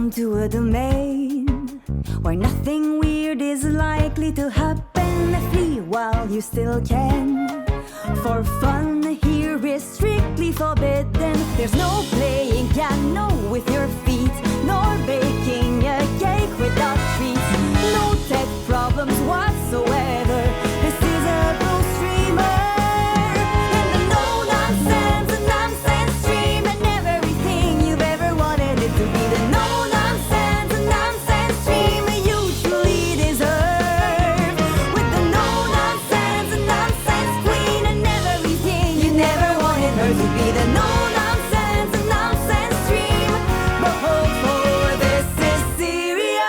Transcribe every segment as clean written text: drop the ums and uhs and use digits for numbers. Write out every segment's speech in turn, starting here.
Welcome to a domain where nothing weird is likely to happen. Flee while you still can. For fun, here is strictly forbidden. There's no playing piano with your feet, nor baking a cake without treats. No tech problems whatsoever. This is a blue streamer. And the no-nonsense stream, and everything you've ever wanted it to be. The no-nonsense stream you truly deserve. With the no-nonsense queen, and everything you never wanted her to be. The no-nonsense stream. But hold for this is serious.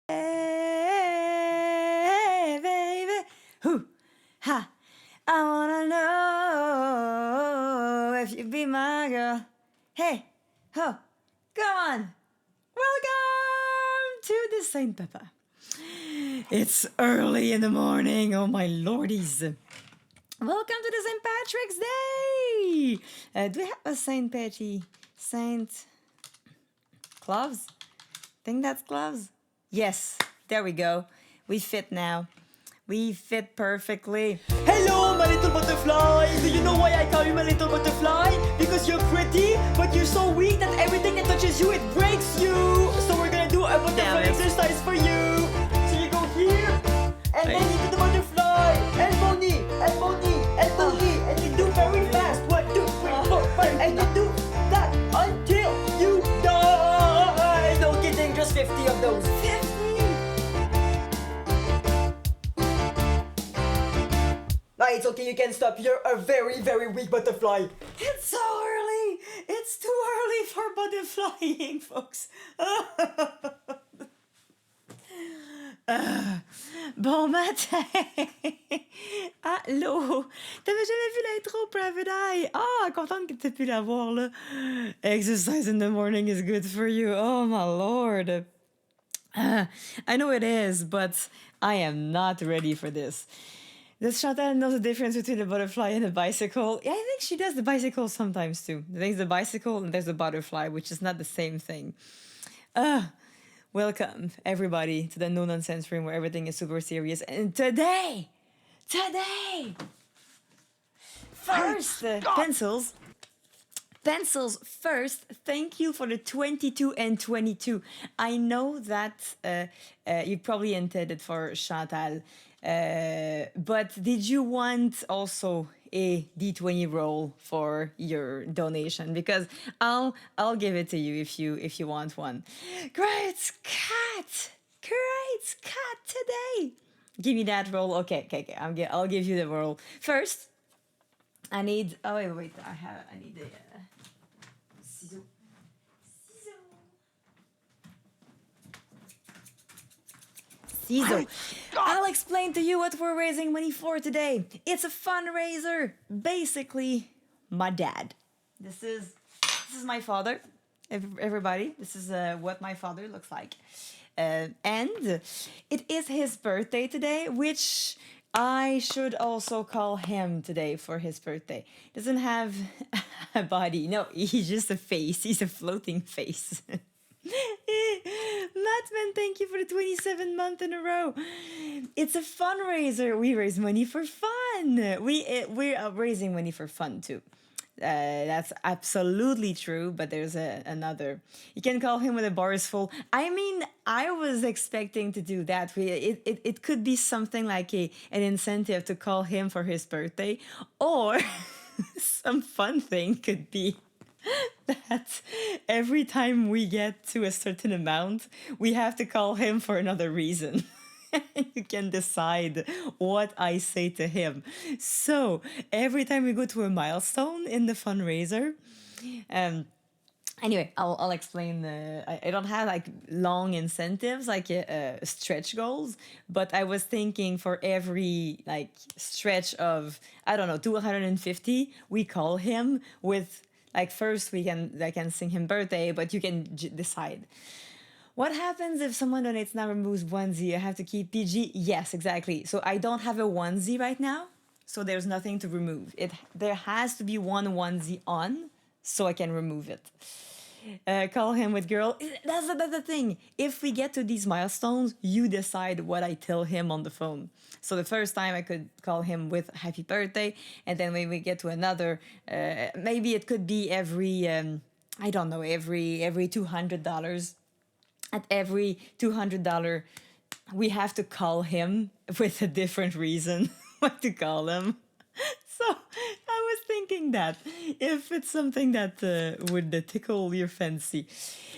Hey, baby. Hoo, ha. I wanna know if you be my girl. Hey, ho, come on. Welcome to the Saint Pepper. It's early in the morning. Oh, my lordies. Welcome to the St. Patrick's Day. Do we have a Saint Patty? Saint Gloves? Think that's gloves? Yes, there we go. We fit now. We fit perfectly. Hello, my little butterfly! Do you know why I call you my little butterfly? Because you're pretty, but you're so weak that everything that touches you, it breaks you! So we're gonna do a butterfly exercise for you! So you go here, and then you do the butterfly! Elbow knee, elbow knee, elbow knee, and you do very fast! 1, 2, 3, 4, 5, and you do that until you die! No kidding, just 50 of those. 50! No, it's okay, you can stop. You're a very, very weak butterfly. It's so early. It's too early for butterflying, folks. Bon matin. Allô. T'avais jamais vu l'intro Private Eye? Ah, contente que t'aies pu la voir, là. Exercise in the morning is good for you. Oh, my lord. I know it is, but I am not ready for this. Does Chantal know the difference between the butterfly and the bicycle? Yeah, I think she does the bicycle sometimes too. There's the bicycle and there's the butterfly, which is not the same thing. Welcome, everybody, to the No Nonsense Room where everything is super serious. And today, first, pencils first. Thank you for the 22 and 22. I know that you probably intended for Chantal. But did you want also a D20 roll for your donation? Because I'll give it to you if you want one. Great Cat today. Give me that roll. Okay. I'll give you the roll first. I need. Oh wait. I need the ciseaux. I'll explain to you what we're raising money for today. It's a funraiser. Basically, my dad. This is my father. Everybody, this is what my father looks like. And it is his birthday today, which I should also call him today for his birthday. Doesn't have a body. No, he's just a face. He's a floating face. Mattman, thank you for the 27th month in a row. It's a funraiser. We raise money for fun. We're raising money for fun too. That's absolutely true, but there's another. You can call him when the bar is full. I mean, I was expecting to do that. It could be something like an incentive to call him for his birthday, or some fun thing could be that every time we get to a certain amount, we have to call him for another reason. You can decide what I say to him. So every time we go to a milestone in the funraiser, Anyway, I'll explain. I don't have like long incentives, like stretch goals, but I was thinking for every like stretch of, I don't know, 250, we call him with like first I can sing him birthday, but you can decide. What happens if someone donates now removes onesie? I have to keep PG. Yes, exactly. So I don't have a onesie right now, so there's nothing to remove. There has to be one onesie on, so I can remove it. Call him with girl. That's the thing. If we get to these milestones, you decide what I tell him on the phone. So the first time I could call him with happy birthday, and then when we get to another, maybe it could be every I don't know, every $200. At every $200, we have to call him with a different reason what to call him. So I was thinking that if it's something that would tickle your fancy.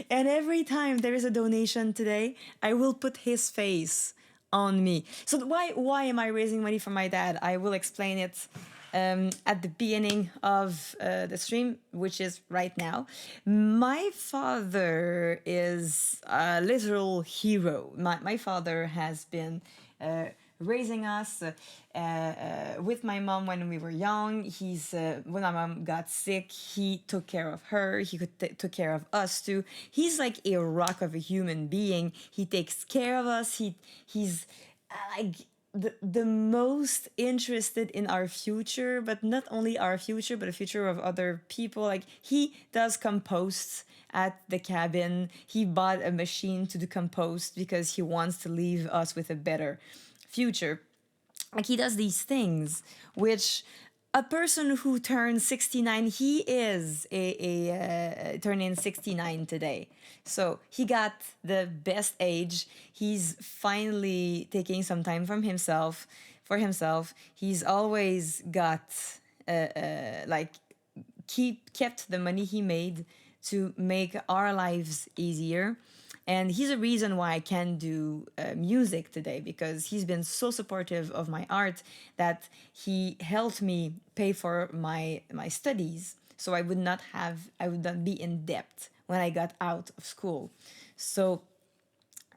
And every time there is a donation today, I will put his face on me. So why am I raising money for my dad? I will explain it at the beginning of the stream, which is right now. My father is a literal hero. My father has been raising us with my mom when we were young. When my mom got sick, he took care of her. He took care of us too. He's like a rock of a human being. He takes care of us. He's like the most interested in our future, but not only our future, but the future of other people. Like he does compost at the cabin. He bought a machine to do compost because he wants to leave us with a better future. Like he does these things, which a person who turns 69, he is turning 69 today. So he got the best age. He's finally taking some time for himself. He's always got like kept the money he made to make our lives easier. And he's a reason why I can do music today, because he's been so supportive of my art that he helped me pay for my studies, so I would not be in debt when I got out of school. So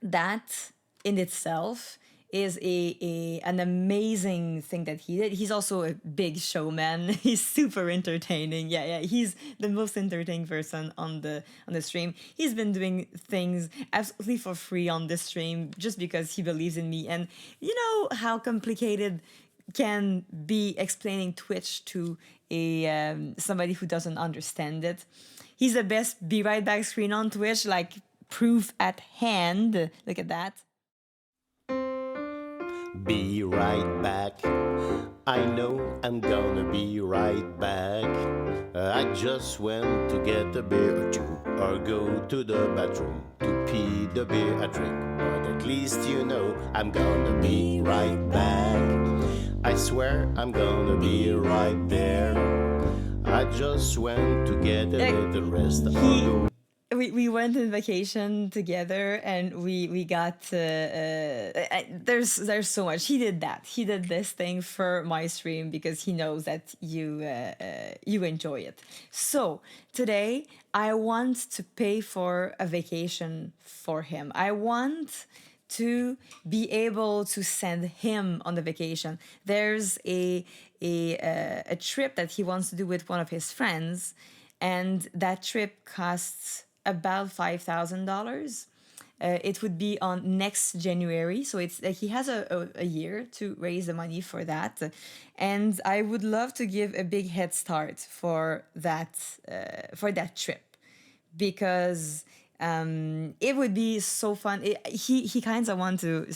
that in itself is an amazing thing that he did. He's also a big showman. He's super entertaining. Yeah, he's the most entertaining person on the stream. He's been doing things absolutely for free on this stream just because he believes in me. And you know how complicated can be explaining Twitch to a somebody who doesn't understand it. He's the best be right back screen on Twitch, like proof at hand. Look at that. Be right back. I know I'm gonna be right back. I just went to get a beer or two, or go to the bathroom to pee the beer I drink. But at least you know I'm gonna be right back. I swear I'm gonna be right there. I just went to get a little rest. We went on vacation together, and we got there's so much. He did this thing for my stream because he knows that you enjoy it. So today I want to pay for a vacation for him. I want to be able to send him on the vacation. There's a trip that he wants to do with one of his friends, and that trip costs about $5,000. It would be on next January, so it's he has a year to raise the money for that, and I would love to give a big head start for that trip, because it would be so fun. He kind of want to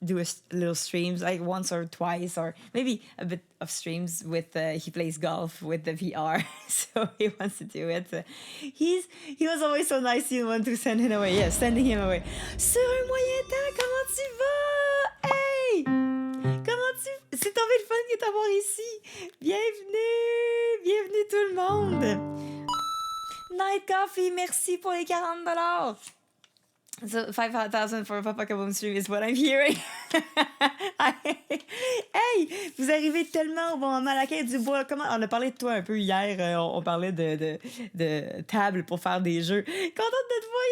do little streams like once or twice, or maybe a bit of streams with he plays golf with the VR. So he wants to do it. He was always so nice. You want to send him away. Yeah, sending him away. Sur un moyen temps, comment tu vas? Hey, c'est tombé le fun de t'avoir ici. Bienvenue tout le monde. Night Coffee, merci pour les $40. So 5,000 for Papa Kaboom stream is what I'm hearing. Hey, vous arrivez tellement au bon moment. La quête du bois. Comment on a parlé de toi un peu hier. On parlait de table pour faire des jeux. Contente de te voir,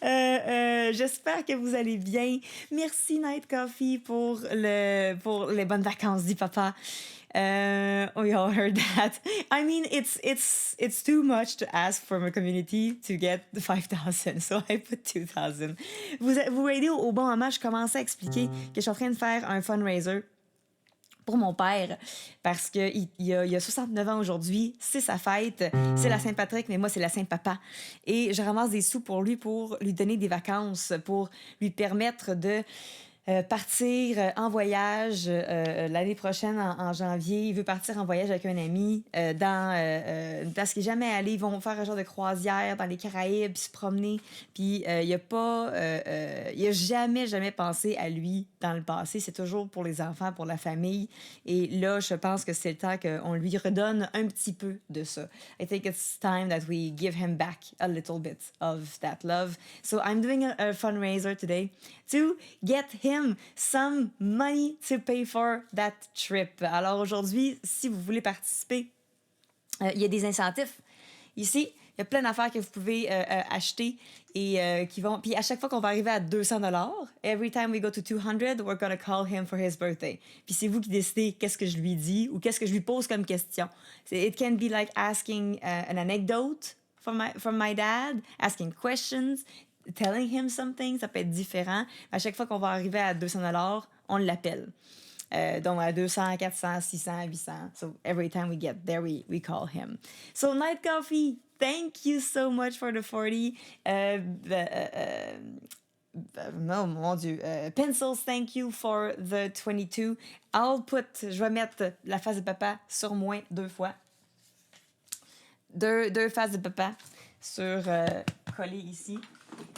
Yannick. J'espère que vous allez bien. Merci Night Coffee pour les bonnes vacances, dit papa. We all heard that. I mean, it's too much to ask from a community to get the 5,000, so I put 2,000. Vous aidez au bon moment. Je commençais à expliquer que je suis en train de faire un funraiser pour mon père, parce qu'il a 69 ans aujourd'hui, c'est sa fête, c'est la Saint-Patrick, mais moi, c'est la Saint-Papa. Et je ramasse des sous pour lui donner des vacances, pour lui permettre de partir en voyage l'année prochaine, en janvier. Il veut partir en voyage avec un ami parce qu'il n'est jamais allé. Ils vont faire un genre de croisière dans les Caraïbes, puis se promener. Puis il a jamais pensé à lui dans le passé. C'est toujours pour les enfants, pour la famille. Et là, je pense que c'est le temps qu'on lui redonne un petit peu de ça. I think it's time that we give him back a little bit of that love. So I'm doing a funraiser today to get him some money to pay for that trip. Alors aujourd'hui, si vous voulez participer, il y a des incentifs. Ici, il y a plein d'affaires que vous pouvez acheter et qui vont... Puis à chaque fois qu'on va arriver à 200$, every time we go to 200, we're gonna call him for his birthday. Puis c'est vous qui décidez qu'est-ce que je lui dis ou qu'est-ce que je lui pose comme question. It can be like asking an anecdote from my dad, asking questions, telling him something, ça peut être différent. À chaque fois qu'on va arriver à 200$, on l'appelle. Donc à 200, 400, 600, 800. So every time we get there, we call him. So Night Coffee, thank you so much for the 40. Oh mon Dieu. Pencils, thank you for the 22. Je vais mettre la face de papa sur moi 2 fois. Deux faces de papa sur collé ici.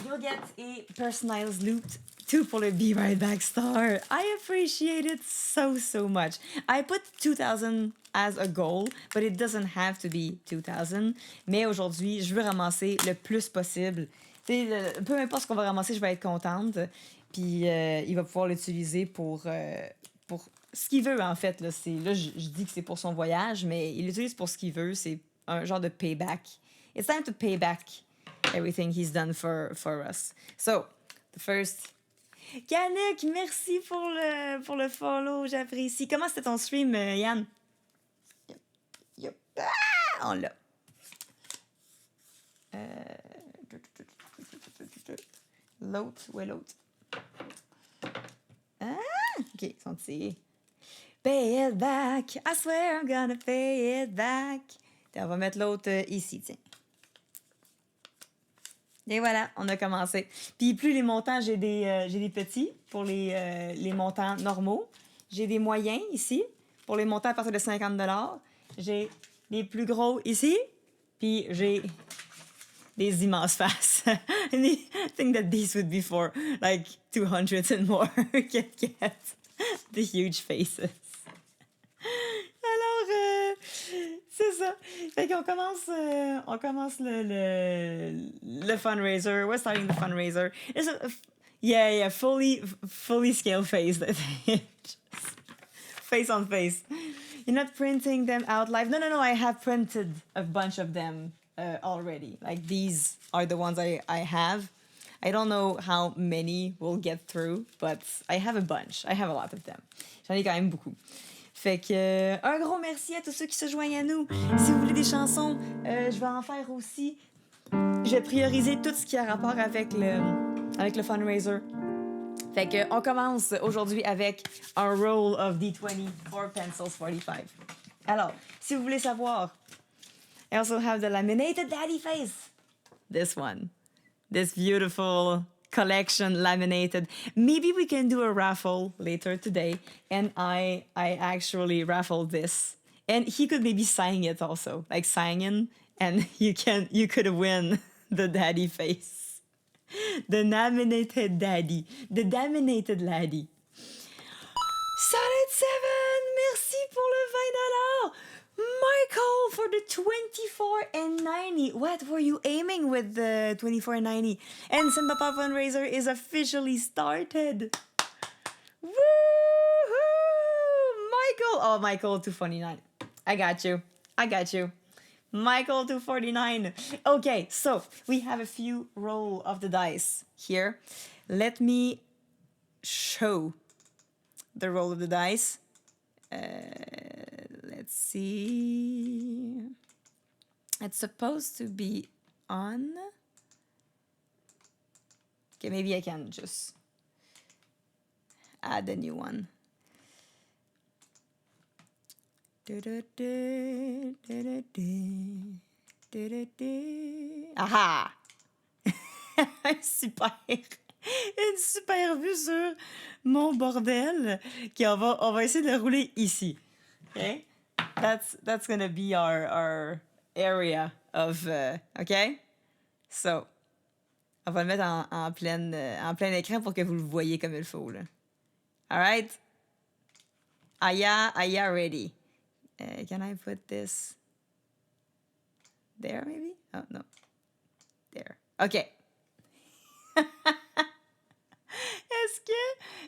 You'll get a personalized loot too pour le Be Right Back star. I appreciate it so much. I put 2,000 as a goal, but it doesn't have to be 2,000. Mais aujourd'hui, je veux ramasser le plus possible. Peu importe ce qu'on va ramasser, je vais être contente. Puis il va pouvoir l'utiliser pour ce qu'il veut, en fait. Là, je dis que c'est pour son voyage, mais il l'utilise pour ce qu'il veut. C'est un genre de payback. It's time to pay back everything he's done for us. So, the first... Yannick, merci pour le follow, j'apprécie. Comment c'était ton stream, Yann? Yep. Ah, on l'a. L'autre, où est l'autre? Ah, OK, ils sont ici. Pay it back, I swear I'm gonna pay it back. On va mettre l'autre ici, tiens. Et voilà, on a commencé. Puis plus les montants, j'ai des petits pour les montants normaux. J'ai des moyens ici pour les montants à partir de 50$. J'ai les plus gros ici. Puis j'ai des immenses faces. I think that these would be for like 200 and more. Get the huge faces. Alors, c'est ça. Fait qu'on commence le funraiser. We're starting the funraiser. Yeah, fully scale face. Face on face. You're not printing them out live. No. I have printed a bunch of them already. Like these are the ones I have. I don't know how many we'll get through, but I have a bunch. I have a lot of them. J'en ai quand même beaucoup. Fait que un gros merci à tous ceux qui se joignent à nous. Si vous voulez des chansons, je vais en faire aussi. Je vais prioriser tout ce qui a rapport avec le funraiser. Fait que on commence aujourd'hui avec un roll of D20 for Pencils 45. Alors, si vous voulez savoir, I also have the laminated daddy face. This one. This beautiful collection laminated. Maybe we can do a raffle later today, and I actually raffled this, and he could maybe sign it also, like sign in, and you could win the daddy face, the laminated daddy, the laminated laddie. Solid 7, merci pour le $20. Michael for the 24 and 2490. What were you aiming with the 2490? And Papa fundraiser is officially started. Woohoo! Michael! Oh, Michael 249. I got you. Michael 249. Okay, so we have a few roll of the dice here. Let me show the roll of the dice. Let's see. It's supposed to be on. Okay, maybe I can just add a new one. Aha! Super! Une super vue sur mon bordel. Okay, on va essayer de le rouler ici. Okay? That's gonna be our area of... okay? So, on va le mettre en plein écran pour que vous le voyez comme il faut. Là. All right? Are ya ready? Can I put this there maybe? Oh, no. There. Okay.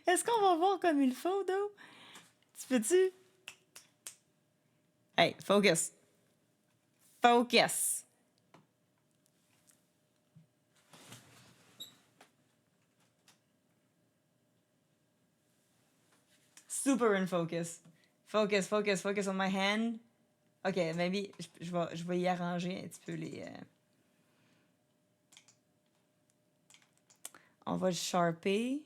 Est-ce qu'on va voir comme il faut, though? Tu peux-tu? Hey, focus. Focus. Super in focus. Focus on my hand. Ok, maybe je vais y arranger un petit peu les... On va le sharper.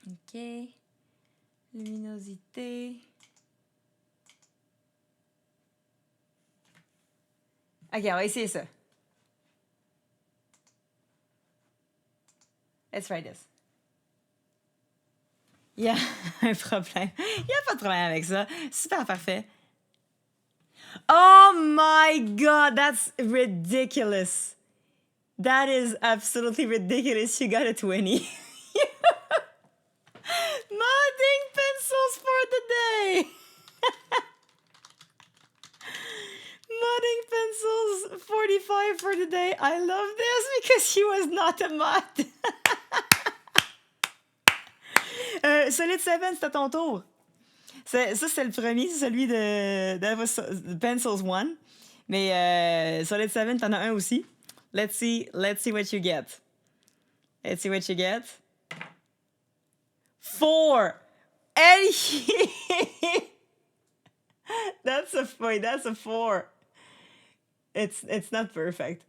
Ok. Luminosité. Ok, on va essayer ça. Let's try this. Il y a un problème. Il n'y a pas de problème avec ça. Super parfait. Oh my god, that's ridiculous. That is absolutely ridiculous. You got a 20. Modding pencils for the day. Modding pencils 45 for the day. I love this because he was not a mod. Solid 7, c'est à ton tour. Ça, c'est le premier, c'est celui de Pencils 1. Mais Solid 7, t'en as un aussi. Let's see what you get. Let's see what you get. 4! And that's a 4. It's not perfect.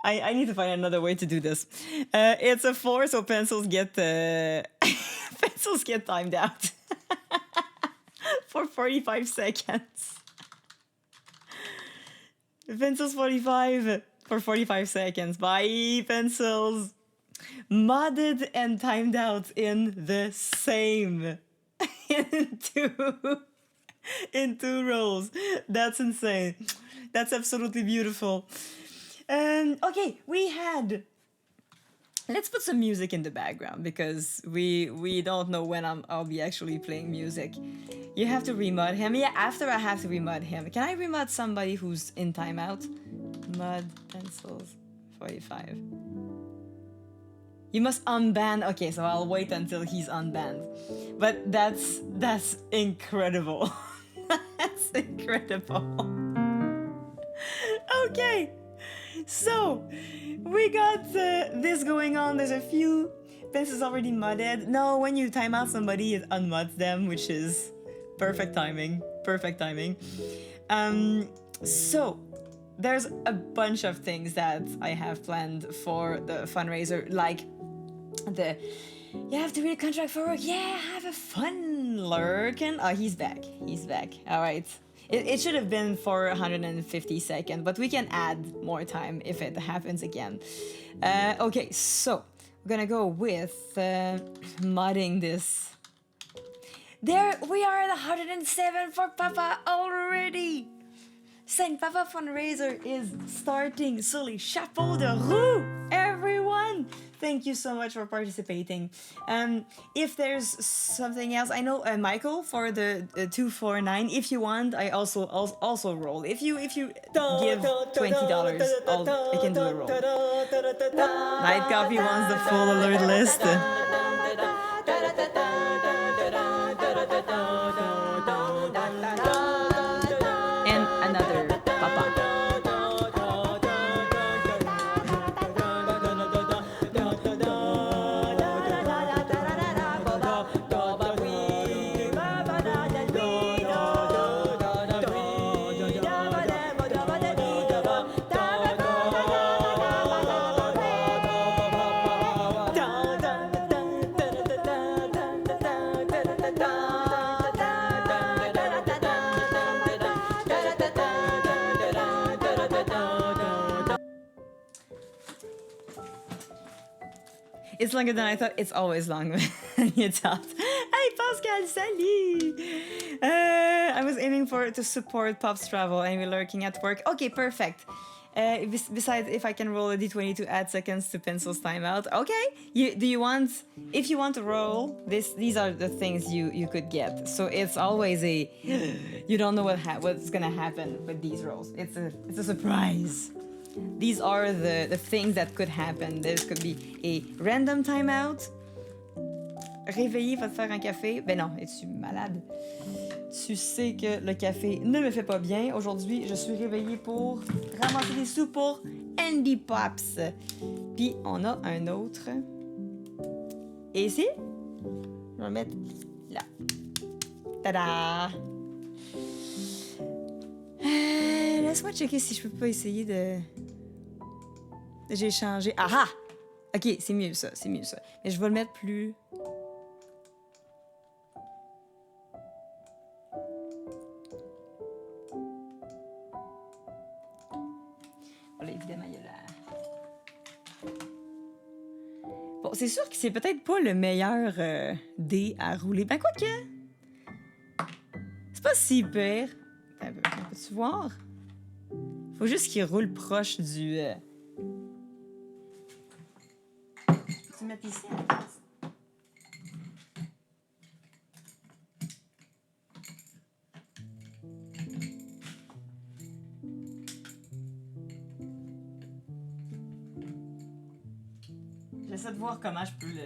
I need to find another way to do this. It's a 4, so pencils get pencils get timed out for 45 seconds. Pencils 45 for 45 seconds. Bye, pencils. Modded and timed out in the same in two rows. That's insane. That's absolutely beautiful. Okay, we had... Let's put some music in the background because we don't know when I'll be actually playing music. You have to remod him. Yeah, after I have to remod him. Can I remod somebody who's in timeout? Mod pencils 45. You must unban. Okay, so I'll wait until he's unbanned. But that's incredible. That's incredible. Okay, so we got this going on. There's a few pencils already modded. No, when you time out somebody, it unmods them, which is perfect timing. Perfect timing. So there's a bunch of things that I have planned for the fundraiser, like you have to read a contract for work. Yeah, have a fun lurkin. Oh, he's back. All right. It should have been for 150 seconds, but we can add more time if it happens again. Okay, so we're gonna go with modding this. There, we are at 107 for Papa already. Saint Papa fundraiser is starting sur les chapeaux de roue, everyone. fun. Thank you so much for participating. If there's something else, I know Michael for the 249. If you want, I also roll. If you give $20, I can do a roll. Night Coffee wants the full alert list. And another papa. It's longer than I thought. It's always longer than you thought. Hey, Pascal, salut! I was aiming to support Pop's travel and we're lurking at work. Okay, perfect. Besides, if I can roll a d20 to add seconds to Pencil's timeout. Okay. If you want to roll, these are the things you could get. So it's always you don't know what's gonna happen with these rolls. It's a surprise. These are the things that could happen. There could be a random timeout. Réveiller va te faire un café. Ben non, es-tu malade? Tu sais que le café ne me fait pas bien. Aujourd'hui, je suis réveillée pour ramasser des sous pour Andy Pops. Puis on a un autre. Et ici, je vais le mettre là. Tada! Laisse-moi checker si je peux pas essayer de... J'ai changé. Ah! Ok, c'est mieux ça, c'est mieux ça. Mais je vais le mettre plus... Voilà, évidemment, il y a la... Bon, c'est sûr que c'est peut-être pas le meilleur dé à rouler. Ben, quoi que... C'est pas si pire. Peux-tu voir? Faut juste qu'il roule proche du... Peux-tu mettre ici à la place? J'essaie de voir comment je peux le...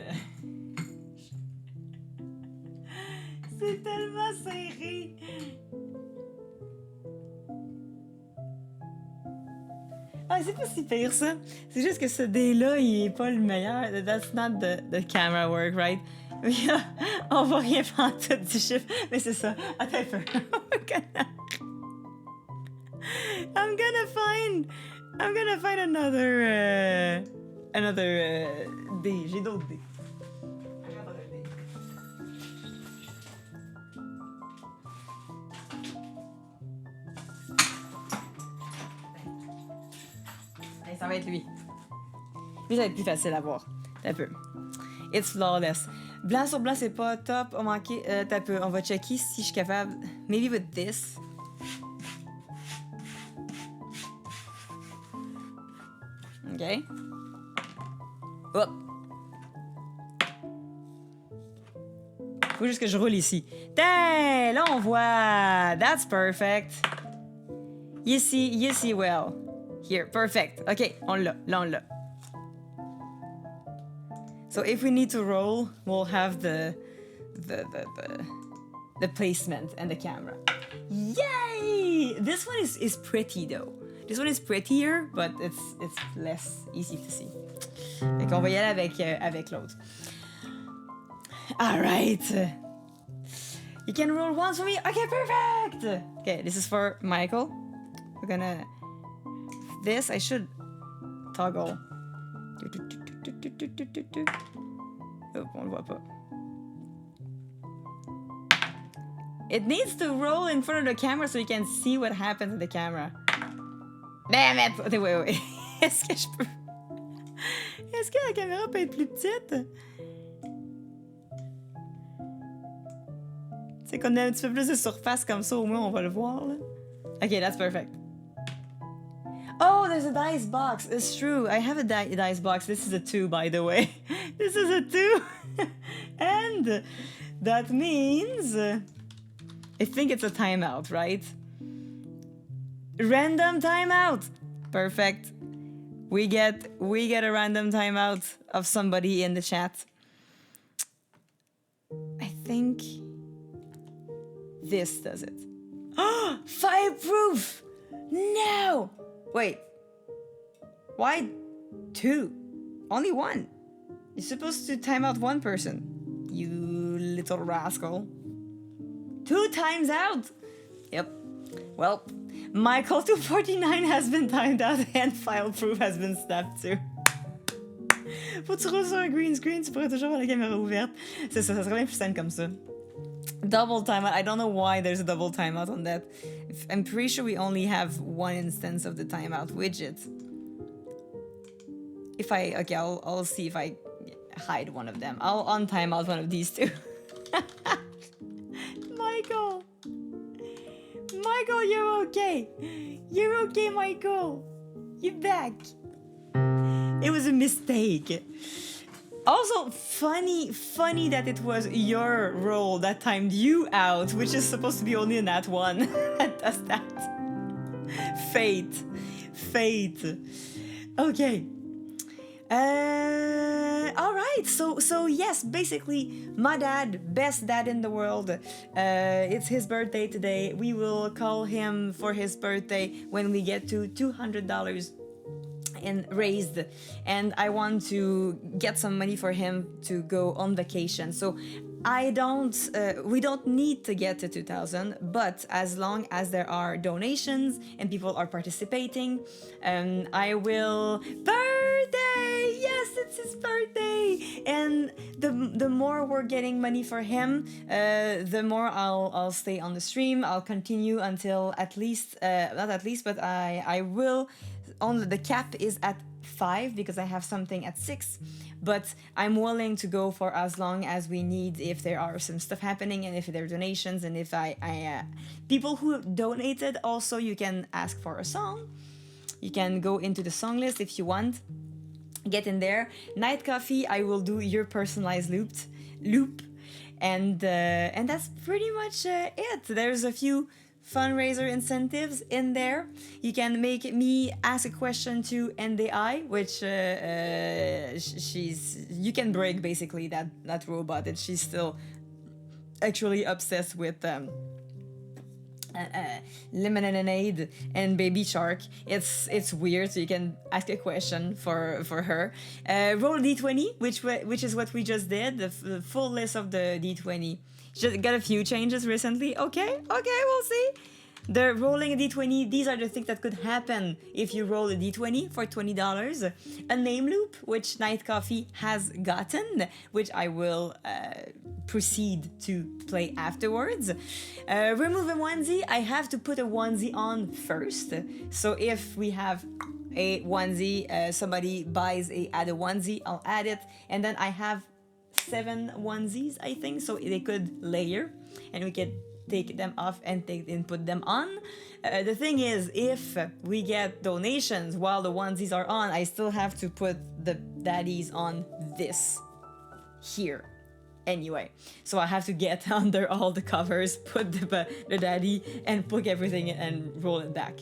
C'est tellement serré! Ah, c'est pas si pire, ça. C'est juste que ce dé-là, il est pas le meilleur. That's not the camera work, right? On voit rien faire tout du chiffre. Mais c'est ça. Attends un peu. I'm gonna find another dé. J'ai d'autres dés. Ça va être lui. Lui, ça va être plus facile à voir. T'as peu. It's flawless. Blanc sur blanc, c'est pas top. On manquait. T'as peu. On va checker si je suis capable. Maybe with this. OK. Hop. Faut juste que je roule ici. Dang! Là, on voit. That's perfect. You see well. Here, perfect. OK, on l'a. Là, on l'a. So if we need to roll, we'll have the placement and the camera. Yay! This one is pretty though. This one is prettier, but it's less easy to see. Fait qu'on va y aller avec l'autre. All right. You can roll once for me. Okay, perfect. Okay, this is for Michael. We're gonna... This, I should toggle. Oh, on le voit pas. It needs to roll in front of the camera so you can see what happens in the camera. Damn it! Attends, wait. Est-ce que je peux... Est-ce que la caméra peut être plus petite? C'est qu'on a un petit peu plus de surface comme ça, au moins on va le voir, là. Ok, that's perfect. Oh, Oh, there's a dice box. It's true. I have a dice box. This is a 2, by the way. This is a 2. And that means... I think it's a timeout, right? Random timeout. Perfect. We get a random timeout of somebody in the chat. I think this does it. Fireproof! No! Wait. Why 2? Only 1. You're supposed to time out 1 person. You little rascal. 2 times out! Yep. Well, Michael 249 has been timed out and Fireproof has been snapped too. Faut que tu roules sur un green screen, tu pourrais toujours avoir la caméra ouverte. C'est ça, ça serait bien plus simple comme ça. Double timeout. I don't know why there's a double timeout on that. I'm pretty sure we only have 1 instance of the timeout widget. If I... Okay, I'll see if I hide one of them. I'll untimeout one of these two. Michael! Michael, you're okay! You're okay, Michael! You're back! It was a mistake. Also, funny that it was your roll that timed you out, which is supposed to be only a nat 1 that does that. Fate. Okay. Alright, so yes, basically, my dad, best dad in the world. It's his birthday today. We will call him for his birthday when we get to $200 and raised, and I want to get some money for him to go on vacation. So we don't need to get to 2,000, but as long as there are donations and people are participating, I will... Birthday! Yes, it's his birthday! And the more we're getting money for him, the more I'll stay on the stream. I'll continue until at least, not at least, but I will... Only the cap is at 5 because I have something at 6, but I'm willing to go for as long as we need if there are some stuff happening and if there are donations, and if people who donated also, you can ask for a song. You can go into the song list if you want. Get in there. Night Coffee, I will do your personalized loop, and that's pretty much it. There's a few fundraiser incentives in there. You can make me ask a question to NDI, which you can break basically that robot, and she's still actually obsessed with lemonade and baby shark. It's weird, so you can ask a question for her. Roll D20, which is what we just did, the full list of the D20. Just got a few changes recently. Okay, we'll see. The rolling a D20, these are the things that could happen if you roll a D20 for $20. A name loop, which Night Coffee has gotten, which I will proceed to play afterwards. Remove a onesie. I have to put a onesie on first. So if we have a onesie, somebody buys add a onesie, I'll add it. And then I have 7 onesies, I think, so they could layer, and we could take them off and put them on. The thing is, if we get donations while the onesies are on, I still have to put the daddies on this here anyway. So I have to get under all the covers, put the daddy, and put everything and roll it back.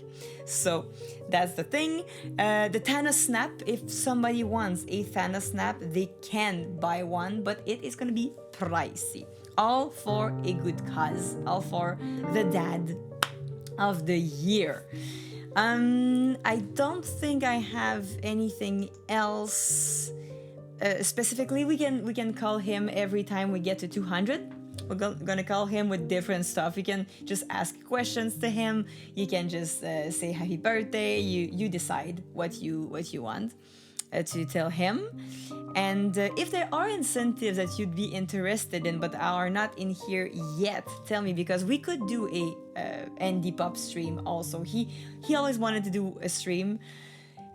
So that's the thing. The Thanos snap, if somebody wants a Thanos snap, they can buy one, but it is going to be pricey. All for a good cause. All for the dad of the year. I don't think I have anything else. Specifically, we can call him every time we get to 200. We're gonna call him with different stuff. You can just ask questions to him. You can just say happy birthday. You decide what you want to tell him. And if there are incentives that you'd be interested in but are not in here yet, tell me, because we could do a indie pop stream also. He always wanted to do a stream.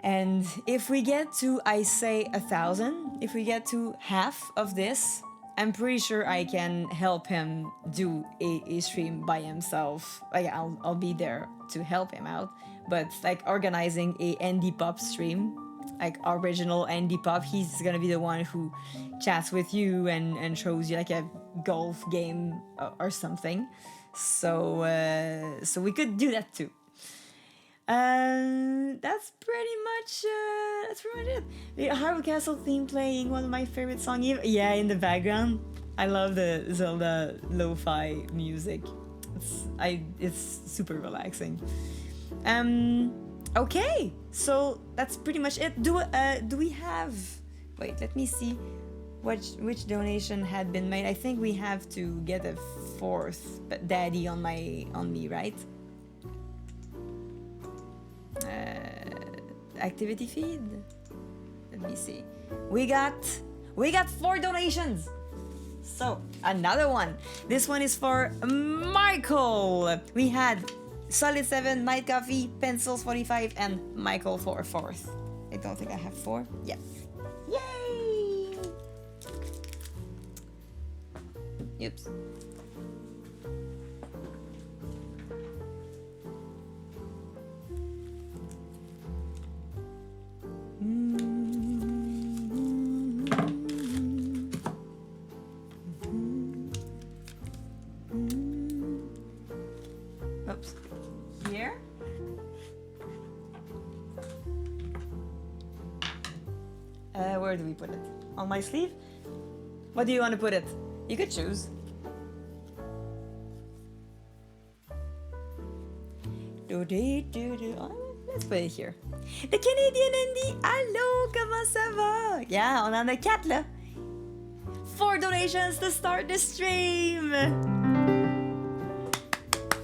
And if we get to, I say, 1,000, if we get to half of this, I'm pretty sure I can help him do a stream by himself. Like, I'll be there to help him out. but like organizing a indie pop stream, like original indie pop. He's gonna be the one who chats with you and shows you like a golf game or something. So so we could do that too. That's pretty much it. The Hyrule Castle theme playing, one of my favorite songs. Yeah, in the background, I love the Zelda lo-fi music. It's super relaxing. Okay, so that's pretty much it. Do we have? Wait, let me see. Which donation had been made? I think we have to get a fourth daddy on me, right? Activity feed. Let me see. We got 4 donations. So another one. This one is for Michael. We had Solid 7, Night Coffee, Pencils 45, and Michael for a fourth. I don't think I have 4. Yeah. Yay! Oops. Oops. Here. Where do we put it? On my sleeve? What do you want to put it? You could choose. Let's put it here. The Canadian Indie, allô, comment ça va? Yeah, on en a 4 là. 4 donations to start the stream.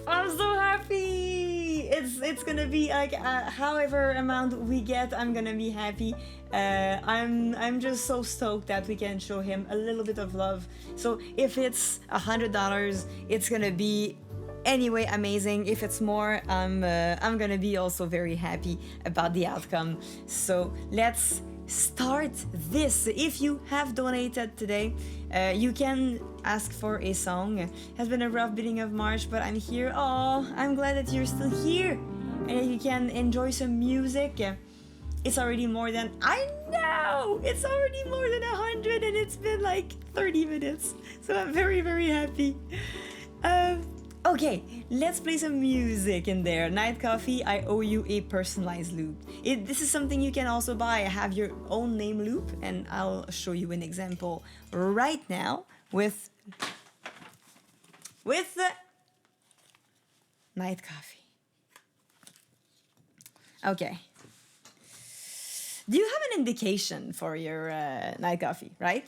I'm so happy. It's gonna be like however amount we get, I'm gonna be happy. I'm just so stoked that we can show him a little bit of love. So if it's $100, it's gonna be anyway amazing. If it's more, I'm gonna be also very happy about the outcome. So let's start this. If you have donated today, you can ask for a song. It has been a rough beginning of March, but I'm here. Oh, I'm glad that you're still here and that you can enjoy some music. It's already more than, I know, it's already more than 100 and it's been like 30 minutes. So I'm very, very happy. Okay, let's play some music in there. Night Coffee, I owe you a personalized loop. This is something you can also buy. Have your own name loop, and I'll show you an example right now with the Night Coffee. Okay. Do you have an indication for your Night Coffee, right?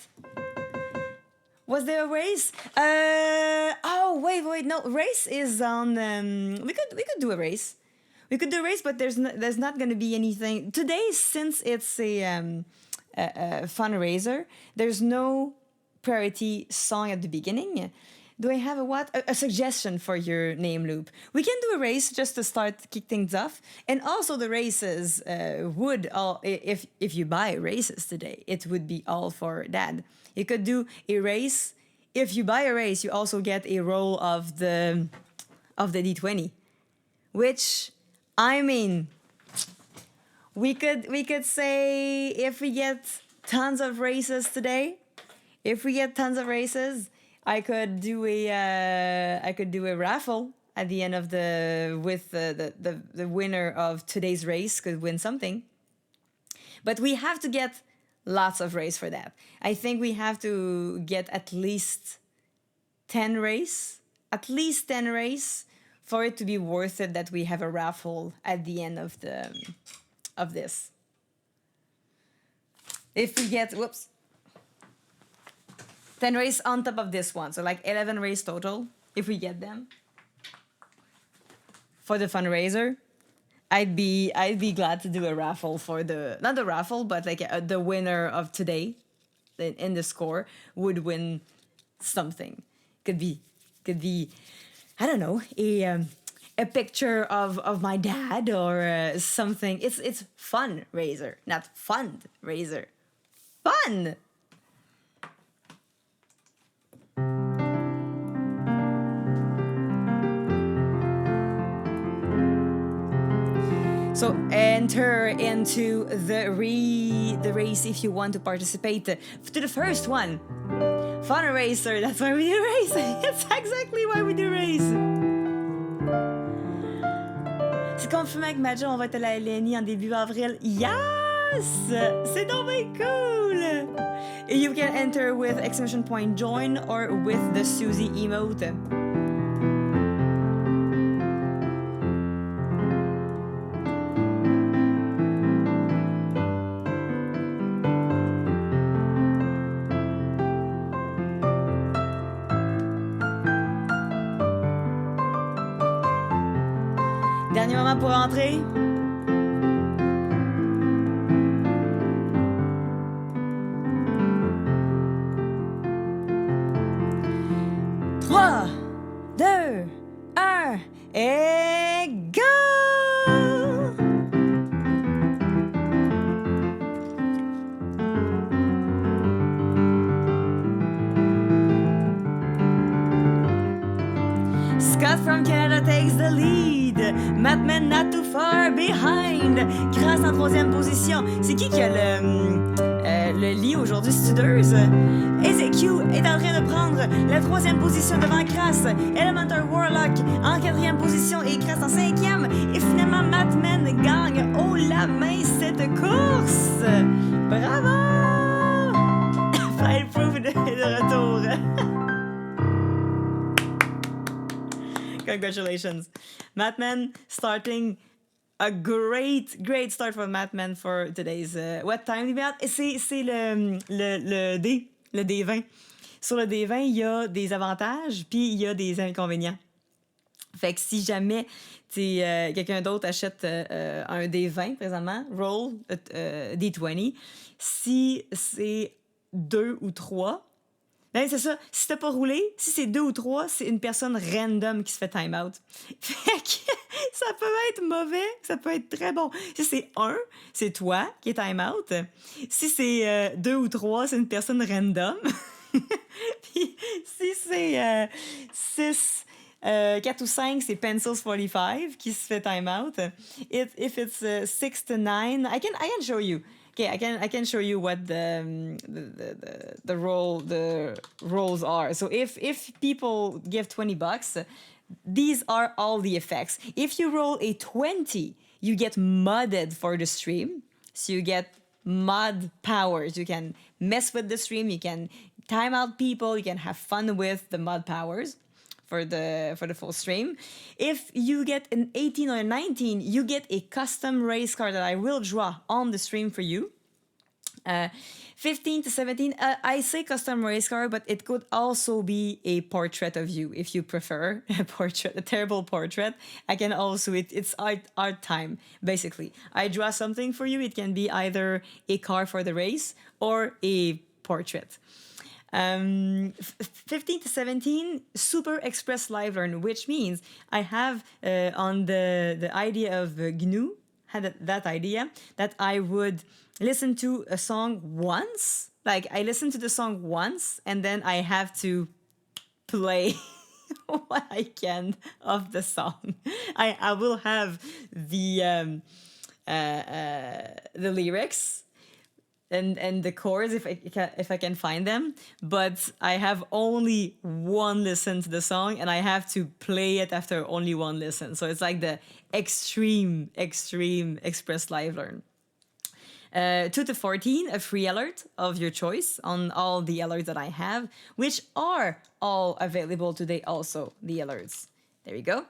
Was there a race? Oh wait, no. Race is on. We could do a race. We could do a race, but there's not gonna be anything today since it's a funraiser. There's no priority song at the beginning. Do I have a suggestion for your name loop? We can do a race just to start kick things off, and also the races would all if you buy races today, it would be all for that. You could do a race. If you buy a race, you also get a roll of the D20, which I mean, we could say if we get tons of races today, I could do a raffle at the end of the winner of today's race could win something. But we have to get lots of race for that. I think we have to get at least 10 race for it to be worth it that we have a raffle at the end of this. If we get 10 race on top of this one, so like 11 race total, if we get them for the funraiser, I'd be glad to do a raffle for not the raffle, but like the winner of today in the score would win something. Could be I don't know, a picture of my dad or something. It's funraiser, not fundraiser. Fun. So enter into the race if you want to participate to the first one. Funraiser, that's why we do race. It's exactly why we do race. C'est confirmé avec Major, on va être à la LNI en début avril. Yes! C'est donc bien cool! You can enter with exclamation point join or with the Susie emote. Dernier moment pour entrer. Trois, deux, un, et go! Scott from Canada takes the lead. Mattman not too far behind. Crass en troisième position. C'est qui a le lit aujourd'hui, Studeuse? Ezekiel est en train de prendre la troisième position devant Crass. Elementor Warlock en quatrième position et Crass en cinquième. Et finalement, Mattman gagne haut la main cette course. Bravo! Fireproof est de retour. Congratulations. Mattman starting a great start for Mattman for today's... what time, c'est le D, le D20. Sur le D20, il y a des avantages, puis il y a des inconvénients. Fait que si jamais quelqu'un d'autre achète un D20 présentement, roll D20, si c'est 2 ou 3, ben, c'est ça. Si t'as pas roulé, si c'est 2 ou 3, c'est une personne random qui se fait time out. Fait que ça peut être mauvais, ça peut être très bon. Si c'est 1, c'est toi qui est time out. Si c'est 2 ou 3, c'est une personne random. Puis si c'est 6, 4 ou 5, c'est Pencils 45 qui se fait time out. If it's 6 to 9, I can show you. Okay, I can show you what the rolls are. So if people give $20, these are all the effects. If you roll a 20, you get modded for the stream. So you get mod powers. You can mess with the stream. You can time out people. You can have fun with the mod powers for the full stream. If you get an 18 or a 19, you get a custom race car that I will draw on the stream for you. 15 to 17, I say custom race car, but it could also be a portrait of you if you prefer a terrible portrait. I can also, it's art time, basically. I draw something for you. It can be either a car for the race or a portrait. 15 to 17, super express live learn, which means I have on the idea of GNU, had that idea that I would listen to a song once. Like, I listen to the song once, and then I have to play what I can of the song. I will have the lyrics and the chords if I can find them, but I have only one listen to the song, and I have to play it after only one listen. So it's like the extreme express live learn. 2 to 14, a free alert of your choice on all the alerts that I have, which are all available today also, the alerts. There you go.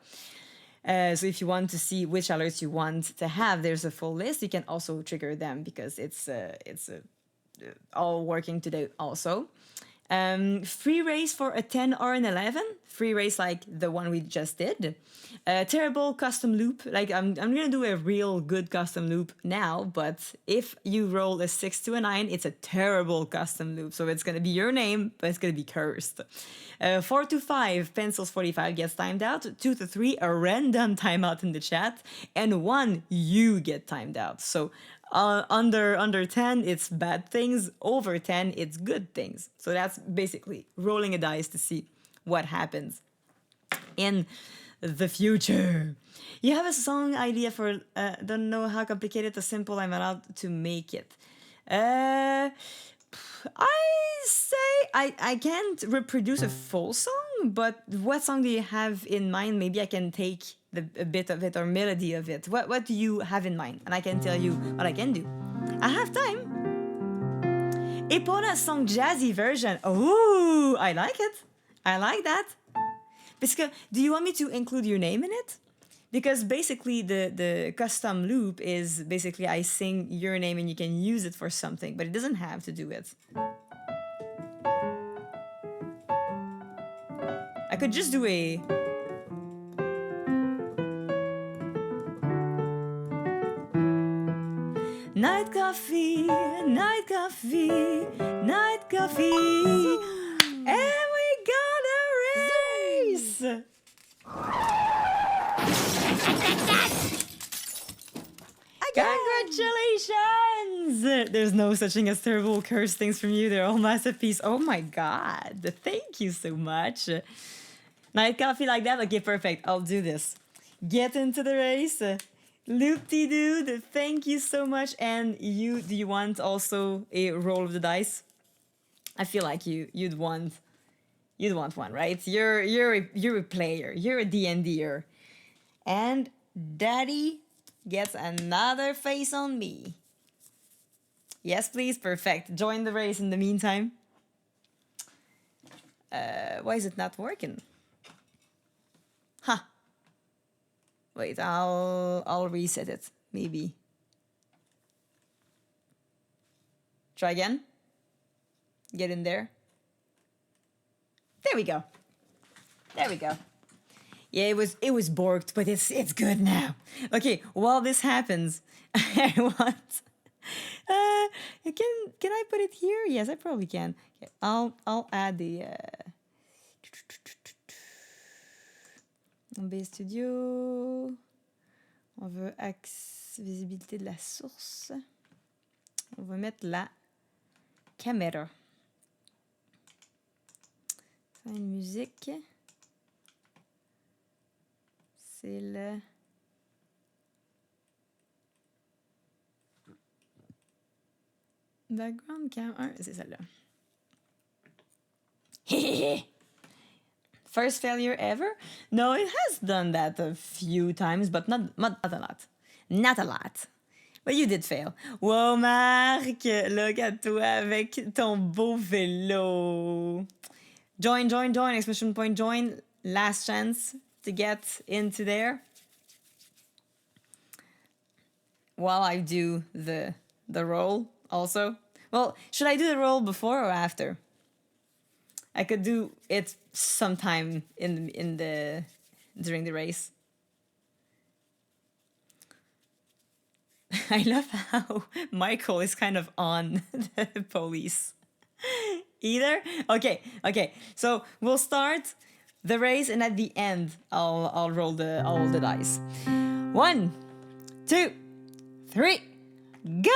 So if you want to see which alerts you want to have, there's a full list. You can also trigger them because it's all working today also. Free race for a 10 or an 11. Free race like the one we just did. Terrible custom loop. Like I'm gonna do a real good custom loop now, but if you roll a 6 to a 9, it's a terrible custom loop. So it's gonna be your name, but it's gonna be cursed. 4 to 5, Pencils 45 gets timed out. 2 to 3, a random timeout in the chat. And 1, you get timed out. So under 10, it's bad things. Over 10, it's good things. So that's basically rolling a dice to see what happens. In the future. You have a song idea for don't know how complicated or simple I'm allowed to make it. I say I can't reproduce a full song, but what song do you have in mind? Maybe I can take a bit of it or melody of it. What do you have in mind? And I can tell you what I can do. I have time. Epona song jazzy version. Oh, I like it. I like that. Because do you want me to include your name in it? Because basically the custom loop is basically I sing your name and you can use it for something, but it doesn't have to do it. I could just do a... Night coffee, night coffee, night coffee, and we got a race! Congratulations! There's no such thing as terrible curse things from you. They're all masterpieces. Oh my god. Thank you so much. Night coffee like that? Okay, perfect. I'll do this. Get into the race. Loop-de-doo, thank you so much. And do you want also a roll of the dice? I feel like you'd want one, right? You're a player. You're a D&Der. And Daddy gets another face on me. Yes, please. Perfect. Join the race in the meantime. Why is it not working? Huh. Wait, I'll reset it. Maybe. Try again. Get in there. There we go. There we go. Yeah, it was borked, but it's good now. Okay, while this happens, I want. Can I put it here? Yes, I probably can. Okay, I'll add the. OBS Studio. On veut visibilité de la source. On va mettre la caméra. Une musique. C'est le... Background Cam 1, c'est celle-là. First failure ever? No, it has done that a few times, but not a lot. Not a lot. But you did fail. Wow, Marc! Look at toi avec ton beau vélo. Join, exclamation point, join. Last chance to get into there. While I do the roll also. Well, should I do the roll before or after? I could do it sometime during the race. I love how Michael is kind of on the police. Either? Okay. So we'll start the race, and at the end, I'll roll the dice. 1, 2, 3, go!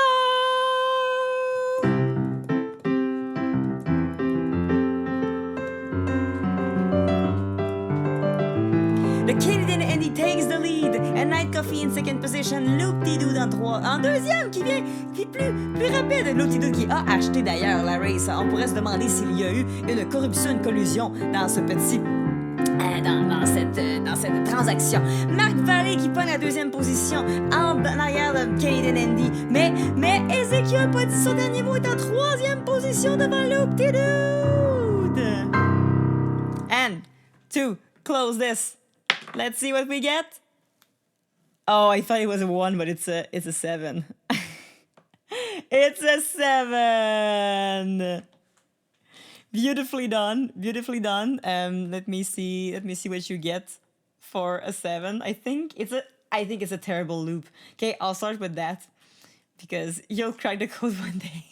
The Canadian Andy takes the lead, and Night Coffee in second position, Loop-de-doo en deuxième, qui est plus rapide. Loop-de-doo qui a acheté d'ailleurs la race. On pourrait se demander s'il y a eu une corruption, une collusion dans ce petit... Dans cette transaction. Marc Vallée qui prend la deuxième position en arrière de Canadian Andy. Mais Ezekiel Petit, son dernier mot, est en troisième position devant Loop-de-doo. And to close this, let's see what we get. Oh, I thought it was a 1, but it's a 7. It's a 7. Beautifully done. Let me see what you get for a 7. I think it's a terrible loop. Okay, I'll start with that because you'll crack the code one day.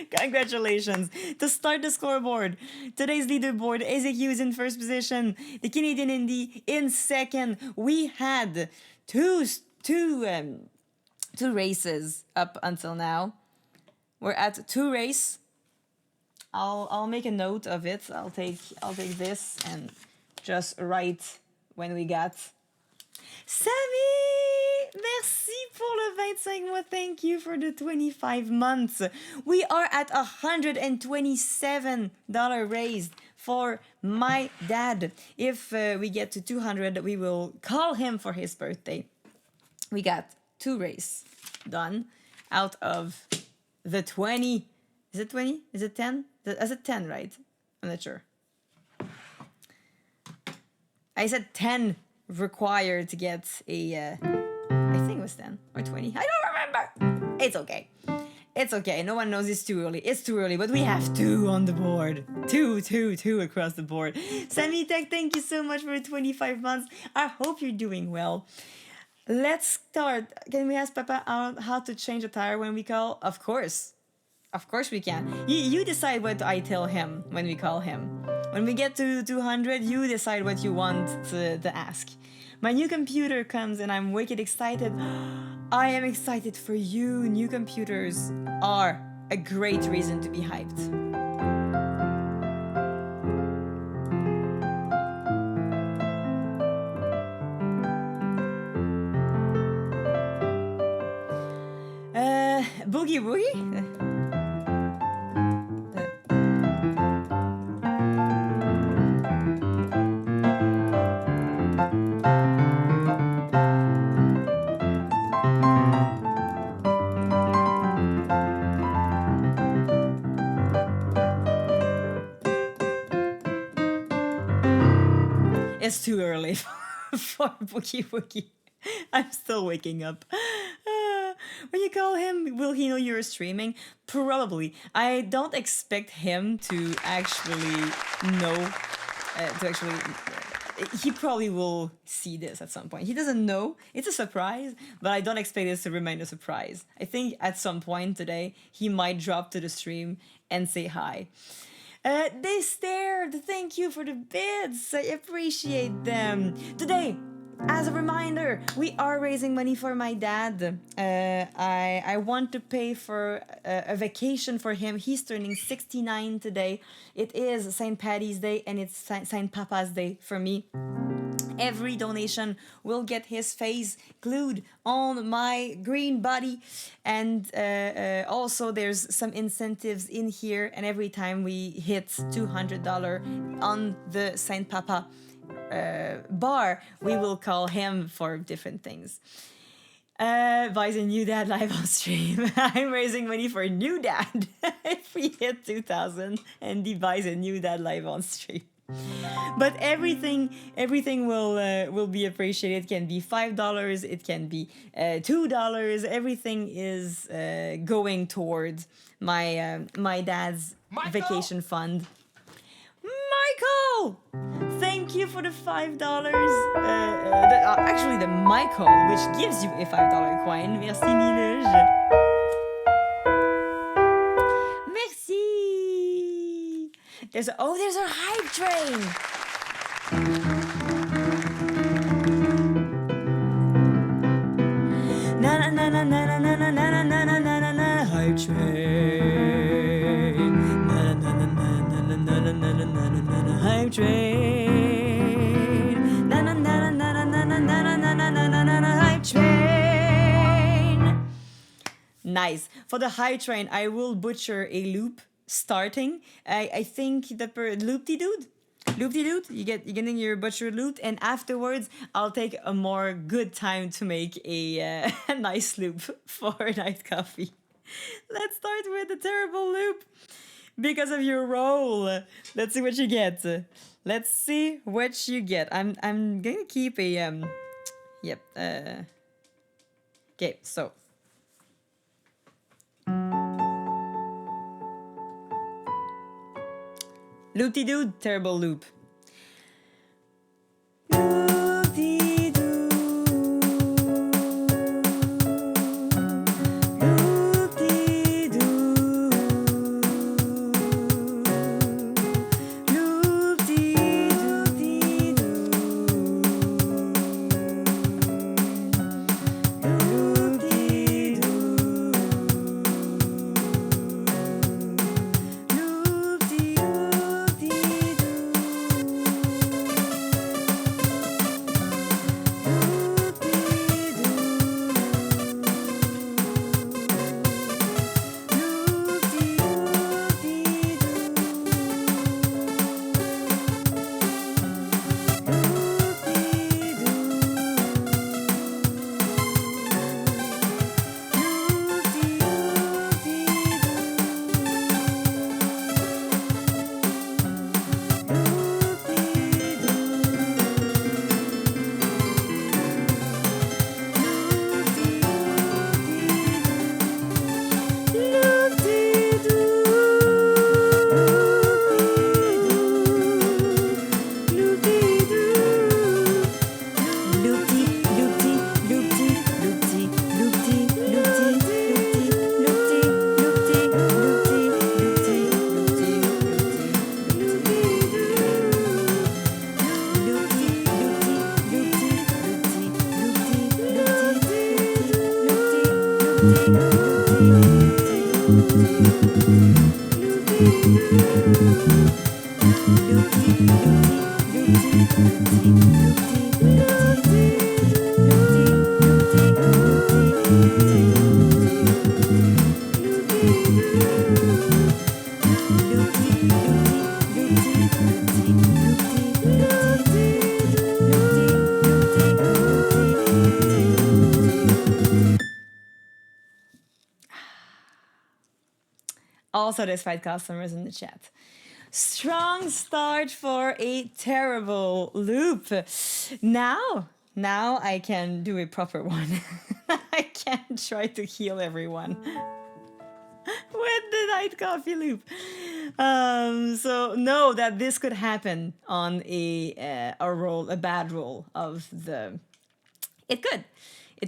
Congratulations. To start the scoreboard, today's leaderboard, AZQ is in first position, the Canadian Indie in second. We had two races up until now. We're at 2 races. I'll make a note of it. I'll take this and just right when we got Sammy. Merci pour le 25 mois. Thank you for the 25 months. We are at $127 raised for my dad. If we get to 200, we will call him for his birthday. We got 2 raise done out of the 20. Is it 20? Is it 10? Is it 10, right? I'm not sure. I said 10 required to get a... I think it was 10 or 20. I don't remember. It's okay. It's okay. No one knows it's too early. It's too early, but we have 2 on the board. 2 across the board. Sammy Tech, thank you so much for 25 months. I hope you're doing well. Let's start. Can we ask Papa how to change a tire when we call? Of course. Of course we can. You decide what I tell him when we call him. When we get to 200, you decide what you want to ask. My new computer comes and I'm wicked excited. I am excited for you. New computers are a great reason to be hyped. Boogie Woogie? It's too early for Boogie Woogie. I'm still waking up. When you call him, will he know you're streaming? Probably. I don't expect him to actually know. He probably will see this at some point. He doesn't know. It's a surprise, but I don't expect this to remain a surprise. I think at some point today, he might drop to the stream and say hi. They stared. Thank you for the bids. I appreciate them. Today, as a reminder, we are raising money for my dad. I want to pay for a vacation for him. He's turning 69 today. It is St. Paddy's Day and it's St. Papa's Day for me. Every donation will get his face glued on my green body. And also there's some incentives in here. And every time we hit $200 on the Saint Papa bar, we will call him for different things. Buys a new dad live on stream. I'm raising money for a new dad. If we hit 2,000 and he buys a new dad live on stream. But everything will be appreciated. It can be $5, it can be $2. Everything is going towards my dad's vacation fund. Michael, thank you for the $5. Actually, the Michael, which gives you a $5 coin. Merci, Nilej. There's a hype train. Na na na na na na na na na na na na na na hype train. Na na na na na na na na na na na na hype train. Na na na na na na na na na na na na na hype train. Nice. For the hype train, I will butcher a loop. Starting, I think the loop-de-dood, you get your butcher loop, and afterwards I'll take a more good time to make a nice loop for night coffee. Let's start with the terrible loop because of your roll. Let's see what you get. Let's see what you get. I'm gonna keep a yep. Okay, so. Loop-de-doo, terrible loop. Loop-de-doo. Loop-de-doo. Loop-de-doo-de-doo. Loop-de-doo. All satisfied customers in the chat. Strong start for a terrible loop. Now I can do a proper one. I can try to heal everyone with the night coffee loop. So know that this could happen on a roll, a bad roll of the. It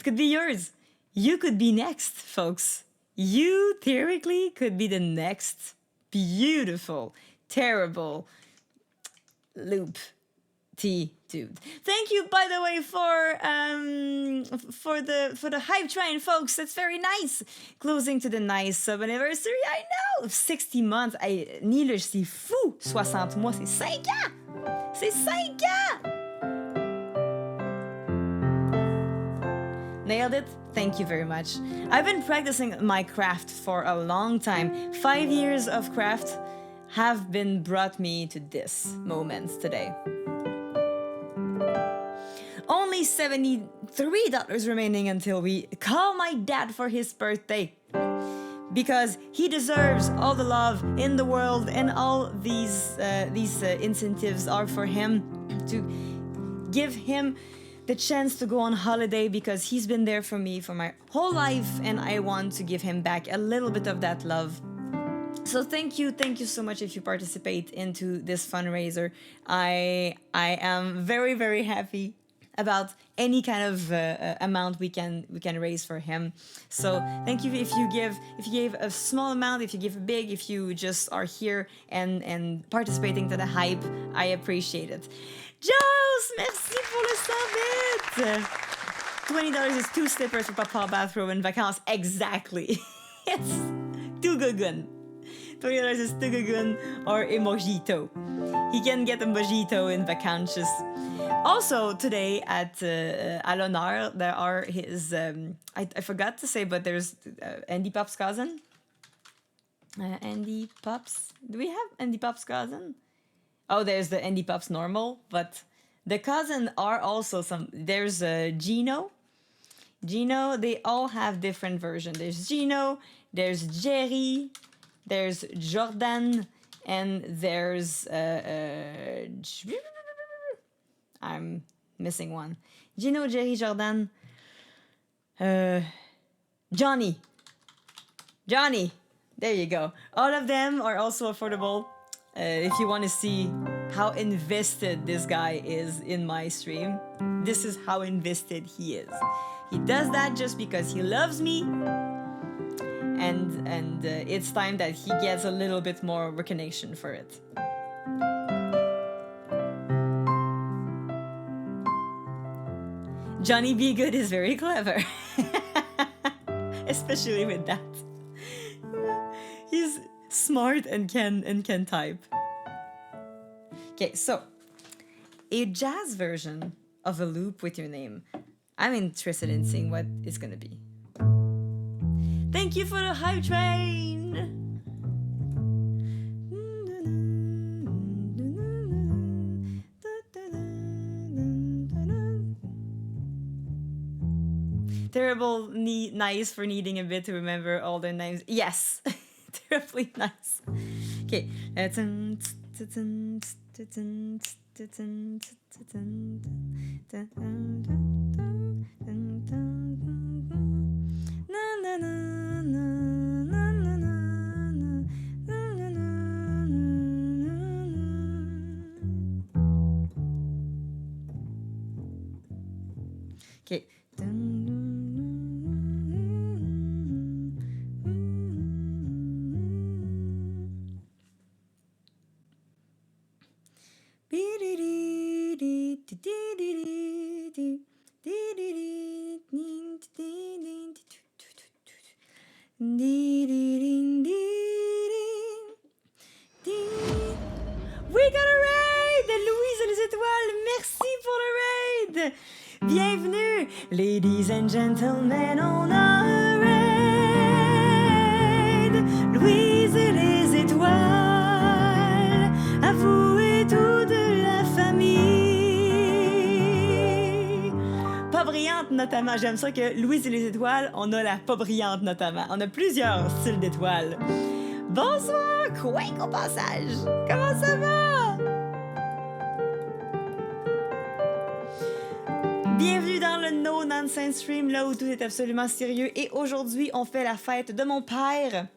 could be yours. You could be next, folks. You theoretically could be the next beautiful, terrible loop T dude. Thank you, by the way, for the hype train, folks. That's very nice. Closing to the nice sub anniversary. I know, 60 months. Nilush, c'est fou. 60 mois, c'est 5 ans. C'est 5 ans. Nailed it? Thank you very much. I've been practicing my craft for a long time. 5 years of craft have been brought me to this moment today. Only $73 remaining until we call my dad for his birthday. Because he deserves all the love in the world, and all these incentives are for him to give him the chance to go on holiday, because he's been there for me for my whole life, and I want to give him back a little bit of that love. So thank you so much if you participate into this fundraiser. I am very, very happy about any kind of amount we can raise for him. So thank you if you gave a small amount, if you give a big, if you just are here and participating to the hype. I appreciate it. Joes, merci pour le sabit. $20 is 2 slippers for Papa bathrobe in vacances. Exactly. It's tugugun. $20 is tugugun or a mojito. He can get a mojito in vacances. Also today at L'Honneur, there are his I forgot to say, but there's Andy Pop's cousin. Andy Pop's. Do we have Andy Pop's cousin? Oh, there's the Andy Pops normal, but the cousin are also some. There's Gino. Gino, they all have different versions. There's Gino, there's Jerry, there's Jordan, and there's I'm missing one. Gino, Jerry, Jordan, Johnny. There you go. All of them are also affordable. If you want to see how invested this guy is in my stream, this is how invested he is. He does that just because he loves me, and it's time that he gets a little bit more recognition for it. Johnny B. Good is very clever, especially with that. He's smart and can type. Okay, so a jazz version of a loop with your name. I'm interested in seeing what it's gonna be. Thank you for the hype train. Terrible, nice for needing a bit to remember all their names. Yes, terribly nice. Okay. Okay. We got a raid! Louise et les étoiles, merci pour le raid! Bienvenue, ladies and gentlemen, on a un raid! Louise et les étoiles, à vous et toute la famille! Pas brillante notamment, j'aime ça que Louise et les étoiles, on a la pas brillante notamment. On a plusieurs styles d'étoiles. Bonsoir, Quake au passage! Comment ça va? Bienvenue dans le No Nonsense Stream, là où tout est absolument sérieux. Et aujourd'hui, on fait la fête de mon père,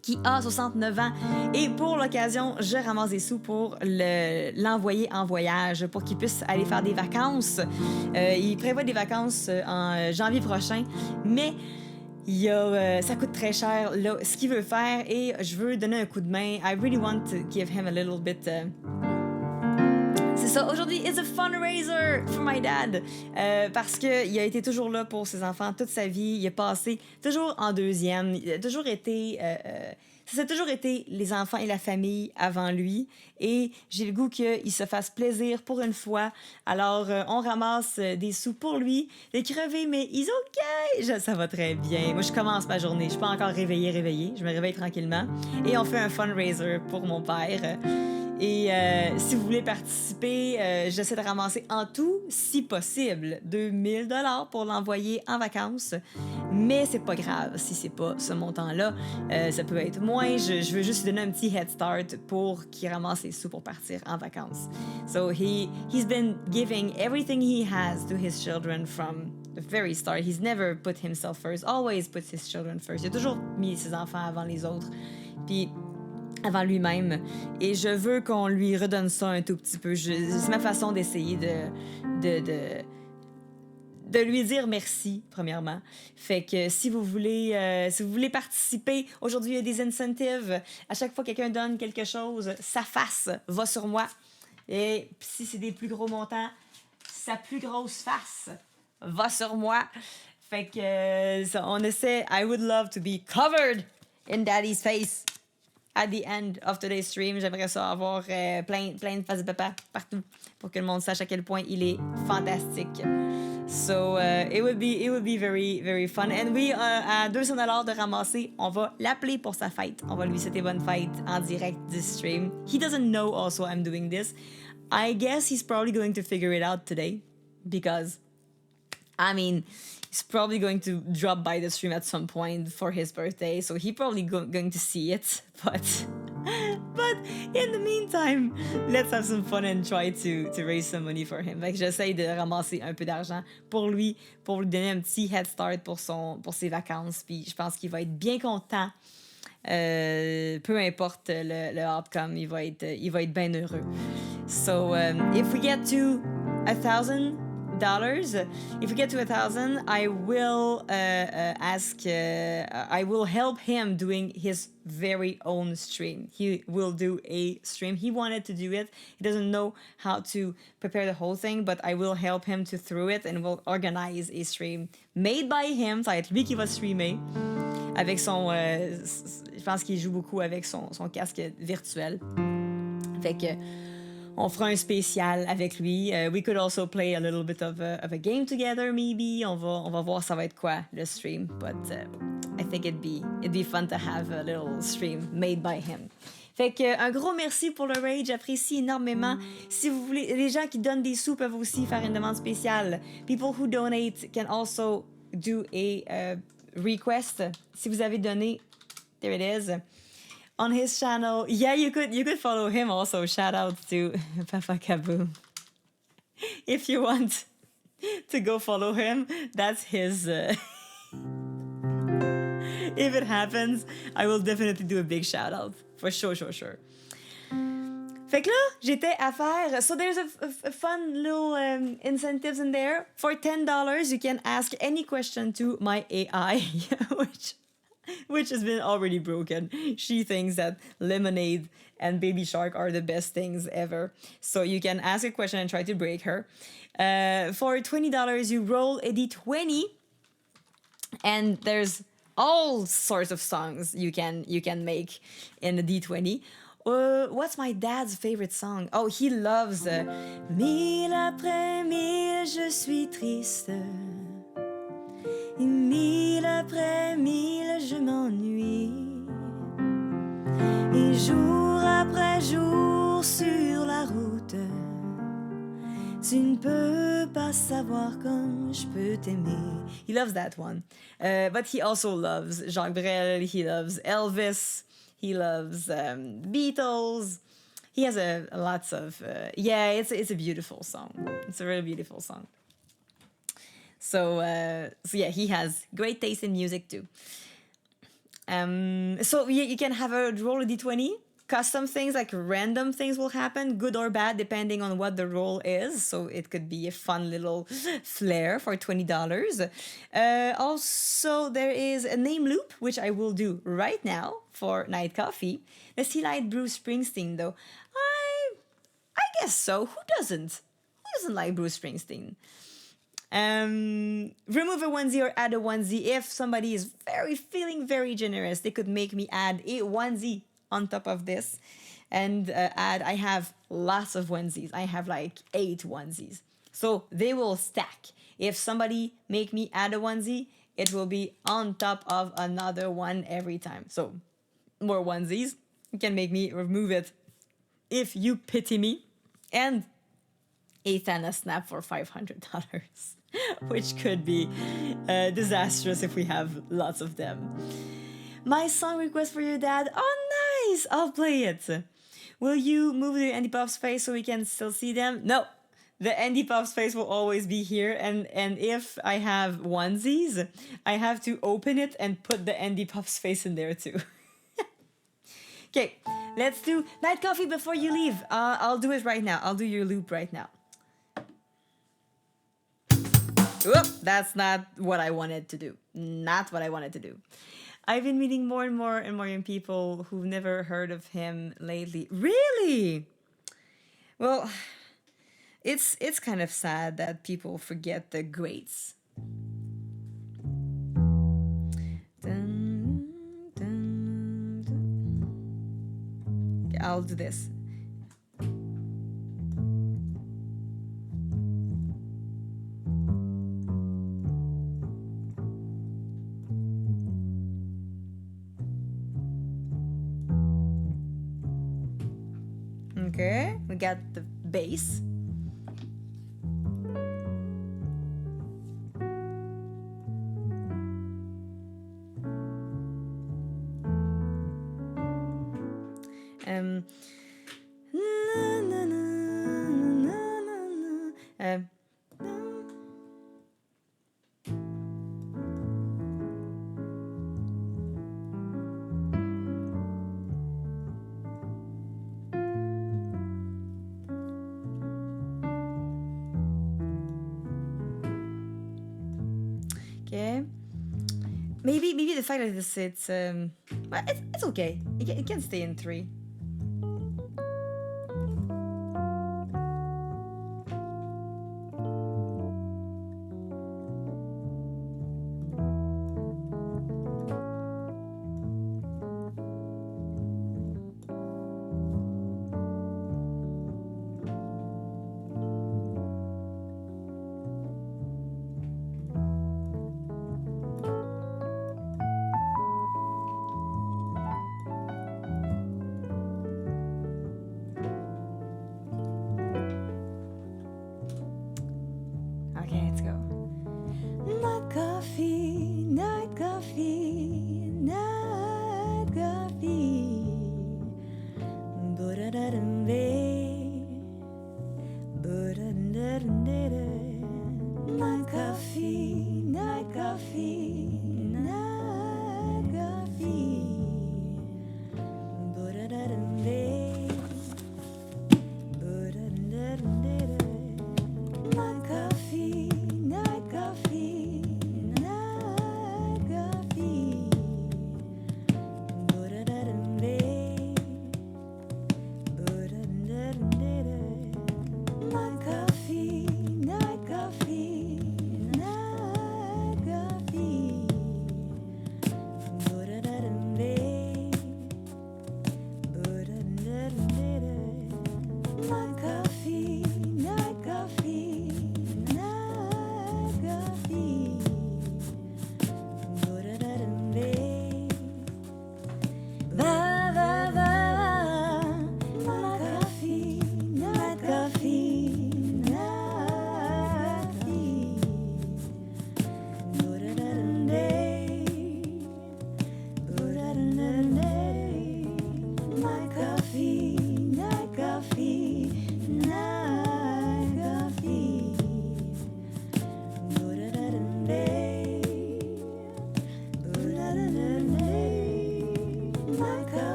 qui a 69 ans. Et pour l'occasion, je ramasse des sous pour l'envoyer en voyage, pour qu'il puisse aller faire des vacances. Il prévoit des vacances en janvier prochain, mais... ça coûte très cher, là, ce qu'il veut faire, et je veux donner un coup de main. I really want to give him a little bit... C'est ça, aujourd'hui, it's a funraiser for my dad. Parce qu'il a été toujours là pour ses enfants toute sa vie. Il a passé toujours en deuxième. Il a toujours été... ça a toujours été les enfants et la famille avant lui. Et j'ai le goût qu'il se fasse plaisir pour une fois. Alors, on ramasse des sous pour lui. Il est crevé, mais he's OK. Ça va très bien. Moi, je commence ma journée. Je suis pas encore réveillée. Je me réveille tranquillement. Et on fait un funraiser pour mon père. Et si vous voulez participer, j'essaie de ramasser en tout, si possible, 2000 $ pour l'envoyer en vacances. Mais c'est pas grave si c'est pas ce montant-là. Ça peut être moins. Je veux juste lui donner un petit head start pour qu'il ramasse les sous pour partir en vacances. So he's been giving everything he has to his children from the very start. He's never put himself first. Always puts his children first. Il a toujours mis ses enfants avant les autres. Puis avant lui-même. Et je veux qu'on lui redonne ça un tout petit peu. C'est ma façon d'essayer de lui dire merci, premièrement. Fait que si vous voulez participer, aujourd'hui, il y a des incentives. À chaque fois que quelqu'un donne quelque chose, sa face va sur moi. Et si c'est des plus gros montants, sa plus grosse face va sur moi. Fait que on essaie. I would love to be covered in Daddy's face. At the end of today's stream, j'aimerais ça avoir plein de faces de papa partout pour que le monde sache à quel point il est fantastique. So it would be very, very fun. And oui, à 200 $ de ramasser, on va l'appeler pour sa fête. On va lui souhaiter bonne fête en direct du stream. He doesn't know also I'm doing this. I guess he's probably going to figure it out today because, I mean... He's probably going to drop by the stream at some point for his birthday, so he's probably going to see it. But in the meantime, let's have some fun and try to raise some money for him. Fait que j'essaye de ramasser un peu d'argent pour lui donner un petit head start pour ses vacances. Puis je pense qu'il va être bien content. Peu importe le outcome, il va être bien heureux. So if we get to $1,000. If we get to 1,000, I will I will help him doing his very own stream. He will do a stream. He wanted to do it. He doesn't know how to prepare the whole thing, but I will help him to through it and we'll organize a stream made by him. Ça va être lui qui va streamer avec son... je pense qu'il joue beaucoup avec son casque virtuel. Fait que... On fera un spécial avec lui. We could also play a little bit of a game together, maybe. On va voir ça va être quoi, le stream. But I think it'd be fun to have a little stream made by him. Fait que un gros merci pour le raid, j'apprécie énormément. Si vous voulez, les gens qui donnent des sous peuvent aussi faire une demande spéciale. People who donate can also do a request. Si vous avez donné, there it is. On his channel, yeah, you could follow him also. Shout out to Papa Kaboom. If you want to go follow him, that's his. If it happens, I will definitely do a big shout out for sure. Fait que là, j'étais à faire. So there's a fun little incentives in there. For $10, you can ask any question to my AI, which has been already broken. She thinks that lemonade and baby shark are the best things ever. So you can ask a question and try to break her. For $20, you roll a d20, and there's all sorts of songs you can make in the D20. What's my dad's favorite song? Oh, he loves Mille après mille, je suis triste. Mille après mille, je m'ennuie. Et jour après jour sur la route, tu ne peux pas savoir comme je peux t'aimer. He loves that one. But he also loves Jacques Brel, he loves Elvis, he loves Beatles. He has lots of... yeah, it's a beautiful song. It's a really beautiful song. So yeah, he has great taste in music too. So you can have a roll a d20, custom things, like random things will happen, good or bad, depending on what the roll is. So it could be a fun little flair for $20. Also, there is a name loop, which I will do right now for Night Coffee. Does he like Bruce Springsteen though? I guess so. Who doesn't? Who doesn't like Bruce Springsteen? Remove a onesie or add a onesie. If somebody is feeling very generous, they could make me add a onesie on top of this and I have lots of onesies. I have like 8 onesies, so they will stack. If somebody make me add a onesie, it will be on top of another one every time. So more onesies. You can make me remove it if you pity me. And a Thanos snap for $500, which could be disastrous if we have lots of them. My song request for your dad. Oh, nice! I'll play it. Will you move the Andy Puff's face so we can still see them? No. The Andy Puff's face will always be here, and if I have onesies, I have to open it and put the Andy Puff's face in there too. Okay, let's do Night Coffee before you leave. I'll do it right now. I'll do your loop right now. Whoop, that's not what I wanted to do. Not what I wanted to do. I've been meeting more and more young people who've never heard of him lately. Really? Well, it's kind of sad that people forget the greats. Dun, dun, dun. Okay, I'll do this. Okay, we got the bass. Na, na, na, na, na, na. Okay. Maybe the fact that it's well, it's okay. It can stay in 3.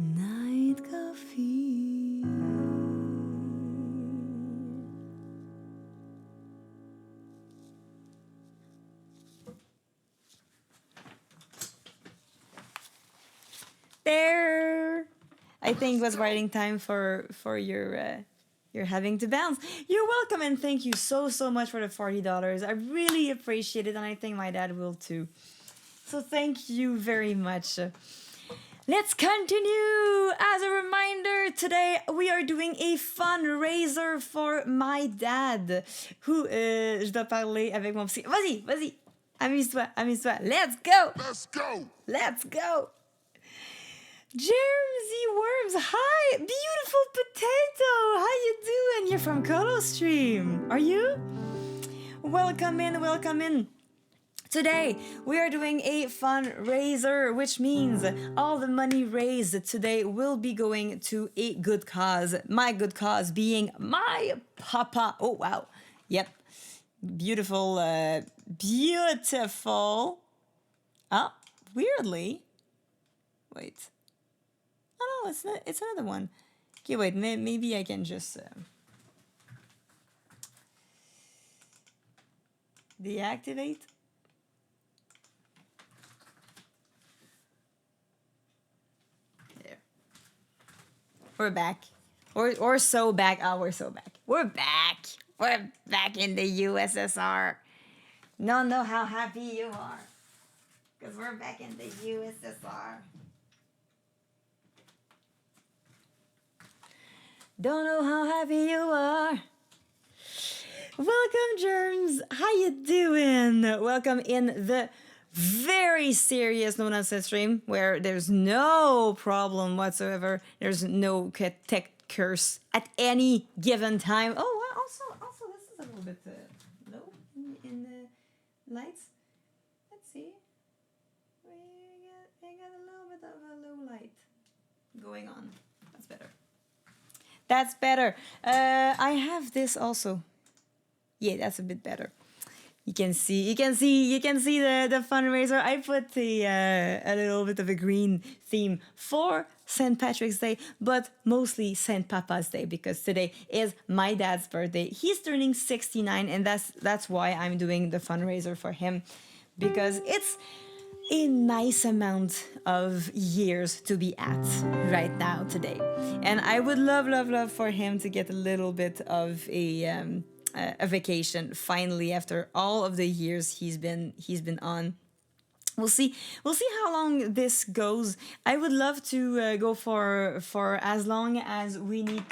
Night coffee. There. I think it was writing time for your having to bounce. You're welcome and thank you so much for the $40. I really appreciate it and I think my dad will too. So thank you very much. Let's continue. As a reminder, today we are doing a funraiser for my dad. Who je dois parler avec mon psy. Vas-y. Amuse-toi. Let's go. Jeremsy Worms, hi! Beautiful potato! How you doing? You're from Colostream, are you? Welcome in. Today, we are doing a funraiser, which means all the money raised today will be going to a good cause. My good cause being my papa. Oh, wow. Yep. Beautiful. Oh, weirdly. Wait. Oh, no, it's another one. Okay, wait, maybe I can just deactivate. There. We're back. Or so back. Oh, we're so back. We're back. We're back in the USSR. Don't know how happy you are. Because we're back in the USSR. Don't know how happy you are. Welcome, Germs. How you doing? Welcome in the very serious No Nonsense stream where there's no problem whatsoever. There's no tech curse at any given time. Oh, also this is a little bit low in the lights. Let's see. We got a little bit of a low light going on. That's better. I have this also. Yeah, that's a bit better. You can see the funraiser. I put a little bit of a green theme for St. Patrick's Day, but mostly St. Papa's Day because today is my dad's birthday. He's turning 69, and that's why I'm doing the funraiser for him because it's a nice amount of years to be at right now today. And I would love for him to get a little bit of a vacation finally after all of the years he's been on. We'll see how long this goes. I would love to go for as long as we need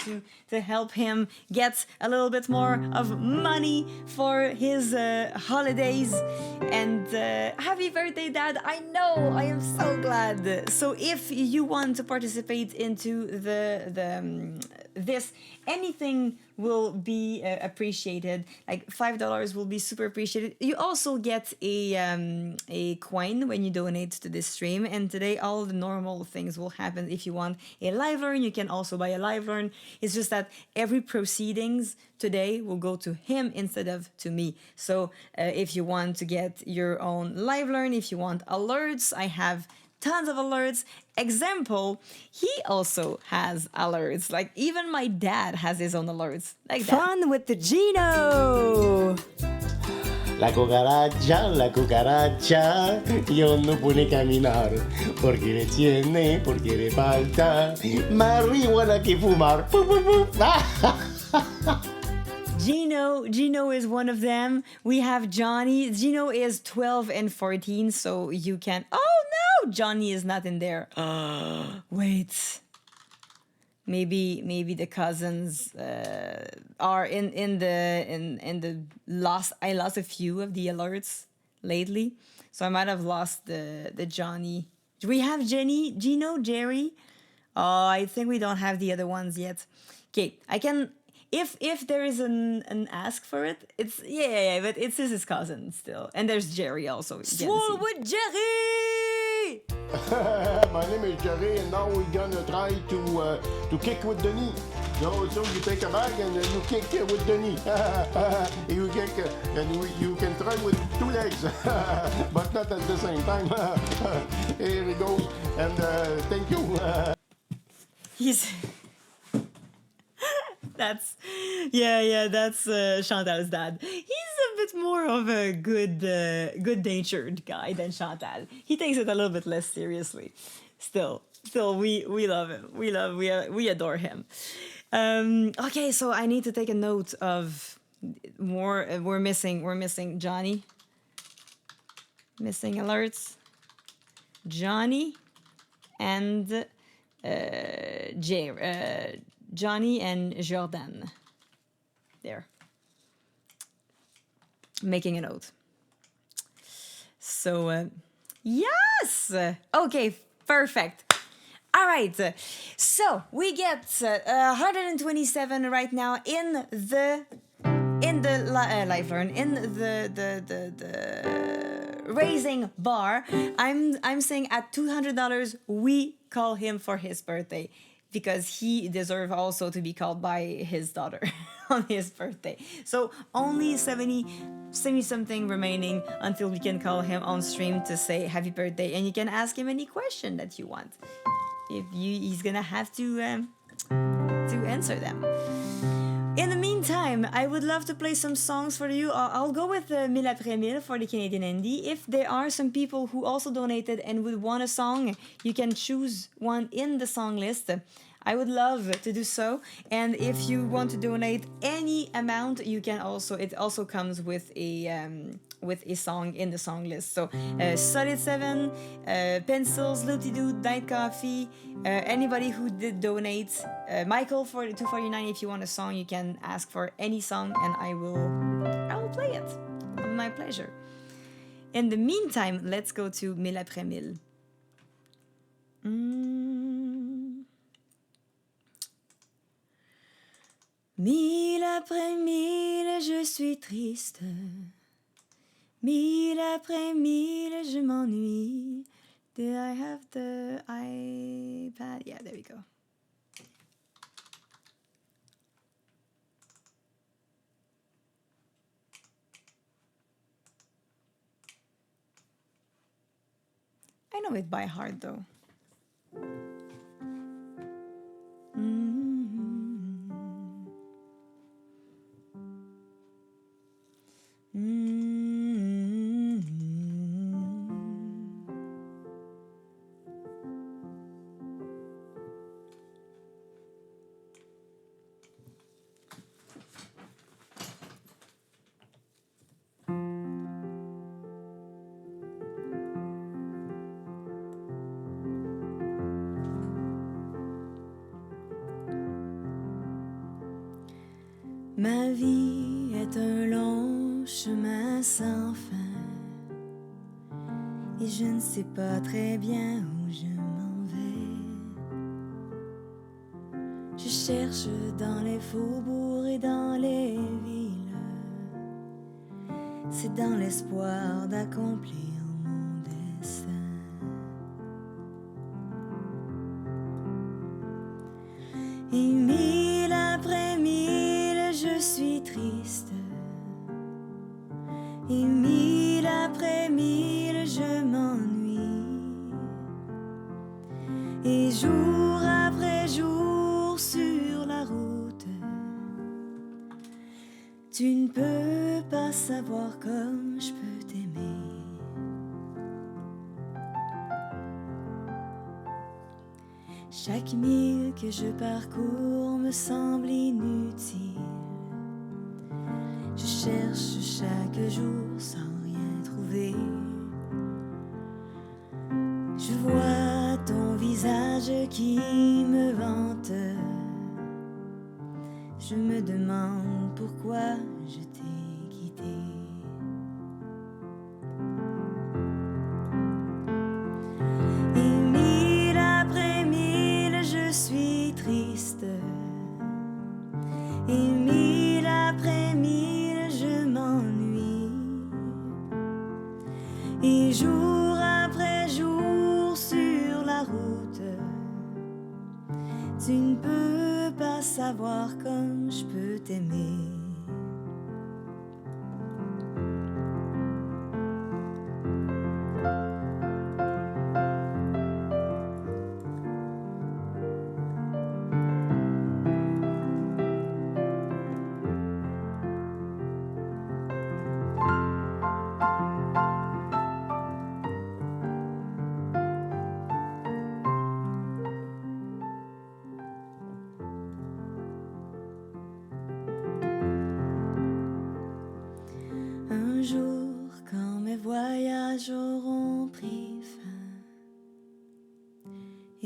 to help him get a little bit more of money for his holidays. And happy birthday, Dad! I know, I am so glad. So if you want to participate into this, anything will be appreciated. Like $5 will be super appreciated. You also get a coin when you donate to this stream. And today, all the normal things will happen. If you want a live learn, you can also buy a live learn. It's just that every proceedings today will go to him instead of to me. So if you want to get your own live learn, if you want alerts, I have tons of alerts. Example, he also has alerts. Like even my dad has his own alerts. Like that. Fun with the Gino. La cucaracha, yo no puede caminar, porque le tiene, porque le falta marihuana que fumar. Gino is one of them. We have Johnny. Gino is 12 and 14, so you can... Oh no, Johnny is not in there. Wait. Maybe the cousins are in the lost. I lost a few of the alerts lately, so I might have lost the Johnny. Do we have Jenny, Gino, Jerry? Oh, I think we don't have the other ones yet. Okay, I can. If there is an ask for it, it's yeah, but it's his cousin still, and there's Jerry also. Swole with Jerry. My name is Jerry, and now we're gonna try to kick with the knee. So you take a bag and you kick with the knee. You kick and you can try with two legs, but not at the same time. Here it goes, and thank you. He's that's that's Chantal's dad. He's a bit more of a good-natured guy than Chantal. He takes it a little bit less seriously. Still, we love him. We adore him. Okay, so I need to take a note of more. We're missing Johnny. Missing alerts. Johnny and Johnny and Jordan. There. Making a note. So, yes! Okay, perfect. All right. So, we get 127 right now in the life learn, in the raising bar. I'm saying at $200 we call him for his birthday, because he deserves also to be called by his daughter on his birthday. So only 70 something remaining until we can call him on stream to say happy birthday, and you can ask him any question that you want. He's gonna have to answer them. In the meantime, I would love to play some songs for you. I'll go with Mille après mille for the Canadian Indie. If there are some people who also donated and would want a song, you can choose one in the song list. I would love to do so. And if you want to donate any amount, you can also. It also comes with a song in the song list. So Solid 7, Pencils, Loopty Doo, Diet Coffee, anybody who did donate, Michael for the 249. If you want a song, you can ask for any song and I will play it. My pleasure. In the meantime, let's go to Mille après mille. Mille après mille, je suis triste. Mille après mille, je m'ennuie. Did I have the iPad? Yeah, there we go. I know it by heart though. Ma vie est un long chemin sans fin et je ne sais pas très bien où je m'en vais. Je cherche dans les faubourgs et dans les villes, c'est dans l'espoir d'accomplir mon destin. Et mille après mille, je suis triste. Et mille après mille, je m'ennuie. Et jour après jour sur la route, tu ne peux pas savoir comme je peux t'aimer. Chaque mille que je parcours me semble inutile. Je cherche chaque jour sans rien trouver. Je vois ton visage qui me vante. Je me demande pourquoi je t'ai quitté. Et mille après mille, je suis triste. Et mille après mille, je m'ennuie. Et jour après jour sur la route, tu ne peux pas savoir comme je peux t'aimer.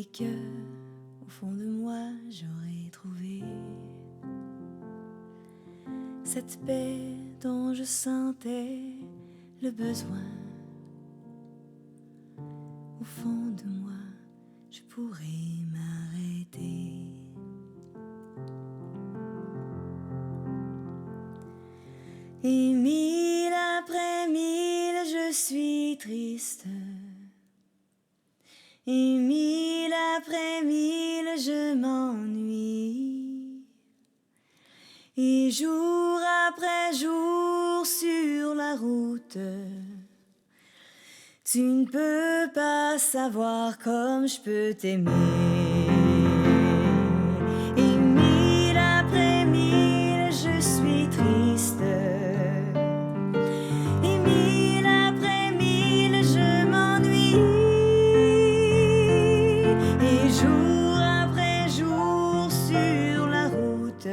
et que, au fond de moi, j'aurais trouvé cette paix dont je sentais le besoin. Au fond de moi, je pourrais m'arrêter. Et mille après mille, je suis triste. Et mille après mille, je m'ennuie. Et jour après jour sur la route, tu ne peux pas savoir comme je peux t'aimer. Et mille après mille, je suis triste. Et mille après mille, je m'ennuie. Et jour après jour sur la route,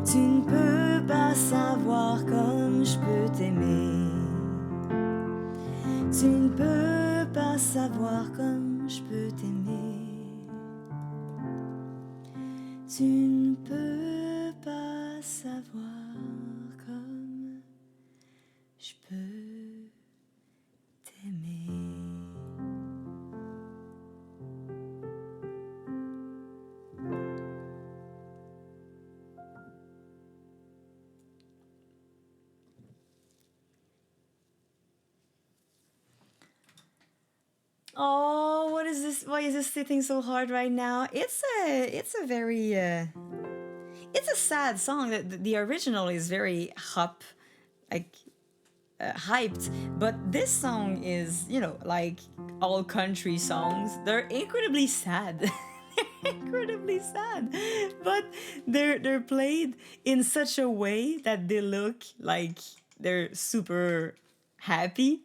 tu ne peux pas savoir comme je peux t'aimer. Tu ne peux pas savoir comme je peux t'aimer. Tu ne peux pas savoir comme je peux t'aimer. Oh, what is this? Why is this hitting so hard right now? It's a very it's a sad song. The original is very hyped, but this song is, you know, like all country songs. They're incredibly sad. They're incredibly sad, but they're played in such a way that they look like they're super happy.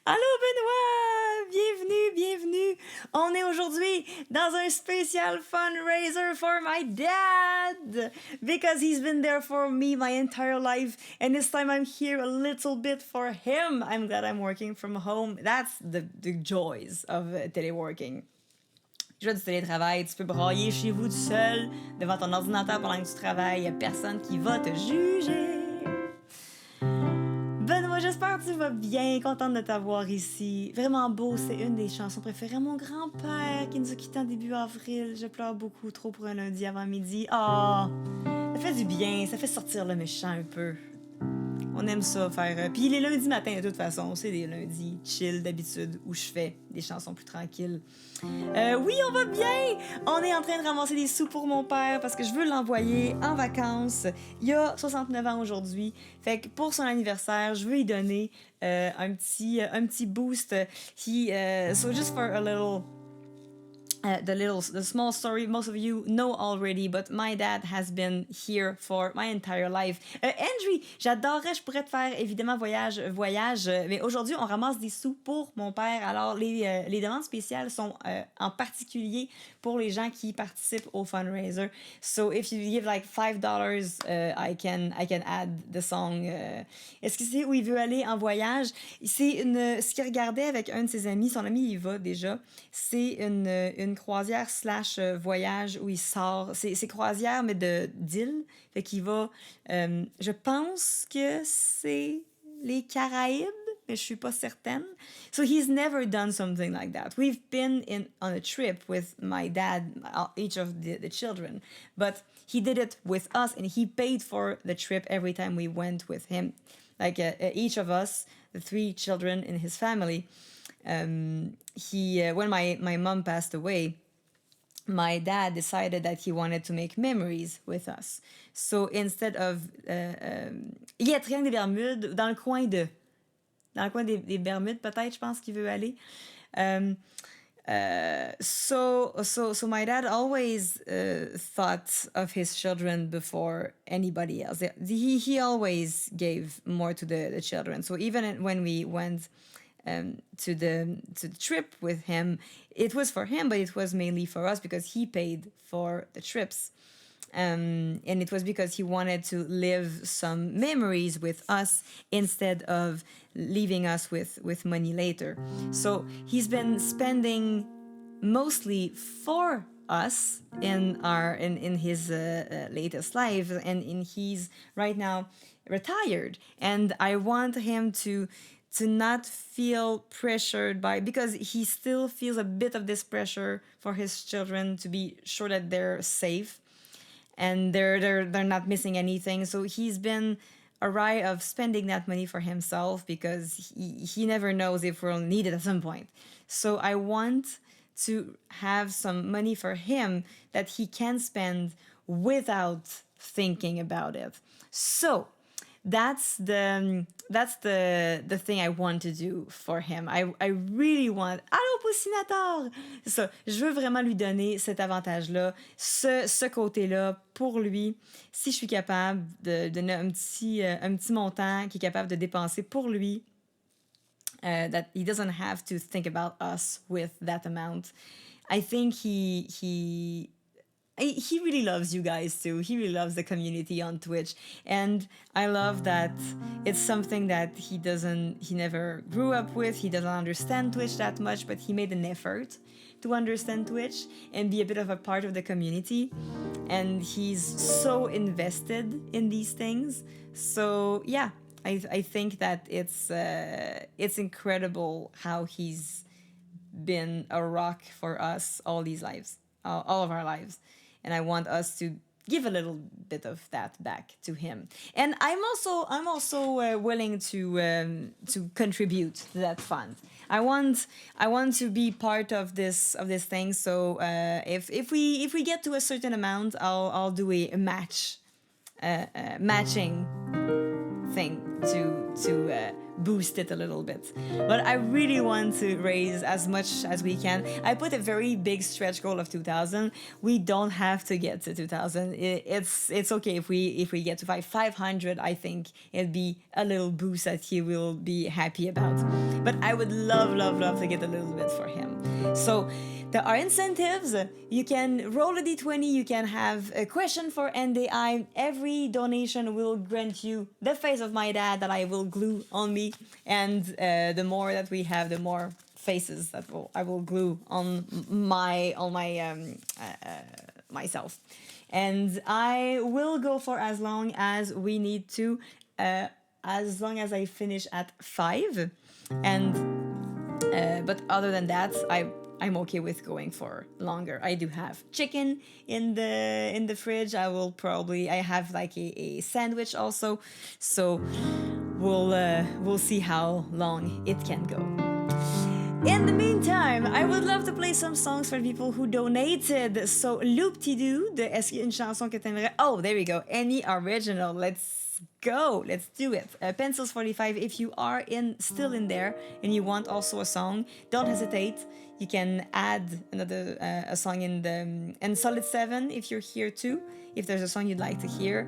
Allô Benoît! Bienvenue, bienvenue! On est aujourd'hui dans un spécial funraiser for my dad! Because he's been there for me my entire life, and this time I'm here a little bit for him. I'm glad I'm working from home. That's the joys of teleworking. Joie du télétravail, tu peux brailler chez vous tout seul, devant ton ordinateur pendant que tu travailles, il n'y a personne qui va te juger. Benoît, j'espère que tu vas bien, contente de t'avoir ici. Vraiment beau, c'est une des chansons préférées à mon grand-père qui nous a quittés en début avril. Je pleure beaucoup trop pour un lundi avant midi. Ah, ça fait du bien, ça fait sortir le méchant un peu. On aime ça faire. Puis les lundis matins, de toute façon, c'est des lundis chill d'habitude où je fais des chansons plus tranquilles. Oui, on va bien! On est en train de ramasser des sous pour mon père parce que je veux l'envoyer en vacances. Il a 69 ans aujourd'hui. Fait que pour son anniversaire, je veux lui donner un petit boost. So just for a little... the small story most of you know already, but my dad has been here for my entire life. Andrew, j'adorerais, je pourrais te faire évidemment voyage, mais aujourd'hui on ramasse des sous pour mon père. Alors les demandes spéciales sont en particulier pour les gens qui participent au funraiser. So if you give like $5, I can add the song. Est-ce que c'est où il veut aller en voyage? C'est ce qu'il regardait avec un de ses amis. Son ami il va déjà. C'est une croisière / voyage où il sort. C'est croisière, mais d'île. Fait qu'il va... je pense que c'est les Caraïbes, mais je suis pas certaine. So he's never done something like that. We've been on a trip with my dad, each of the children, but he did it with us, and he paid for the trip every time we went with him. Like each of us, the 3 children in his family... when my mom passed away, my dad decided that he wanted to make memories with us. So instead of... il y a Triangle des Bermudes, dans le coin des Bermudes, peut-être, je pense qu'il veut aller. So my dad always thought of his children before anybody else. He always gave more to the children. So even when we went... to the trip with him, it was for him, but it was mainly for us because he paid for the trips. And it was because he wanted to live some memories with us instead of leaving us with money later. So he's been spending mostly for us in his latest life, and he's right now retired, and I want him to not feel pressured by, because he still feels a bit of this pressure for his children to be sure that they're safe and they're not missing anything. So he's been awry of spending that money for himself, because he never knows if we'll need it at some point. So I want to have some money for him that he can spend without thinking about it. So that's the thing I want to do for him. I really want... Allô, Poussinator! Ça, je veux vraiment lui donner cet avantage-là, ce côté-là pour lui. Si je suis capable de donner un petit montant qu'il est capable de dépenser pour lui, that he doesn't have to think about us with that amount. I think he really loves you guys too. He really loves the community on Twitch, and I love that it's something that he never grew up with. He doesn't understand Twitch that much, but he made an effort to understand Twitch and be a bit of a part of the community, and he's so invested in these things. So yeah, I think that it's incredible how he's been a rock for us all these lives, all of our lives, and I want us to give a little bit of that back to him. And I'm also willing to contribute to that fund. I want to be part of this thing. So if we get to a certain amount, I'll do a matching thing to boost it a little bit. But I really want to raise as much as we can. I put a very big stretch goal of 2,000. We don't have to get to 2,000. It's okay if we get to 500. I think it'd be a little boost that he will be happy about. But I would love to get a little bit for him. So there are incentives. You can roll a d20. You can have a question for NDI. Every donation will grant you the face of my dad that I will glue on me. And the more that we have, the more faces that I will glue on myself. And I will go for as long as we need to, as long as I finish at 5. And but other than that, I'm okay with going for longer. I do have chicken in the fridge. I have like a sandwich also. So we'll see how long it can go. In the meantime, I would love to play some songs for people who donated. So, Loop-Ti-Doo, est-ce qu'il y a une chanson que t'aimerais? Oh, there we go. Any original. Let's go. Let's do it. Pencils 45, if you are still in there and you want also a song, don't hesitate. You can add another a song and Solid 7 if you're here too. If there's a song you'd like to hear,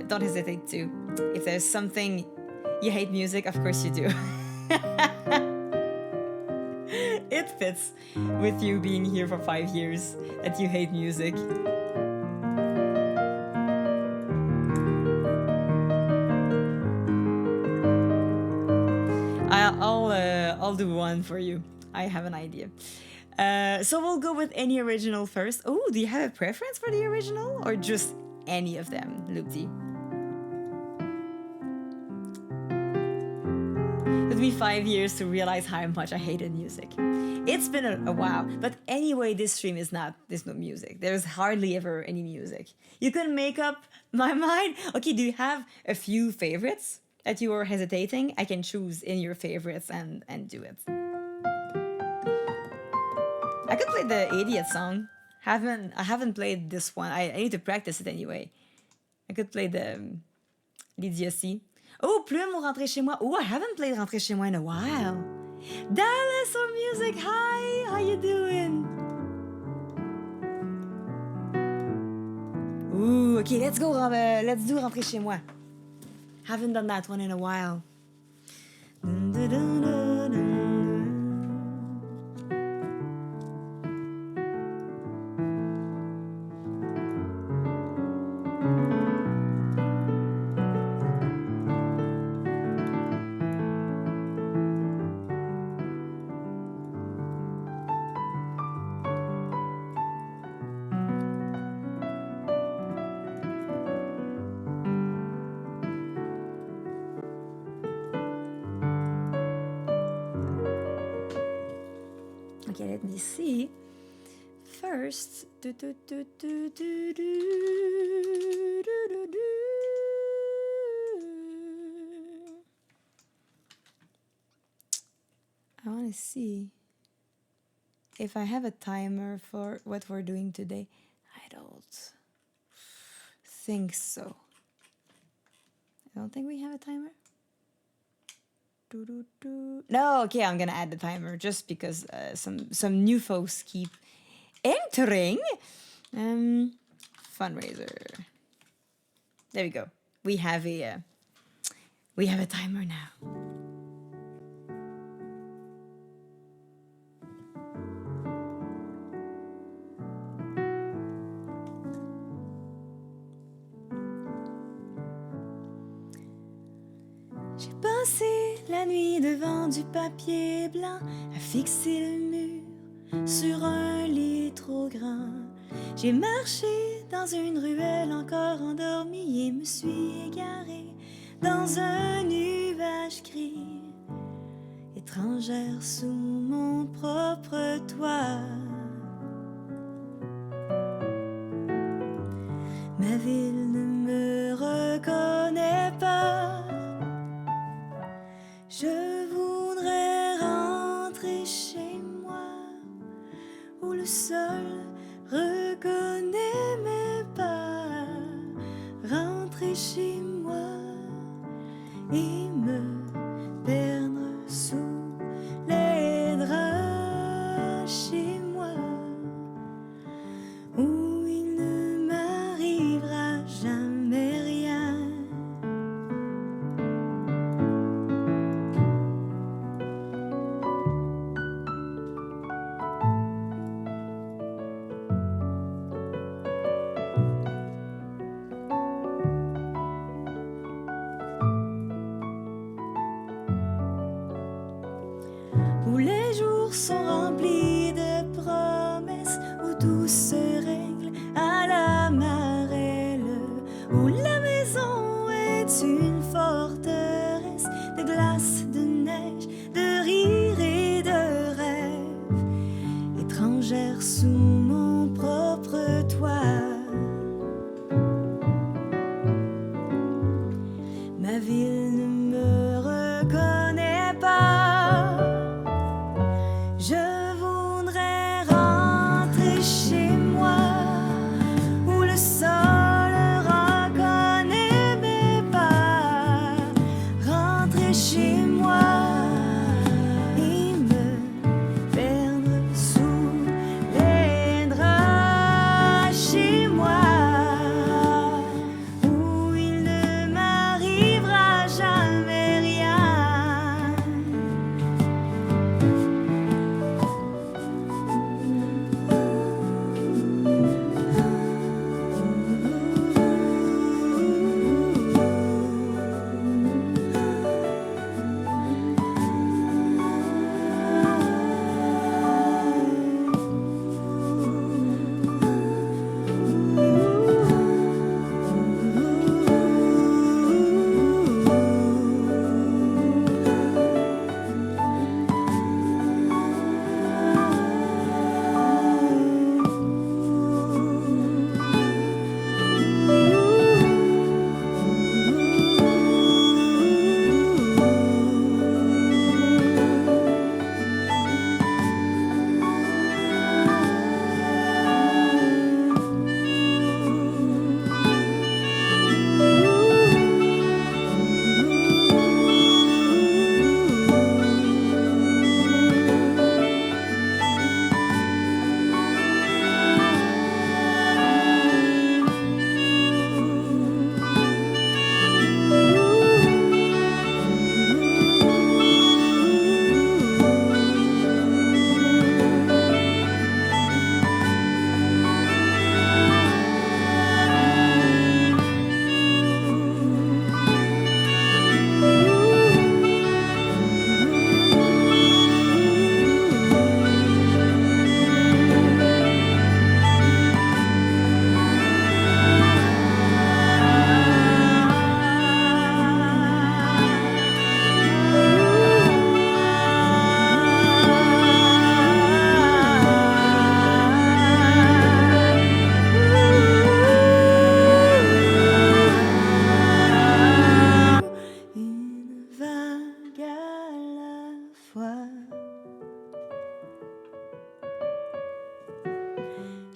don't hesitate to. If there's something you hate music, of course you do. It fits with you being here for 5 years that you hate music. I'll do one for you. I have an idea. So we'll go with any original first. Oh, do you have a preference for the original or just any of them, Loopty? It took me 5 years to realize how much I hated music. It's been a while, but anyway, this stream there's no music. There's hardly ever any music. You can make up my mind. Okay, do you have a few favorites that you are hesitating? I can choose in your favorites and do it. I could play the Idiot song. I haven't played this one. I need to practice it anyway. I could play the l'idiotie. Oh, Plume ou Rentrer chez moi. Oh, I haven't played Rentrer chez moi in a while. Dallas or music. Hi, how you doing? Ooh, okay, let's go. Let's do Rentrer chez moi. Haven't done that one in a while. Okay, let me see. First, I want to see if I have a timer for what we're doing today. I don't think so. I don't think we have a timer. No, okay, I'm gonna add the timer just because some new folks keep entering. Funraiser. There we go. We have a timer now. J'ai passé la nuit devant du papier blanc à fixer le mur sur un lit trop grand. J'ai marché dans une ruelle encore endormie et me suis égarée dans un nuage gris, étrangère sous mon propre toit. Ma ville ne me reconnaît pas. Je voudrais rentrer chez moi, où le sol reconnaît mes pas. Rentrer chez moi et me perdre sous les draps chez moi, où il ne m'arrivera jamais rien. Où les jours sont remplis de promesses, où tout se règle à la marelle, où la maison est une forteresse de glace, de neige, de rire et de rêve, étrangère sous mon propre toit. Ma ville ne me reconnaît pas. Je voudrais rentrer chez moi.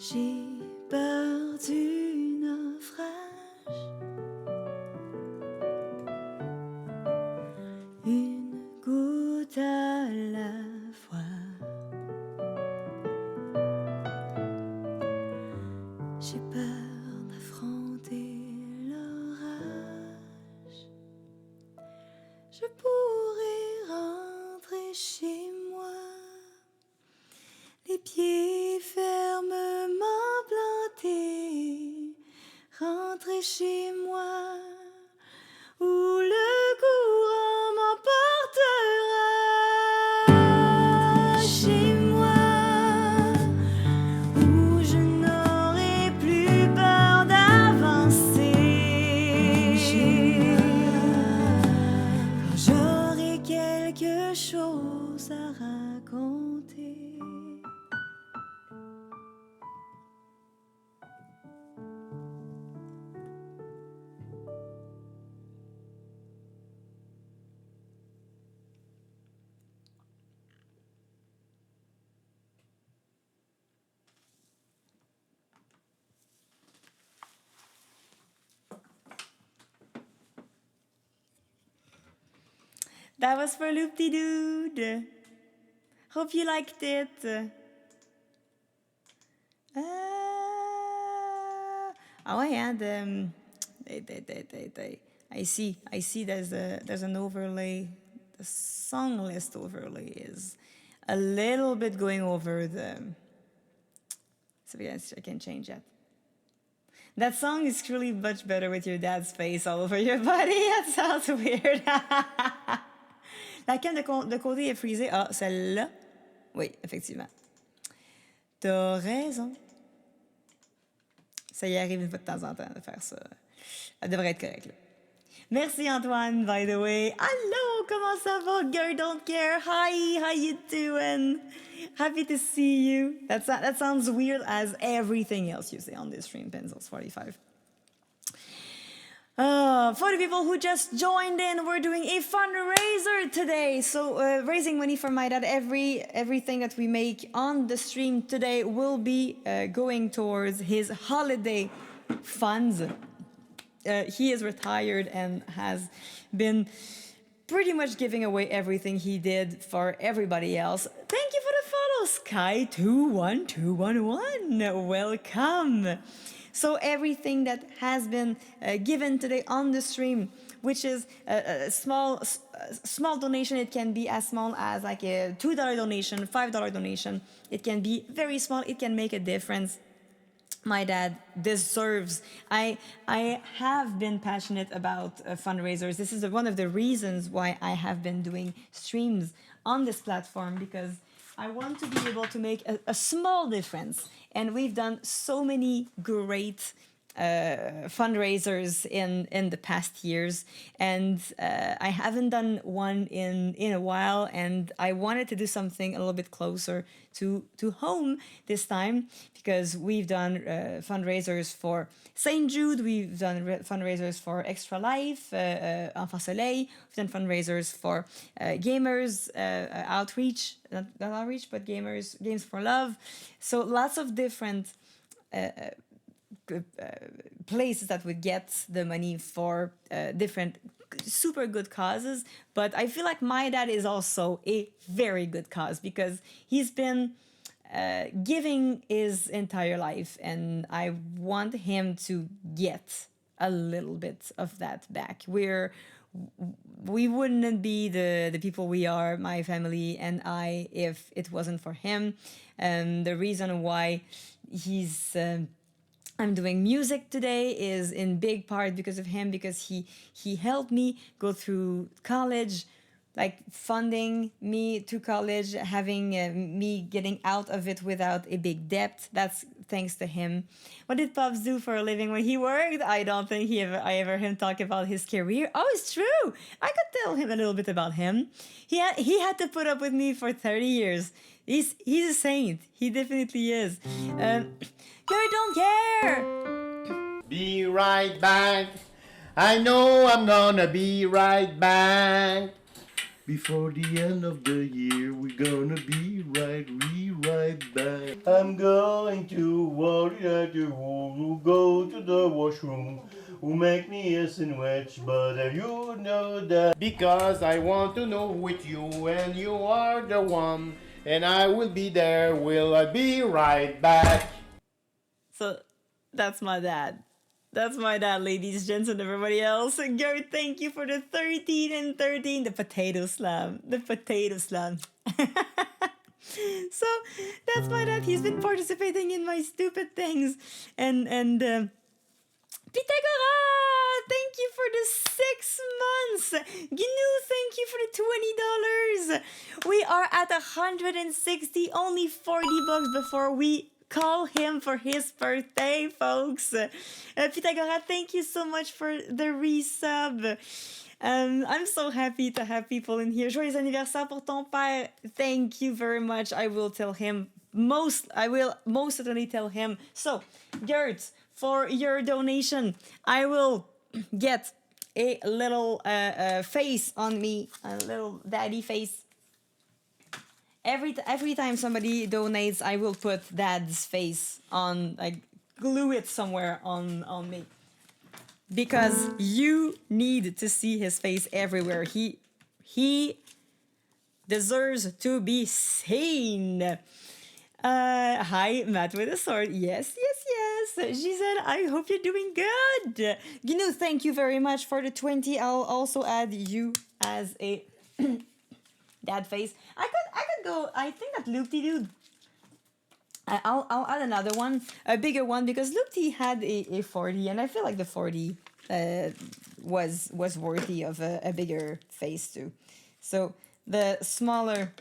J'ai peur du naufrage. Une goutte à la fois. J'ai peur d'affronter l'orage. Je pourrais rentrer chez moi, les pieds fermement plantés, rentrer chez moi, où le courant m'emportera. Chez moi, où je n'aurai plus peur d'avancer. Quand j'aurai quelque chose à raconter. That was for Loop-de-Dude. Hope you liked it. Oh yeah, I see there's an overlay. The song list overlay is a little bit going over the. So yes, I can change that. That song is really much better with your dad's face all over your body. That sounds weird. La canne de côté est freezée. Ah, celle-là. Oui, effectivement. T'as raison. Ça y arrive une fois de temps en temps de faire ça. Elle devrait être correcte, là. Merci Antoine, by the way. Allô, comment ça va? Girl don't care. Hi, how you doing? Happy to see you. That sounds weird as everything else you say on this stream, Pencils 45. For the people who just joined in, we're doing a fundraiser today. So raising money for my dad. Everything that we make on the stream today will be going towards his holiday funds. He is retired and has been pretty much giving away everything he did for everybody else. Thank you for the follow, Sky21211. Welcome. So everything that has been given today on the stream, which is a small donation, it can be as small as like a $2 donation, $5 donation. It can be very small. It can make a difference. My dad deserves. I have been passionate about fundraisers. This is one of the reasons why I have been doing streams on this platform, because I want to be able to make a small difference. And we've done so many great fundraisers in the past years, and I haven't done one in a while, and I wanted to do something a little bit closer to home this time, because we've done fundraisers for St. Jude, we've done fundraisers for Extra Life, Enfant Soleil, we've done fundraisers for gamers, outreach, not outreach, but Games for Love. So lots of different places that would get the money for different super good causes. But I feel like my dad is also a very good cause, because he's been giving his entire life, and I want him to get a little bit of that back. We wouldn't be the people we are, my family and I, if it wasn't for him. The reason why I'm doing music today is in big part because of him, because he helped me go through college, like funding me to college, having me getting out of it without a big debt. That's thanks to him. What did Pops do for a living when he worked? I don't think I ever heard him talk about his career. Oh, it's true. I could tell him a little bit about him. He had to put up with me for 30 years. He's a saint. He definitely is. Girl don't care. Be right back. I know I'm gonna be right back. Before the end of the year, we're gonna be right back. I'm going to worry at you, who go to the washroom, who make me a sandwich, but you know that because I want to know with you, and you are the one, and I will be there. Will I be right back? So that's my dad. That's my dad, ladies, gents, and everybody else. And Gert, thank you for the 13 and 13, the potato slam. The potato slam. So that's my dad. He's been participating in my stupid things. And Pythagora, thank you for the 6 months. Gnu, thank you for the $20. We are at 160, only $40 before we call him for his birthday, folks. Pythagora, thank you so much for the resub. I'm so happy to have people in here. Joyeux anniversaire pour ton père. Thank you very much. I will most certainly tell him. So, Gert, for your donation, I will get a little face on me, a little daddy face. Every time somebody donates, I will put dad's face on, like, glue it somewhere on me. Because you need to see his face everywhere. He deserves to be seen. Hi, Matt with a sword. Yes. She said, I hope you're doing good. Gnu, thank you very much for the 20. I'll also add you as a dad face. I could go, I think that Luke T dude. I'll add another one, a bigger one, because Luke T had a 40, and I feel like the 40 was worthy of a bigger face too. So the smaller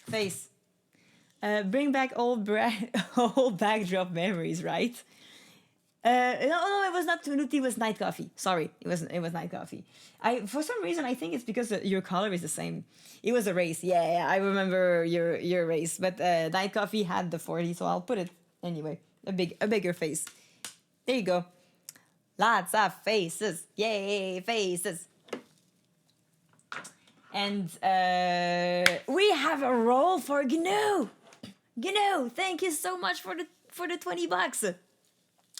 face. Bring back old backdrop memories, right? No, it was not Luke T, it was Night Coffee. Sorry, it was Night Coffee. For some reason, I think it's because your color is the same. It was a race. Yeah, I remember your race. But Night Coffee had the 40, so I'll put it anyway. A bigger face. There you go. Lots of faces. Yay, faces. And we have a roll for Gnu. Gnu, thank you so much for the $20.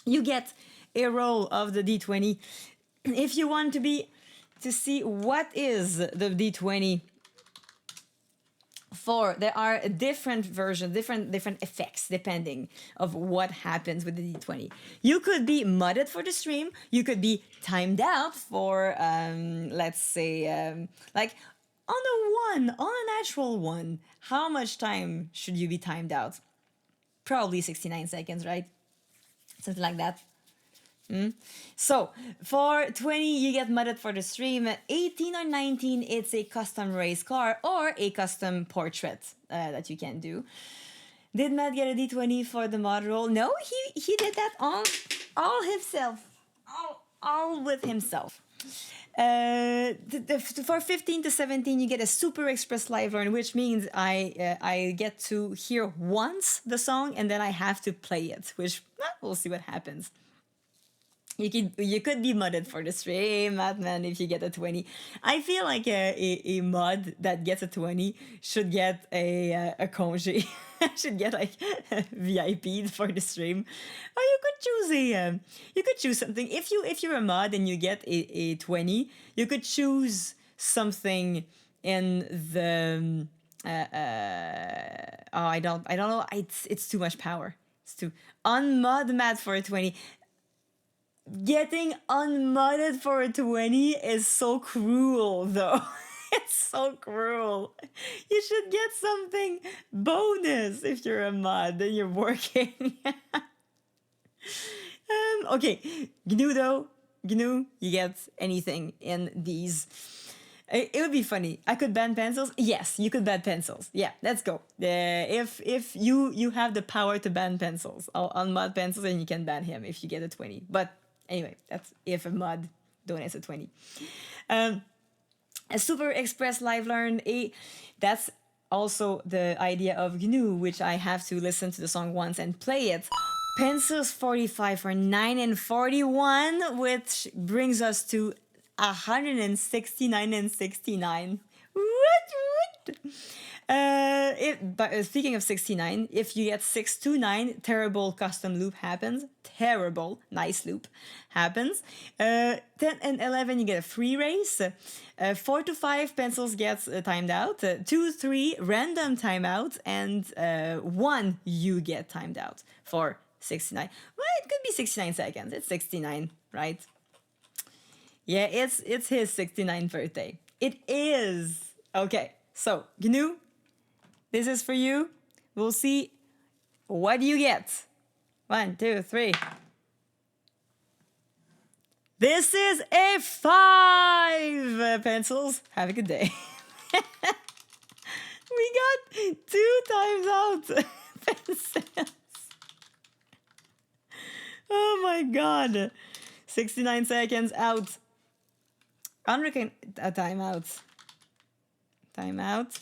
You get a roll of the D20. If you want to see what is the D20 for, there are different versions, different effects depending of what happens with the D20. You could be mudded for the stream. You could be timed out for, let's say, like on a natural one. How much time should you be timed out? Probably 69 seconds, right? Something like that. So, for 20, you get mudded for the stream. 18 or 19, it's a custom race car or a custom portrait that you can do. Did Matt get a D20 for the mod roll? No, he did that all himself. All with himself. For 15 to 17, you get a Super Express Live Learn, which means I get to hear once the song and then I have to play it, which we'll see what happens. You could be mudded for the stream, Madman, if you get a 20. I feel like a mod that gets a 20 should get a congé. Should get like VIP for the stream. Or you could choose something. If you're a mod and you get a 20, you could choose something in the I don't know. It's too much power. It's too unmod Matt for a 20. Getting unmodded for a 20 is so cruel, though. It's so cruel. You should get something bonus if you're a mod and you're working. Okay, Gnu, you get anything in these. It would be funny. I could ban pencils. Yes, you could ban pencils. Yeah, let's go. If you have the power to ban pencils, I'll unmod pencils and you can ban him if you get a 20. But anyway, that's if a mod donates a 20. A Super Express Live Learn, that's also the idea of GNU, which I have to listen to the song once and play it. Pencils 45 for 9 and 41, which brings us to 169 and 69. What? Speaking of 69, if you get 6 to 9, terrible custom loop happens. Terrible, nice loop happens. 10 and 11, you get a free race. 4 to 5, pencils gets timed out. 2, 3, random timeout. And 1, you get timed out for 69. Well, it could be 69 seconds. It's 69, right? Yeah, it's his 69th birthday. It is. Okay, so GNU, this is for you. We'll see what you get. 1, 2, 3. This is a 5, pencils. Have a good day. We got 2 times out. Pencils. Oh my god. 69 seconds out. Timeout. Timeout.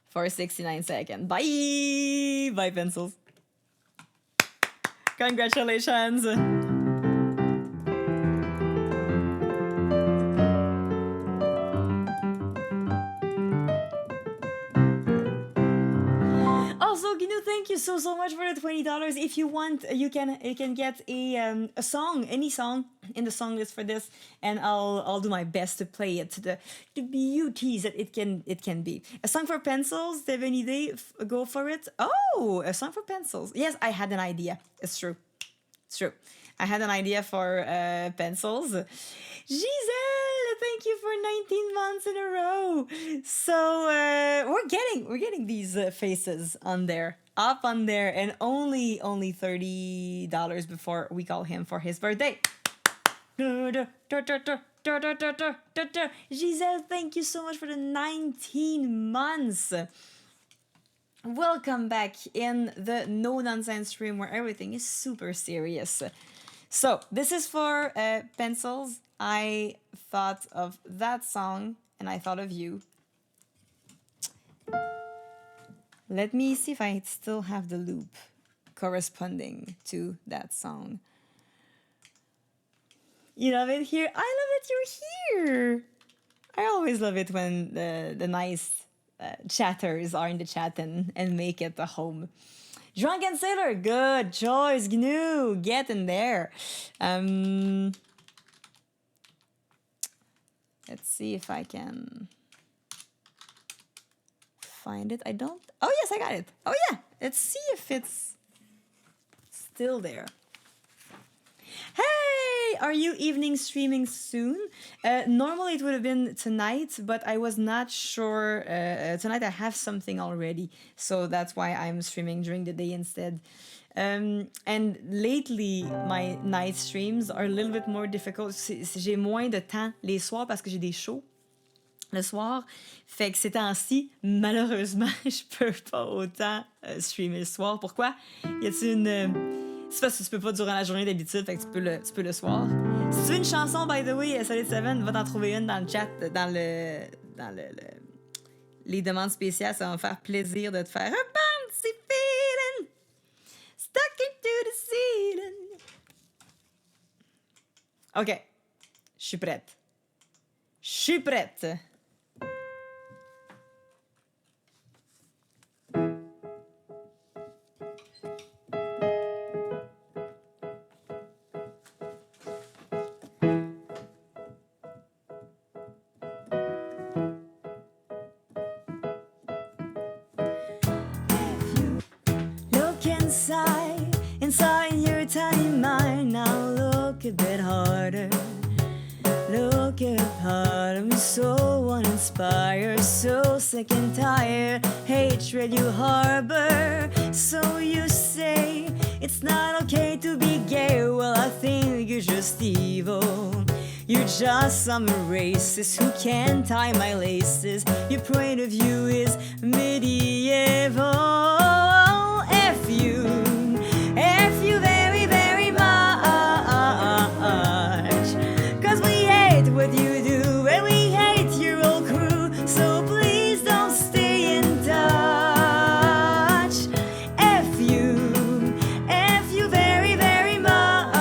For 69 seconds. Bye! Bye, pencils. Congratulations! Also, GNU, thank you so much for the $20. If you want, you can get a song, any song in the song list for this, and I'll do my best to play it to the beauties that it can be. A song for pencils, do you have any idea? Go for it. Oh, a song for pencils. Yes, I had an idea. It's true. I had an idea for pencils. Giselle, thank you for 19 months in a row. So we're getting these faces on there, up on there, and only $30 before we call him for his birthday. Giselle, thank you so much for the 19 months. Welcome back in the no nonsense stream where everything is super serious. So this is for pencils. I thought of that song and I thought of you. Let me see if I still have the loop corresponding to that song. You love it here? I love it you're here. I always love it when the nice chatters are in the chat and make it a home. Drunken Sailor, good choice, GNU, get in there. Let's see if I can find it. I don't. Oh yes, I got it. Oh yeah, let's see if it's still there. Hey, are you evening streaming soon? Normally it would have been tonight, but I was not sure. Tonight I have something already, so that's why I'm streaming during the day instead. And lately, my night streams are a little bit more difficult. J'ai moins de temps les soirs parce que j'ai des shows le soir. Fait que ces temps-ci, malheureusement, je peux pas autant streamer le soir. Pourquoi? Y a-t-il une... C'est parce que tu peux pas durant la journée d'habitude, fait que tu peux le soir. Si tu veux une chanson, by the way, Solid 7, va t'en trouver une dans le chat, dans les demandes spéciales. Ça va me faire plaisir de te faire un bouncy feeling stuck into the ceiling. OK. Je suis prête. Inside your tiny mind, now look a bit harder. Look a bit harder. I'm so uninspired, so sick and tired. Hatred you harbor. So you say it's not okay to be gay. Well, I think you're just evil. You're just some racist who can't tie my laces. Your point of view is medieval. F you very, very much. 'Cause we hate what you do and we hate your old crew. So please don't stay in touch. F you very, very much.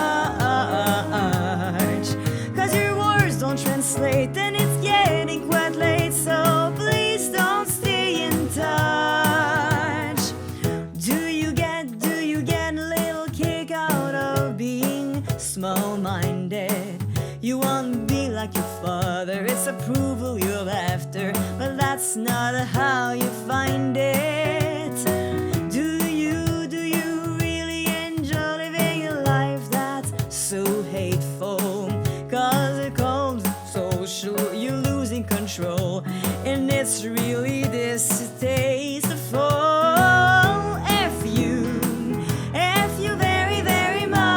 'Cause your words don't translate and it's getting quite late. small-minded. You won't be like your father, it's approval you're after, but that's not how you find it. Do you really enjoy living a life that's so hateful? Cause it comes so sure you're losing control, and it's really distasteful. F you very, very much.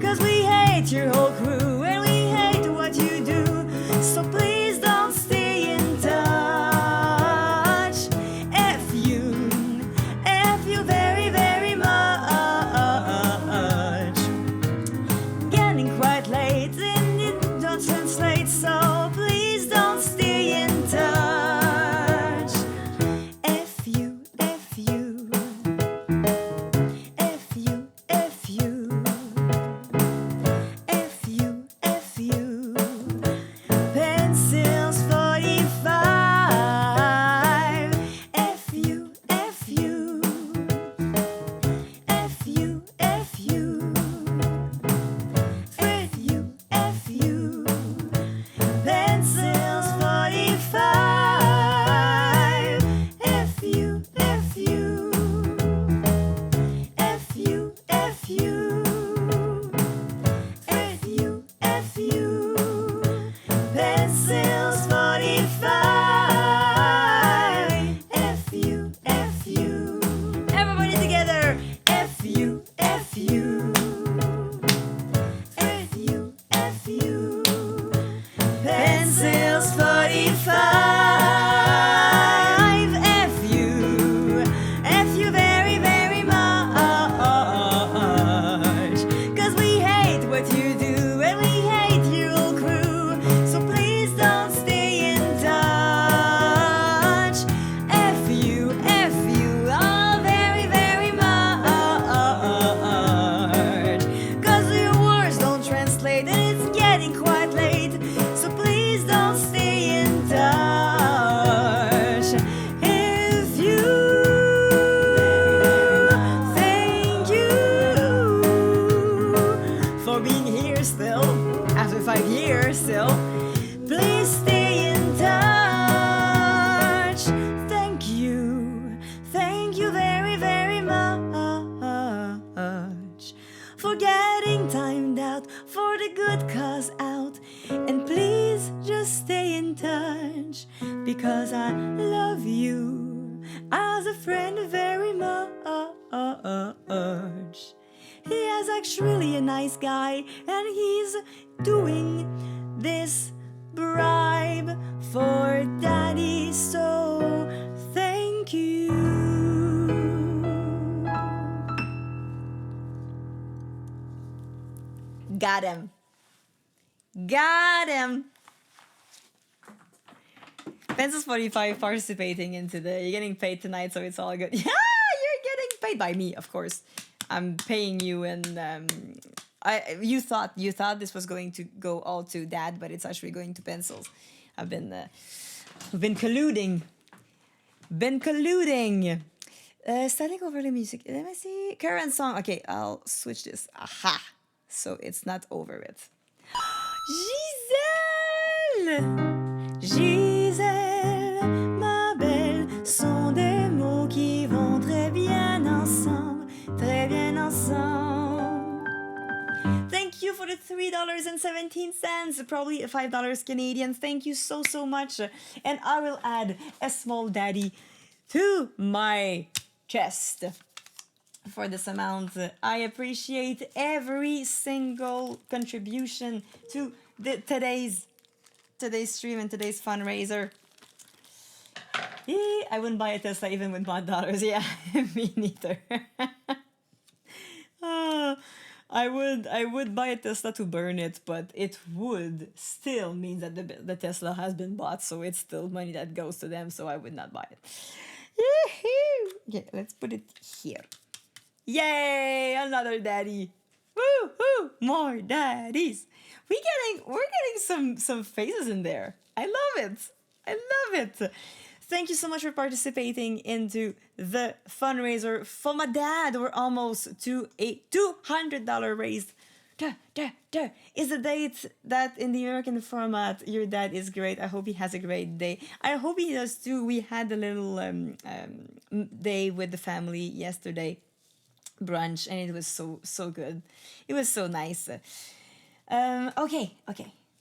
Cause we hate your whole crew and we hate what you do. So please don't stay in touch. F you very, very much. Getting quite late and it don't translate, so please don't stay in touch. F you, F you, F you, F you, F you, F you. Pencils 45. F you, F you, F you, F you, F you, F you. Pencils 45. F you, F you, F you, F you, F you, F you. Pencils 45. F you, F you. Everybody together. F you, F you, F you, F you. Pencils 45. F you very, very much. Cause we hate what you do and we hate your whole crew. So please don't stay in touch. F you all very, very much. Cause your words don't translate and it's getting quite late. So please don't stay in touch. If you thank you for being here still after 5 years still. Please stay in touch. Thank you very, very much for getting timed out for the good cause out. And please just stay in touch because I love you as a friend very much. He is actually a nice guy and he's doing this bribe for daddy, so thank you. Got him. Got him. Pencils 45 participating into you're getting paid tonight, so it's all good. Yeah, you're getting paid by me, of course. I'm paying you, and you thought this was going to go all to Dad, but it's actually going to Pencils. I've been colluding. Starting over the music. Let me see. Current song. Okay, I'll switch this. Aha. So it's not over it. Gisèle, ma belle, sont des mots qui vont très bien ensemble, très bien ensemble. Thank you for the $3.17, probably $5 Canadian. Thank you so much. And I will add a small daddy to my chest for this amount. I appreciate every single contribution to today's stream and today's funraiser. I wouldn't buy a Tesla even with mod dollars. Yeah, me neither. I would buy a Tesla to burn it, but it would still mean that the Tesla has been bought, so it's still money that goes to them, so I would not buy it. Okay, let's put it here. Yay! Another daddy. Woo-hoo! More daddies. We're getting some faces in there. I love it. Thank you so much for participating into the fundraiser for my dad. We're almost to a $200 raised. Duh, duh, duh. Is the date that in the American format, your dad is great. I hope he has a great day. I hope he does too. We had a little day with the family yesterday, brunch, and it was so good. It was so nice. Okay.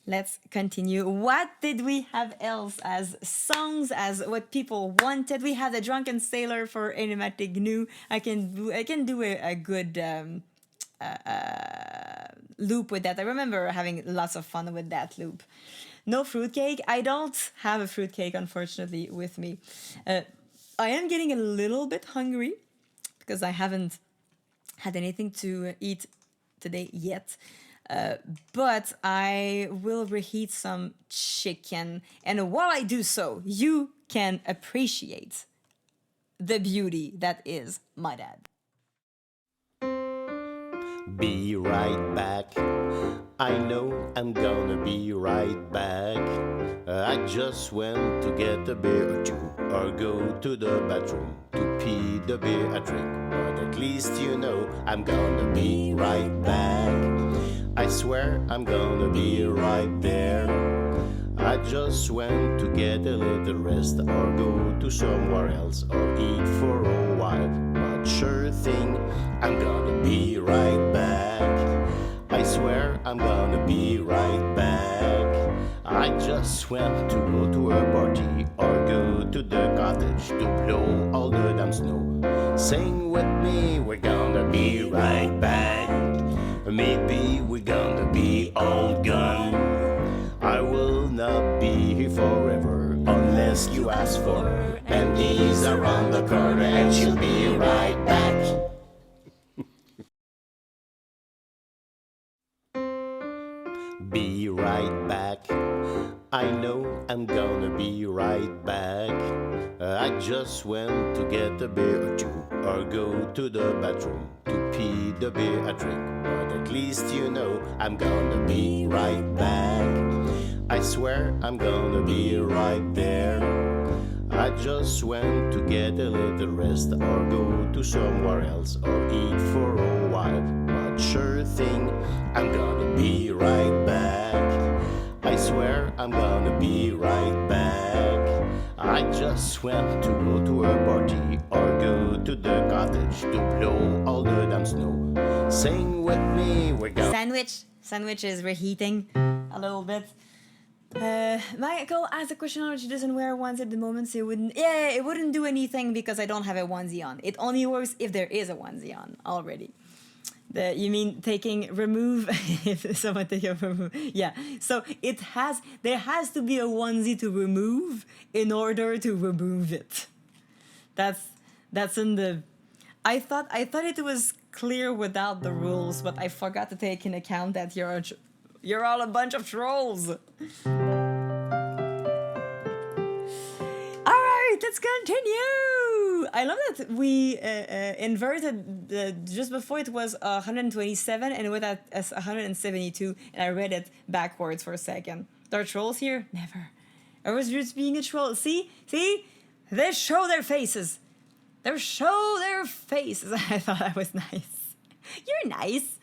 Let's continue. What did we have else as songs, as what people wanted? We had a Drunken Sailor for Enigmatic New. I can do a good loop with that. I remember having lots of fun with that loop. No fruitcake. I don't have a fruitcake, unfortunately, with me. I am getting a little bit hungry because I haven't had anything to eat today yet. But I will reheat some chicken. And while I do so, you can appreciate the beauty that is my dad. Be right back. I know I'm gonna be right back. I just went to get a beer or two, or go to the bathroom to pee the beer I drink. But at least you know I'm gonna be right back. I swear I'm gonna be right there. I just went to get a little rest, or go to somewhere else, or eat for a while. But sure thing, I'm gonna be right back. I swear I'm gonna be right back. I just went to go to a party, or go to the cottage to blow all the damn snow. Sing with me, we're gonna be right back. Maybe we're gonna be all gone. I will not be here forever unless you ask for her. And he's around the corner and she'll be right back. Be right back. I know I'm gonna be right back. I just went to get a beer or two, or go to the bathroom to pee the beer I drink. But at least you know I'm gonna be right back. I swear I'm gonna be right there. I just went to get a little rest, or go to somewhere else, or eat for a while. But sure thing, I'm gonna be right back. I swear I'm gonna be right back. I just went to go to a party, or go to the cottage to blow all the damn snow. Sing with me, we're gonna... Sandwich is reheating a little bit. Michael asked a question on she doesn't wear ones at the moment, so it wouldn't do anything because I don't have a onesie on. It only works if there is a onesie on already. You mean remove if someone take a remove? Yeah. So there has to be a onesie to remove in order to remove it. That's in the. I thought it was clear without the rules, but I forgot to take into account that you're all a bunch of trolls. All right, let's continue. I love that we inverted just before it was 127 and with that as 172, and I read it backwards for a second. There are trolls here? Never. I was just being a troll. See? They show their faces. I thought that was nice. You're nice.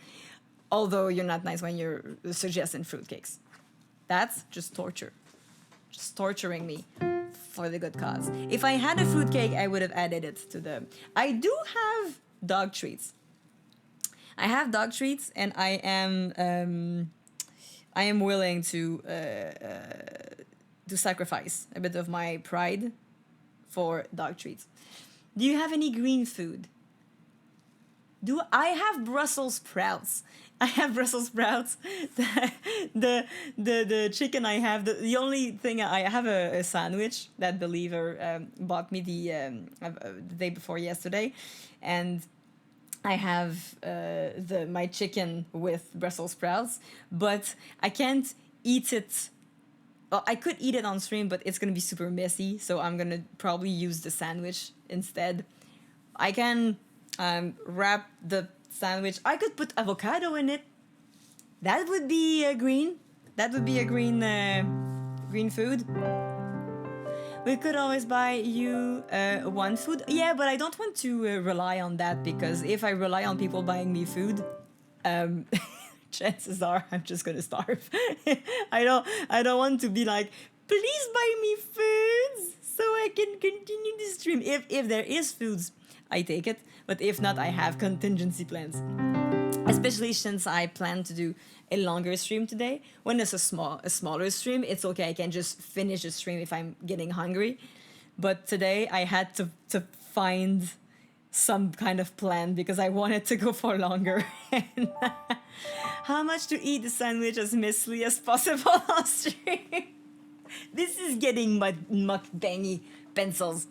Although you're not nice when you're suggesting fruitcakes. That's just torture. Just torturing me for the good cause. If I had a fruitcake, I would have added it to the... I do have dog treats. I have dog treats, and I am willing to sacrifice a bit of my pride for dog treats. Do you have any green food? I have Brussels sprouts. The chicken I have, the only thing I have a sandwich that Believer bought me the day before yesterday, and I have my chicken with Brussels sprouts, but I can't eat it. Well, I could eat it on stream, but it's gonna be super messy, so I'm gonna probably use the sandwich instead. I can wrap the sandwich. I could put avocado in it. That would be a green. That would be a green food. We could always buy you one food. Yeah, but I don't want to rely on that, because if I rely on people buying me food, um, chances are I'm just gonna starve. I don't want to be like, please buy me foods so I can continue the stream. If there is foods, I take it. But if not, I have contingency plans. Especially since I plan to do a longer stream today. When it's a smaller stream, it's okay. I can just finish the stream if I'm getting hungry. But today I had to find some kind of plan because I wanted to go for longer. And how much to eat the sandwich as messily as possible on stream? This is getting mukbangy pencils.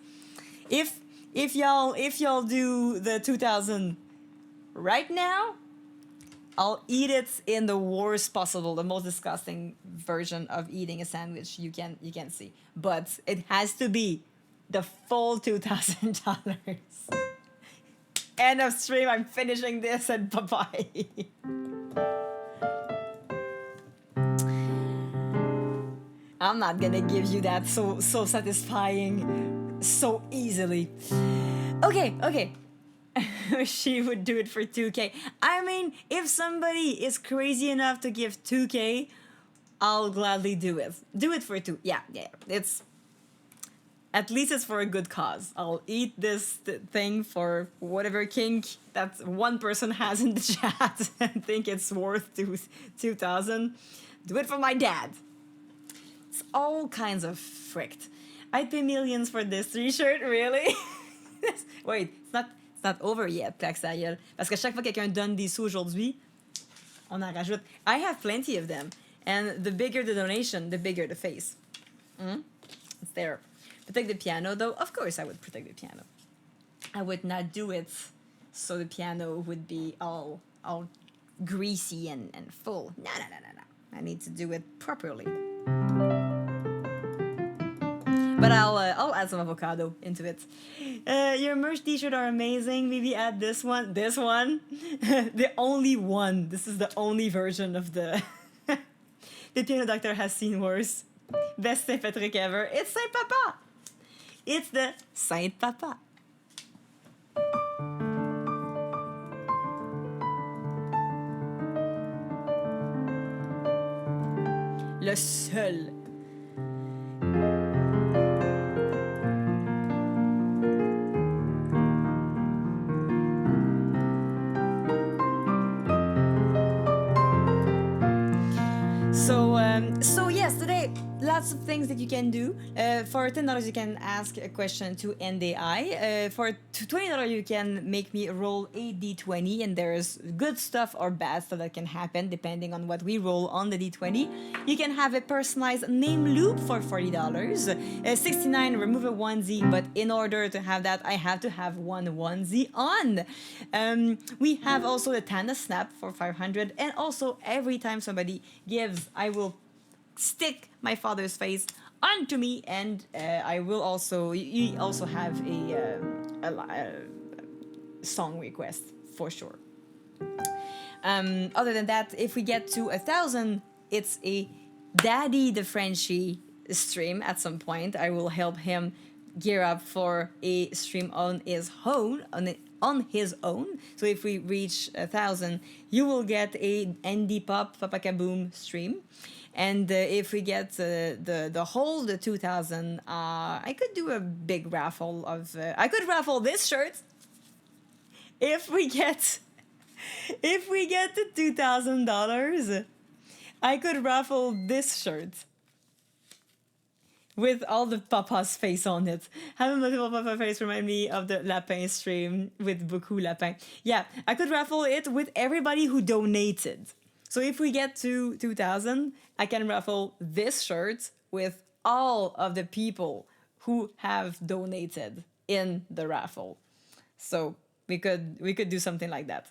If y'all do the 2000 right now, I'll eat it in the worst possible, the most disgusting version of eating a sandwich you can see. But it has to be the full $2,000. End of stream. I'm finishing this, and bye-bye. I'm not gonna give you that so satisfying so easily. Okay. She would do it for 2K. I mean, if somebody is crazy enough to give 2K, I'll gladly do it. Do it for 2. Yeah. It's at least it's for a good cause. I'll eat this thing for whatever kink that one person has in the chat and think it's worth 2,000. Do it for my dad. It's all kinds of fricked. I'd pay millions for this t-shirt, really? Wait, it's not over yet, Plaxariel. Parce que chaque fois quelqu'un donne des sous aujourd'hui, on en rajoute. I have plenty of them. And the bigger the donation, the bigger the face. It's there. Protect the piano, though. Of course I would protect the piano. I would not do it so the piano would be all greasy and full. No. I need to do it properly. But I'll add some avocado into it. Your merch t-shirt are amazing. Maybe add this one. The only one. This is the only version of the... The piano doctor has seen worse. Best Saint Patrick ever. It's Saint Papa. It's the Saint Papa. Le seul. So yes, today lots of things that you can do. For $10 you can ask a question to NDI. For $20 you can make me roll a d20, and there's good stuff or bad stuff that can happen depending on what we roll on the d20. You can have a personalized name loop for $40. 69 remove a onesie, but in order to have that I have to have one onesie on. We have also the Tanda Snap for 500, and also every time somebody gives, I will stick my father's face onto me, and I will also, you also have a song request for sure. Other than that, if we get to 1,000, it's a Daddy the Frenchie stream at some point. I will help him gear up for a stream on his own. So if we reach 1,000, you will get a indie pop Papa Kaboom stream. And if we get the whole 2,000, I could do a big raffle of. I could raffle this shirt. If we get to $2,000, I could raffle this shirt with all the papa's face on it. Having multiple papa face remind me of the lapin stream with beaucoup lapin. Yeah, I could raffle it with everybody who donated. So if we get to 2,000, I can raffle this shirt with all of the people who have donated in the raffle. So we could do something like that.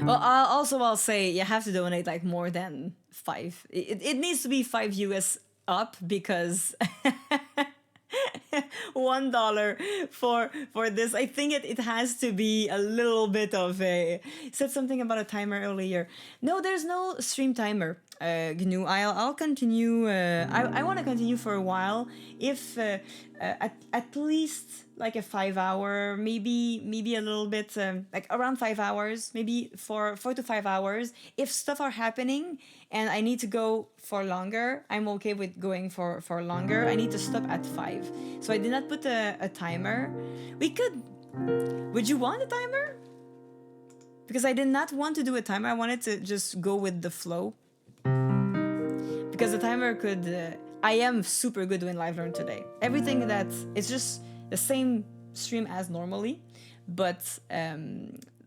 Well, I'll say you have to donate like more than 5. It needs to be 5 US up, because $1 for this. I think it has to be a little bit of a. Said something about a timer earlier. No, there's no stream timer. GNU. I'll continue. I want to continue for a while. If at least like a 5 hour, maybe a little bit like around 5 hours, maybe 4 to 5 hours. If stuff are happening and I need to go for longer, I'm okay with going for longer. I need to stop at 5. So I did not put a timer. We could. Would you want a timer? Because I did not want to do a timer. I wanted to just go with the flow. Because the timer could. I am super good doing live learn today. Everything that it's just the same stream as normally, but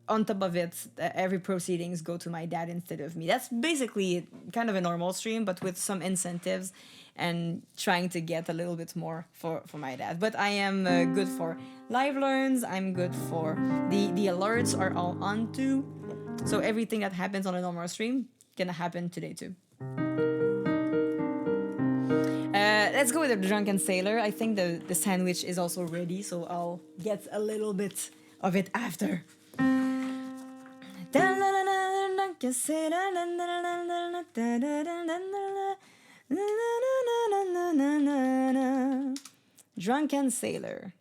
on top of it, every proceedings go to my dad instead of me. That's basically kind of a normal stream, but with some incentives and trying to get a little bit more for my dad. But I am good for live learns. I'm good for the alerts are all on too. So everything that happens on a normal stream gonna happen today too. Let's go with the Drunken Sailor. I think the sandwich is also ready, so I'll get a little bit of it after. Drunken Sailor.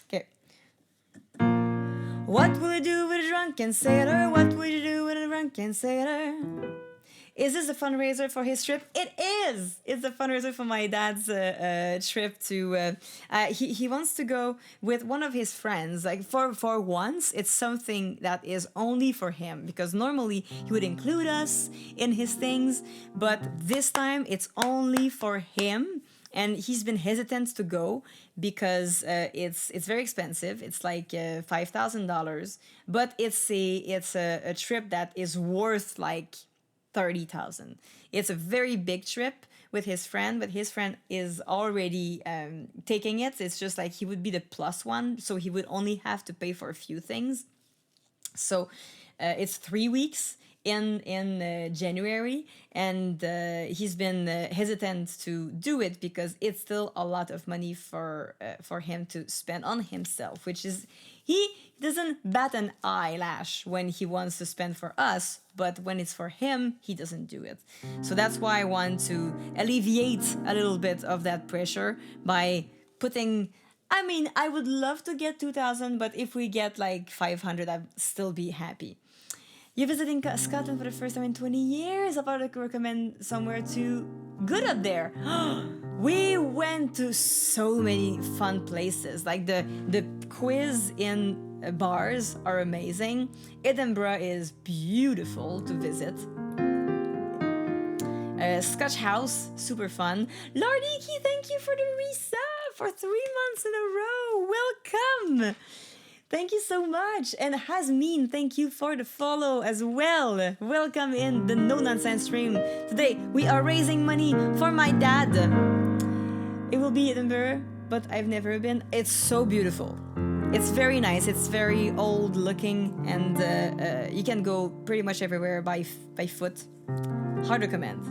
Okay. What will you do with a drunken sailor? What will you do with a drunken sailor? Is this a fundraiser for his trip? It is! It's a fundraiser for my dad's trip to... he wants to go with one of his friends. Like, for once, it's something that is only for him. Because normally, he would include us in his things. But this time, it's only for him. And he's been hesitant to go because it's very expensive. It's like $5,000. But it's a trip that is worth like... 30,000. It's a very big trip with his friend, but his friend is already taking it. It's just like he would be the plus one, so he would only have to pay for a few things. So it's 3 weeks in January, and he's been hesitant to do it because it's still a lot of money for him to spend on himself, which is he doesn't bat an eyelash when he wants to spend for us, but when it's for him, he doesn't do it. So that's why I want to alleviate a little bit of that pressure by putting... I mean, I would love to get 2,000, but if we get like 500, I'd still be happy. You're visiting Scotland for the first time in 20 years. I'll probably recommend somewhere to good up there. We went to so many fun places. Like the quiz in bars are amazing. Edinburgh is beautiful to visit. Scotch House, super fun. Lardiki, thank you for the resub for 3 months in a row. Welcome. Thank you so much. And Hasmin, thank you for the follow as well. Welcome in the No Nonsense stream. Today, we are raising money for my dad. It will be Edinburgh, but I've never been. It's so beautiful. It's very nice. It's very old looking, and you can go pretty much everywhere by foot. Hard recommend.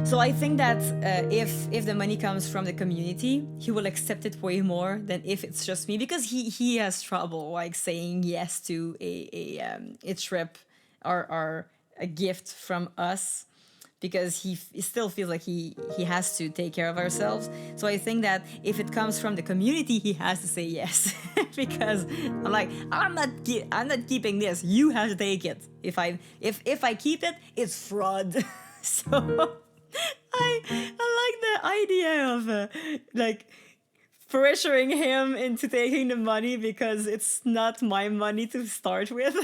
So I think that if the money comes from the community, he will accept it way more than if it's just me, because he has trouble like saying yes to a trip or a gift from us, because he still feels like he has to take care of ourselves. So I think that if it comes from the community, he has to say yes, because I'm like, I'm not keeping this. You have to take it. If I keep it, it's fraud. So. I like the idea of like pressuring him into taking the money because it's not my money to start with.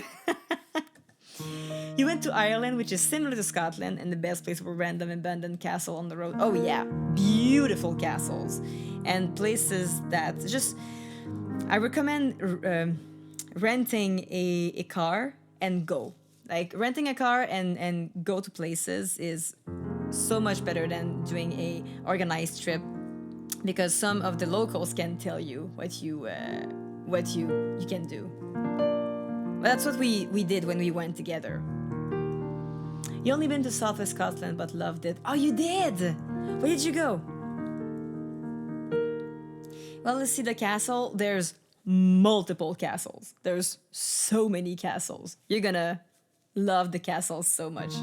You went to Ireland, which is similar to Scotland, and the best place for random abandoned castle on the road. Oh yeah, beautiful castles and places that just... I recommend renting a car and go. Like renting a car and go to places is so much better than doing a organized trip, because some of the locals can tell you what what you can do. Well, that's what we did when we went together. You only been to Southwest Scotland but loved it. Oh, you did? Where did you go? Well, let's see the castle. There's multiple castles. There's so many castles. You're gonna love the castles so much.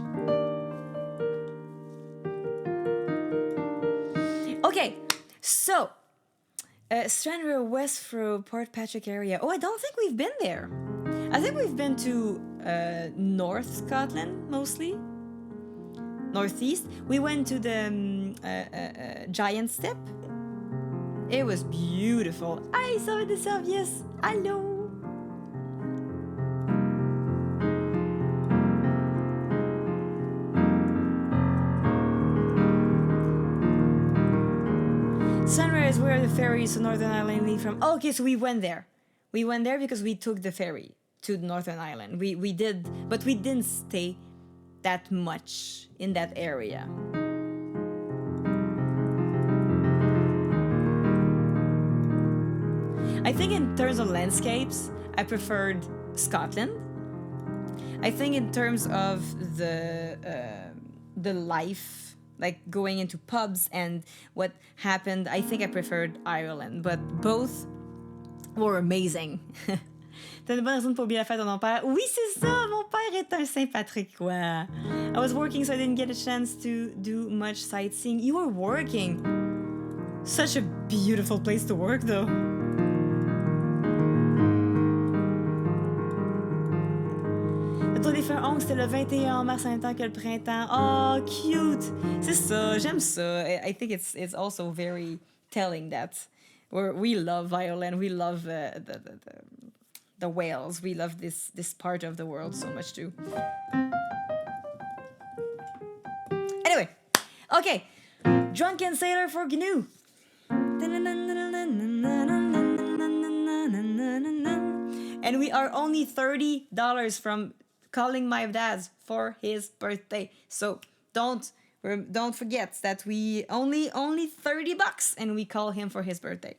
Okay, so Stranraer West through Port Patrick area. Oh, I don't think we've been there. I think we've been to North Scotland mostly. Northeast. We went to the Giant Step. It was beautiful. Hi, ça va des services. Allô. Stranraer is where the ferries to Northern Ireland leave from. Oh, okay, so we went there. We went there because we took the ferry to Northern Ireland. We did, but we didn't stay that much in that area. I think in terms of landscapes, I preferred Scotland. I think in terms of the life, like going into pubs and what happened, I think I preferred Ireland. But both were amazing. T'as une bonne raison pour oublier la fête de mon père? Oui, c'est ça, mon père est un Saint-Patrick-quoi. I was working, so I didn't get a chance to do much sightseeing. You were working. Such a beautiful place to work, though. Le Tour des Fers 11, c'était le 21 mars en même temps que le printemps. Oh, cute! C'est ça, j'aime ça. I think it's also very telling that we love Ireland, we love the Wales, we love this part of the world so much too. Anyway, okay, Drunken Sailor for GNU. And we are only $30 from calling my dad for his birthday. So don't forget that we only $30 and we call him for his birthday.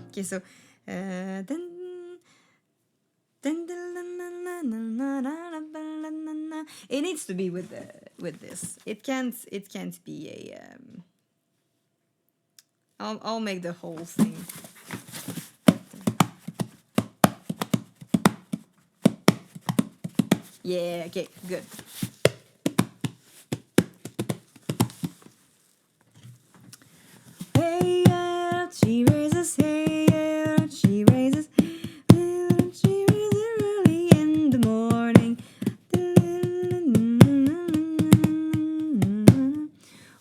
Okay, so it needs to be with this. It can't be a I'll make the whole thing. Yeah, okay, good. Hey, yeah, she raises, hey, yeah, she raises. She raises early in the morning.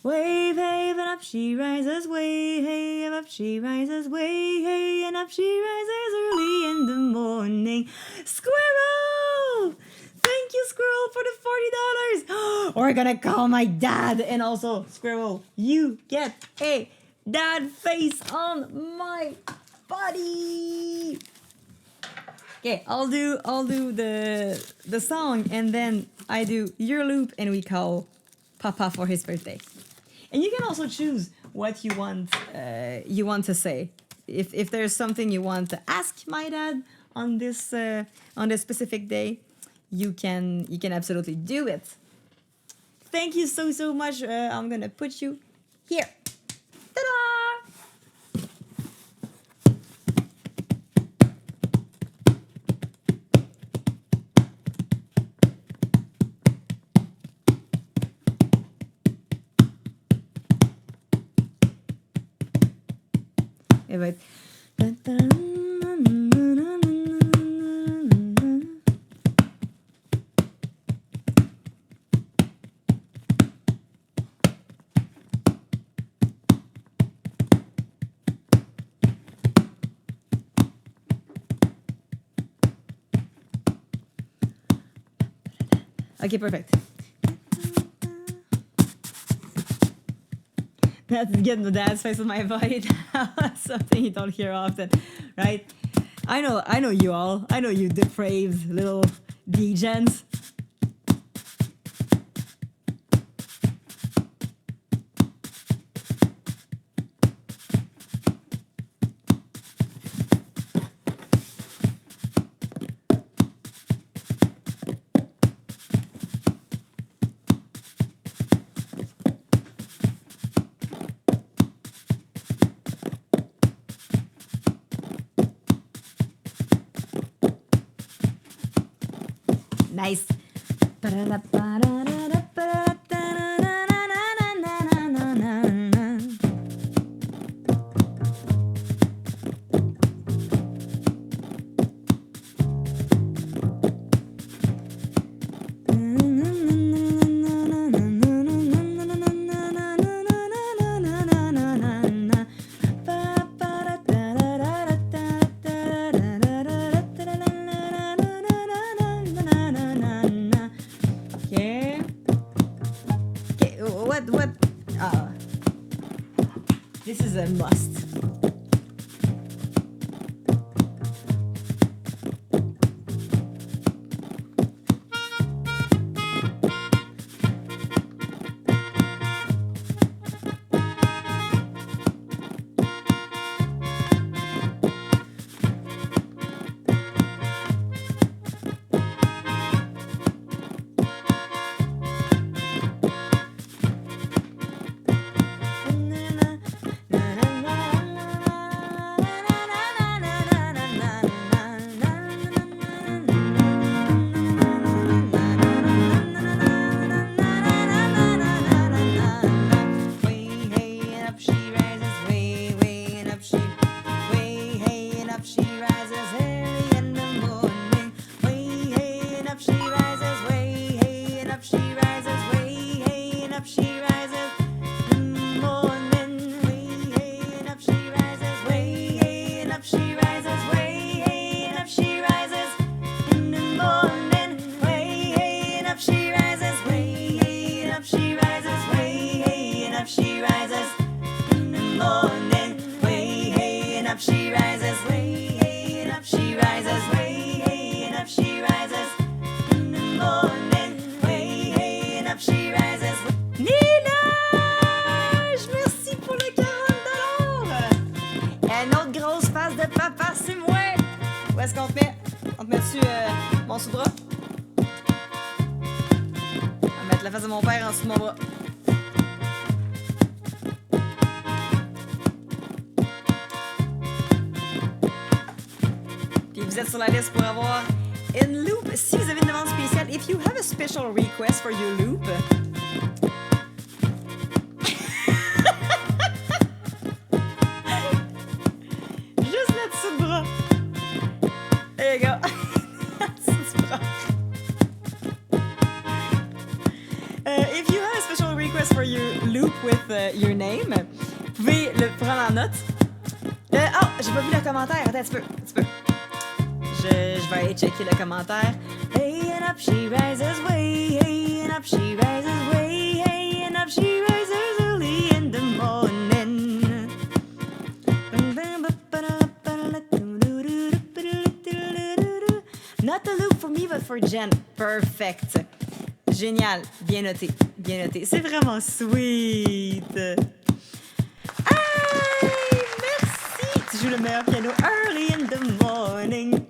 Wave, hey, and up she rises, way, hey, and up she rises, way, hey, and up she rises early in the morning. Squirrel! Thank you, Squirrel, for the $40. We're gonna call my dad, and also, Squirrel, you get a dad face on my body. Okay, I'll do the song, and then I do your loop, and we call Papa for his birthday. And you can also choose what you want to say. If there's something you want to ask my dad on this specific day, you can absolutely do it. Thank you so much. I'm gonna put you here. Ta-da! Yeah, but okay, perfect. That's getting the dad's face on my body. Something you don't hear often, right? I know you all. I know you depraved little degens. Nice. What? This is a must. Est-ce qu'on te met? On te met dessus mon sous-bras? On va mettre la face de mon père en dessous de mon bras. Puis vous êtes sur la liste pour avoir une loop. Si vous avez une demande spéciale, if you have a special request for your loop, juste là-dessous le bras. There you go. If you have a special request for your loop with your name, vous pouvez le prendre en note. Oh, j'ai pas vu le commentaire. Attends un petit peu. Je vais aller checker le commentaire. Hey and up she rises way, hey and up she rises way, hey and up she rises early in the morning. Not a loop for me, but for Jen. Perfect. Génial. Bien noté. C'est vraiment sweet. Hey, merci. Tu joues le meilleur piano early in the morning.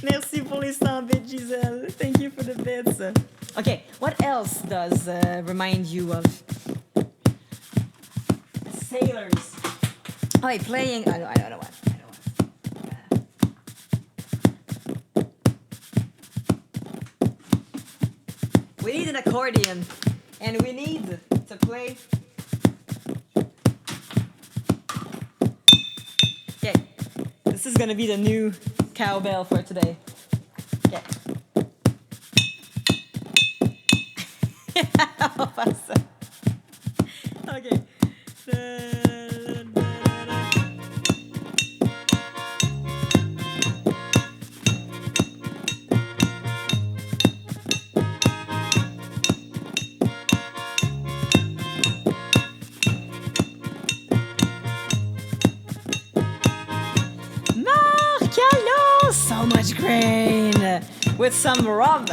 Merci pour les 100 bits, Giselle. Thank you for the bits. Okay, what else does remind you of sailors? Oh, playing. I know what. We need an accordion, and we need to play. Okay, this is gonna be the new cowbell for today. Okay. On va faire ça. Okay. with some rum.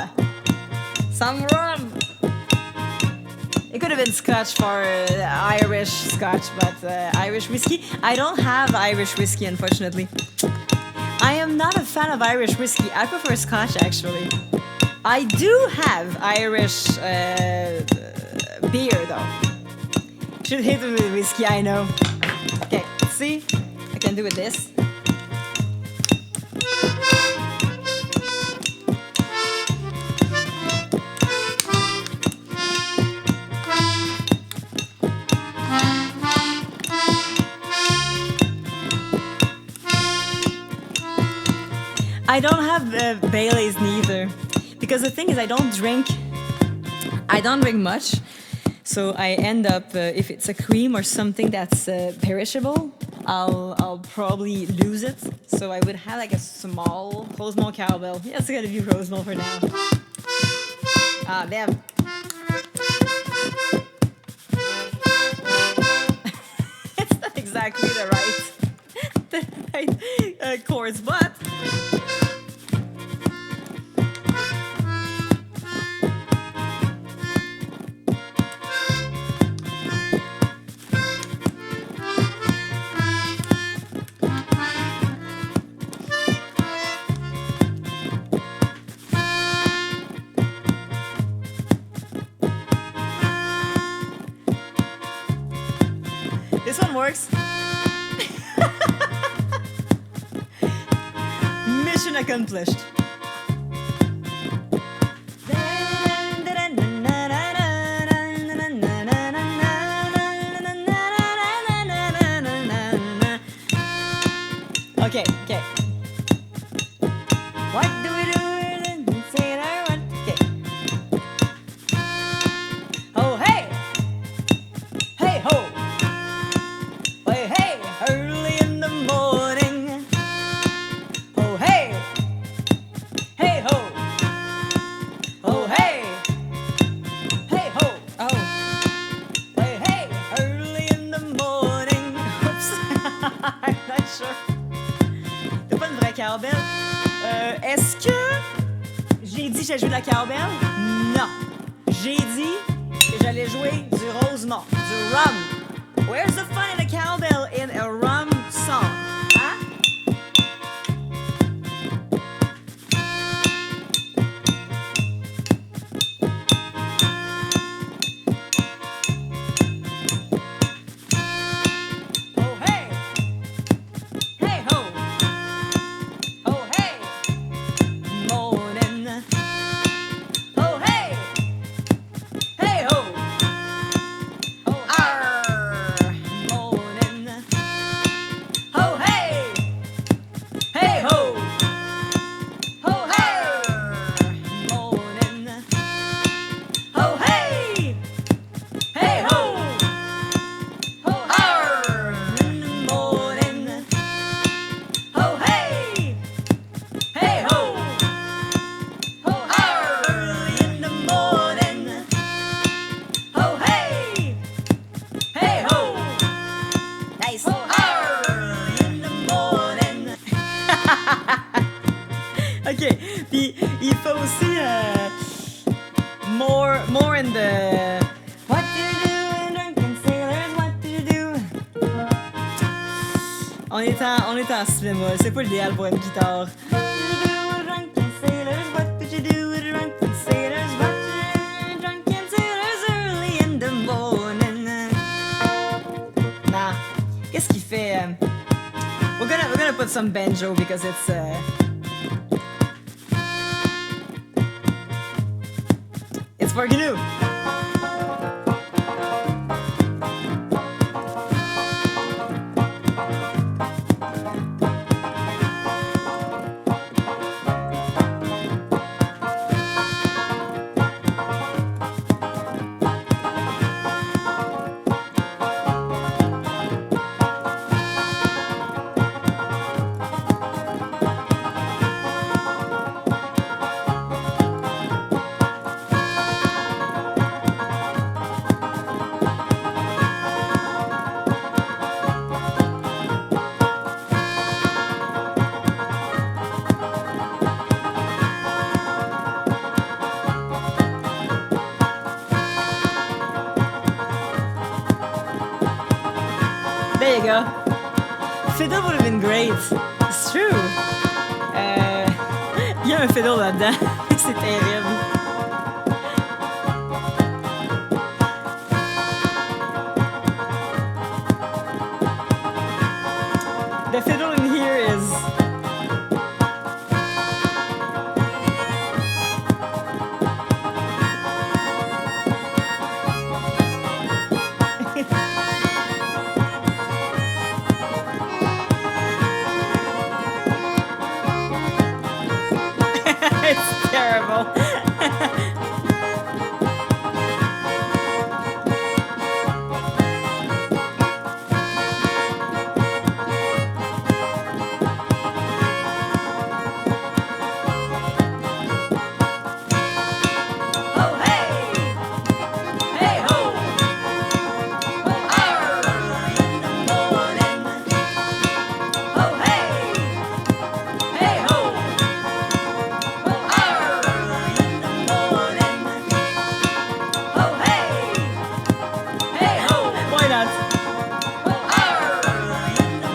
Some rum. It could have been Scotch for Irish Scotch, but Irish whiskey. I don't have Irish whiskey, unfortunately. I am not a fan of Irish whiskey. I prefer Scotch, actually. I do have Irish beer, though. Should hit it with whiskey, I know. Okay, see? I can do it this. I don't have Baileys neither, because the thing is I don't drink much, so I end up if it's a cream or something that's perishable, I'll probably lose it. So I would have like a small Rosemont cowbell. Yeah, it's gonna be Rosemont for now. Ah, damn. It's not exactly the right chords, but. This one works. Mission accomplished. Okay, okay. What do we do? Say it or what? Okay. Oh, hey! Hey, ho! Hey, hey, early in the morning. Oh, hey, hey, ho. Oh, hey, hey, ho. Oh, hey, hey, early in the morning. Oops, I'm not sure. C'est pas une vraie cowbell. Est-ce que j'ai dit que j'allais jouer de la cowbell? Non. J'ai dit que j'allais jouer du Rosemont, du rum. Where's the fun in a cowbell in a rum song? Huh? Oh hey, hey ho, oh hey, morning. Oh hey, hey ho. Ok, puis il faut aussi more in the what do you do in drunken sailors, what do you do? On est en si bémol, c'est pas l'idéal pour une guitare. What do you do with drunken sailors, what do you do with drunken sailors, what do you do with drunken sailors early in the morning? Nah, qu'est-ce qu'il fait? We're gonna put some banjo because it's for GNU. There you go. Fiddle would have been great. It's true. Il y a un fiddle là-dedans. C'est terrible. The fiddle in here is... It's terrible. Oh, hey! Hey, ho! Oh, early in the morning. Oh, hey! Hey, ho! Oh, early in the morning. Oh, hey! Hey, ho! Why not? Oh, early in the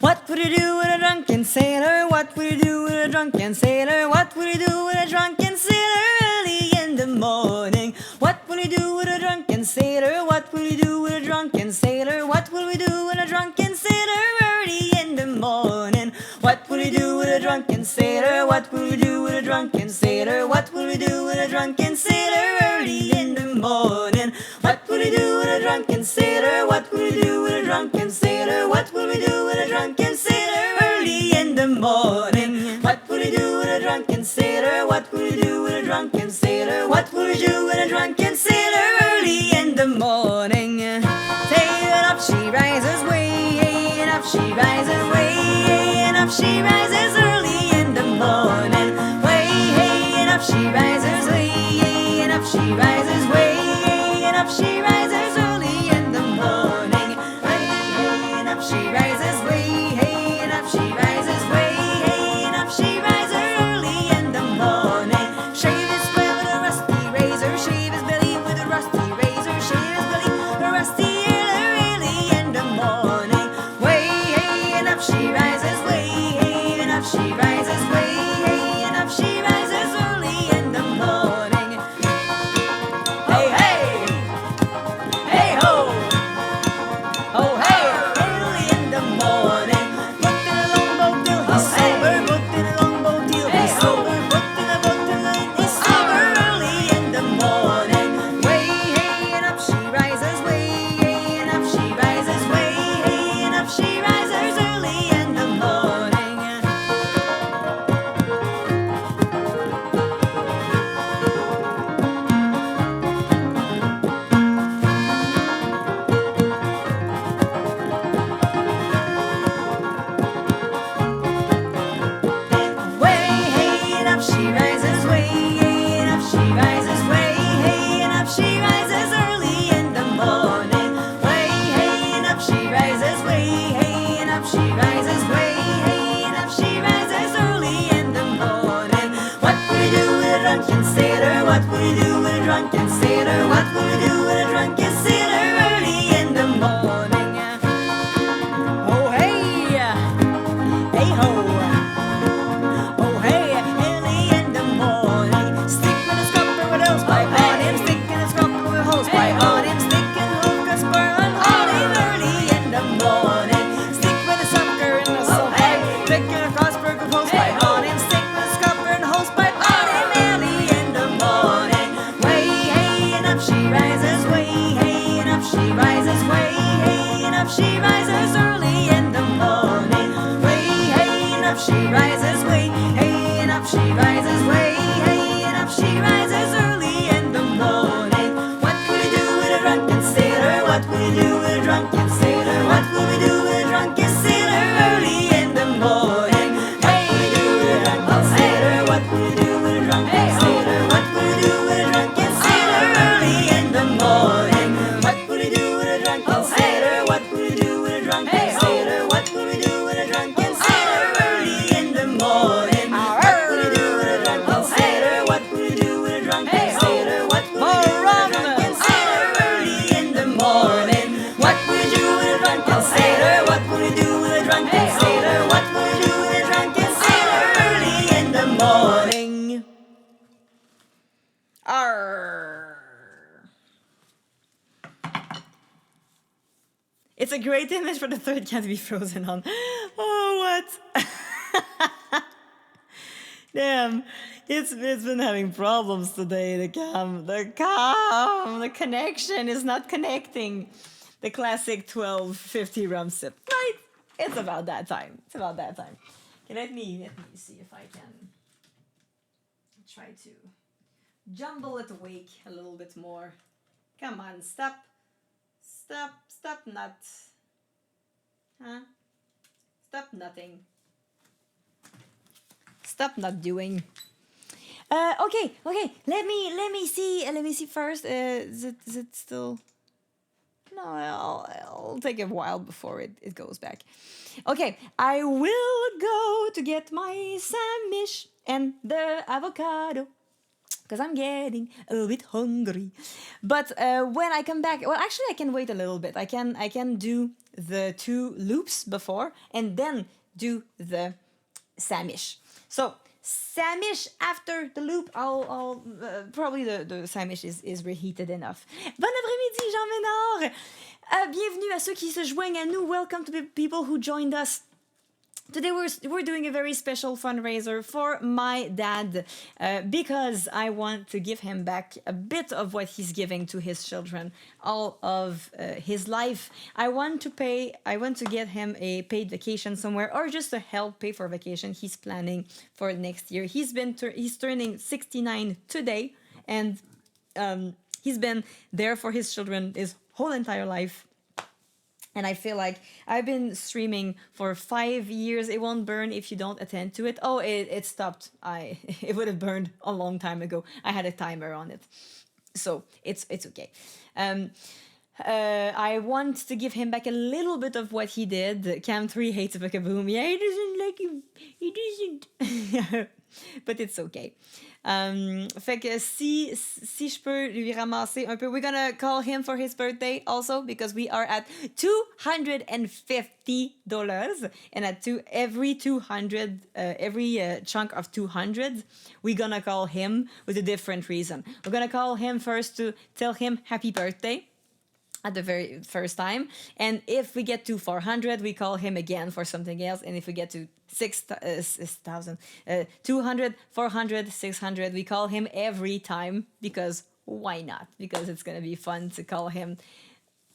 What would you do with a drunken sailor? What would you do with a drunken sailor? What would you do with a drunken sailor early in the morning? What will you do with a drunken sailor? What will you do with a drunken sailor? What will we do with a drunken sailor early in the morning? What will you do with a drunken sailor? What will we do with a drunken sailor? What will we do with a drunken sailor early in the morning? What will you do with a drunken sailor? What will you do with a drunken sailor? What will we do with a drunken sailor early in the morning? What will you do with a drunken sailor? What will you do with a drunken sailor? What will you do with a drunken sailor early in the morning? Say it up, she rises way, and up she rises way, and up she rises early in the morning. Way, hey, and up she rises way, and up she rises way, and up she rises early in the morning. Way, hey, and up she rises way, hey, and up she rises way, hey, and up she rises early in the morning. Shave his foot with a rusty razor, shave his belly with a rusty razor, shave his belly with a rusty early in the morning. Way, hey, and up she rises way, hey, and up she rises way, hey, It's a great image for the third cat to be frozen on. Oh, what? Damn, it's been having problems today. The connection is not connecting. The classic 1250 rum sip. Right? It's about that time. It's about that time. Okay, let me see if I can try to jumble it awake a little bit more. Come on, stop nut. Huh? Stop nutting. Stop not doing. Okay. Let me see first. Is it still? No, I'll take a while before it goes back. Okay, I will go to get my sandwich and the avocado because I'm getting a little bit hungry. But when I come back, well, actually, I can wait a little bit. I can do the 2 loops before and then do the sandwich. So sandwich after the loop. I'll probably the sandwich is reheated enough. Bon après-midi, Jean Ménard. Bienvenue à ceux qui se joignent à nous. Welcome to the people who joined us. Today we're doing a very special fundraiser for my dad because I want to give him back a bit of what he's giving to his children, all of his life. I want to get him a paid vacation somewhere or just to help pay for a vacation he's planning for next year. He's turning 69 today, and he's been there for his children his whole entire life. And I feel like I've been streaming for 5 years. It won't burn if you don't attend to it. Oh, it stopped. It would have burned a long time ago. I had a timer on it. So it's okay. I want to give him back a little bit of what he did. Cam3 hates Boom. Yeah, he doesn't like him. He doesn't. But it's okay. Fait que si je peux lui ramasser un peu, we're gonna call him for his birthday also because we are at $250, and at every 200 every chunk of 200 we're gonna call him with a different reason. We're gonna call him first to tell him happy birthday at the very first time, and if we get to 400 we call him again for something else, and if we get to 6,000 200 400 600 we call him every time, because why not? Because it's gonna be fun to call him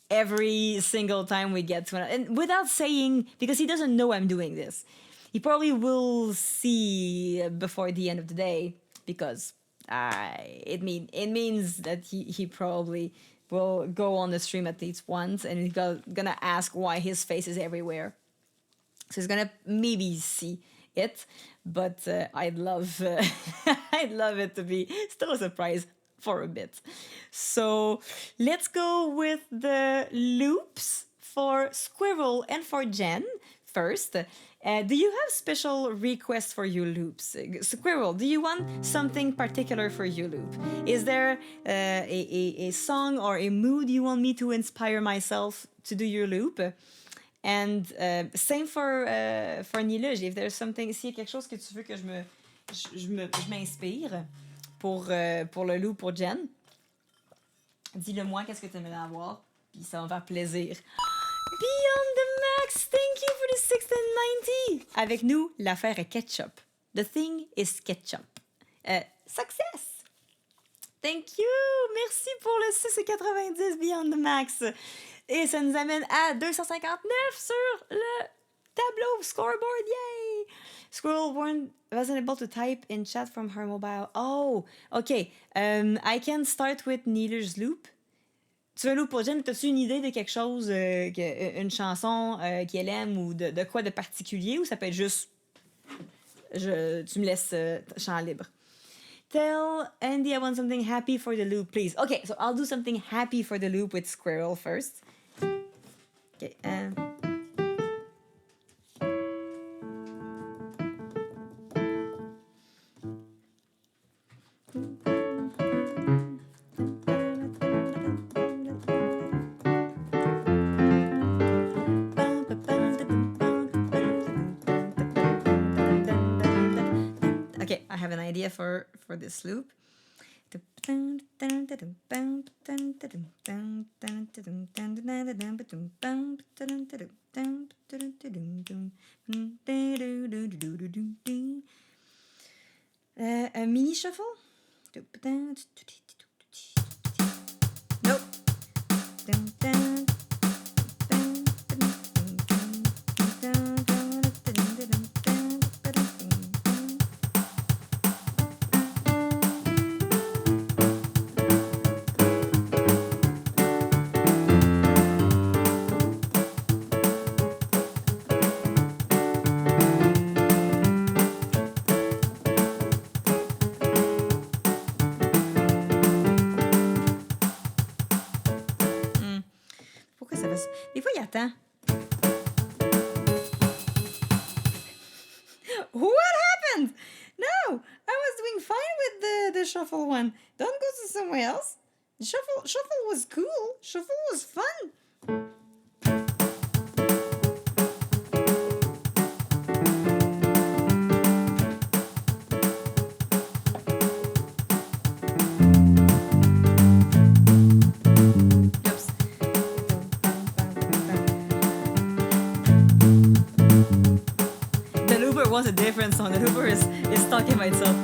every single time we get to and without saying, because he doesn't know I'm doing this. He probably will see before the end of the day, because it means that he probably will go on the stream at least once, and he's gonna ask why his face is everywhere. So he's gonna maybe see it, but I'd love it to be still a surprise for a bit. So let's go with the loops for Squirrel and for Jen first. Do you have special requests for your loops? Squirrel, do you want something particular for your loop? Is there a song or a mood you want me to inspire myself to do your loop? And same for Niluge. If there's something, s'il y a quelque chose que tu veux que je m'inspire pour le loop pour Jen, dis-le moi, qu'est-ce que tu aimerais avoir, puis ça va me faire plaisir. Beyond the Max, thank you for the 690. Avec nous, l'affaire est ketchup. The thing is ketchup. Success. Thank you. Merci pour le 6,90 Beyond the Max. Et ça nous amène à 259 sur le tableau scoreboard. Yay! Squirrel wasn't able to type in chat from her mobile. Oh, okay. I can start with Niluge's loop. Tu veux loop pour Jen? T'as-tu une idée de quelque chose, une chanson qu'elle aime, ou de quoi de particulier, ou ça peut être juste tu me laisses champ libre? Tell Andy I want something happy for the loop, please. Okay, so I'll do something happy for the loop with Squirrel first. Okay. Okay, I have an idea for this loop. A mini shuffle? Nope. Pourquoi ça va... Des fois, il attend. What happened? No, I was doing fine with the shuffle one. Don't go to somewhere else. Shuffle was cool. Shuffle was fun. Oops. The looper was a different song. The looper is talking by itself.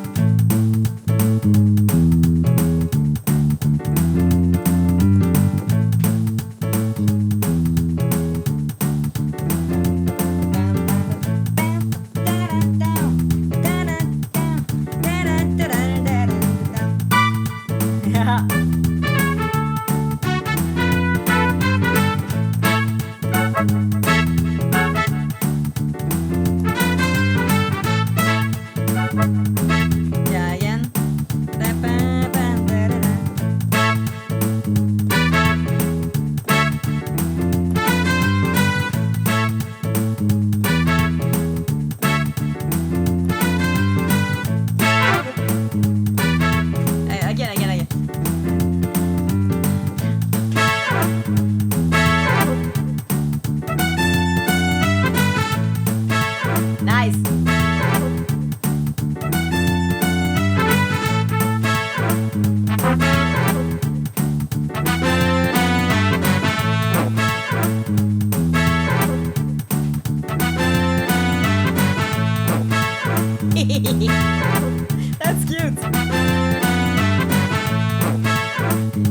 Yeah. Yeah, again. Again. Nice. That's cute.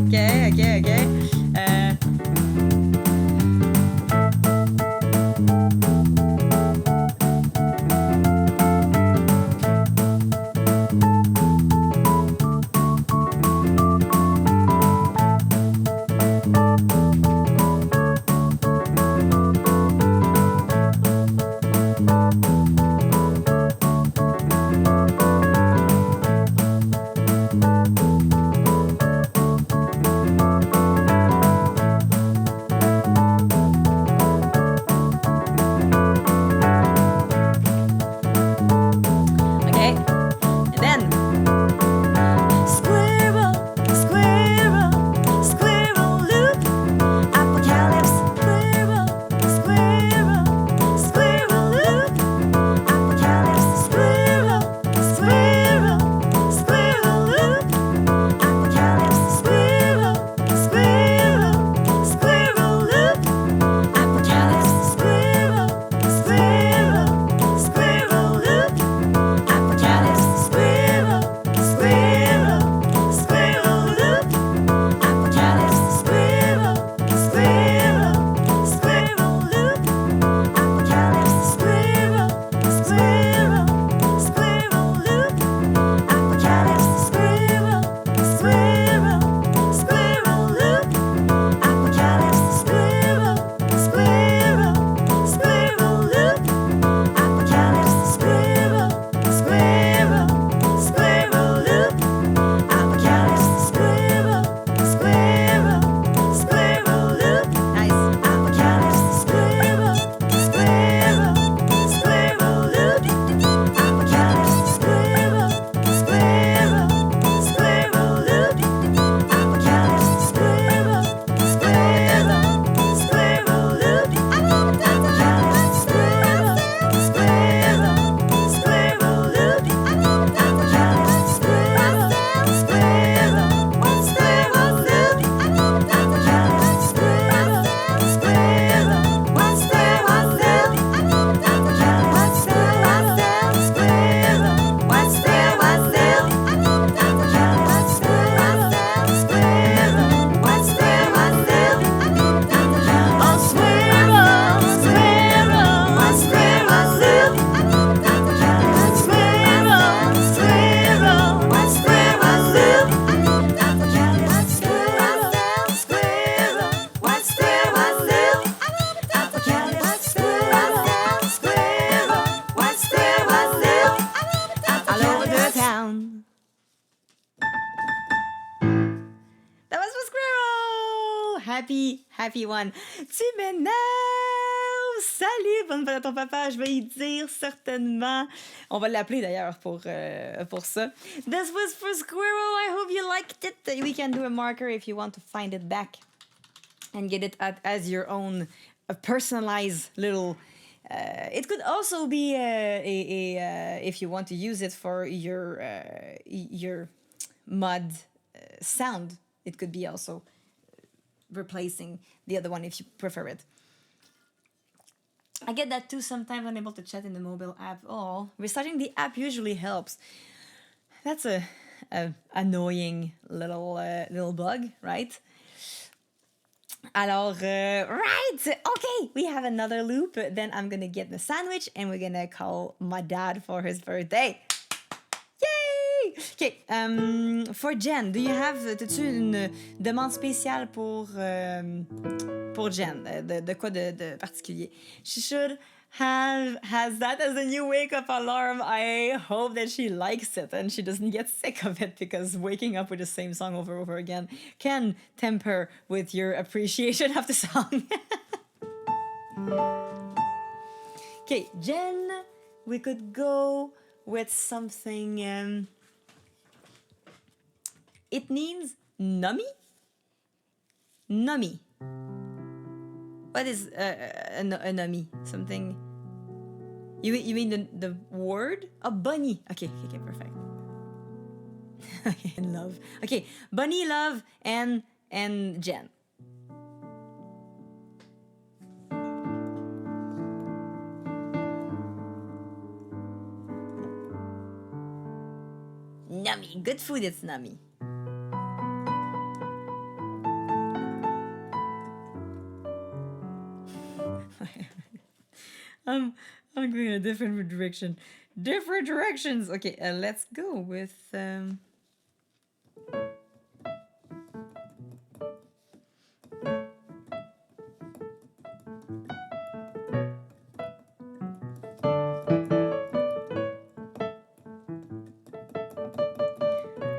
Okay. happy one. Tu m'énerves! Salut, bonne fête à ton papa. Je vais y dire certainement. On va l'appeler d'ailleurs pour ça. This was for Squirrel. I hope you liked it. We can do a marker if you want to find it back and get it as your own personalized little. It could also be if you want to use it for your mod sound. It could be also replacing the other one if you prefer it. I get that too sometimes, unable to chat in the mobile app. Oh, restarting the app usually helps. That's a annoying little bug, right? Alors, right, okay, we have another loop. Then I'm gonna get the sandwich and we're gonna call my dad for his birthday. Yay! Okay, for Jen, do you have, t'as-tu une demande spéciale pour Jen? De quoi de particulier? She should has that as a new wake-up alarm. I hope that she likes it and she doesn't get sick of it, because waking up with the same song over and over again can temper with your appreciation of the song. Okay, Jen, we could go with something. It means nummy? Nummy. What is a nummy? Something. You mean the word? A bunny. Okay, perfect. Okay, love. Okay, bunny, love, and Jen. Nummy. Good food, it's nummy. I'm going in a different direction. Different directions. Okay, let's go with.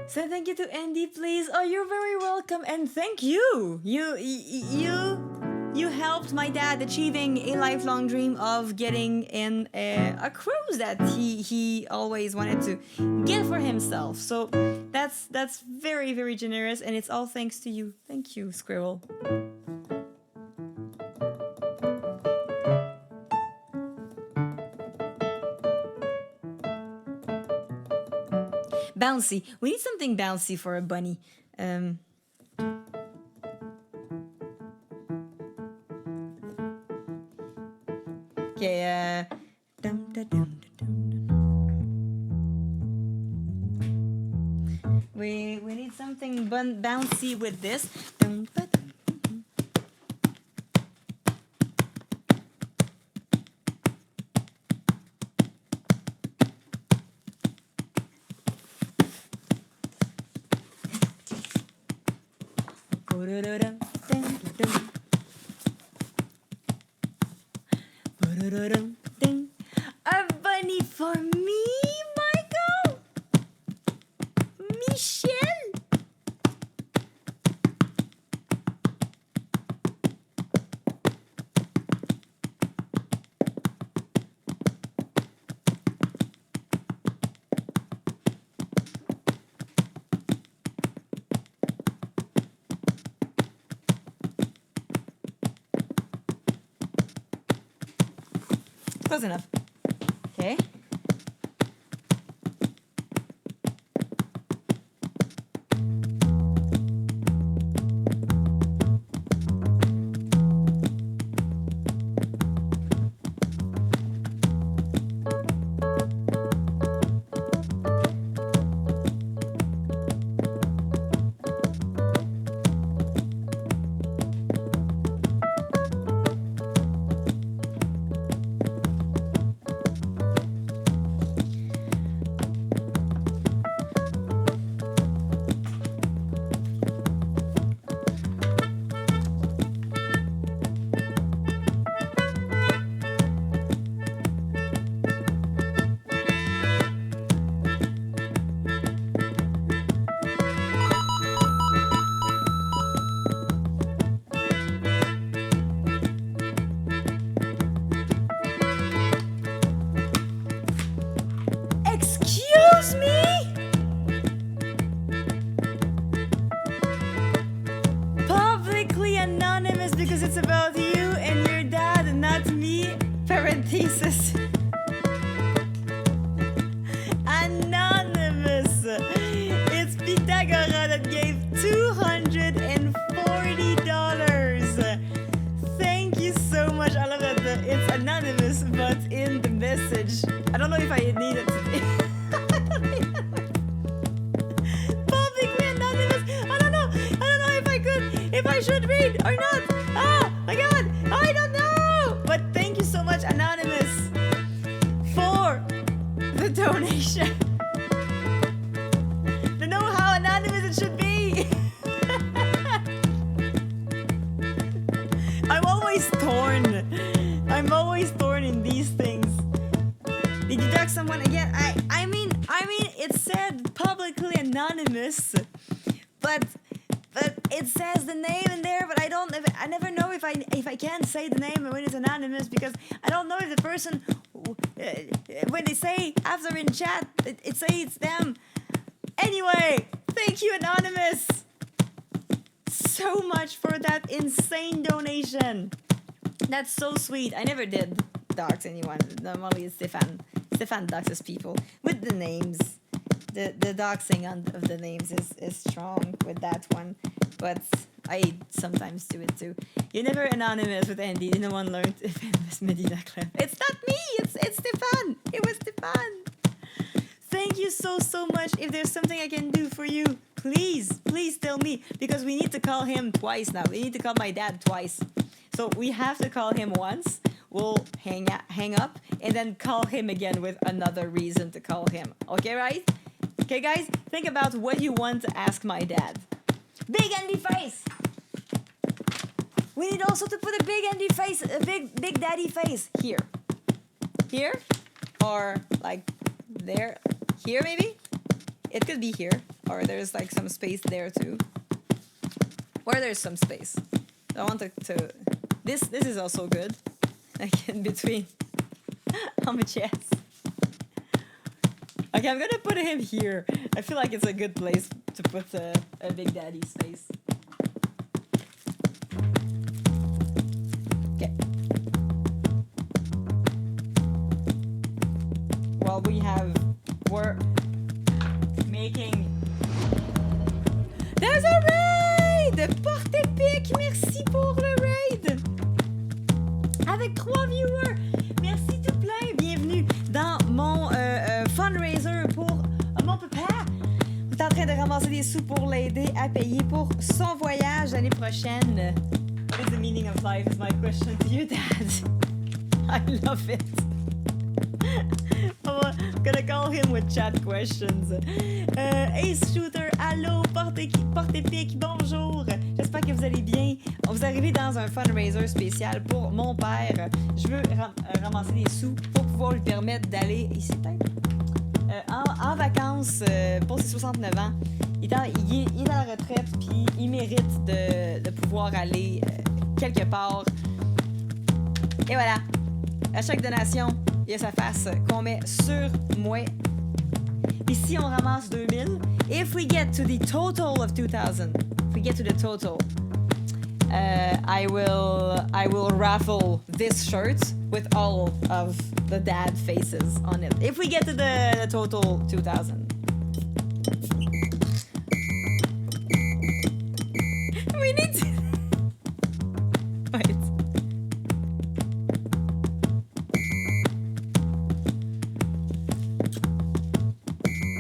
So thank you to Andy, please. Oh, you're very welcome, and thank you. You helped my dad achieving a lifelong dream of getting in a cruise that he always wanted to get for himself. So that's very, very generous, and it's all thanks to you. Thank you, Squirrel. Bouncy. We need something bouncy for a bunny. Okay, we need something bouncy with this. A bunny for me, Michael. Michelle. Close enough. Okay. Jesus. Anonymous. It's Pythagora that gave $240. Thank you so much. I love that it's anonymous, but in the message. I don't know if I need it today. Publicly anonymous. I don't know if I should read or not. Oh my god, I don't know. But thank you so much, Anonymous, for the donation. To know how anonymous it should be. I'm always torn in these things. Did you duck someone again? I mean, it said publicly anonymous, but it says the name in there. But I never know if I can say the name when it's anonymous, because I don't know if the person when they say after in chat it say it's them. Anyway, thank you, Anonymous, so much for that insane donation. That's so sweet. I never did dox anyone. Normally it's Stefan. Stefan doxes people with the names. The doxing of the names is strong with that one. But I sometimes do it too. You're never anonymous with Andy. No one learned if it was Medina Clef. It's not me. It's Stefan. It was Stefan. Thank you so much. If there's something I can do for you, please tell me, because we need to call him twice now. We need to call my dad twice. So we have to call him once. We'll hang up and then call him again with another reason to call him. Okay, right? Okay, guys, think about what you want to ask my dad. Big Andy face. We need also to put a big Andy face, a big daddy face here. Here, or like there. Here maybe. It could be here, or there's like some space there too. Or there's some space. I want to this is also good. Like in between on my chest. Okay, I'm gonna put him here. I feel like it's a good place to put a Big Daddy's face. Okay. While we're making... There's a raid! Porte-Pic, merci pour le raid! Avec 3 viewers! Merci tout plein! Bienvenue dans mon funraiser pour mon papa! On est en train de ramasser des sous pour l'aider à payer pour son voyage l'année prochaine. What is the meaning of life is my question to you, Dad. I love it. I'm gonna call him with chat questions. Ace Shooter, allô, Porte-Pic, bonjour. J'espère que vous allez bien. Vous arrivez dans un funraiser spécial pour mon père. Je veux ramasser des sous pour pouvoir lui permettre d'aller ici peut-être en vacances pour ses 69 ans. Il est à la retraite, puis il mérite de pouvoir aller quelque part. Et voilà. À chaque donation, il y a sa face qu'on met sur moi. Puis si on ramasse 2000, if we get to the total of 2000, if we get to the total, I will raffle this shirt with all of the dad faces on it. If we get to the total 2000. We need to... Wait.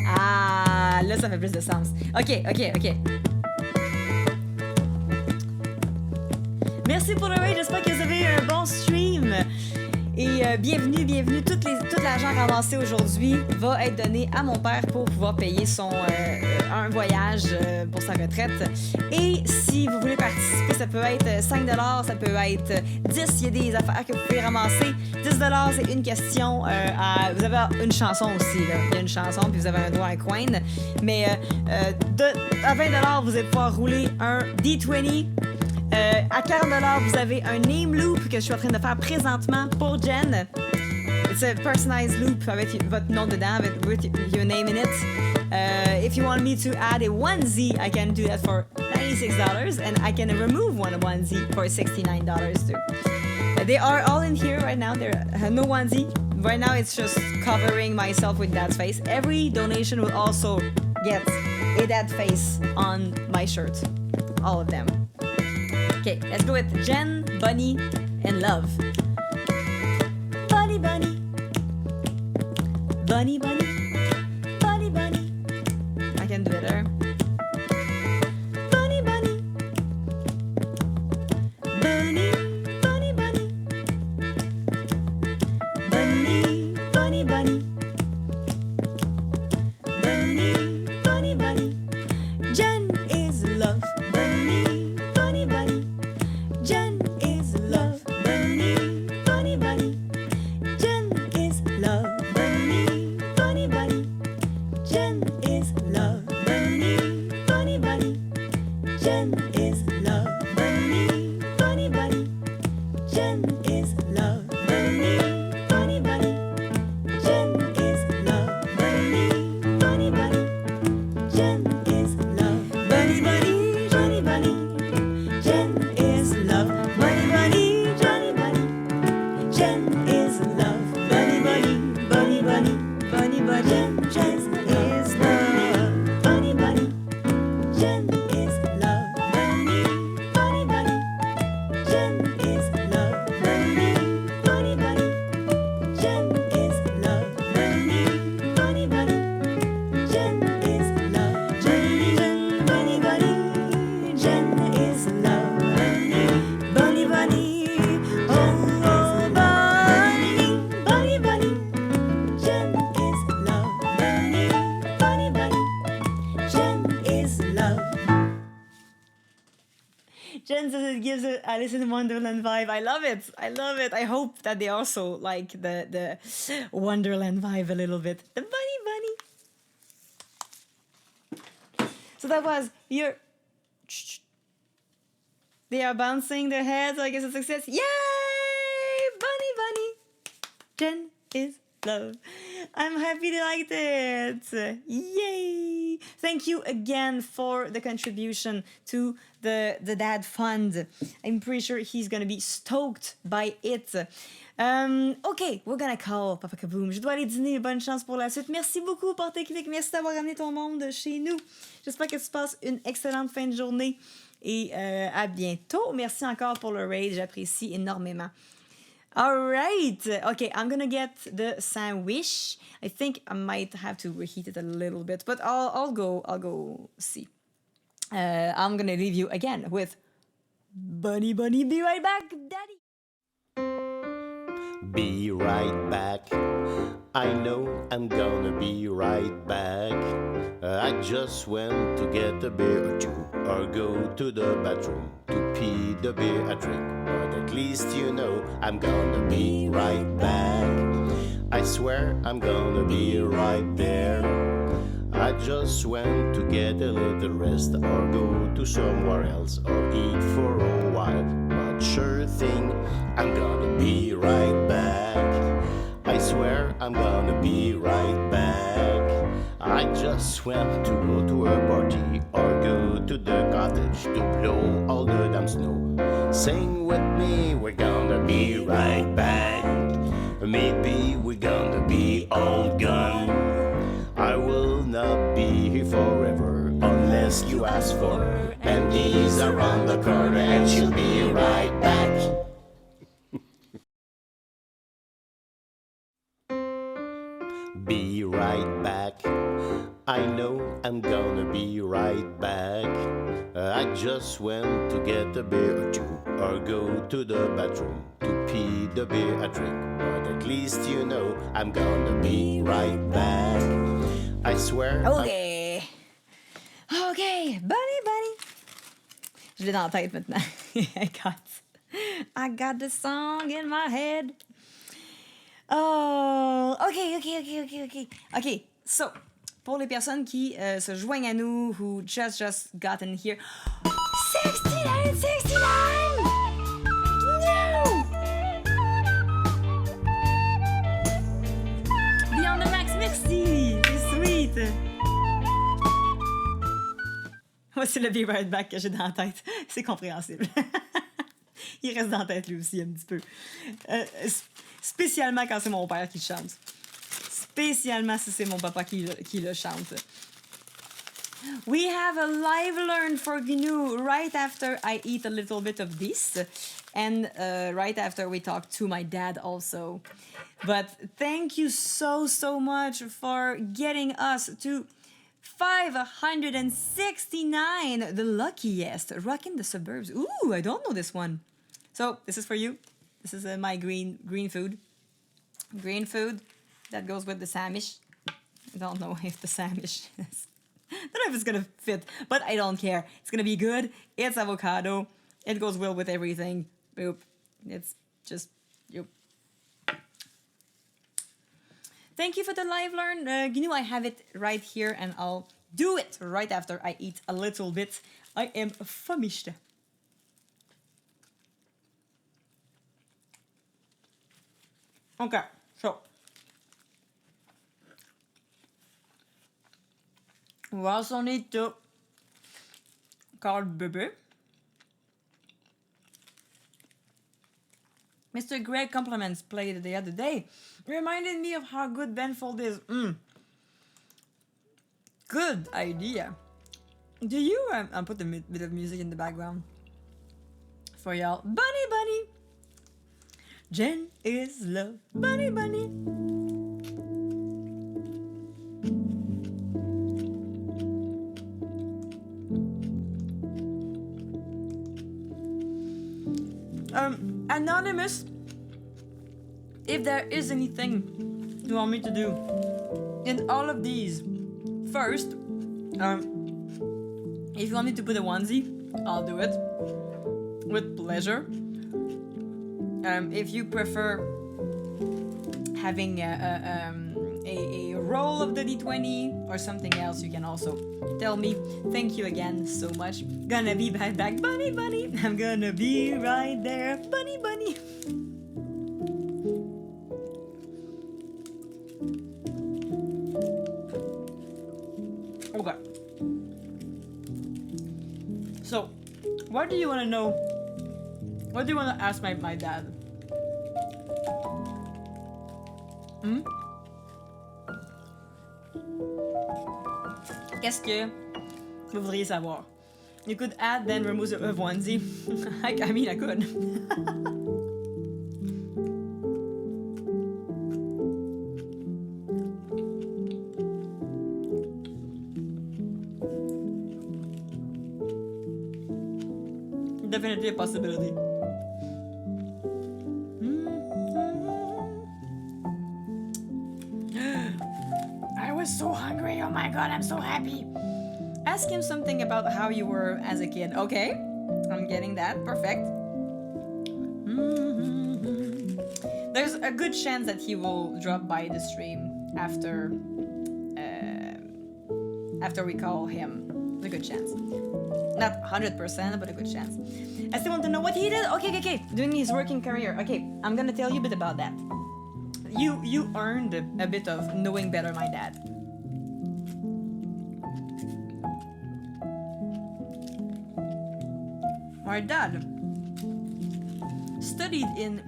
Ah, là, ça fait plus de sens. OK. Merci pour le raid, j'espère que vous avez un bon stream. Et bienvenue. Tout l'argent ramassé aujourd'hui va être donné à mon père pour pouvoir payer un voyage pour sa retraite. Et si vous voulez participer, ça peut être 5$, ça peut être 10$. Il y a des affaires que vous pouvez ramasser. 10$, c'est une question. Vous avez une chanson aussi. Là. Il y a une chanson, puis vous avez un droit à un coin. Mais à 20$, vous allez pouvoir rouler un D20. À 40$, vous avez un name loop que je suis en train de faire présentement pour Jen. It's a personalized loop avec votre nom dedans, with your name in it. If you want me to add a onesie, I can do that for $96, and I can remove one onesie for $69 too. They are all in here right now. There no onesie. Right now it's just covering myself with Dad's face. Every donation will also get a Dad face on my shirt. All of them. Okay, let's go with Jen, Bunny, and Love. Bunny, bunny. Bunny, bunny. Bunny, bunny. I can do better. Bunny, bunny. Bunny, bunny, bunny. Bunny, bunny, bunny. Bunny, bunny, bunny. Jen is love. Bunny, bunny, bunny. Jen is love. Bunny, bunny, bunny. Jen is love. Bunny, bunny, bunny. Jen is love. Bunny, bunny, bunny. Jen is love. Bunny, bunny, bunny. Jen is love. Bunny, bunny, bunny. Jen is love. Bunny, bunny, bunny. Jen is love. Bunny, bunny, Johnny bunny. Jen is love. Bunny, bunny, Johnny bunny. Jen is love. Bunny, bunny, bunny, bunny. Bunny, bunny. Jen is love. Bunny, bunny. Jen is love. Bunny, bunny, bunny. Jen is love. Bunny, bunny, bunny. Jen is love. Bunny, bunny, bunny. Jen is love. Jen, bunny, bunny. Jen is love. Bunny, bunny, bunny. Oh, oh, bunny, bunny, bunny. Jen is love. Bunny, bunny, bunny. Jen is love. Jen says it gives a Alice in Wonderland vibe. I love it. I love it. I hope that they also like the Wonderland vibe a little bit. The bunny bunny. So that was your. They are bouncing their heads. So I guess it's a success. Yay! Bunny bunny. Jen is love. I'm happy they liked it. Yay! Thank you again for the contribution to the Dad Fund. I'm pretty sure he's gonna be stoked by it. OK, we're gonna call Papa Kaboom. Je dois aller dîner. Bonne chance pour la suite. Merci beaucoup, Porte Québec. Merci d'avoir ramené ton monde chez nous. J'espère que tu passes une excellente fin de journée. Et à bientôt. Merci encore pour le raid. J'apprécie énormément. All right. Okay, I'm gonna get the sandwich. I think I might have to reheat it a little bit, but I'll go see. I'm gonna leave you again with Bunny Bunny. Be right back, Daddy. Be right back. I know I'm gonna be right back. I just went to get a beer or two, or go to the bathroom to pee the beer I drink. But at least you know I'm gonna be right back. I swear I'm gonna be right there. I just went to get a little rest, or go to somewhere else, or eat for a while. But sure thing, I'm gonna be right back. I swear I'm gonna be right back. I just went to go to a party, or go to the cottage to blow all the damn snow. Sing with me, we're gonna be right back. Maybe we're gonna be all gone. I will not be here forever unless you ask for her. And these around the corner, and she'll be right back. Be right back. I know I'm gonna be right back. I just went to get a beer or two, or go to the bathroom to pee the beer I drink. But at least you know I'm gonna be right back. I swear. OK. OK. Bunny Bunny. Je l'ai dans la tête maintenant. I got the song in my head. Oh, OK. So, pour les personnes qui se joignent à nous, who just got in here. 69! No! Beyond the Max, merci! C'est sweet! Moi, c'est le Be Right Back que j'ai dans la tête. C'est compréhensible. Il reste dans la tête, lui aussi, un petit peu. Spécialement quand c'est mon père qui le chante. Spécialement si c'est mon papa qui le chante. We have a live learn for GNU right after I eat a little bit of this. And right after we talk to my dad also. But thank you so much for getting us to 569, the luckiest. Rockin' the Suburbs. Ooh, I don't know this one. So this is for you. This is my green food. Green food that goes with the samish. I don't know if the samish is... I don't know if it's gonna fit, but I don't care. It's gonna be good. It's avocado. It goes well with everything. Boop. It's just... Yep. Thank you for the live learn. GNU, I have it right here and I'll do it right after I eat a little bit. I am famished. Okay, so. We also need to call Bebe. Mr. Greg Compliments played the other day. Reminded me of how good Benfold is. Good idea. Do you... I'll put a bit of music in the background for y'all. Bunny, bunny. Jen is love. Bunny, bunny. Anonymous, if there is anything you want me to do in all of these, first, if you want me to put a onesie, I'll do it with pleasure. If you prefer having a roll of the D20 or something else, you can also tell me. Thank you again so much. Gonna be right back, bunny, bunny. I'm gonna be right there, bunny, bunny. Okay. So, what do you want to know? What do you want to ask my dad? Qu'est-ce que vous voudriez savoir? You could add then remove a onesie. I mean, I could. Definitely a possibility. I was so hungry. Oh my god, I'm so happy. Ask him something about how you were as a kid. Okay, I'm getting that. Perfect. There's a good chance that he will drop by the stream after we call him. There's a good chance. Not 100%, but a good chance. I still want to know what he did. Okay. Doing his working career. Okay, I'm gonna tell you a bit about that. You earned a bit of knowing better my dad. My dad studied in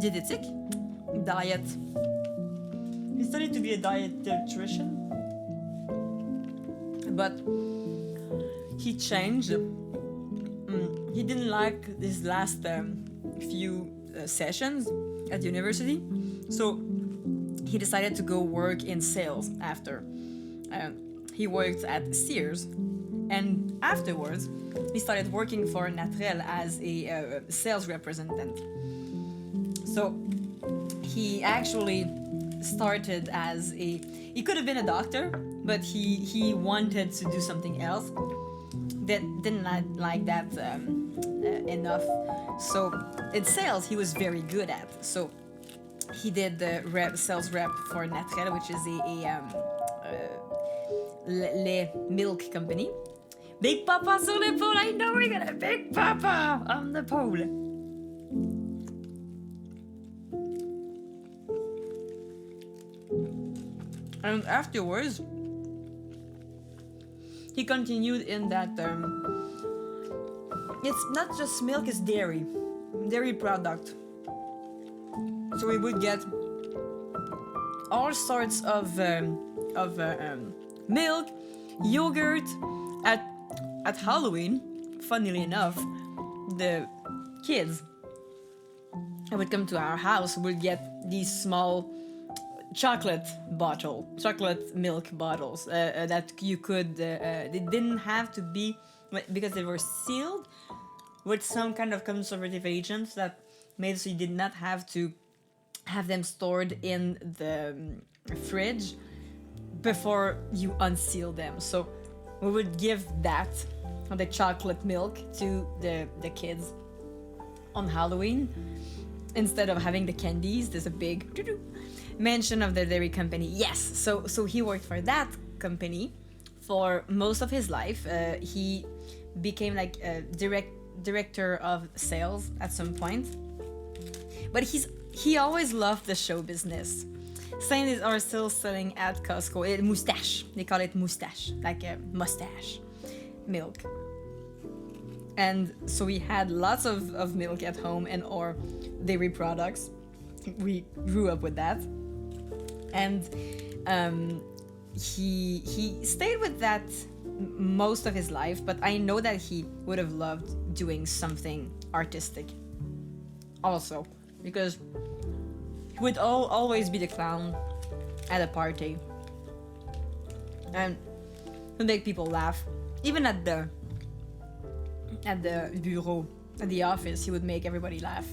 dietetic, diet. He studied to be a dietitian, but he changed. He didn't like his last few sessions at university, so he decided to go work in sales after. He worked at Sears, and afterwards he started working for Natrel as a sales representative. So he actually started as he could have been a doctor, but he wanted to do something else that didn't like that enough. So in sales he was very good at. So he did the sales rep for Natrel, which is a milk company. Big Papa sur l'épaule. I know we're gonna Big Papa on the pole. And afterwards, he continued in that. It's not just milk; it's dairy. dairy product. So we would get all sorts of milk, yogurt. At Halloween, funnily enough, the kids that would come to our house would get these small chocolate milk bottles that you could. They didn't have to be, because they were sealed with some kind of conservative agents that made so you did not have to have them stored in the fridge before you unseal them. So we would give that, the chocolate milk, to the kids on Halloween instead of having the candies. There's a big mention of the dairy company. Yes, so he worked for that company for most of his life. He became like a director of sales at some point, but he always loved the show business. Same are still selling at Costco. Moustache. They call it moustache, like a mustache milk. And so we had lots of milk at home and or dairy products. We grew up with that. And he stayed with that most of his life, but I know that he would have loved doing something artistic also, because he would always be the clown at a party and to make people laugh. Even at the bureau, at the office, he would make everybody laugh.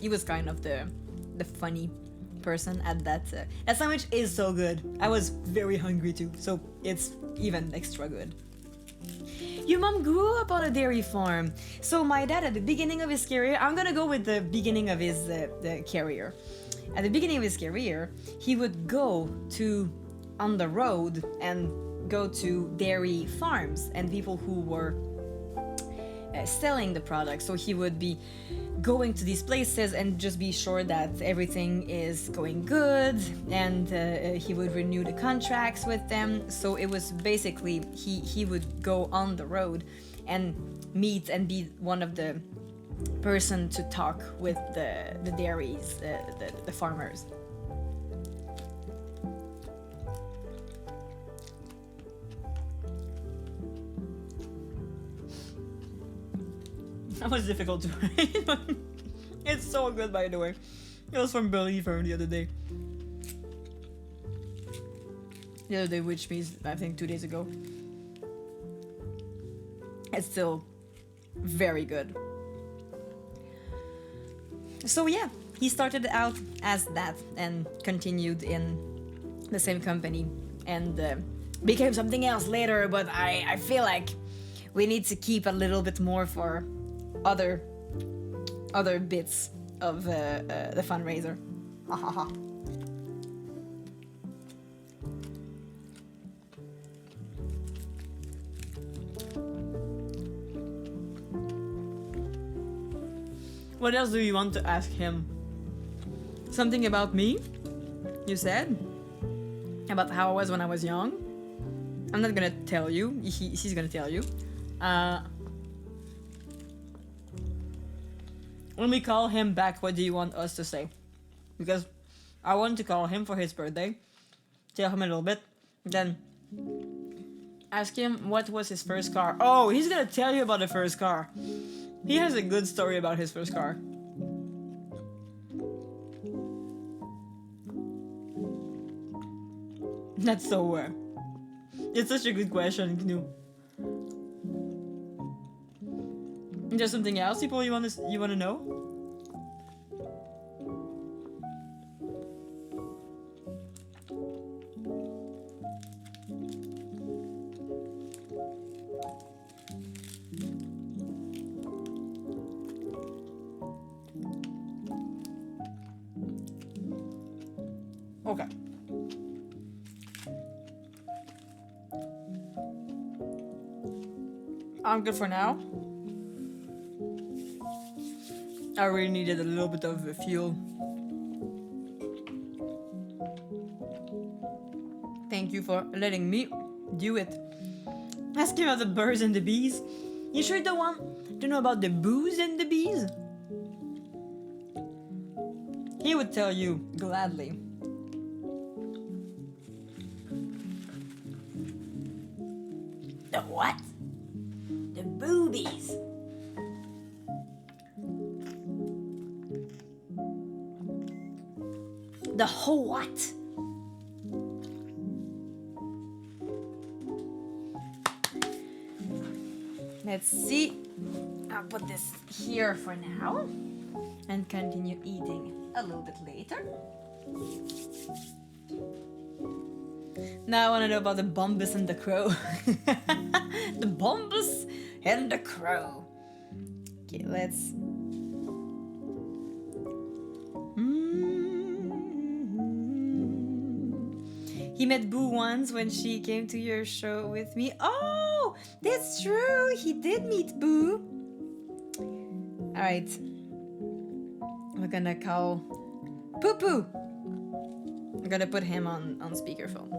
He was kind of the funny person at that. That sandwich is so good. I was very hungry too, so it's even extra good. Your mom grew up on a dairy farm. So my dad, at the beginning of his career, I'm gonna go with the beginning of his career. At the beginning of his career, he would go on the road and go to dairy farms and people who were selling the product. So he would be going to these places and just be sure that everything is going good, and he would renew the contracts with them. So it was basically he would go on the road and meet and be one of the person to talk with the dairies, the farmers. That was difficult to write, but it's so good, by the way. It was from Believer the other day. The other day, which means I think 2 days ago. It's still very good. So yeah, he started out as that and continued in the same company and became something else later, but I feel like we need to keep a little bit more for other bits of the funraiser. What else do you want to ask him? Something about me? You said? About how I was when I was young? I'm not gonna tell you. He's gonna tell you. When we call him back, what do you want us to say? Because I want to call him for his birthday, tell him a little bit, then ask him what was his first car. Oh, he's gonna tell you about the first car. He has a good story about his first car. That's so it's such a good question, Gnu. Is there something else, people, you want to know? Okay. I'm good for now. I really needed a little bit of fuel. Thank you for letting me do it. Ask him about the birds and the bees. You sure don't want to know about the booze and the bees? He would tell you gladly. The what? The boobies. The whole what? Let's see. I'll put this here for now and continue eating a little bit later. Now I want to know about the Bombus and the Crow. The Bombus and the Crow. Okay, let's... He met Boo once when she came to your show with me. Oh, that's true. He did meet Boo. All right. We're gonna call Poo Poo. I'm gonna put him on speakerphone.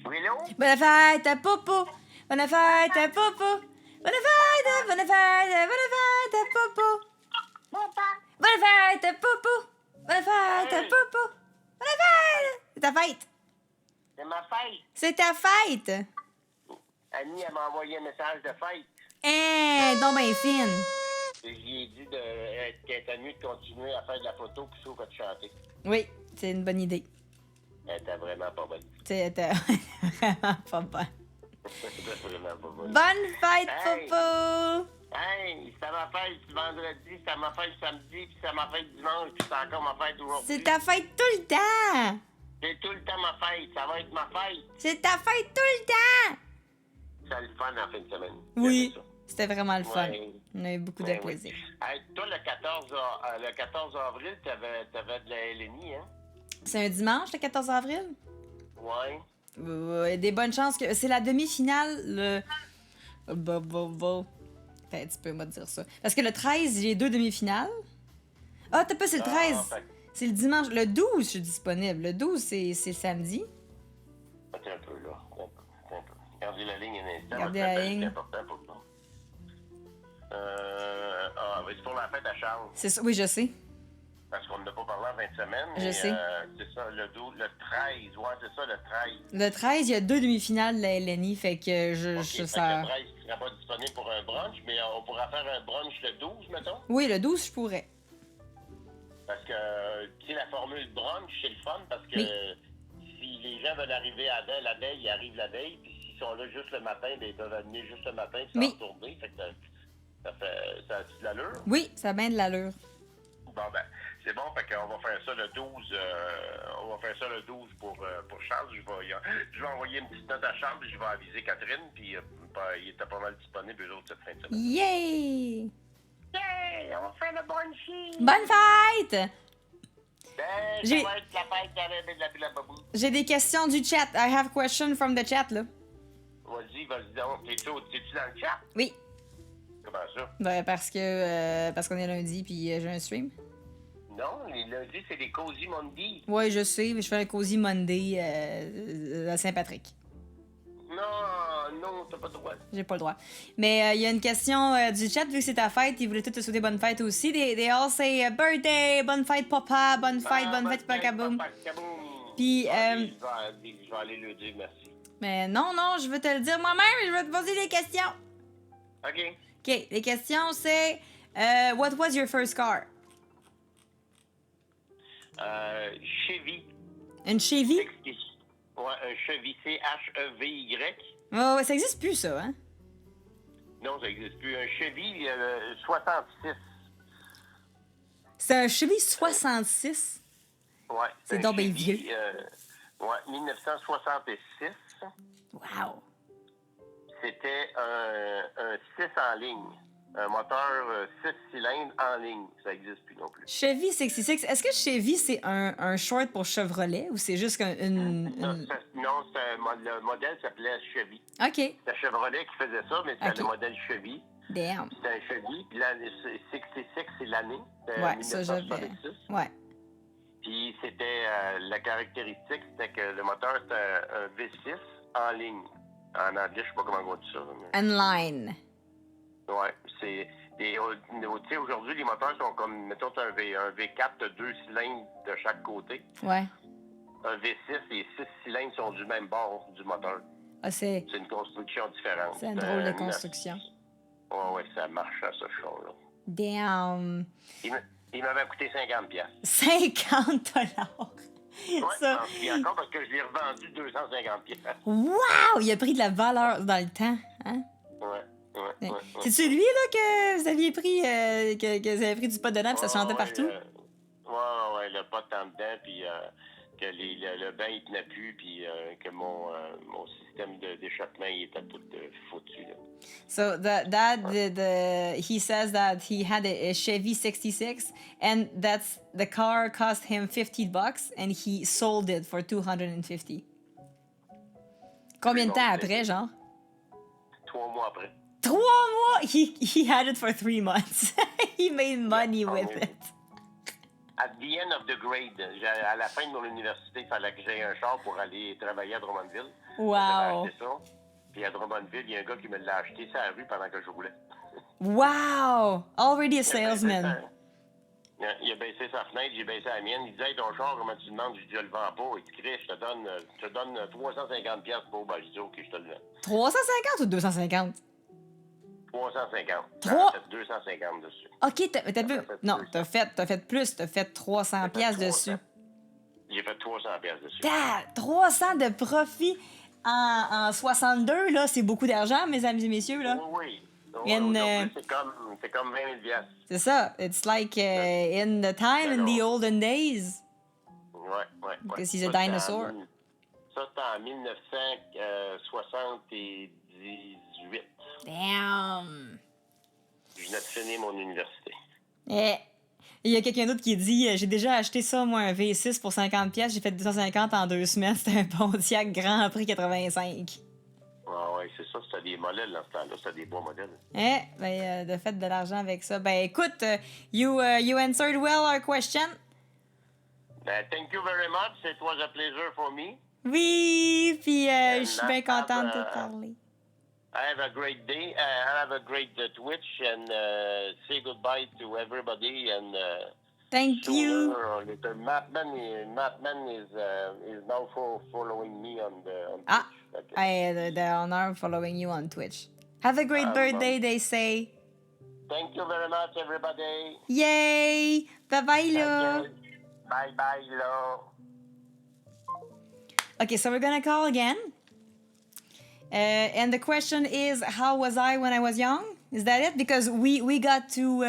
Bonne fête, Popo! Bonne fête, Popo! Bonne fête, bonne fête, bonne fête, Popo! Bonne fête, Popo! Bonne fête, Popo! Bonne fête! C'est ta fête! C'est ma fête. C'est ta fête! Annie, elle m'a envoyé un message de fête. Hein, donc ben fine. J'ai dit qu'elle était mieux de continuer à faire de la photo plutôt que de chanter. Oui, c'est une bonne idée. Elle était vraiment pas bonne. C'était vraiment pas bonne. C'était vraiment pas bonne. Bonne fête, Hey. Popo! Hey, c'est ma fête vendredi, c'est ma fête samedi, puis c'est ma fête dimanche, puis c'est encore ma fête aujourd'hui. C'est ta fête tout le temps! C'est tout le temps ma fête, ça va être ma fête. C'est ta fête tout le temps! C'est le fun en fin de semaine. Oui, J'aime ça. c'était vraiment le fun. Ouais. On a eu beaucoup de Ouais, plaisir. oui. Hey, toi, le 14 avril, t'avais de la LNI, hein? C'est un dimanche, le 14 avril? Ouais. Des bonnes chances que... C'est la demi-finale, le... Attends, tu peux me dire ça. Parce que le 13, j'ai 2 demi-finales. Ah, t'as pas, c'est le 13. fait- C'est le dimanche. Le 12, je suis disponible. Le 12, c'est samedi. Attends un peu, là. Attends un peu. Gardez la ligne un instant. Gardez parce que la ligne. C'est important pour toi. C'est pour la fête à Charles. C'est ça, oui, je sais. Parce qu'on n'a pas parlé en 20 semaines. Je mais, sais. C'est ça, le 13. Ouais, c'est ça, le 13. Le 13, il y a 2 demi-finales de la LNI, fait que Ok, je fait ça... que le 13, tu seras pas disponible pour un brunch, mais on pourra faire un brunch le 12, mettons. Oui, le 12, je pourrais. Parce que, tu sais, la formule brunch, c'est le fun, parce que Oui. si les gens veulent arriver la veille, ils arrivent la veille, puis s'ils sont là juste le matin, ben, ils peuvent venir juste le matin, puis Oui. s'en retourner. Fait que ça a-tu de l'allure? Oui, ça a bien de l'allure. Bon, ben, c'est bon, fait qu'on va faire ça le 12. On va faire ça le 12 pour Charles. Je vais envoyer une petite note à Charles, puis je vais aviser Catherine, puis il était pas mal disponible, eux autres, cette fin de semaine. Yay! Yay! On va faire le brunching! Bonne fête! Ben, J'ai- ça va être la fête de la babou. J'ai des questions du chat. I have questions from the chat, là. Vas-y donc. T'es-tu dans le chat? Oui. Comment ça? Ben, parce qu'on est lundi, puis j'ai un stream. Non, les lundis, c'est des Cozy Monday. Ouais, je sais, mais je fais un Cozy Monday à Saint-Patrick. Non, t'as pas le droit. J'ai pas le droit. Mais il y a une question du chat, vu que c'est ta fête, ils voulaient tous te souhaiter bonne fête aussi. They all say birthday, bonne fête papa, bonne fête Pakaboom. Puis, Je vais aller le dire merci. Mais non, je veux te le dire moi-même, je vais te poser des questions. OK. OK, les questions, c'est what was your first car? Chevy. Une Chevy? Ouais, un Chevy, C-H-E-V-Y. Oh, ouais, ça existe plus, ça, hein? Non, ça n'existe plus. Un Chevy 66. C'est un Chevy 66? Ouais. C'est un donc bien Chevy, vieux. Ouais, 1966. Wow! C'était un 6 en ligne. Un moteur 6 cylindres en ligne. Ça n'existe plus non plus. Chevy 66. Est-ce que Chevy, c'est un short pour Chevrolet ou c'est juste une... Non, le modèle s'appelait Chevy. OK. C'était Chevrolet qui faisait ça, mais c'était Ok. le modèle Chevy. Damn. C'est un Chevy, puis l'année 66, c'est l'année. Ouais, ça, j'avais. 1966. Ouais. Puis c'était la caractéristique, c'était que le moteur c'était un V6 en ligne. En anglais, je sais pas comment on dit ça. Mais... Online. Ouais, c'est... Tu sais, aujourd'hui, les moteurs sont comme, mettons, un V4 de 2 cylindres de chaque côté. Ouais. Un V6, les 6 cylindres sont du même bord du moteur. Ah, c'est C'est une construction différente. une drôle de construction. Ouais, ça marche à ce show-là. Damn. Il m'avait coûté 50$. 50 $. Ouais, Ça. j'en souviens encore parce que je l'ai revendu 250$. Wow! Il a pris de la valeur dans le temps. Hein? Ouais. C'est-tu lui, là, que vous aviez pris, que vous avez pris du pot dedans et ça chantait partout? Ouais, le pot en dedans, puis que le bain, il tenait plus, puis que mon système d'échappement, il était tout foutu, là. So he says that he had a Chevy 66 and the car cost him $50 and he sold it for $250. Combien de temps après, genre? 3 mois après. 3 mois? He had it for 3 months. He made money with it. At the end of the grade, à la fin de mon université, il fallait que j'aie un char pour aller travailler à Drummondville. Wow. J'avais acheté ça. Puis à Drummondville, il y a un gars qui me l'a acheté sur la rue pendant que je roulais. Wow! Already a salesman. Il a baissé sa fenêtre, j'ai baissé la mienne. Il disait, hey, ton char, comment tu demandes? Je dis, je le vends pas. Il dit, Chris, je te donne 350$ pour. Ben, je dis, OK, je te le vends. 350 ou 250? 350. Trois- J'ai fait 250 dessus. OK, t'as vu? Non, t'as fait plus. T'as fait 300 pièces dessus. J'ai fait 300$ dessus. 300 de profit en 62, là, c'est beaucoup d'argent, mes amis et messieurs, là. Oui. In, Aujourd'hui, c'est comme 20$. C'est ça. It's like in the time, in the olden days. Ouais. Because he's a Ça, c'était dinosaur. Ça, c'était en 1978. Damn. Je venais de finir mon université. Eh. Il y a quelqu'un d'autre qui dit j'ai déjà acheté ça, moi, un V6 pour 50 pièces, j'ai fait 250 en 2 semaines. C'était un Pontiac Grand Prix 85. Ah ouais, c'est ça, c'était des modèles dans ce temps-là, c'était des bons modèles. De fait de l'argent avec ça. Ben écoute, you answered well our question. Thank you very much. It was a pleasure for me. Oui, puis je suis bien contente de te parler. Have a great day. Have a great Twitch and say goodbye to everybody. And Thank you. The Mapman is now following me on Twitch. Ah, Okay. I had the honor of following you on Twitch. Have a great birthday, they say. Thank you very much, everybody. Yay! Bye-bye, là. Okay. Bye, Lo. Okay, so we're gonna call again. And the question is, how was I when I was young? Is that it? Because we got to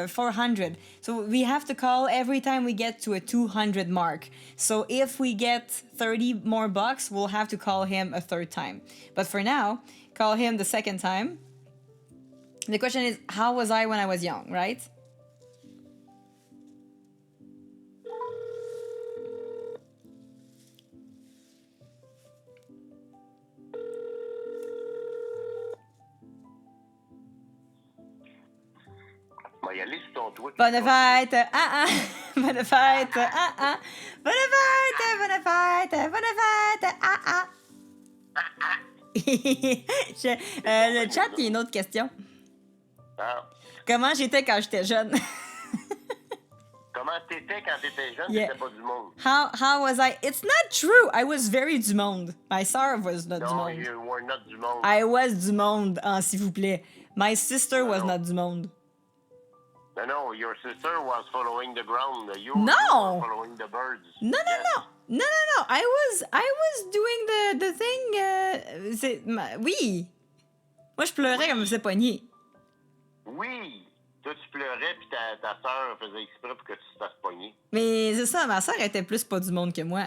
400. So we have to call every time we get to a 200 mark. So if we get 30 more bucks, we'll have to call him a third time. But for now, call him the second time. The question is, how was I when I was young, right? On va y aller sur ton Twitch. Bonne fête! Bonne fête! Bonne fête! Le chat, il y a une autre question. Ah. Comment j'étais quand j'étais jeune? Comment t'étais quand t'étais jeune? Yeah. T'étais pas du monde. How was I? It's not true. I was very du monde. My sœur was not du No, monde. you were not du monde. I was du monde, s'il vous plaît. My sister was not du monde. No, your sister was following the ground. You No. were following the birds. No. I was doing the thing. Oui. Moi, je pleurais comme je me pogné. Oui. Toi, tu pleurais, puis ta sœur faisait exprès pour que tu te fasses pogner. Mais c'est ça, ma sœur était plus pas du monde que moi.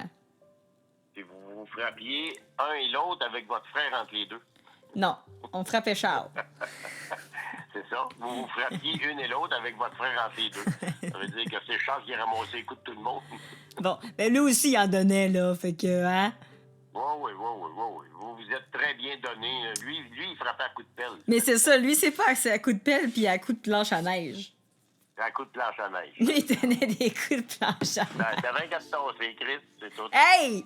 Puis vous vous frappiez un et l'autre avec votre frère entre les deux. Non, on frappait Charles. C'est ça? Vous vous frappiez une et l'autre avec votre frère entre les deux. Ça veut dire que c'est Charles qui ramassait les coups de tout le monde. Bon, ben lui aussi, il en donnait, là, fait que, hein? Oui. Vous vous êtes très bien donné. Lui, il frappait à coups de pelle. Mais c'est ça, lui, c'est pas c'est à coups de pelle puis à coups de planche à neige. À coups de planche à neige. Lui, il donnait des coups de planche à neige. T'avais qu'à te tasser, Chris, c'est tout. Hey!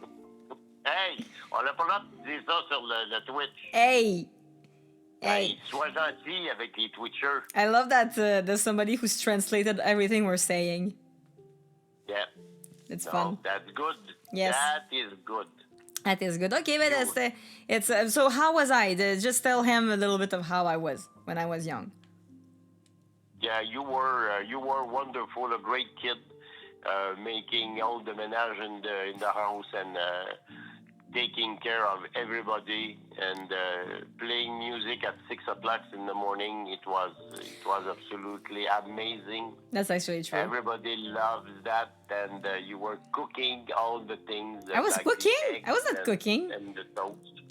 Hey! On n'a pas le droit de dire ça sur le Twitch. Hey! Hey! Sois gentil avec les Twitchers. I love that there's somebody who's translated everything we're saying. Yeah. It's No, fun. that's good. Yes. That is good. That is good. Okay, but it's so how was I? Just tell him a little bit of how I was when I was young. Yeah, you were wonderful, a great kid, making all the ménage in the house and taking care of everybody and playing music at 6 o'clock in the morning. It was absolutely amazing. That's actually true. Everybody loves that, and you were cooking all the things. I was like the cooking? eggs I wasn't cooking. And the toast.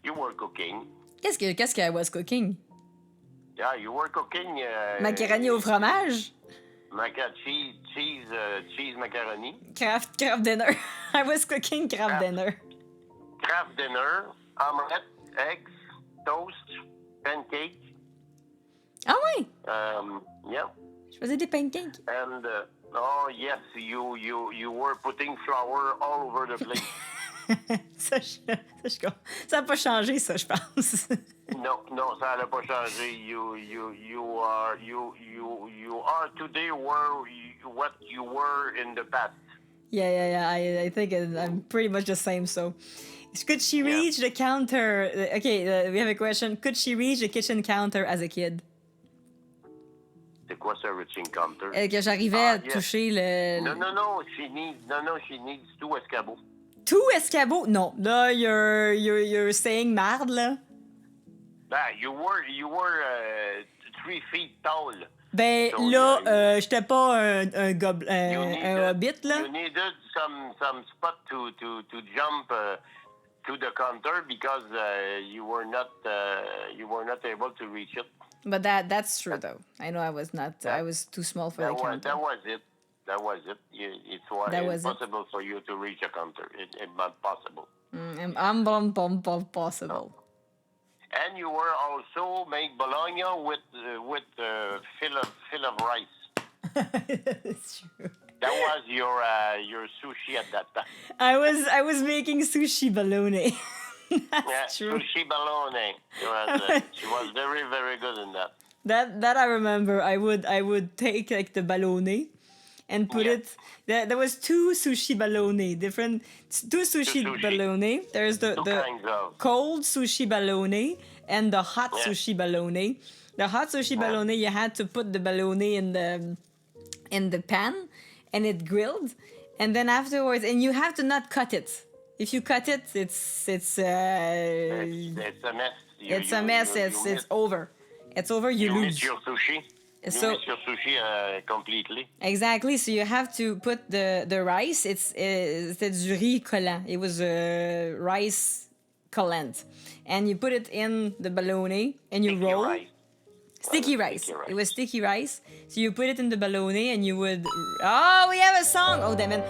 You were cooking. Qu'est-ce que I was cooking? Yeah, you were cooking. Macaroni au fromage? Cheese macaroni. Craft dinner. I was cooking craft dinner. Craft dinner, omelette, eggs, toast, pancake. Ah ouais? Yeah. Je faisais des pancakes. And oh yes, you were putting flour all over the place. ça n'a pas changé, ça, je pense. No, ça n'a pas changé. You are today what you were in the past. Yeah. I think I'm pretty much the same. So, could she reach the counter? Okay, we have a question. Could she reach the kitchen counter as a kid? C'est quoi ça, reaching counter? Que j'arrivais à toucher le. No. She needs 2 escabeaux. 2 escabeaux? Non. Là, you're saying marde, là. You were 3 feet tall. Ben, So, là, j'étais pas un hobbit, là. You needed some spot to jump to the counter because you were not able to reach it. But that's true, though. I know I was not. I was too small for the counter. That was it. It was impossible for you to reach a counter. It's not possible. I'm possible. And you were also make bologna with fill of rice. That's true. That was your sushi at that time. I was making sushi bologna. That's true. Sushi bologna. She was very, very good in that. That I remember. I would take like the bologna and put it. There was 2 sushi bologna, different 2 sushi bologna. There's the cold sushi bologna and the hot sushi bologna. The hot sushi bologna, you had to put the bologna in the pan and it grilled, and then afterwards, and you have to not cut it. If you cut it, it's a mess. It's a mess. It's over. It's over. You lose. Miss your sushi. Miss your sushi completely. Exactly. So you have to put the rice. C'était du riz collant. It was rice collant, and you put it in the bologna and you roll. Rice. Sticky rice. It was sticky rice. So you put it in the bologna and you would. Oh, we have a song. Oh, damn it.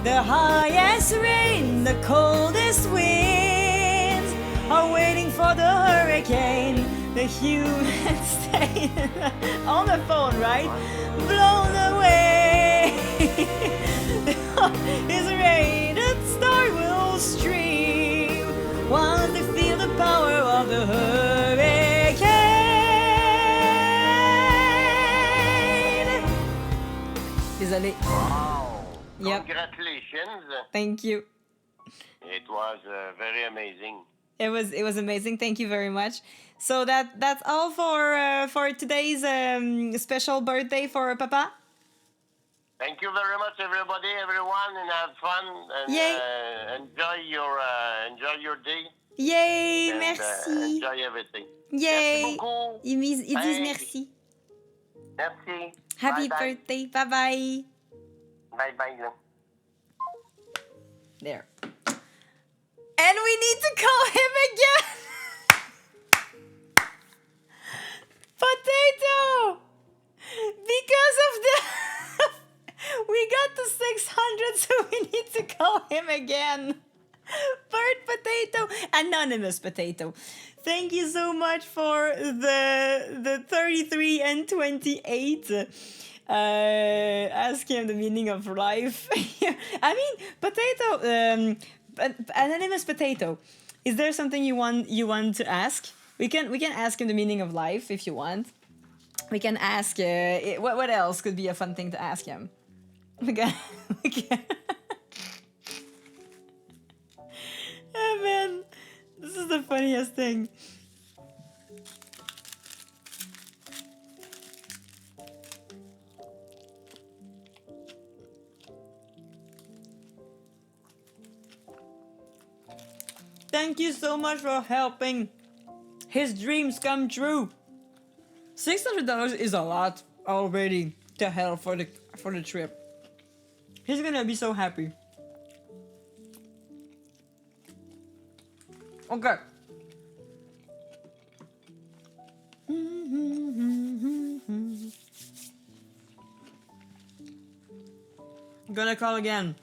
The highest rain, the coldest winds are waiting for the hurricane. The human stain on the phone, right? Blown away. Is rain, a star will stream once they feel the power of the hurricane. Désolé. Wow. Yep. Congratulations. Thank you. It was very amazing. It was amazing. Thank you very much. So that's all for today's special birthday for Papa. Thank you very much, everyone, and have fun and enjoy your day. Yay, And, merci. enjoy everything. Yay. Merci beaucoup. Ils disent Hey. merci. Merci. Happy Bye-bye. birthday. Bye bye. Bye. There. And we need to call him again. Potato. Because of the we got to 600, so we need to call him again. Bird Potato, Anonymous Potato. Thank you so much for the 33 and 28. Ask him the meaning of life. I mean, Potato, Anonymous Potato. Is there something you want to ask? We can ask him the meaning of life if you want. We can ask what else could be a fun thing to ask him. We can. Oh man, this is the funniest thing. Thank you so much for helping his dreams come true. $600 is a lot already to hell for the trip. He's gonna be so happy. Okay. Gonna call again.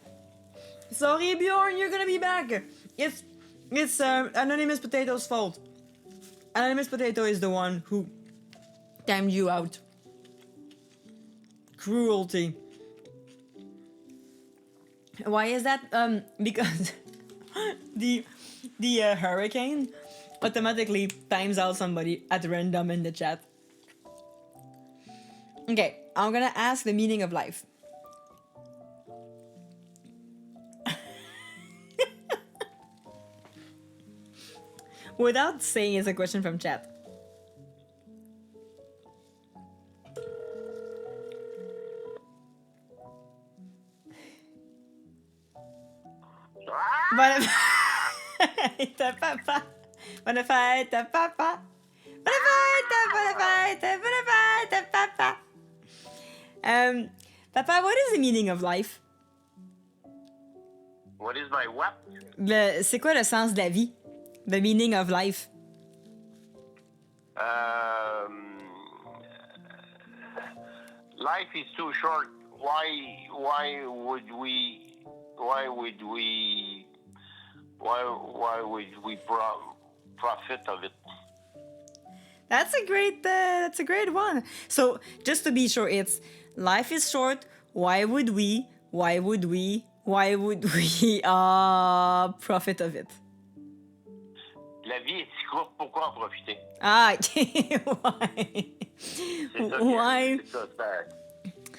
Sorry, Bjorn, you're gonna be back. It's Anonymous Potato's fault. Anonymous Potato is the one who timed you out. Cruelty. Why is that? Because the hurricane automatically times out somebody at random in the chat. Okay, I'm gonna ask the meaning of life. Without saying it's a question from chat. Bonne fête, papa. Bonne fête, papa. Bonne fête, papa. Papa, what is the meaning of life? What is my what? C'est quoi le sens de la vie? The meaning of life. Life is too short. Why would we profit of it? That's a great one. So just to be sure, it's life is short. Why would we profit of it? La vie est si courte, pourquoi en profiter? Ah, why? Why?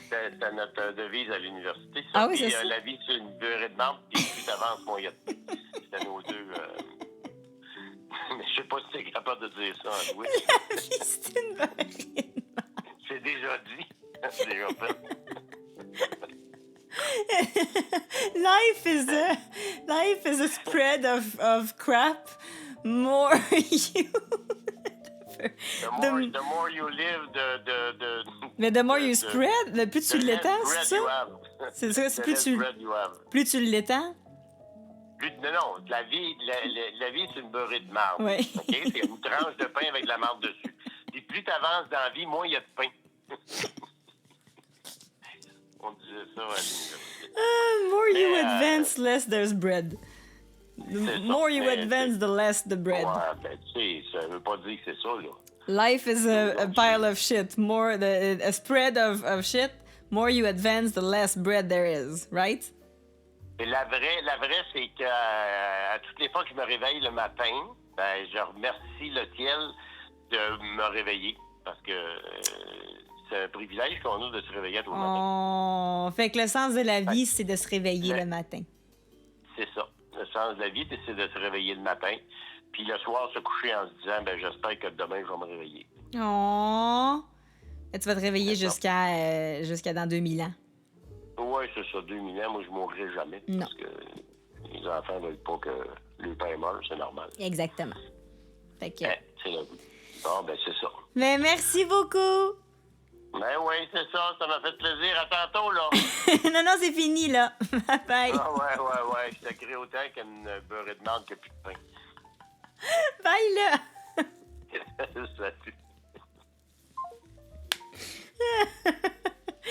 C'est notre devise à l'université. Ah oui, c'est ça. La vie, c'est une beurrée de menthe, puis plus t'avances, moins il y a de pain. C'était nos deux... Mais je sais pas si t'es capable de dire ça, oui. La vie, c'est une beurrée de menthe. C'est déjà dit. C'est déjà fait. Life is a spread of crap. More you. The more you live, Mais the more you spread, le plus tu l'étends, c'est ça? C'est ça, c'est plus tu l'étends? Non, la vie, c'est une beurrée de marde. Ouais. Okay? C'est une tranche de pain avec de la marde dessus. Puis plus tu avances dans la vie, moins il y a de pain. On disait ça à l'université. More you advance, less there's bread. The more you advance, the less the bread. Ouais, ben tu sais, ça veut pas dire que c'est ça, là. Life is a pile of shit. A spread of shit. More you advance, the less bread there is, right? Et la vraie, c'est que à toutes les fois que je me réveille le matin, ben je remercie le ciel de me réveiller parce que c'est un privilège qu'on a de se réveiller tous les matins. Oh, fait que le sens de la vie, c'est de se réveiller le matin. C'est ça. Le sens de la vie, c'est de se réveiller le matin. Puis le soir, se coucher en se disant, ben j'espère que demain, je vais me réveiller. Oh! Et tu vas te réveiller jusqu'à dans 2000 ans. Oui, c'est ça, 2000 ans. Moi, je ne mourrai jamais. Non. Parce que les enfants ne veulent pas que le père meure, c'est normal. Exactement. Fait que... c'est la vie. Bon, ben c'est ça. Mais merci beaucoup! Ben oui, c'est ça. Ça m'a fait plaisir. À tantôt, là. non, c'est fini, là. Bye bye. Ah ouais. Je t'écris autant qu'une beurrée de menthe que plus de pain. Bye, là. Salut.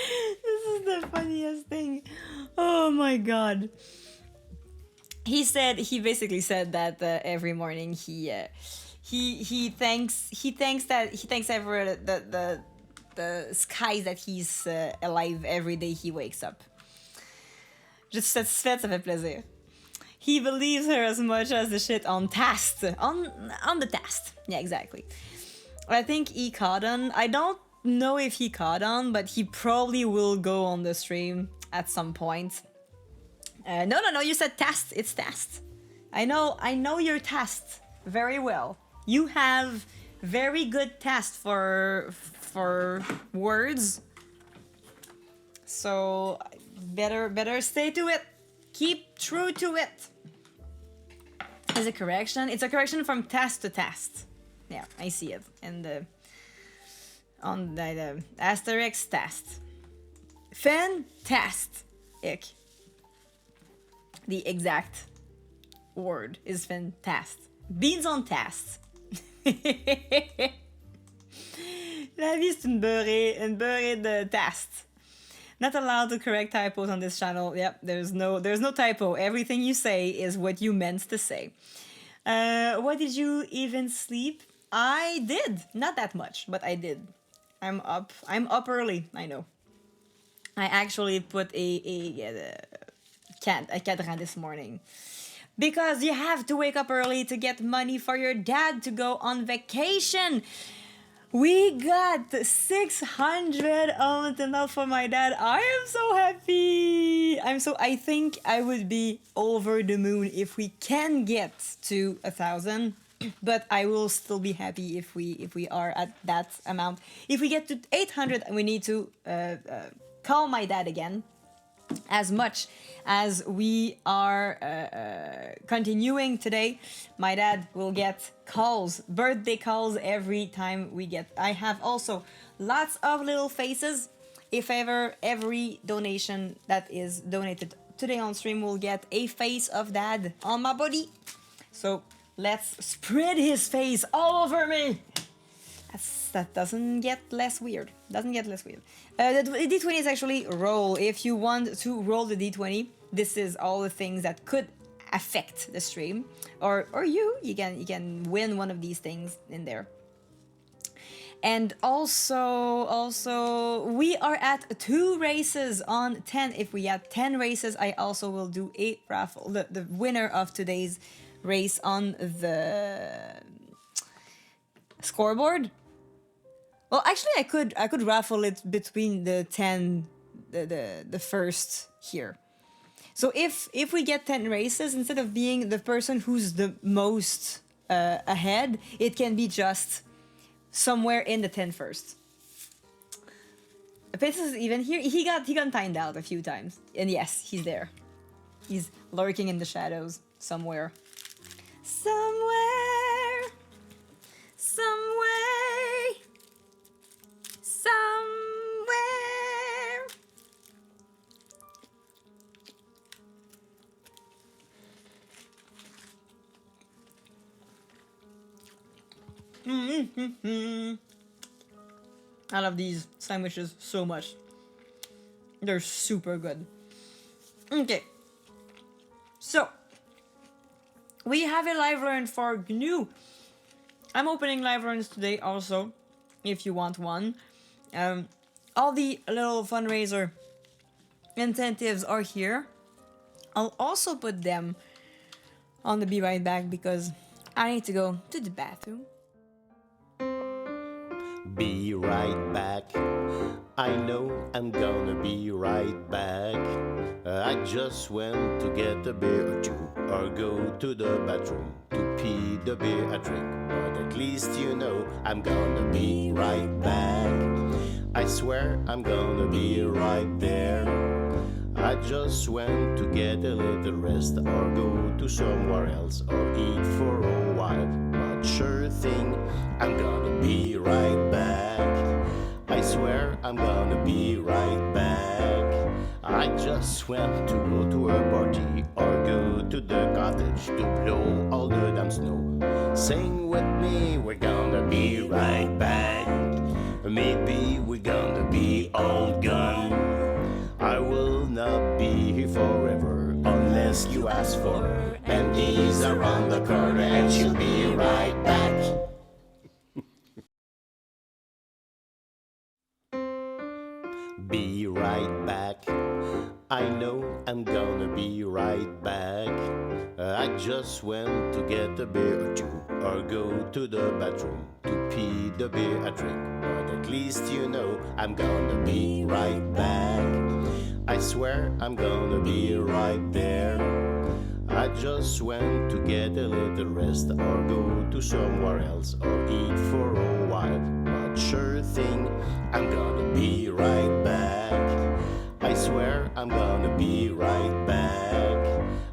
This is the funniest thing. Oh my god. he basically said that every morning he thanks ever the skies that he's alive every day he wakes up. Juste satisfaite, ça fait plaisir. He believes her as much as the shit on Tast. On the Tast. Yeah, exactly. I think he caught on. I don't know if he caught on, but he probably will go on the stream at some point. No, you said Tast. It's Tast. I know your Tast very well. You have very good Tast for words. So better stay to it. Keep true to it. Is a correction? It's a correction from Tast to Tast. Yeah, I see it in on the asterisk Tast. Fantastic. The exact word is fantastic. Beans on Tast. La vie c'est une beurrée de Tast. Not allowed to correct typos on this channel. Yep, there's no typo. Everything you say is what you meant to say. Why did you even sleep? I did. Not that much, but I did. I'm up early, I know. I actually put a cadran this morning. Because you have to wake up early to get money for your dad to go on vacation. We got 600 for my dad. I am so happy. I think I would be over the moon if we can get to 1,000. But I will still be happy if we are at that amount. If we get to 800, we need to call my dad again. As much as we are continuing today, my dad will get birthday calls every time we get. I have also lots of little faces. If ever, every donation that is donated today on stream will get a face of dad on my body. So let's spread his face all over me. That doesn't get less weird. The D20 is actually roll. If you want to roll the D20, this is all the things that could affect the stream, or you can win one of these things in there. And also we are at 2 races on 10. If we have 10 races, I also will do a raffle. The winner of today's race on the scoreboard. Well, actually, I could raffle it between the 10, the first here. So if we get 10 races, instead of being the person who's the most ahead, it can be just somewhere in the 10 first. Petis is even here. He got timed out a few times, and yes, he's there. He's lurking in the shadows somewhere. Somewhere. I love these sandwiches so much. They're super good. Okay. So, we have a live learn for GNU. I'm opening live learns today also, if you want one. All the little fundraiser incentives are here. I'll also put them on the Be Right Back because I need to go to the bathroom. Be right back. I know I'm gonna be right back. I just went to get a beer or two, or go to the bathroom to pee the beer I drink. But at least you know I'm gonna be right back. I swear I'm gonna be right there. I just went to get a little rest, or go to somewhere else, or eat for a while. But sure thing, I'm gonna be right back. I swear I'm gonna be right back. I just went to go to a party, or go to the cottage to blow all the damn snow. Sing with me, we're gonna be right back. Maybe we're gonna be all gone. I will not be here forever unless happiness you ask for. And Andy's around the corner and she'll be right back. Be right back. I know I'm gonna be right back. I just went to get a beer or two, or go to the bathroom to pee the beer I drink. But at least you know I'm gonna be right back. I swear I'm gonna be right there. I just went to get a little rest, or go to somewhere else, or eat for a while. But sure thing, I'm gonna be right back. I swear I'm gonna be right back.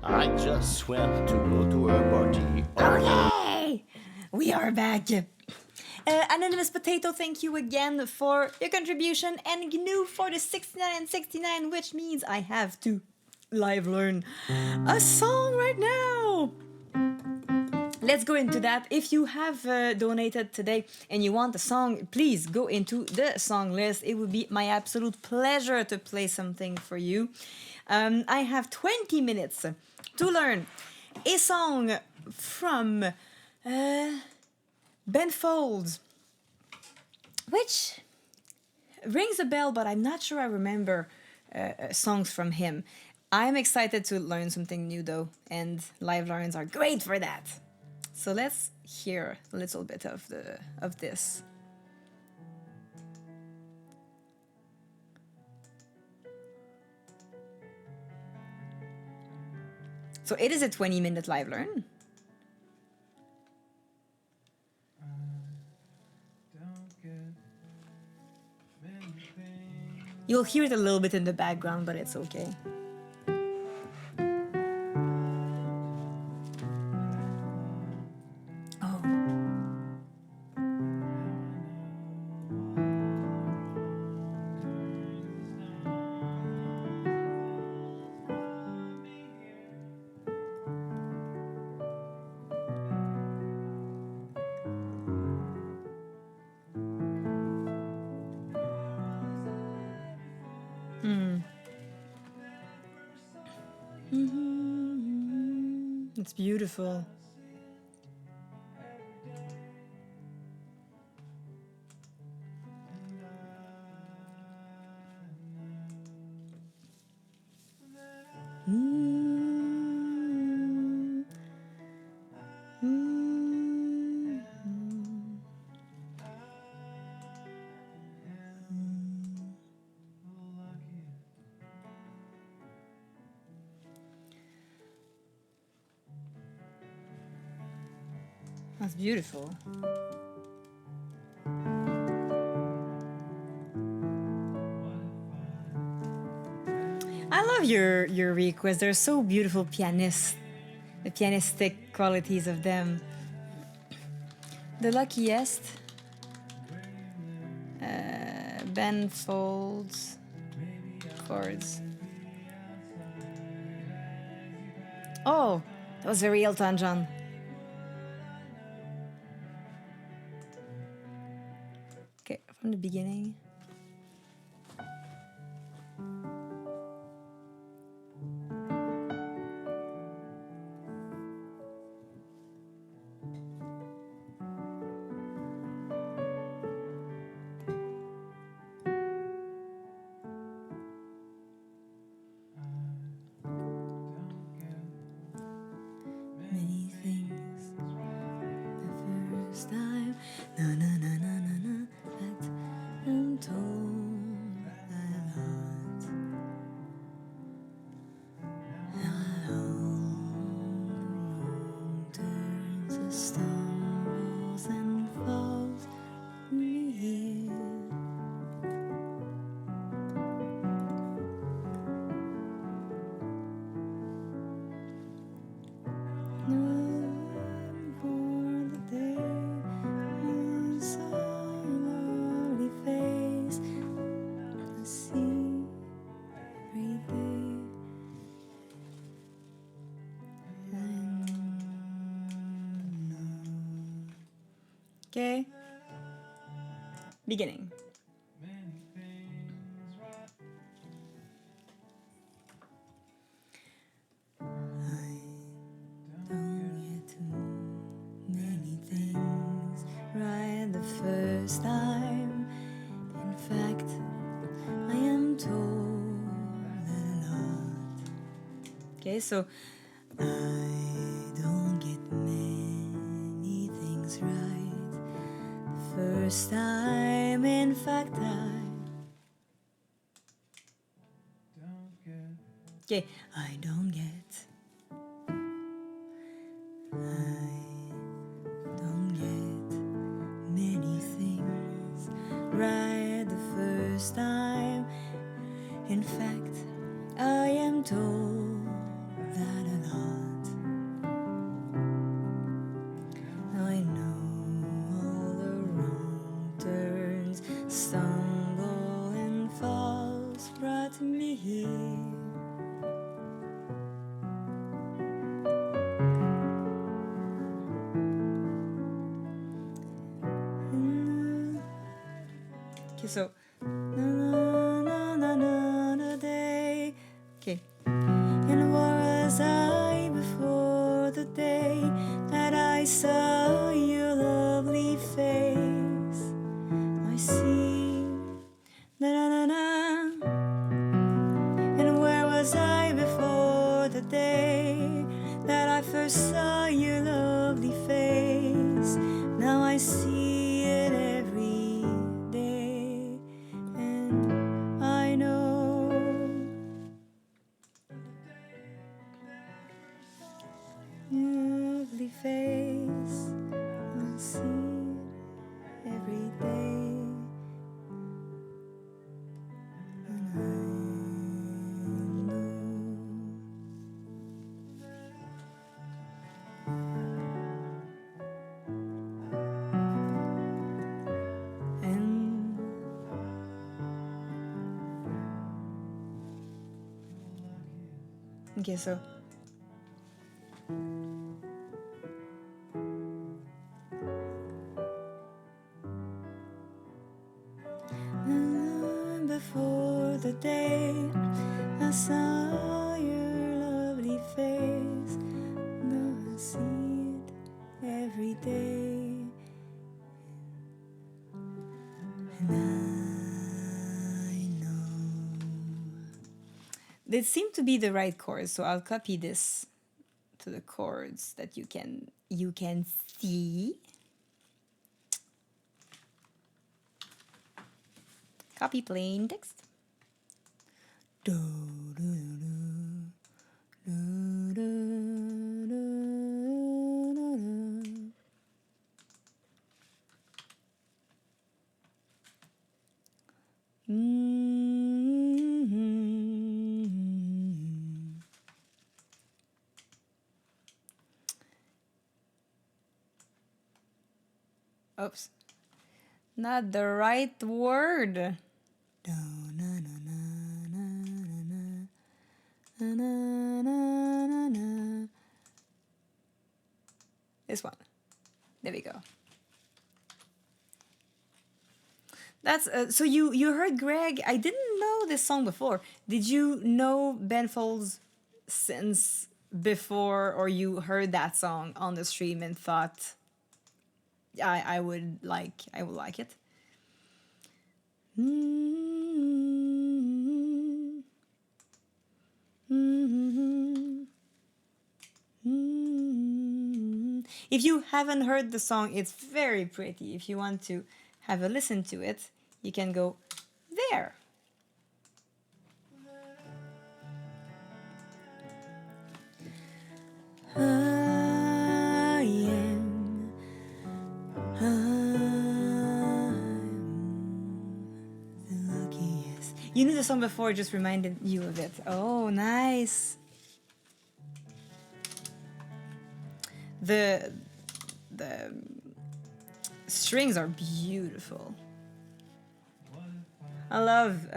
I just went to go to a party. Okay, we are back. Anonymous Potato, thank you again for your contribution, and GNU for the 69 and 69, which means I have to live learn a song right now. Let's go into that. If you have donated today and you want a song, please go into the song list. It would be my absolute pleasure to play something for you. I have 20 minutes to learn a song from Ben Folds, which rings a bell, but I'm not sure I remember songs from him. I'm excited to learn something new though, and live learns are great for that. So let's hear a little bit of this. So it is a 20-minute live learn. You'll hear it a little bit in the background, but it's okay. Oh. It's beautiful. That's beautiful. I love your requests. They're so beautiful the pianistic qualities of them. The luckiest. Ben Folds chords. Oh, that was very Elton John. Okay, from the beginning. Many things the first time. Na na na na na na. That I'm told that heart. How turns and stumbles and falls here. Okay. Beginning. Okay, so I don't get many things right the first time. In fact, okay, I don't get many things right the first time. In fact, I am told that a lot. I know all the wrong turns, stumble and falls brought me here. Okay, so day. Okay. And where was I before the day that I saw your lovely face? I see. And where was I before the day that I first saw your lovely face? Now I see it every day, and I know. Lovely face, I see it every day, and I know. And okay, so before the day I saw your lovely face, now I see it every day, and I know. They seem to be the right chords, so I'll copy this to the chords that you can see. Copy plain text. Do, do, do, do, do, do, do. Oops. Not the right word. This one. There we go. That's so you heard Greg. I didn't know this song before. Did you know Ben Folds since before, or you heard that song on the stream and thought I would like it? If you haven't heard the song, it's very pretty. If you want to have a listen to it, you can go there. You knew the song before, just reminded you of it. Oh, nice. The strings are beautiful. I love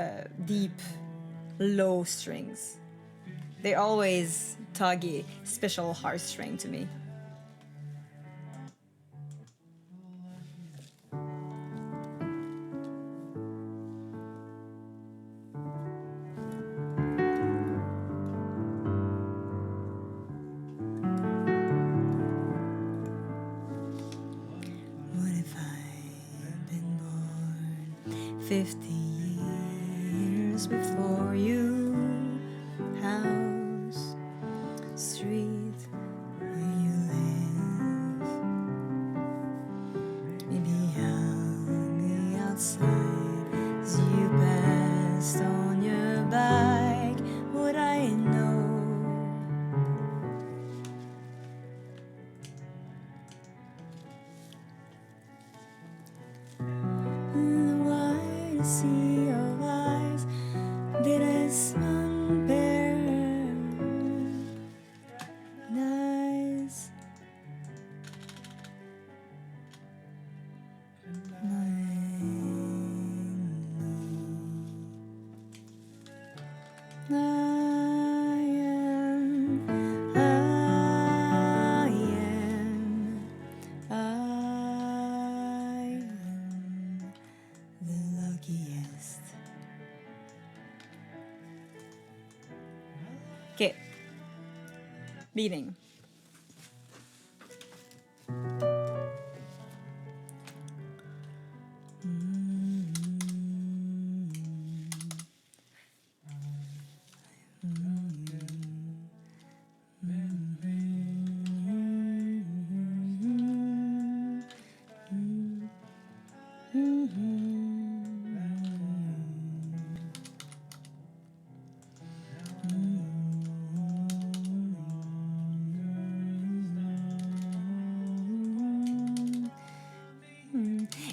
deep, low strings. They always tug a special heartstring to me. What if I'd been born 50 years before you? House one paradise. I am the luckiest. Okay. Beating.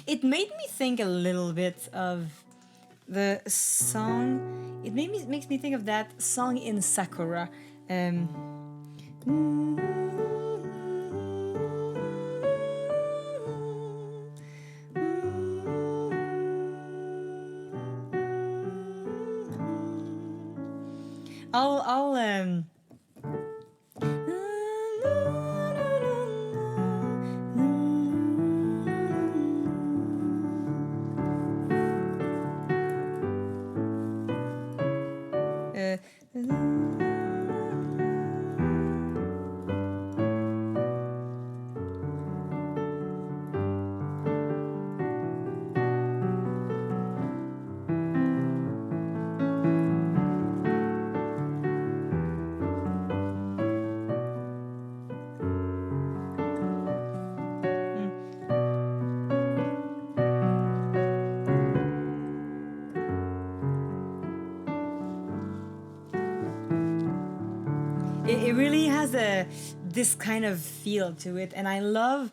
It made me think a little bit of the song. Makes me think of that song in Sakura. I'll It really has this kind of feel to it, and I love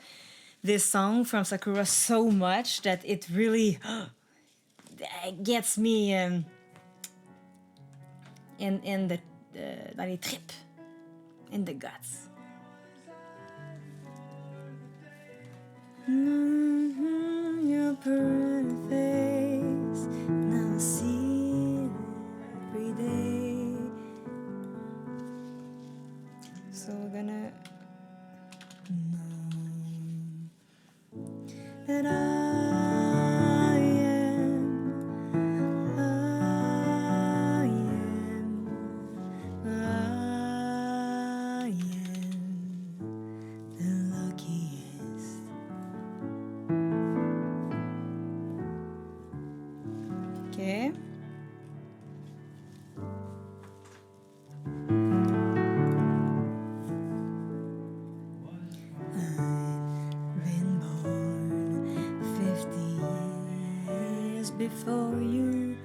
this song from Sakura so much that it really gets me in the dans les tripes, in the guts. Your pretty face, now I see it every day. So we're gonna know that I am the luckiest. Okay. Before you,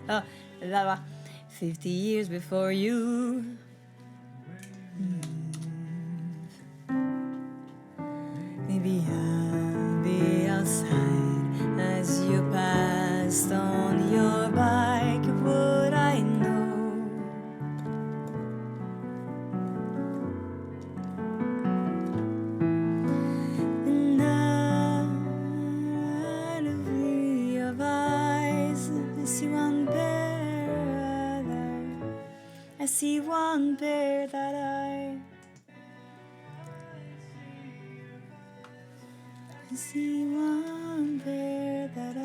50 years before you. Maybe I'll be outside as you passed on your bike. Would I know? And out of your eyes, I see one pair I see one pair that I see one pair that I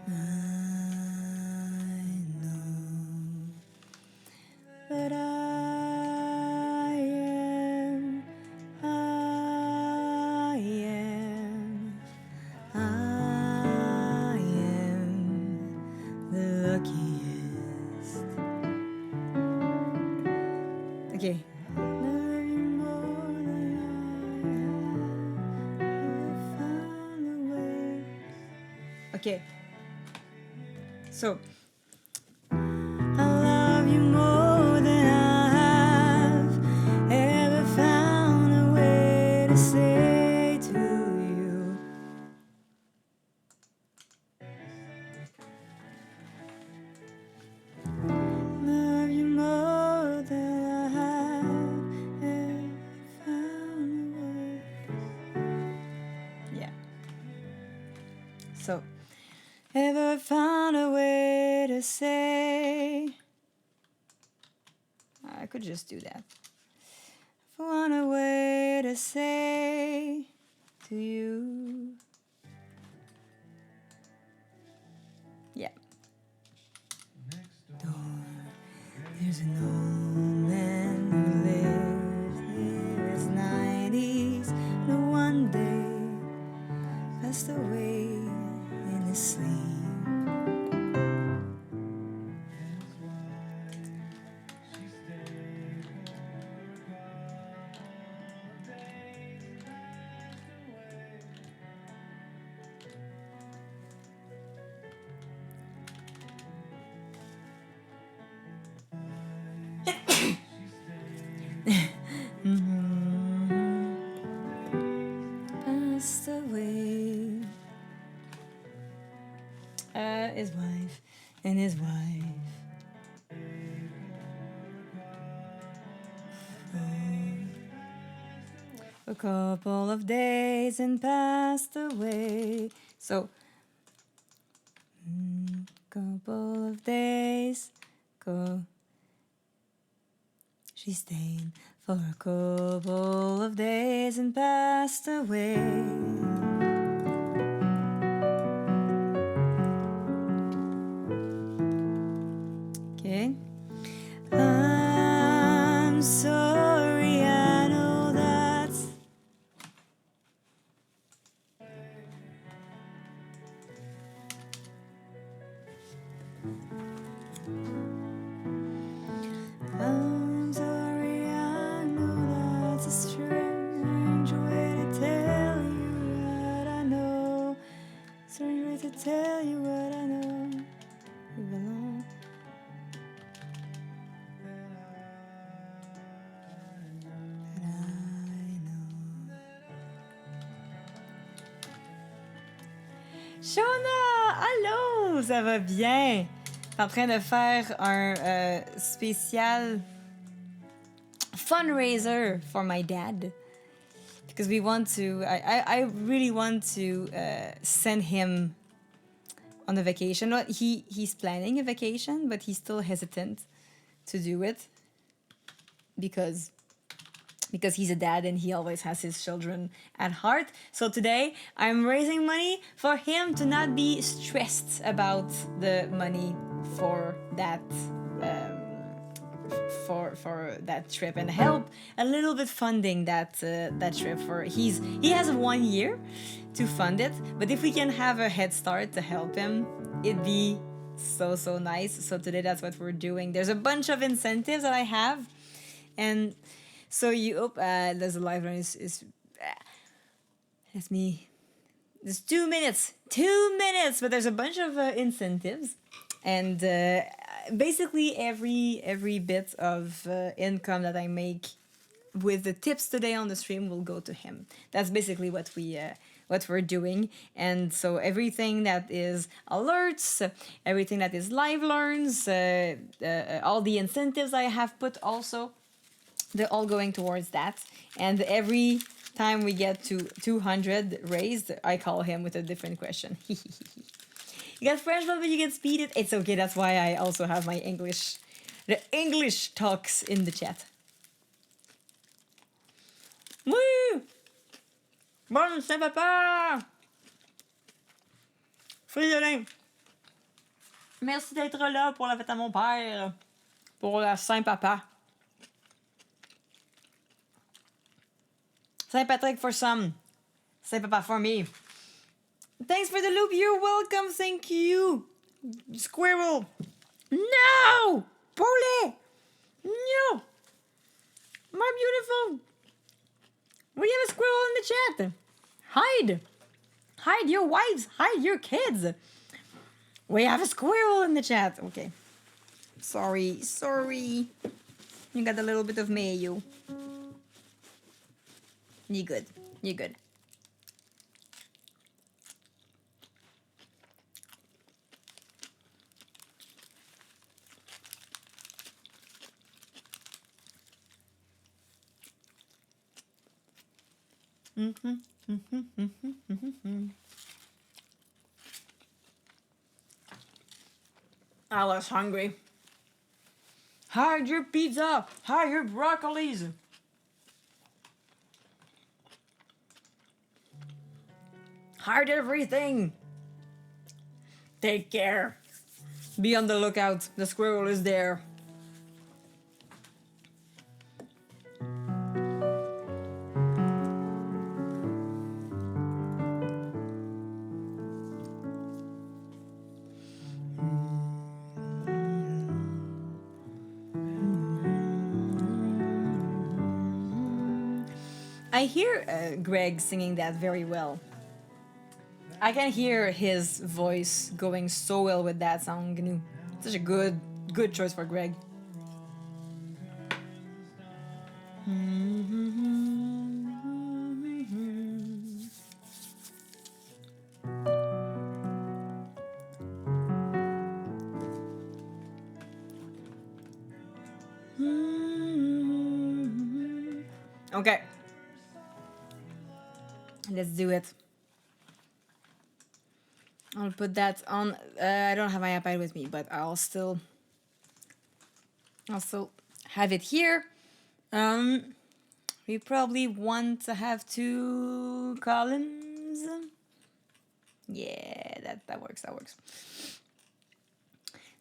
know that I am the luckiest. Okay. Love you more than I ever found a way. Okay. So I love you more than I have ever found a way to say to you. So, ever found a way to say? I could just do that. Found a way to say to you. Yeah. There's an old man who lived in his 90s, and one day passed away in his sleep. Passed away. His wife and his wife. A couple of days and passed away. So, couple of days. She stayed for a couple of days and passed away. Okay. I'm sorry, I know that's I'm sorry, I know that's a strange way to tell you what I know. Strange way to tell you what I know. You belong. That I know. Shona, allô, ça va bien? T'es en train de faire un spécial funraiser for my dad because we want to. I really want to send him on a vacation. Well, he's planning a vacation, but he's still hesitant to do it because he's a dad and he always has his children at heart. So today I'm raising money for him to not be stressed about the money for that for that trip and help a little bit funding that trip. For he has 1 year to fund it, but if we can have a head start to help him, it'd be so nice. So today that's what we're doing. There's a bunch of incentives that I have, and so there's a live run is let me. There's 2 minutes, but there's a bunch of incentives, and basically every bit of income that I make with the tips today on the stream will go to him. That's basically what we're doing, and so everything that is alerts, everything that is live learns, all the incentives I have put also. They're all going towards that. And every time we get to 200 raised, I call him with a different question. You get French, but you get speeded. It's okay. That's why I also have my the English talks in the chat. Oui! Bon Saint-Papa! Fridolin! Merci d'être là pour la fête à mon père. Pour la Saint-Papa. Saint Patrick for some. Saint Papa for me. Thanks for the loop. You're welcome. Thank you. Squirrel. No! Pole! No! My beautiful. We have a squirrel in the chat. Hide. Hide your wives. Hide your kids. We have a squirrel in the chat. Okay. Sorry. You got a little bit of mayo. You good. I was hungry. Hide your pizza. Hide your broccolis. Hide everything. Take care. Be on the lookout. The squirrel is there. I hear Greg singing that very well. I can hear his voice going so well with that song, GNU. Such a good choice for Greg. Okay. Let's do it. I'll put that on. I don't have my iPad with me, but I'll still have it here. We probably want to have 2 columns. Yeah, that works. That works.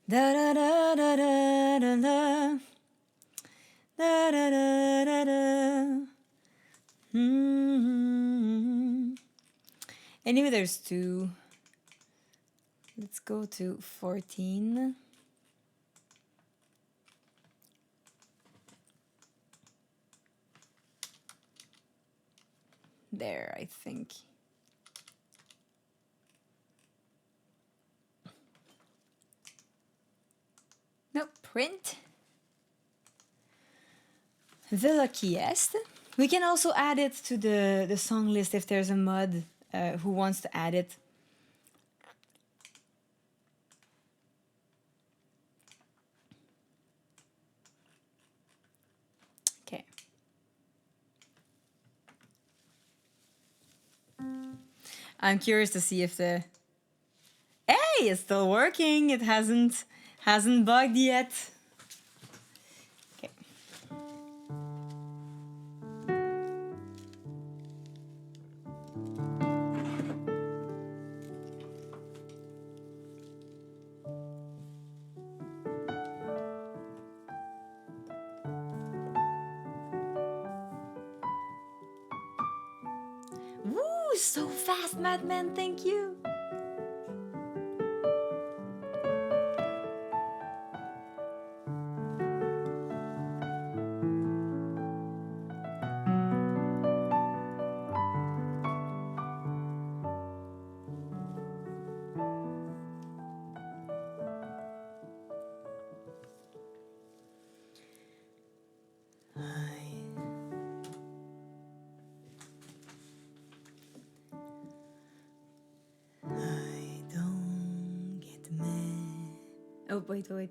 Da da da da da da da da da da da da. Anyway, there's 2. Let's go to 14. There, I think. No, print. The luckiest. We can also add it to the song list if there's a mod who wants to add it. Okay. I'm curious to see if the... Hey, it's still working. It hasn't bugged yet. Okay. Woo, so fast, Madman, thank you. Oh, wait. I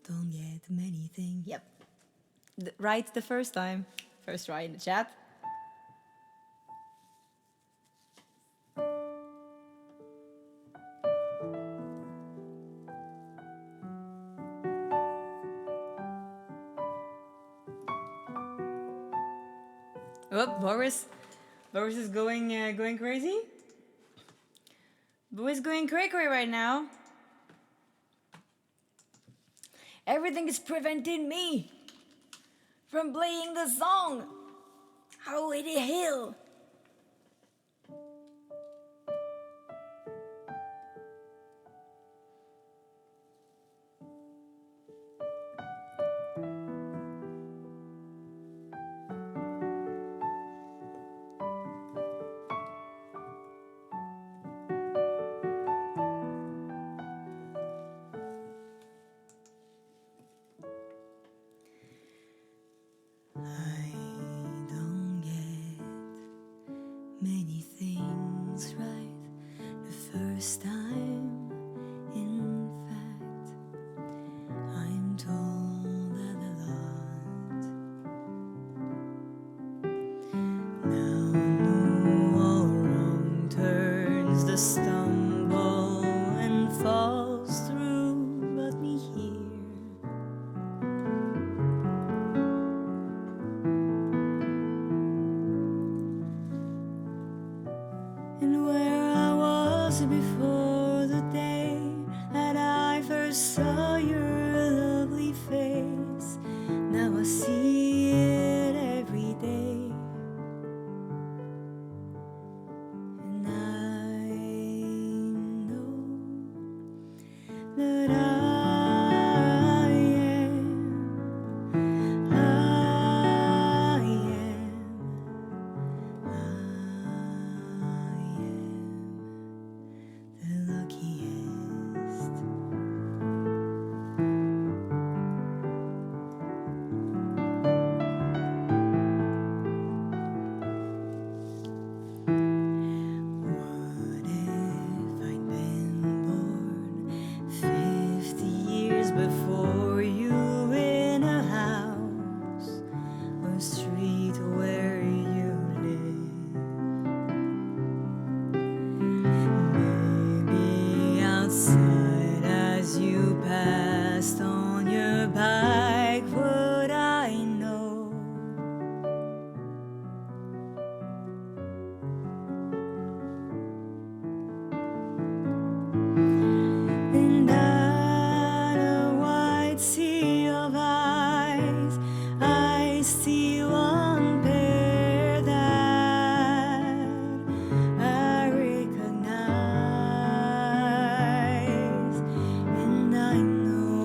don't get many things. Yep. Right the first time. First try in the chat. Oh, Boris is going crazy. Boris going cray right now. Everything is preventing me from playing the song. How the hell? Many things right the first time. In fact, I'm told that a lot. Now no all wrong turns, the stumble and falls through. years before the day that I first saw your lovely face. Now I see it every day. And I know that I am the luckiest. What if I'd been born 50 years before you, in a house or street where you live? Maybe outside as you passed on your bike, would I know? And at a wide sea of eyes, I see one pair that I recognize. And I know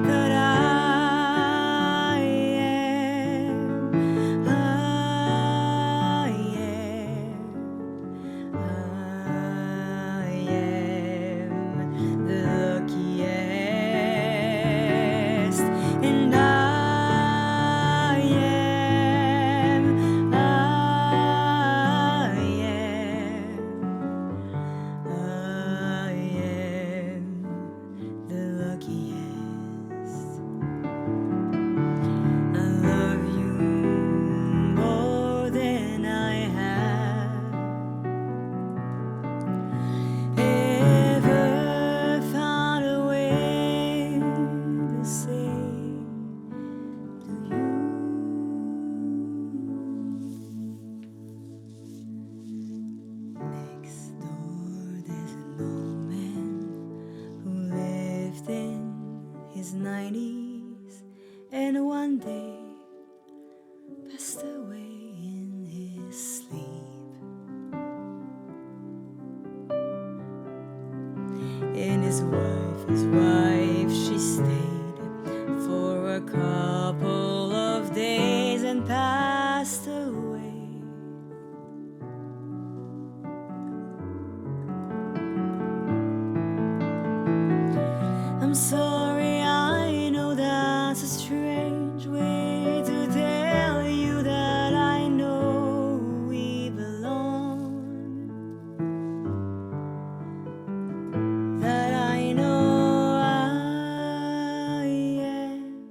that I am the luckiest, and I am the luckiest. I love you more than I have ever found a way to say to you. Next door there's an old man who lived in his 90s and one day passed away in his sleep. And his wife, she stayed for a couple of days and passed away. I'm sorry, I know that's a strange way to tell you that I know we belong. That I know I am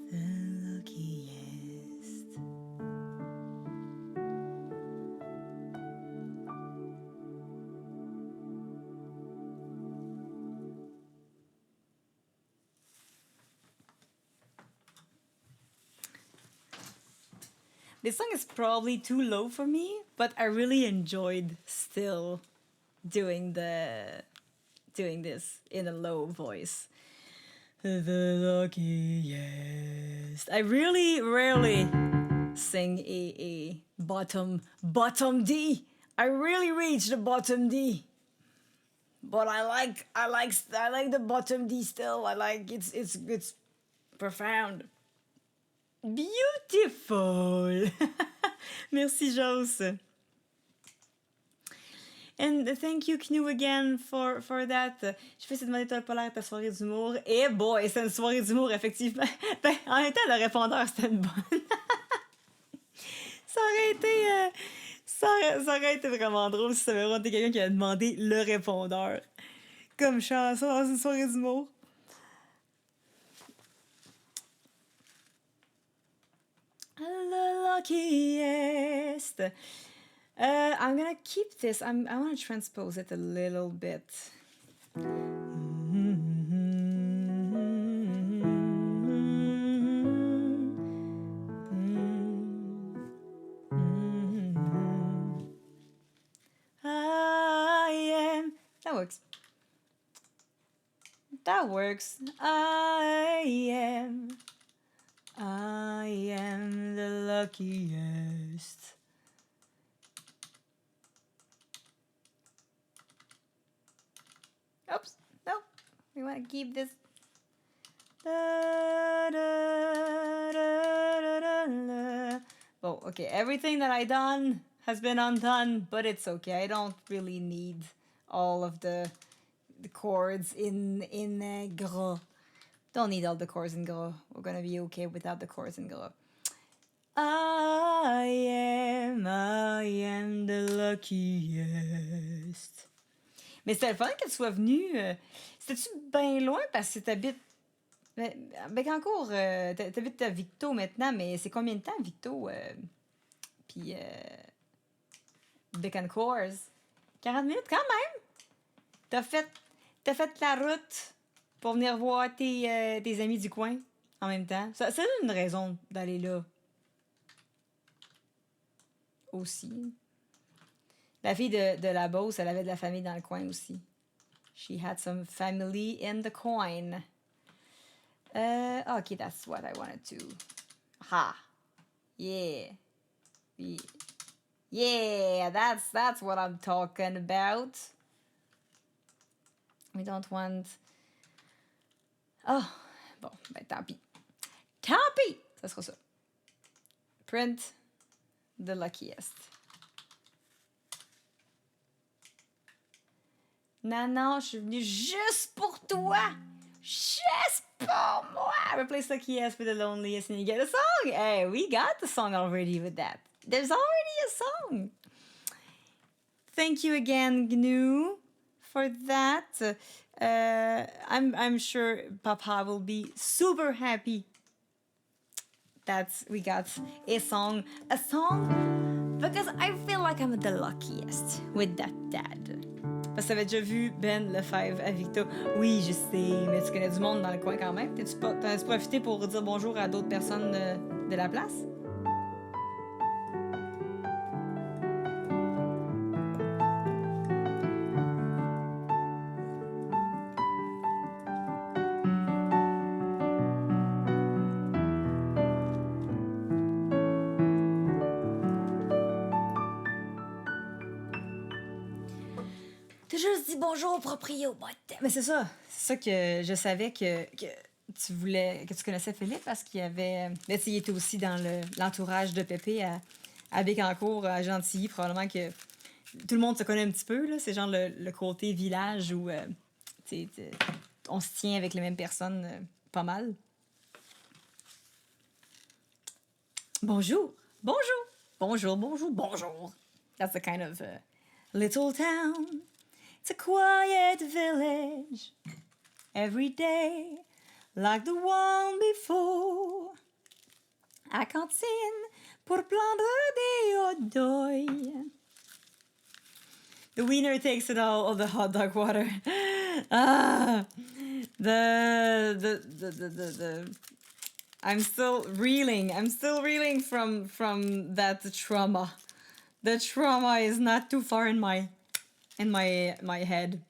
the luckiest. This song is probably too low for me, but I really enjoyed still doing this in a low voice. The luckiest. I really rarely sing a bottom D. I really reach the bottom D. But I like the bottom D still. I like it's profound. Beautiful. Merci Jos. And thank you Knu again for that. Je fais cette demande étoile polaire à ta soirée d'humour. Et boy, c'est une soirée d'humour effectivement. Ben, en même temps le répondeur c'était une bonne. Ça aurait été vraiment drôle si ça avait vraiment été quelqu'un qui avait demandé le répondeur comme chanson dans une soirée d'humour. The luckiest. I'm gonna keep this. I want to transpose it a little bit. works. That works. I am the luckiest. Oops, no. We want to keep this. Oh, okay. Everything that I done has been undone, but it's okay. I don't really need all of the chords in gros. Don't need all the chords in gros. We're gonna be okay without the chords in gros. I am the luckiest. Mais c'était le fun que tu sois venu. C'était-tu bien loin parce que t'habites. Bécancour, t'habites à Victo maintenant, mais c'est combien de temps, Victo? Puis. Bécancourt? 40 minutes quand même! T'as fait la route pour venir voir tes amis du coin en même temps. Ça, c'est une raison d'aller là. Aussi. La fille de la Beauce, elle avait de la famille dans le coin aussi. She had some family in the coin. Okay, that's what I wanted to. Ha. Yeah. Yeah, that's what I'm talking about. We don't want... Oh, bon, ben tant pis. Tant pis! Ça sera ça. Print the luckiest. Non, je suis venue juste pour toi! Just pour moi! Replace luckiest with the loneliest and you get a song! Hey, we got the song already with that. There's already a song! Thank you again, GNU, for that. I'm sure Papa will be super happy that we got a song because I feel like I'm the luckiest with that dad. Parce que t'avais déjà vu Ben Lefebvre à Victo. Oui, je sais, mais tu connais du monde dans le coin quand même. T'as-tu profité pour dire bonjour à d'autres personnes de la place? T'as juste dit bonjour au proprio. Mais c'est ça que je savais que tu voulais, que tu connaissais Philippe parce qu'il y avait... Mais il était aussi dans l'entourage de Pépé à Bécancour, à Gentilly. Probablement que tout le monde se connaît un petit peu. Là. C'est genre le côté village où on se tient avec les mêmes personnes pas mal. Bonjour. Bonjour. Bonjour, bonjour, bonjour. That's the kind of little town. It's a quiet village. Every day, like the one before. À cantine pour prendre des hot dogs. The wiener takes it all of the hot dog water. I'm still reeling from that trauma. The trauma is not too far in my head.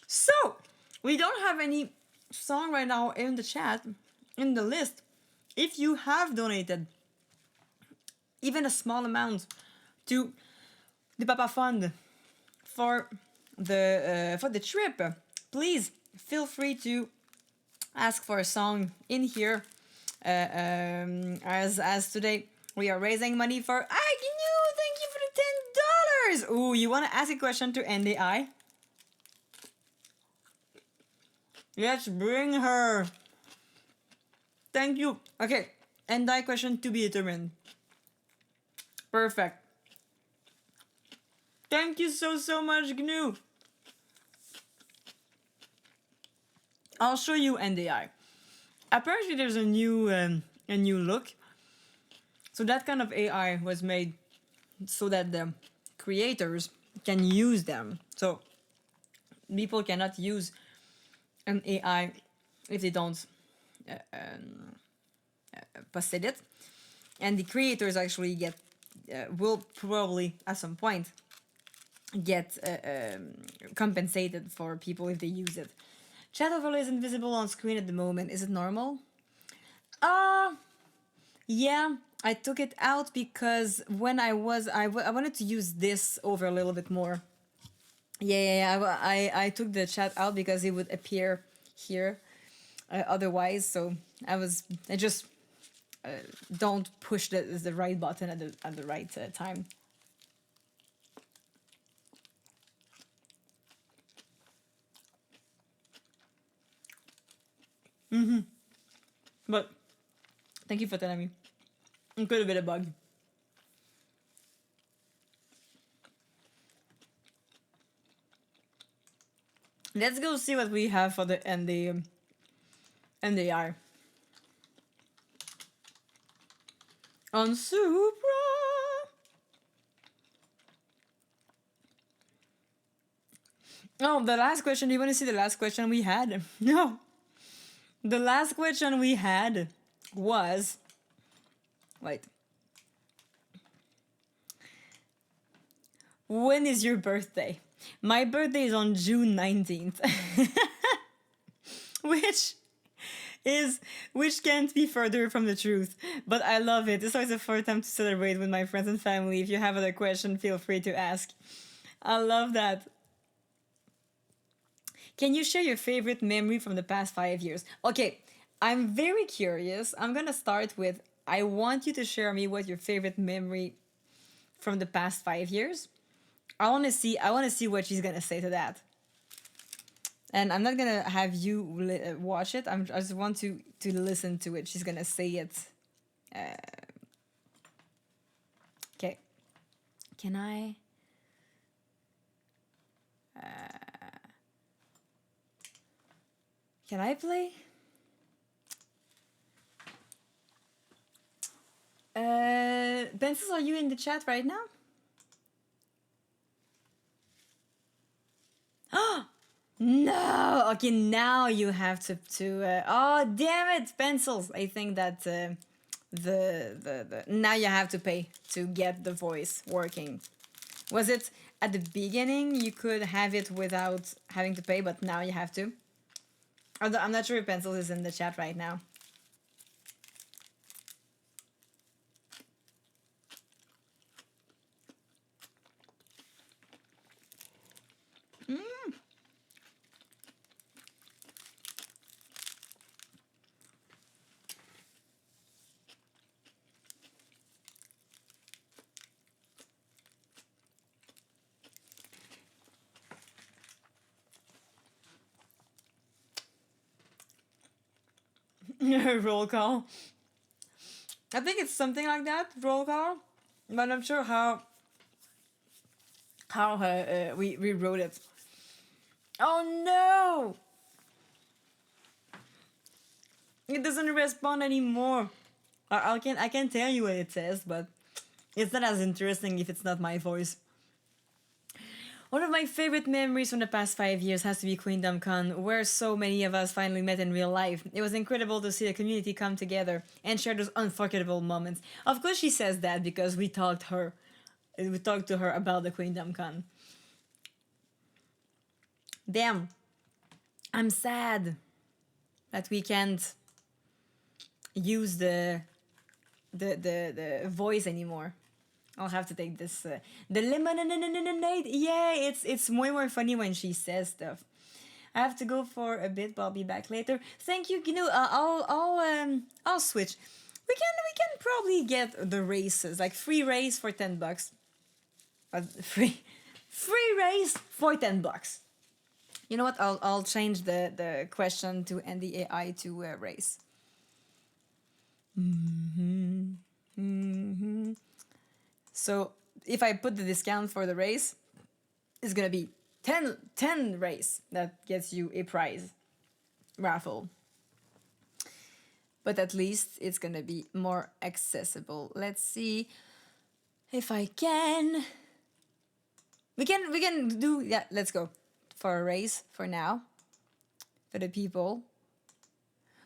So, we don't have any song right now in the chat, in the list. If you have donated even a small amount to the Papa Fund for the trip, please feel free to ask for a song in here. As today we are raising money for Agnew. Thank you for the $10. Ooh, you want to ask a question to NDI? Let's bring her. Thank you. Okay, NDI question to be determined. Perfect. Thank you so much, GNU. I'll show you NDI. apparently there's a new look. So that kind of AI was made so that the creators can use them. So people cannot use an AI if they don't possess it, and the creators actually get will probably at some point get compensated for people if they use it. Chat overlay is invisible on screen at the moment. Is it normal? Yeah, I took it out because when I wanted to use this over a little bit more. I took the chat out because it would appear here otherwise. So I just don't push the right button at the right time. But thank you for telling me. It could have been a bug. Let's go see what we have for the NDR. On Supra. Oh, the last question. Do you want to see the last question we had? No. The last question we had was... Wait. When is your birthday? My birthday is on June 19th. Which can't be further from the truth. But I love it. It's always a fun time to celebrate with my friends and family. If you have other questions, feel free to ask. I love that. Can you share your favorite memory from the past 5 years? Okay, I'm very curious. I'm gonna start with, I want you to share me what your favorite memory from the past 5 years. I want to see what she's gonna say to that. And I'm not gonna have you watch it. I just want to listen to it. She's gonna say it. Okay. Can I? Can I play? Pencils, are you in the chat right now? No. Okay, now you have to. Oh, damn it, Pencils! I think that the now you have to pay to get the voice working. Was it at the beginning you could have it without having to pay, but now you have to? I'm not sure if Pencils is in the chat right now. Roll call. I think it's something like that, roll call, but I'm not sure how we wrote it. Oh no! It doesn't respond anymore. I can tell you what it says, but it's not as interesting if it's not my voice. One of my favorite memories from the past 5 years has to be Queendom Con, where so many of us finally met in real life. It was incredible to see the community come together and share those unforgettable moments. Of course she says that because we talked to her about the Queendom Con. Damn. I'm sad that we can't use the voice anymore. I'll have to take this. The lemonade. Yeah, it's way more funny when she says stuff. I have to go for a bit, but I'll be back later. Thank you, Gnu. I'll switch. We can probably get the races, like free race for $10. Free race for $10. You know what? I'll change the question to NDAI to race. So if I put the discount for the race, it's gonna be 10 race that gets you a prize raffle. but at least it's gonna be more accessible. Let's see if I can. We can do, yeah, let's go for a race for now, for the people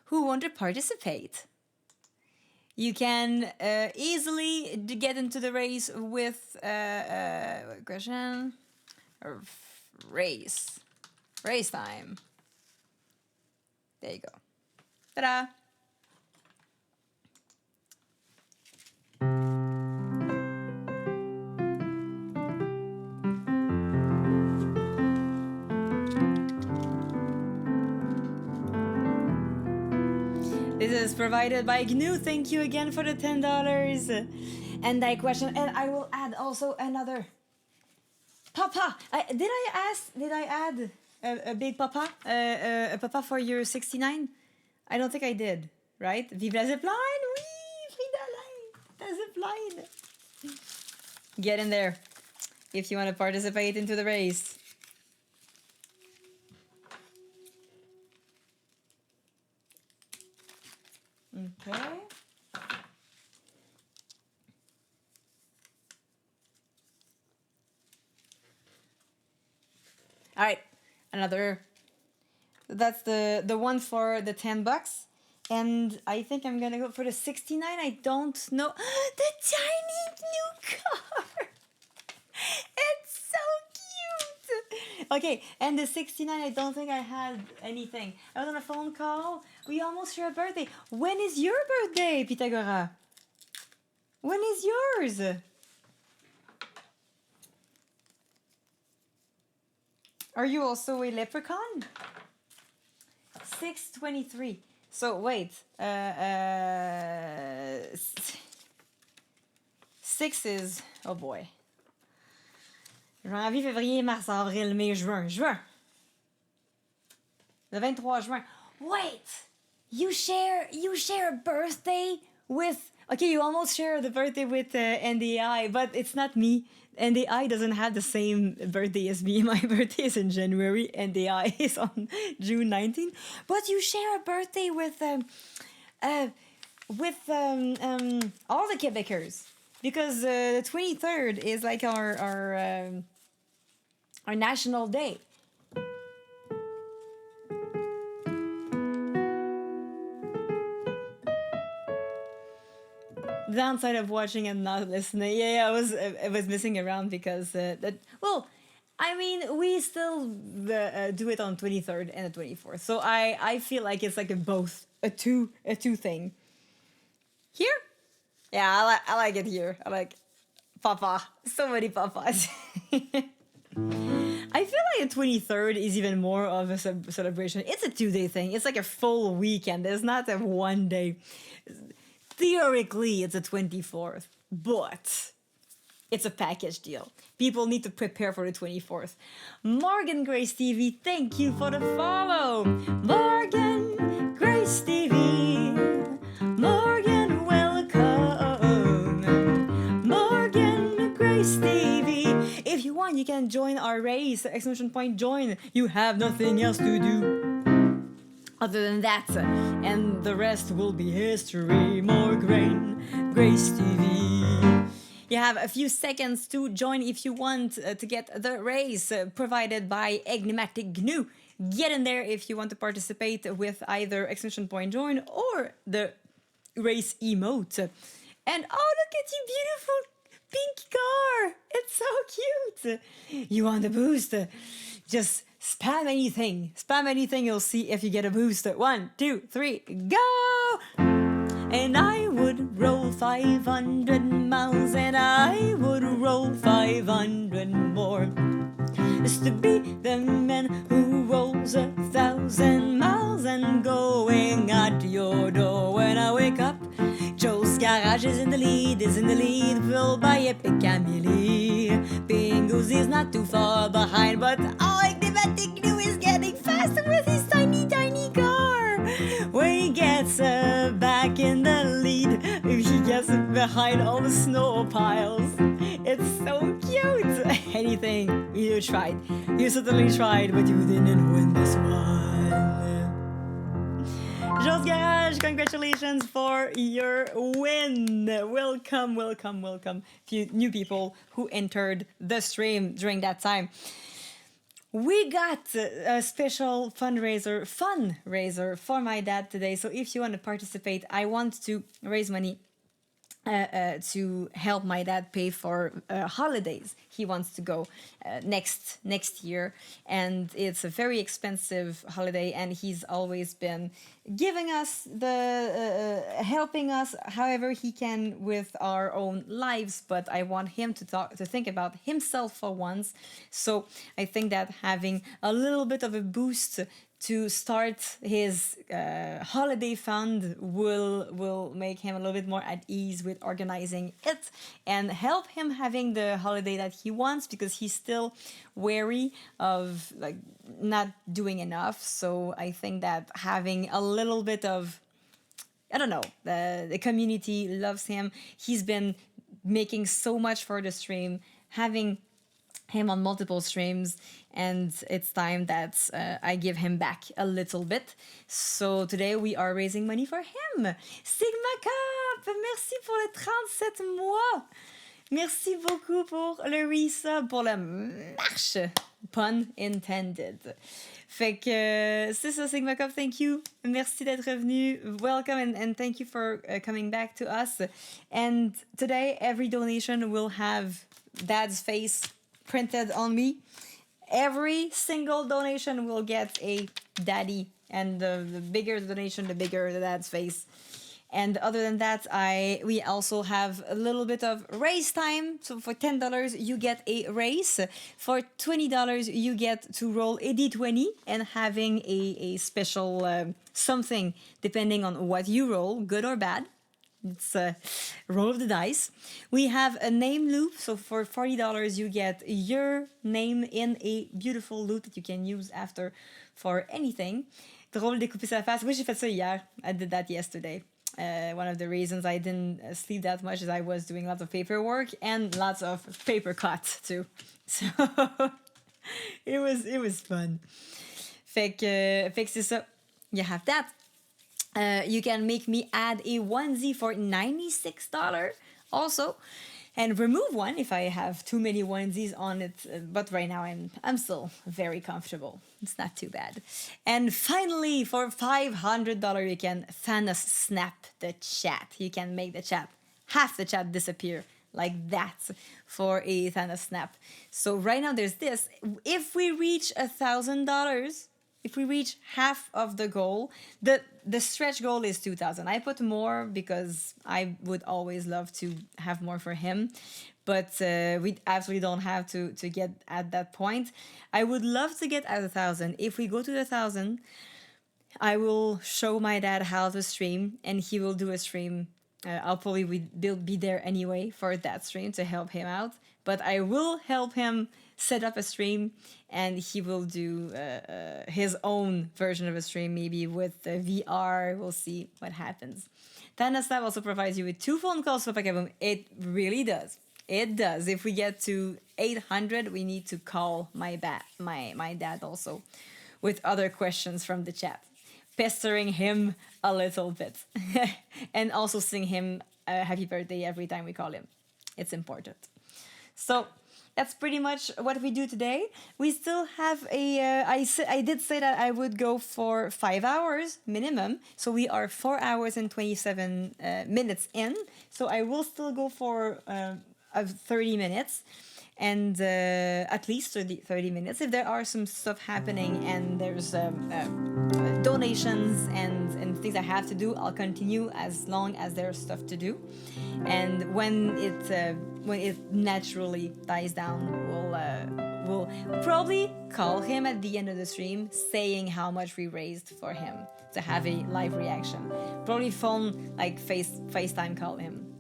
who want to participate. You can easily get into the race with question or race time. There you go. Ta-da! This is provided by GNU. Thank you again for the $10. And I question, and I will add also another. Papa, did I add a big papa? A papa for your 69? I don't think I did, right? Vive la zipline! Oui, Frida, la zipline! Get in there if you want to participate into the race. Okay. All right, another. That's the one for the $10, and I think I'm gonna go for the 69. I don't know the tiny new car. It's so cute. Okay, and the 69. I don't think I had anything. I was on a phone call. We almost share a birthday. When is your birthday, Pythagora? When is yours? Are you also a leprechaun? 6/23. So wait. 6 is, oh boy. Janvier, février, mars, avril, mai, juin. Le 23 juin. Wait. You share a birthday with. Okay, you almost share the birthday with NDI, but it's not me. NDI doesn't have the same birthday as me. My birthday is in January. NDI is on June 19th. But you share a birthday with all the Quebecers, because the 23rd is like our national day. Downside of watching and not listening. Yeah, I was messing around because that. Well, I mean, we still do it on 23rd and the 24th. So I feel like it's like a two thing. Here, yeah, I like it here. I like Papa. So many papas. I feel like the 23rd is even more of a celebration. It's a 2-day thing. It's like a full weekend. It's not a 1 day. Theoretically, it's a 24th, but it's a package deal. People need to prepare for the 24th. Morgan Grace TV, thank you for the follow. Morgan Grace TV. Morgan, welcome. Morgan Grace TV. If you want, you can join our race. Exclamation point, join. You have nothing else to do other than that, and the rest will be history. Morgan Grace TV. You have a few seconds to join if you want to get the race provided by Enigmatic GNU. Get in there if you want to participate with either exclamation point join or the race emote. And oh, look at you, beautiful pink car! It's so cute. You want a boost? Just spam anything. Spam anything, you'll see if you get a boost. 1, 2, 3, go! And I would roll 500 miles, and I would roll 500 more, just to be the man who rolls 1,000 miles and going at your door. When I wake up, Joe's garage is in the lead, pulled by Epic Camille. Bingo's is not too far behind, but Enigmatic GNU is getting faster with his tiny, tiny car. When he gets back in the lead, he gets behind all the snow piles. It's so cute. Anything, you tried. You certainly tried, but you didn't win this one. Joe's Garage, congratulations for your win. Welcome, welcome, welcome. Few new people who entered the stream during that time. We got a special fundraiser for my dad today. So if you want to participate, I want to raise money to help my dad pay for holidays. He wants to go next year, and it's a very expensive holiday. And he's always been giving us helping us however he can with our own lives. But I want him to think about himself for once. So I think that having a little bit of a boost to start his holiday fund will make him a little bit more at ease with organizing it and help him having the holiday that he wants, because he's still wary of like not doing enough. So I think that having a little bit of, I don't know, the community loves him. He's been making so much for the stream, having him on multiple streams, and it's time that I give him back a little bit. So today we are raising money for him. Sigma Cup, merci pour les 37 mois. Merci beaucoup pour le resub, pour la marche. Pun intended. Fait que c'est ça, Sigma Cup, thank you. Merci d'être revenu. Welcome, and thank you for coming back to us. And today every donation will have Dad's face printed on me. Every single donation will get a daddy, and the bigger the donation, the bigger the dad's face. And other than that, we also have a little bit of race time. So for $10, you get a race. For $20, you get to roll a D20 and having a special something depending on what you roll, good or bad. It's a roll of the dice. We have a name loop. So for $40, you get your name in a beautiful loop that you can use after for anything. Drôle découper sa face. Oui, j'ai fait ça hier. I did that yesterday. One of the reasons I didn't sleep that much is I was doing lots of paperwork and lots of paper cuts too. So it was fun. Fait que c'est ça. You have that. You can make me add a onesie for $96 also, and remove one if I have too many onesies on it. But right now I'm still very comfortable. It's not too bad. And finally, for $500, you can Thanos snap the chat. You can make the chat, half the chat disappear like that for a Thanos snap. So right now there's this. If we reach $1,000, if we reach half of the goal, the stretch goal is 2,000. I put more because I would always love to have more for him, but we absolutely don't have to get at that point. I would love to get at 1,000. If we go to 1,000, I will show my dad how to stream, and he will do a stream. I'll probably be there anyway for that stream to help him out, but I will help him set up a stream, and he will do his own version of a stream, maybe with the VR. We'll see what happens. Thanostab also provides you with 2 phone calls for Pakaboom. It really does. It does. If we get to 800, we need to call my dad also with other questions from the chat, pestering him a little bit, and also sing him happy birthday every time we call him. It's important. So that's pretty much what we do today. We still have I did say that I would go for 5 hours minimum. So we are 4 hours and 27 minutes in. So I will still go for 30 minutes. And at least 30 minutes. If there are some stuff happening and there's donations and things I have to do, I'll continue as long as there's stuff to do. And when it naturally dies down, we'll probably call him at the end of the stream, saying how much we raised for him to have a live reaction. Probably phone, like FaceTime call him.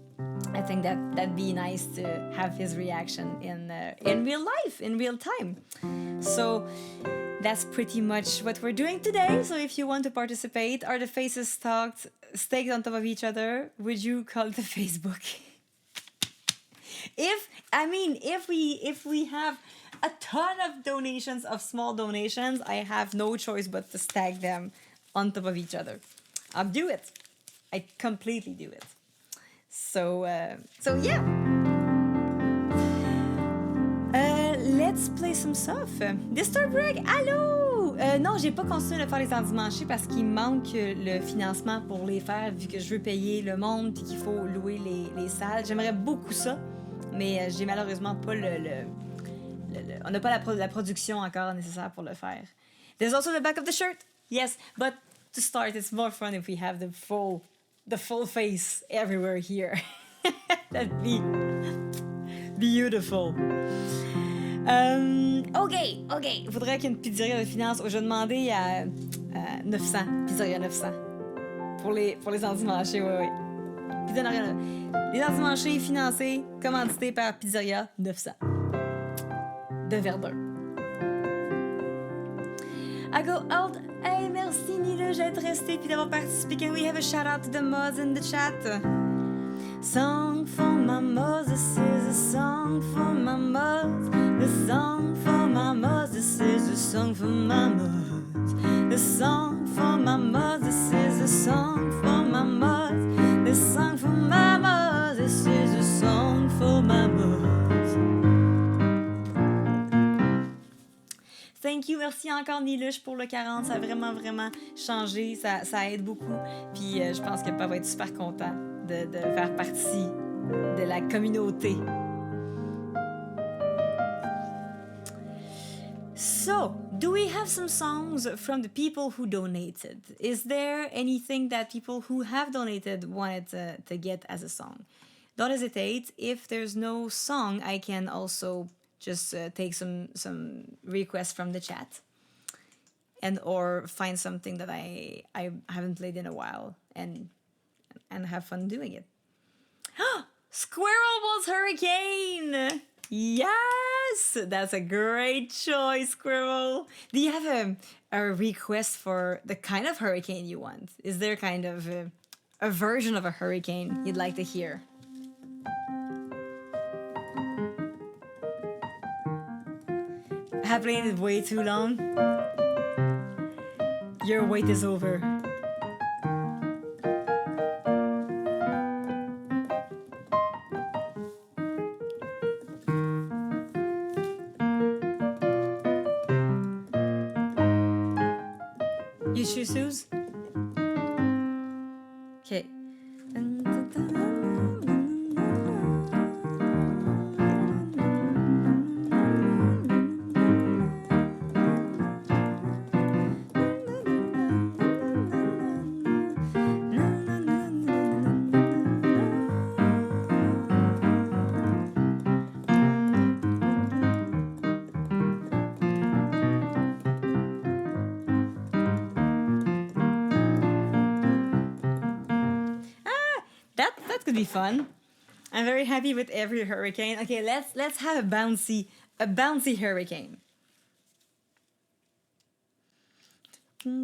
I think that'd be nice to have his reaction in real life, in real time. So that's pretty much what we're doing today. So if you want to participate, are the faces staked on top of each other? Would you call it the Facebook? If we have a ton of donations, of small donations, I have no choice but to stack them on top of each other. I'll do it. I completely do it. So yeah. Let's play some stuff. Disturb Reg, allô? Non, j'ai pas continué de faire les endimanchés parce qu'il manque le financement pour les faire vu que je veux payer le monde et qu'il faut louer les salles. J'aimerais beaucoup ça, mais j'ai malheureusement pas on n'a pas la production encore nécessaire pour le faire. There's also the back of the shirt. Yes, but to start, it's more fun if we have the full face everywhere here. That'd be beautiful. OK. Il faudrait qu'une pizzeria de finance. Je vais demander à 900. Pizzeria 900. Pour les endimanchés, ouais. Les endimanchés financés, commandités par Pizzeria 900. De Verdun. I go out. Hey, merci Nila d'être resté puis d'avoir participé. Can we have a shout out to the mods in the chat? Song for my mods, this is a song for my mods. The song for my mods, this is a song for my mods. The song for my mods, this is a song for my mods. The song for my mods, this is a song for my mods. Thank you, merci encore Nilush pour le 40, ça a vraiment changé, ça aide beaucoup. Puis je pense que papa va être super content de faire partie de la communauté. So, do we have some songs from the people who donated? Is there anything that people who have donated wanted to get as a song? Don't hesitate. If there's no song, I can also just take some requests from the chat and or find something that I haven't played in a while and have fun doing it. Squirrel was Hurricane! Yes! That's a great choice, Squirrel. Do you have a request for the kind of hurricane you want? Is there kind of a version of a hurricane you'd like to hear? I have played it way too long. Your wait is over. You shoes? Okay. That could be fun. I'm very happy with every hurricane. Okay, let's have a bouncy hurricane. No.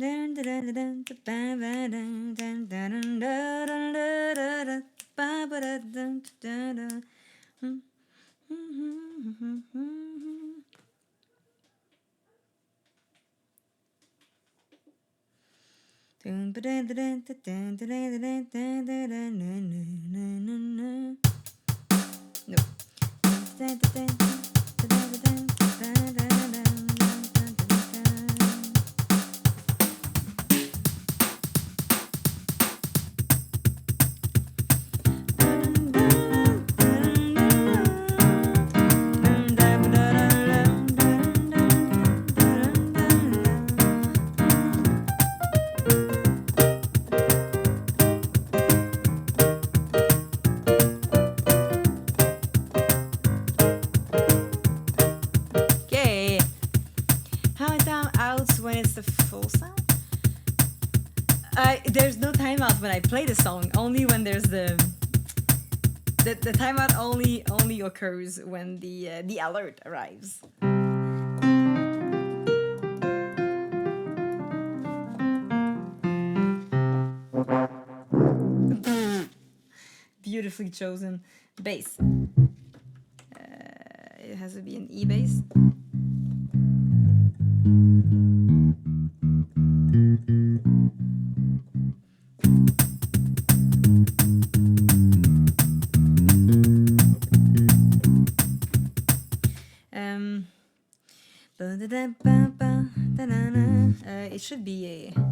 When it's the full sound? There's no timeout when I play the song. Only when there's the timeout only occurs when the alert arrives. Beautifully chosen bass. It has to be an E bass. it should be a.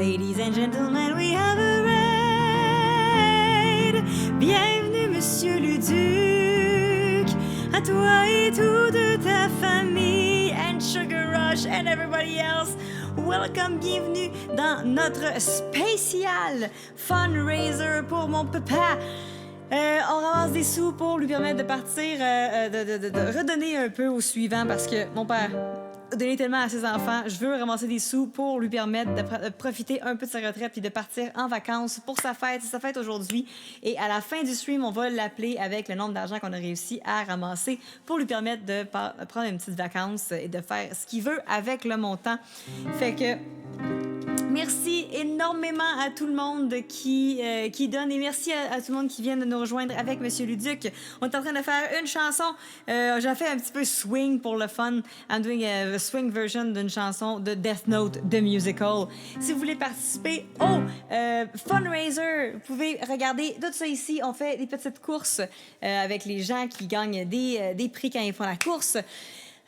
Ladies and gentlemen, we have a raid. Bienvenue, Monsieur Luduc, à toi et toute ta famille, and Sugar Rush, and everybody else. Welcome, bienvenue dans notre spécial funraiser pour mon papa. On ramasse des sous pour lui permettre de partir, de redonner un peu au suivant parce que mon père a donné tellement à ses enfants. Je veux ramasser des sous pour lui permettre de profiter un peu de sa retraite puis de partir en vacances pour sa fête. C'est sa fête aujourd'hui. Et à la fin du stream, on va l'appeler avec le nombre d'argent qu'on a réussi à ramasser pour lui permettre de prendre une petite vacance et de faire ce qu'il veut avec le montant. Fait que... merci énormément à tout le monde qui donne et merci à tout le monde qui vient de nous rejoindre avec Monsieur Luduc. On est en train de faire une chanson. J'ai fait un petit peu swing pour le fun. I'm doing a swing version d'une chanson de Death Note, The Musical. Si vous voulez participer au funraiser, vous pouvez regarder tout ça ici. On fait des petites courses avec les gens qui gagnent des prix quand ils font la course.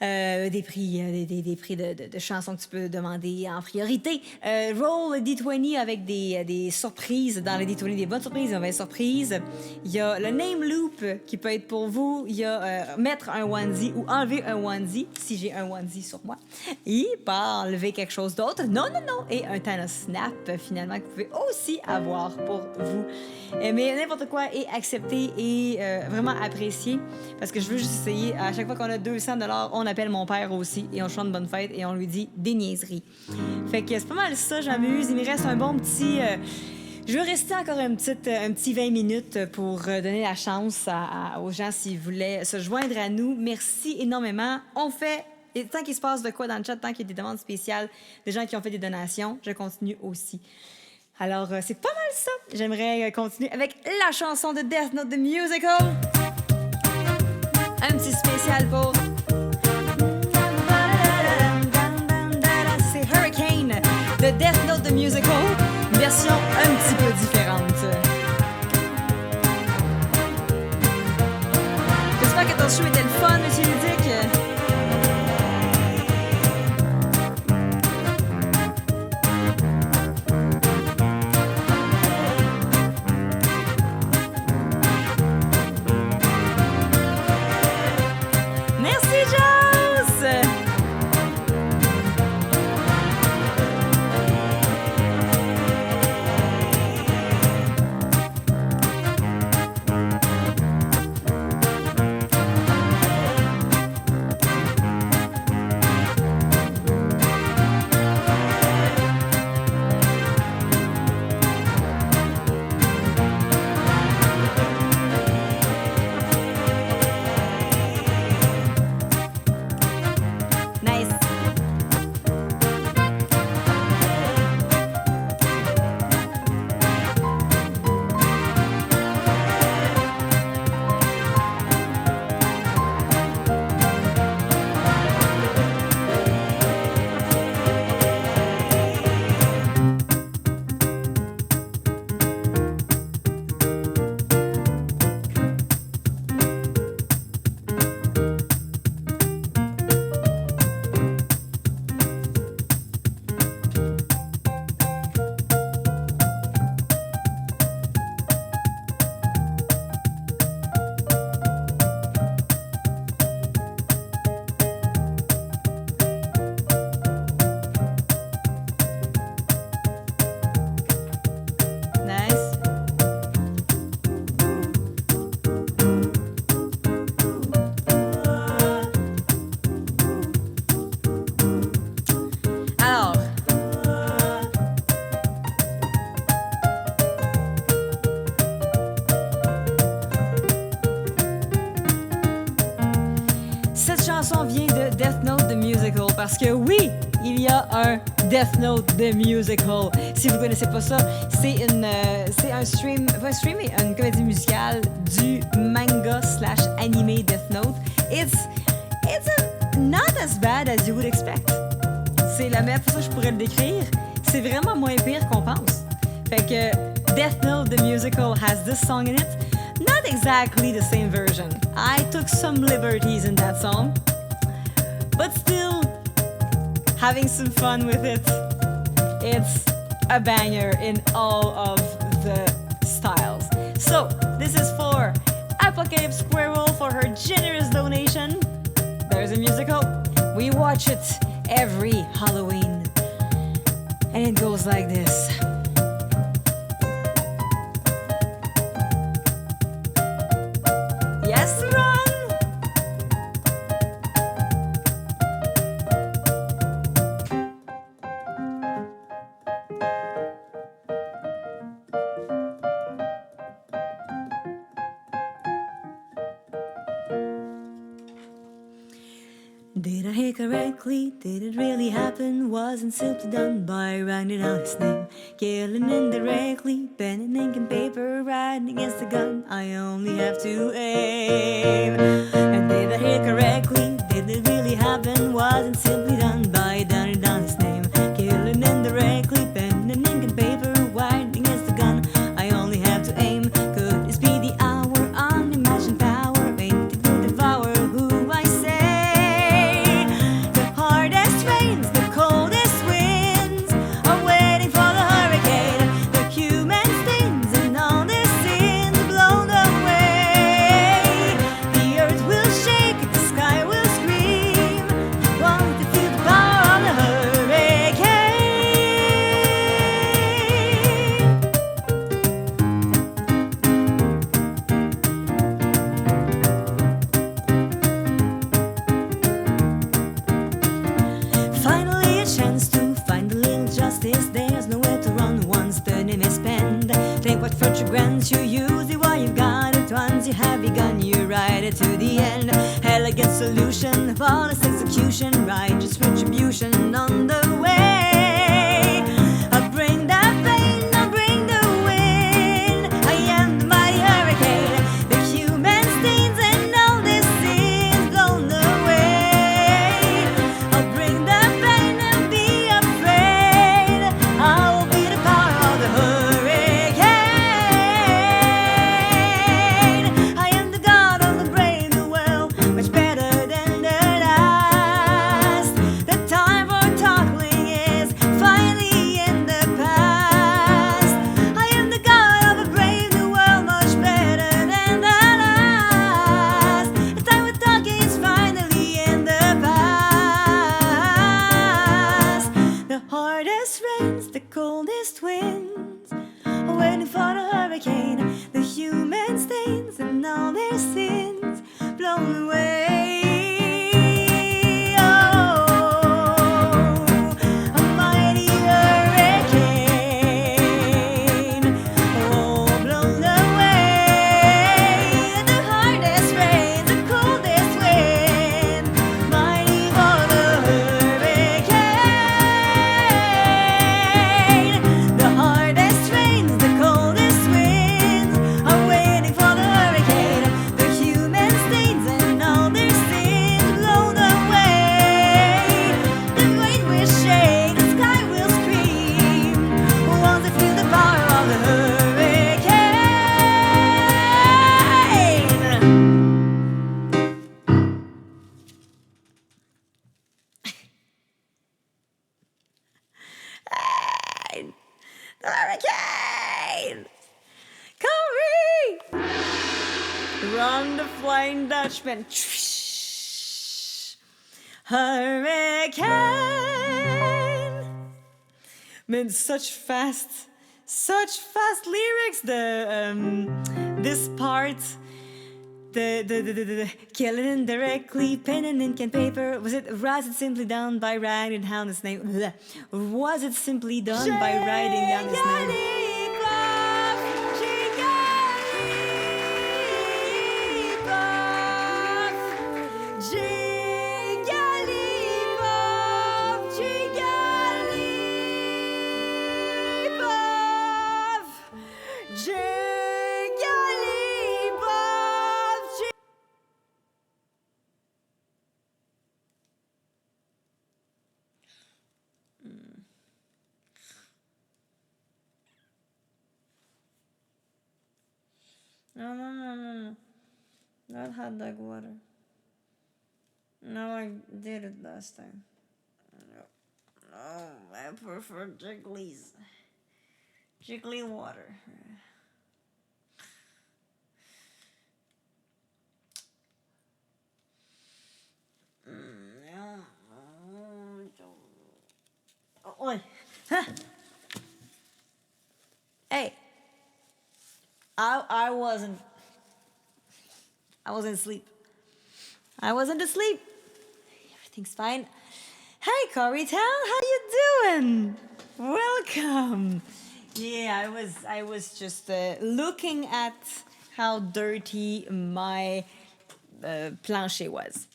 Des prix de chansons que tu peux demander en priorité. Roll D20 avec des surprises dans les D20, des bonnes surprises, des mauvaises surprises. Il y a le name loop qui peut être pour vous. Il y a mettre un onesie ou enlever un onesie si j'ai un onesie sur moi. Et pas enlever quelque chose d'autre. Non. Et un Thanos Snap finalement que vous pouvez aussi avoir pour vous. Mais n'importe quoi est accepté et vraiment apprécié parce que je veux juste essayer. À chaque fois qu'on a 200$, on appelle mon père aussi et on chante bonne fête et on lui dit des niaiseries. Fait que c'est pas mal ça, j'amuse. Il me reste un bon petit... je veux rester encore un petit 20 minutes pour donner la chance aux gens s'ils voulaient se joindre à nous. Merci énormément. On fait... Et tant qu'il se passe de quoi dans le chat, tant qu'il y a des demandes spéciales, des gens qui ont fait des donations, je continue aussi. Alors, c'est pas mal ça. J'aimerais continuer avec la chanson de Death Note, The Musical. Un petit spécial pour... c'est Hurricane de Death Note, The Musical. Une version un petit peu différente. J'espère que ton show était le fun, Monsieur Luduc. Parce que oui, il y a un Death Note The Musical. Si vous connaissez pas ça, c'est un stream, pas un stream, mais une comédie musicale du manga / animé Death Note. It's not as bad as you would expect. C'est la meilleure façon que je pourrais le décrire. C'est vraiment moins pire qu'on pense. Fait que Death Note The Musical has this song in it. Not exactly the same version. I took some liberties in that song. But still having some fun with it. It's a banger in all of the styles. So this is for Apocalypse Squirrel for her generous donation. There's a musical. We watch it every Halloween. And it goes like this. Yes, Ron? Did I hear correctly? Did it really happen? Wasn't simply done by writing out his name. Killing indirectly, pen and ink and paper, writing against the gun. I only have to aim. And did I hear correctly? Did it really happen? Wasn't simply done by writing down his name. Killing indirectly, pen and ink and paper, writing against the gun. I only have to aim. Could this be the hour? Unimagined power, made to devour who I say. There's nowhere to run once the name is penned. Think what future grants you, use it while you've got it. Once you have begun, you ride it to the end. Elegant solution, flawless execution, righteous retribution on the way. I'll bring that pain, I'll bring the wind. I am the mighty hurricane, the human stains and all these sins blown away. I'll bring that pain and be afraid. I'll be the power of the hurricane. I am the god of the brave, the well, much better than the last. The time for tackling is finally in the past. I am the god of the brave, the well, much better than the last. The time for talking is finally in the past. The hardest rains, the coldest winds are waiting for the hurricane. The human stains and all their sins blown away. Oh, a mighty hurricane, oh, blown away. The hardest rain, the coldest wind, mighty for the hurricane. The hardest rains, the coldest winds are waiting for the hurricane. The human stains and all their sins blown away. The rain will shake, the sky will scream. Once they feel the power of the hurricane. The hurricane! Come Run the Flying Dutchman. Hurricane! Man, such fast lyrics. This part, the killing indirectly, pen and ink and paper. Was it simply done by writing down his name? Blech. Was it simply done by writing down his name? No. Not hot dog water. No, I did it last time. No, I prefer Jiggly's. Jiggly water. Oi. Huh. Hey. I wasn't asleep. I wasn't asleep. Everything's fine. Hey, Coreytown, how you doing? Welcome. Yeah, I was just looking at how dirty my plancher was.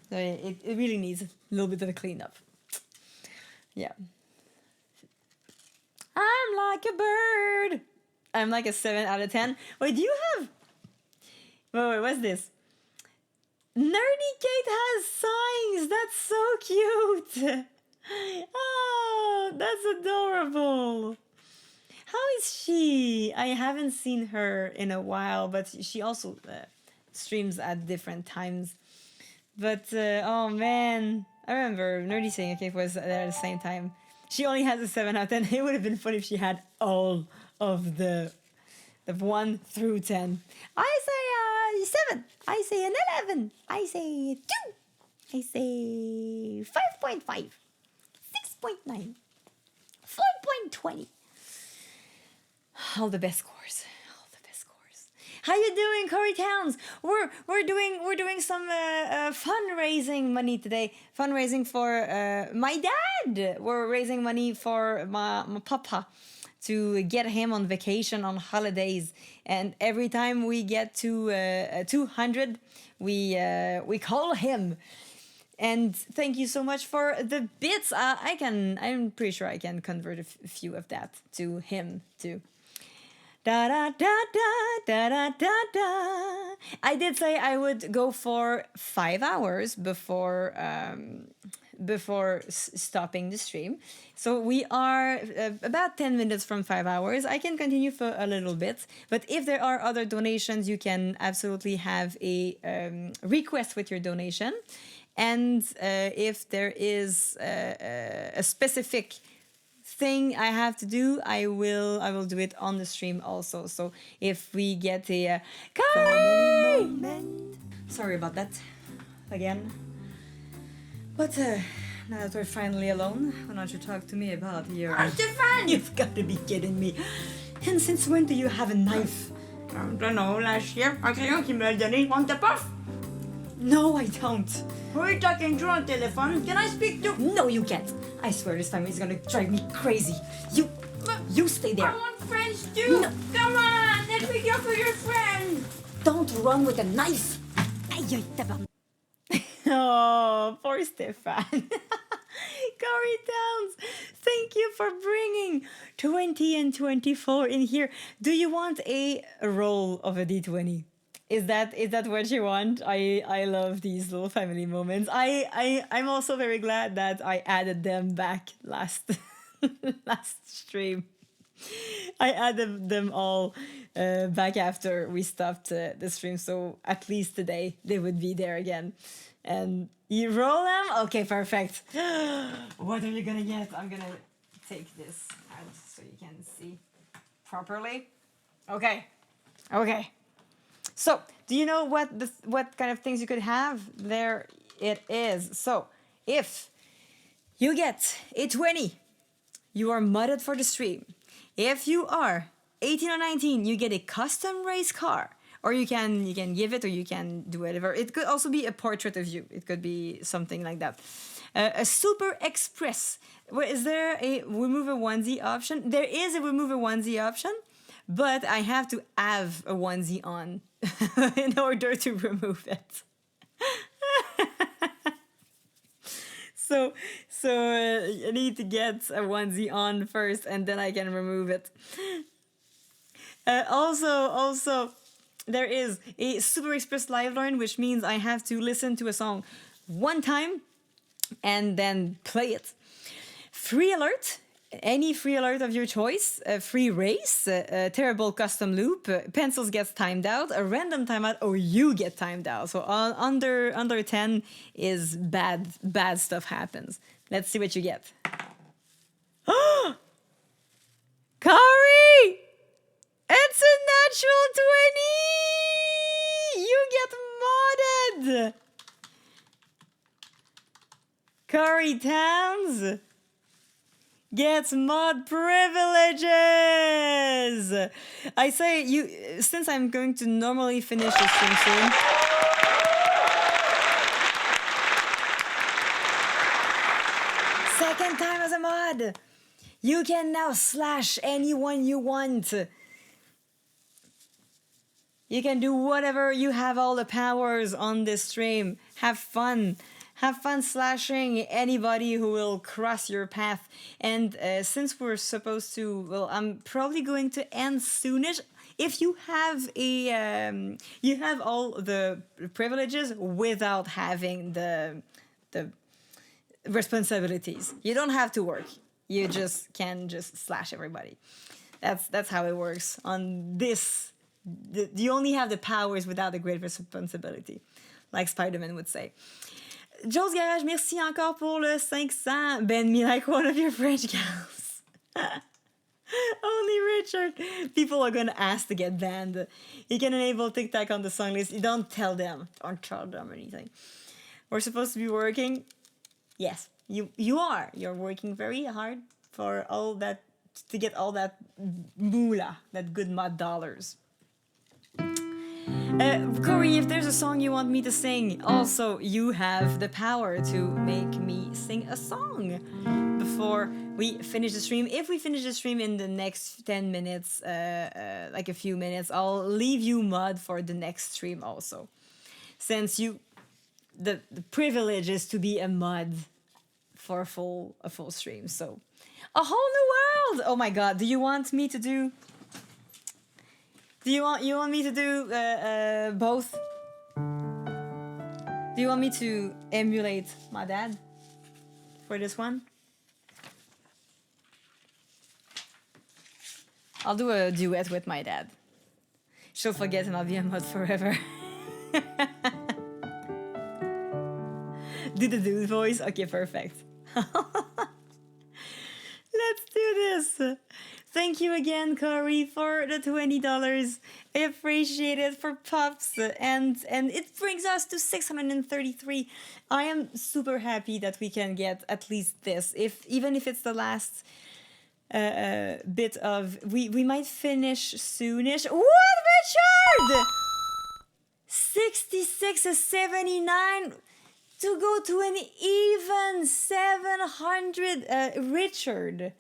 So it really needs a little bit of a cleanup. Yeah. I'm like a bird. I'm like a 7 out of 10. Wait, do you have... Wait, what's this? Nerdy Kate has signs. That's so cute. Oh, that's adorable. How is she? I haven't seen her in a while, but she also streams at different times. But, oh man, I remember Nerdy saying okay was there at the same time. She only has a 7 out of 10. It would have been fun if she had all of the 1 through 10. I say 7. I say an 11. I say 2. I say 5.5. 6.9. 4.20. All the best scores. All the best scores. How you doing, Corey Towns? We're doing some fundraising money today. Fundraising for my dad. We're raising money for my papa to get him on vacation on holidays. And every time we get to 200, we call him. And thank you so much for the bits. I'm pretty sure I can convert a few of that to him too. Da da da da da da da da. I did say I would go for 5 hours before stopping the stream. So we are about 10 minutes from 5 hours. I can continue for a little bit, but if there are other donations, you can absolutely have a request with your donation. And if there is a specific thing I have to do, I will do it on the stream also. So if we get a sorry about that again. But now that we're finally alone, why don't you talk to me about your... Stefan! You've got to be kidding me. And since when do you have a knife? I don't know, last year, un crayon qui me l'a donné. Want the puff? No, I don't. Who are you talking to on telephone? Can I speak to... No, you can't. I swear this time he's gonna drive me crazy. You stay there. I want friends too. No. Come on, let me go for your friend. Don't run with a knife. Aïe, tabarnak. Oh, poor Stefan. Corey Towns, thank you for bringing 20 and 24 in here. Do you want a roll of a D20? Is that what you want? I love these little family moments. I'm also very glad that I added them back last stream. I added them all back after we stopped the stream, so at least today they would be there again. And you roll them? Okay, perfect. What are you gonna get? I'm gonna take this out so you can see properly. Okay. So, do you know what kind of things you could have? There it is. So, if you get a 20, you are modded for the stream. If you are 18 or 19, you get a custom race car. Or you can give it, or you can do whatever. It could also be a portrait of you. It could be something like that. A Super Express. Is there a remove a onesie option? There is a remove a onesie option, but I have to have a onesie on in order to remove it. So I need to get a onesie on first, and then I can remove it. Also, there is a Super Express Live Learn, which means I have to listen to a song one time and then play it. Free alert, any free alert of your choice, a free race, a terrible custom loop, pencils gets timed out, a random timeout, or you get timed out. So under 10 is bad stuff happens. Let's see what you get. Corey! It's a natural 20! You get modded! Corey Towns gets mod privileges! I say, since I'm going to normally finish the stream soon, second time as a mod! You can now slash anyone you want. You can do whatever. You have all the powers on this stream. Have fun. Have fun slashing anybody who will cross your path. And since we're supposed to, well, I'm probably going to end soonish. If you have you have all the privileges without having the responsibilities. You don't have to work. You just can just slash everybody. That's how it works on this. You only have the powers without the great responsibility, like Spider-Man would say. Joe's Garage, merci encore pour le 500. Ben me like one of your French gals. Only Richard. People are gonna ask to get banned. You can enable TikTok on the song list. You don't tell them. Don't tell them anything. We're supposed to be working. Yes, you are. You're working very hard for all that, to get all that moolah, that good mod dollars. Corey, if there's a song you want me to sing, also you have the power to make me sing a song before we finish the stream. If we finish the stream in the next 10 minutes, like a few minutes, I'll leave you mod for the next stream also. Since the privilege is to be a mod for a full stream. So a whole new world. Oh my god, do you want me to do me to do both? Do you want me to emulate my dad for this one? I'll do a duet with my dad. She'll forget and I'll be a mod forever. Do the dude voice? Okay, perfect. Let's do this. Thank you again, Corey, for the $20. I appreciate it for pops, and it brings us to 633. I am super happy that we can get at least this, even if it's the last bit of. We might finish soonish. What, Richard? 66-79 to go to an even 700. Richard,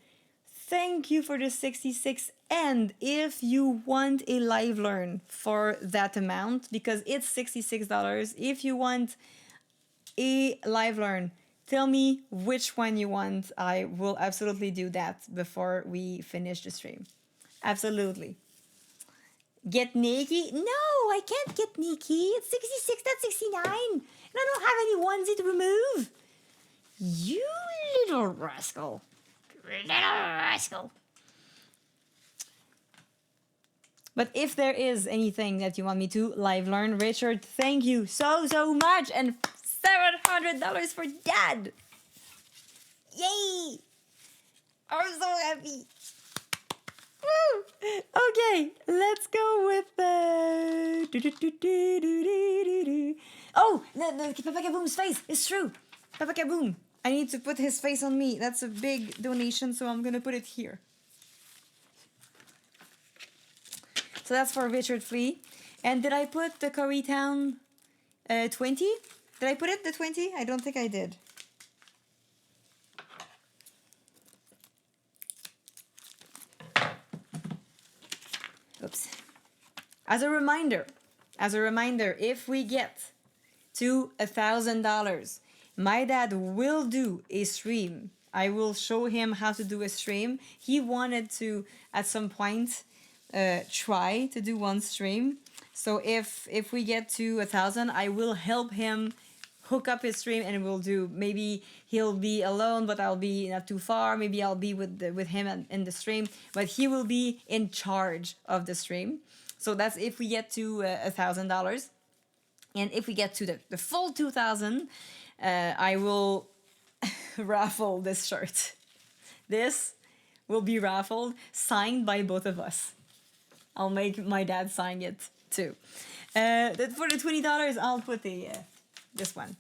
thank you for the 66. And if you want a live learn for that amount, because it's $66, if you want a live learn, tell me which one you want. I will absolutely do that before we finish the stream. Absolutely. Get naked? No, I can't get naked. It's 66, that's 69. And I don't have any onesie to remove. You little rascal. Little rascal. But if there is anything that you want me to live learn, Richard, thank you so much. And $700 for Dad. Yay. I'm so happy. Woo! Okay, let's go with Oh, Papa Kaboom's face. It's true. Papa Kaboom. I need to put his face on me. That's a big donation, so I'm gonna put it here. So that's for Richard Flea. And did I put the Koreatown 20? Did I put it, the 20? I don't think I did. Oops. As a reminder, if we get to $1,000, my dad will do a stream. I will show him how to do a stream. He wanted to, at some point, try to do one stream. So if we get to 1,000, I will help him hook up his stream, and we'll do, maybe he'll be alone, but I'll be not too far. Maybe I'll be with him in the stream, but he will be in charge of the stream. So that's if we get to $1,000. And if we get to the full 2,000, I will raffle this shirt. This will be raffled, signed by both of us. I'll make my dad sign it too. For the $20, I'll put this one,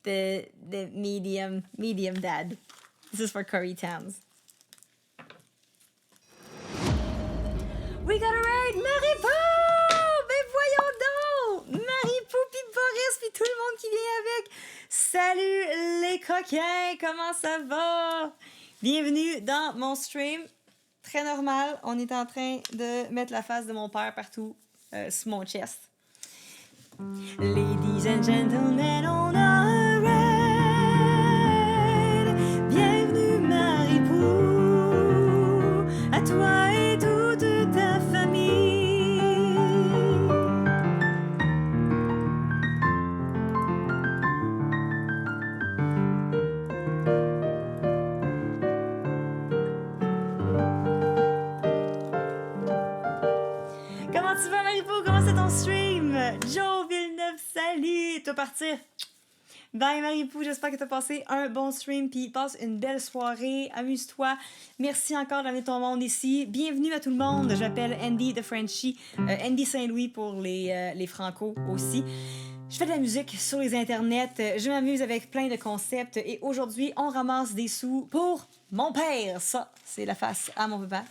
the medium dad. This is for Curry Towns. We got a raid, Marie-Pou! Ben voyons donc! Marie-Pou, puis Boris, puis tout le monde qui vient avec. Salut les coquins, comment ça va? Bienvenue dans mon stream. Très normal, on est en train de mettre la face de mon père partout sur mon chest. Ladies and gentlemen, on a un raid. Bienvenue Marie-Pou, à toi et toute ta famille. Comment tu vas Marie-Pou? Comment c'est ton stream? Joe Villeneuve, salut! Tu vas partir? Bye Marie-Pou, j'espère que tu as passé un bon stream, puis passe une belle soirée, amuse-toi. Merci encore d'amener ton monde ici. Bienvenue à tout le monde, je m'appelle Andy the Frenchie, Andy Saint-Louis pour les Franco aussi. Je fais de la musique sur les internets, je m'amuse avec plein de concepts et aujourd'hui, on ramasse des sous pour mon père. Ça, c'est la face à mon papa.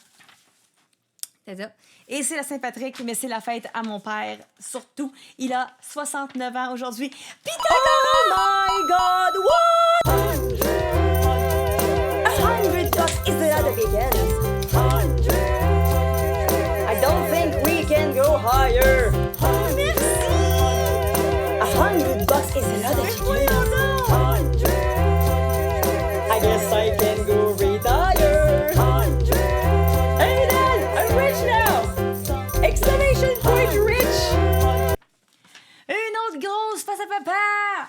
C'est ça. Et c'est la Saint-Patrick, mais c'est la fête à mon père, surtout. Il a 69 ans aujourd'hui. Pythagore! Oh my God! What? $100 is not a big end. I don't think we can go higher. Merci! $100 is a lot of chicken. I guess I can go retire. Hey Dad, I'm rich now! Exclamation point rich! Une autre grosse face à papa!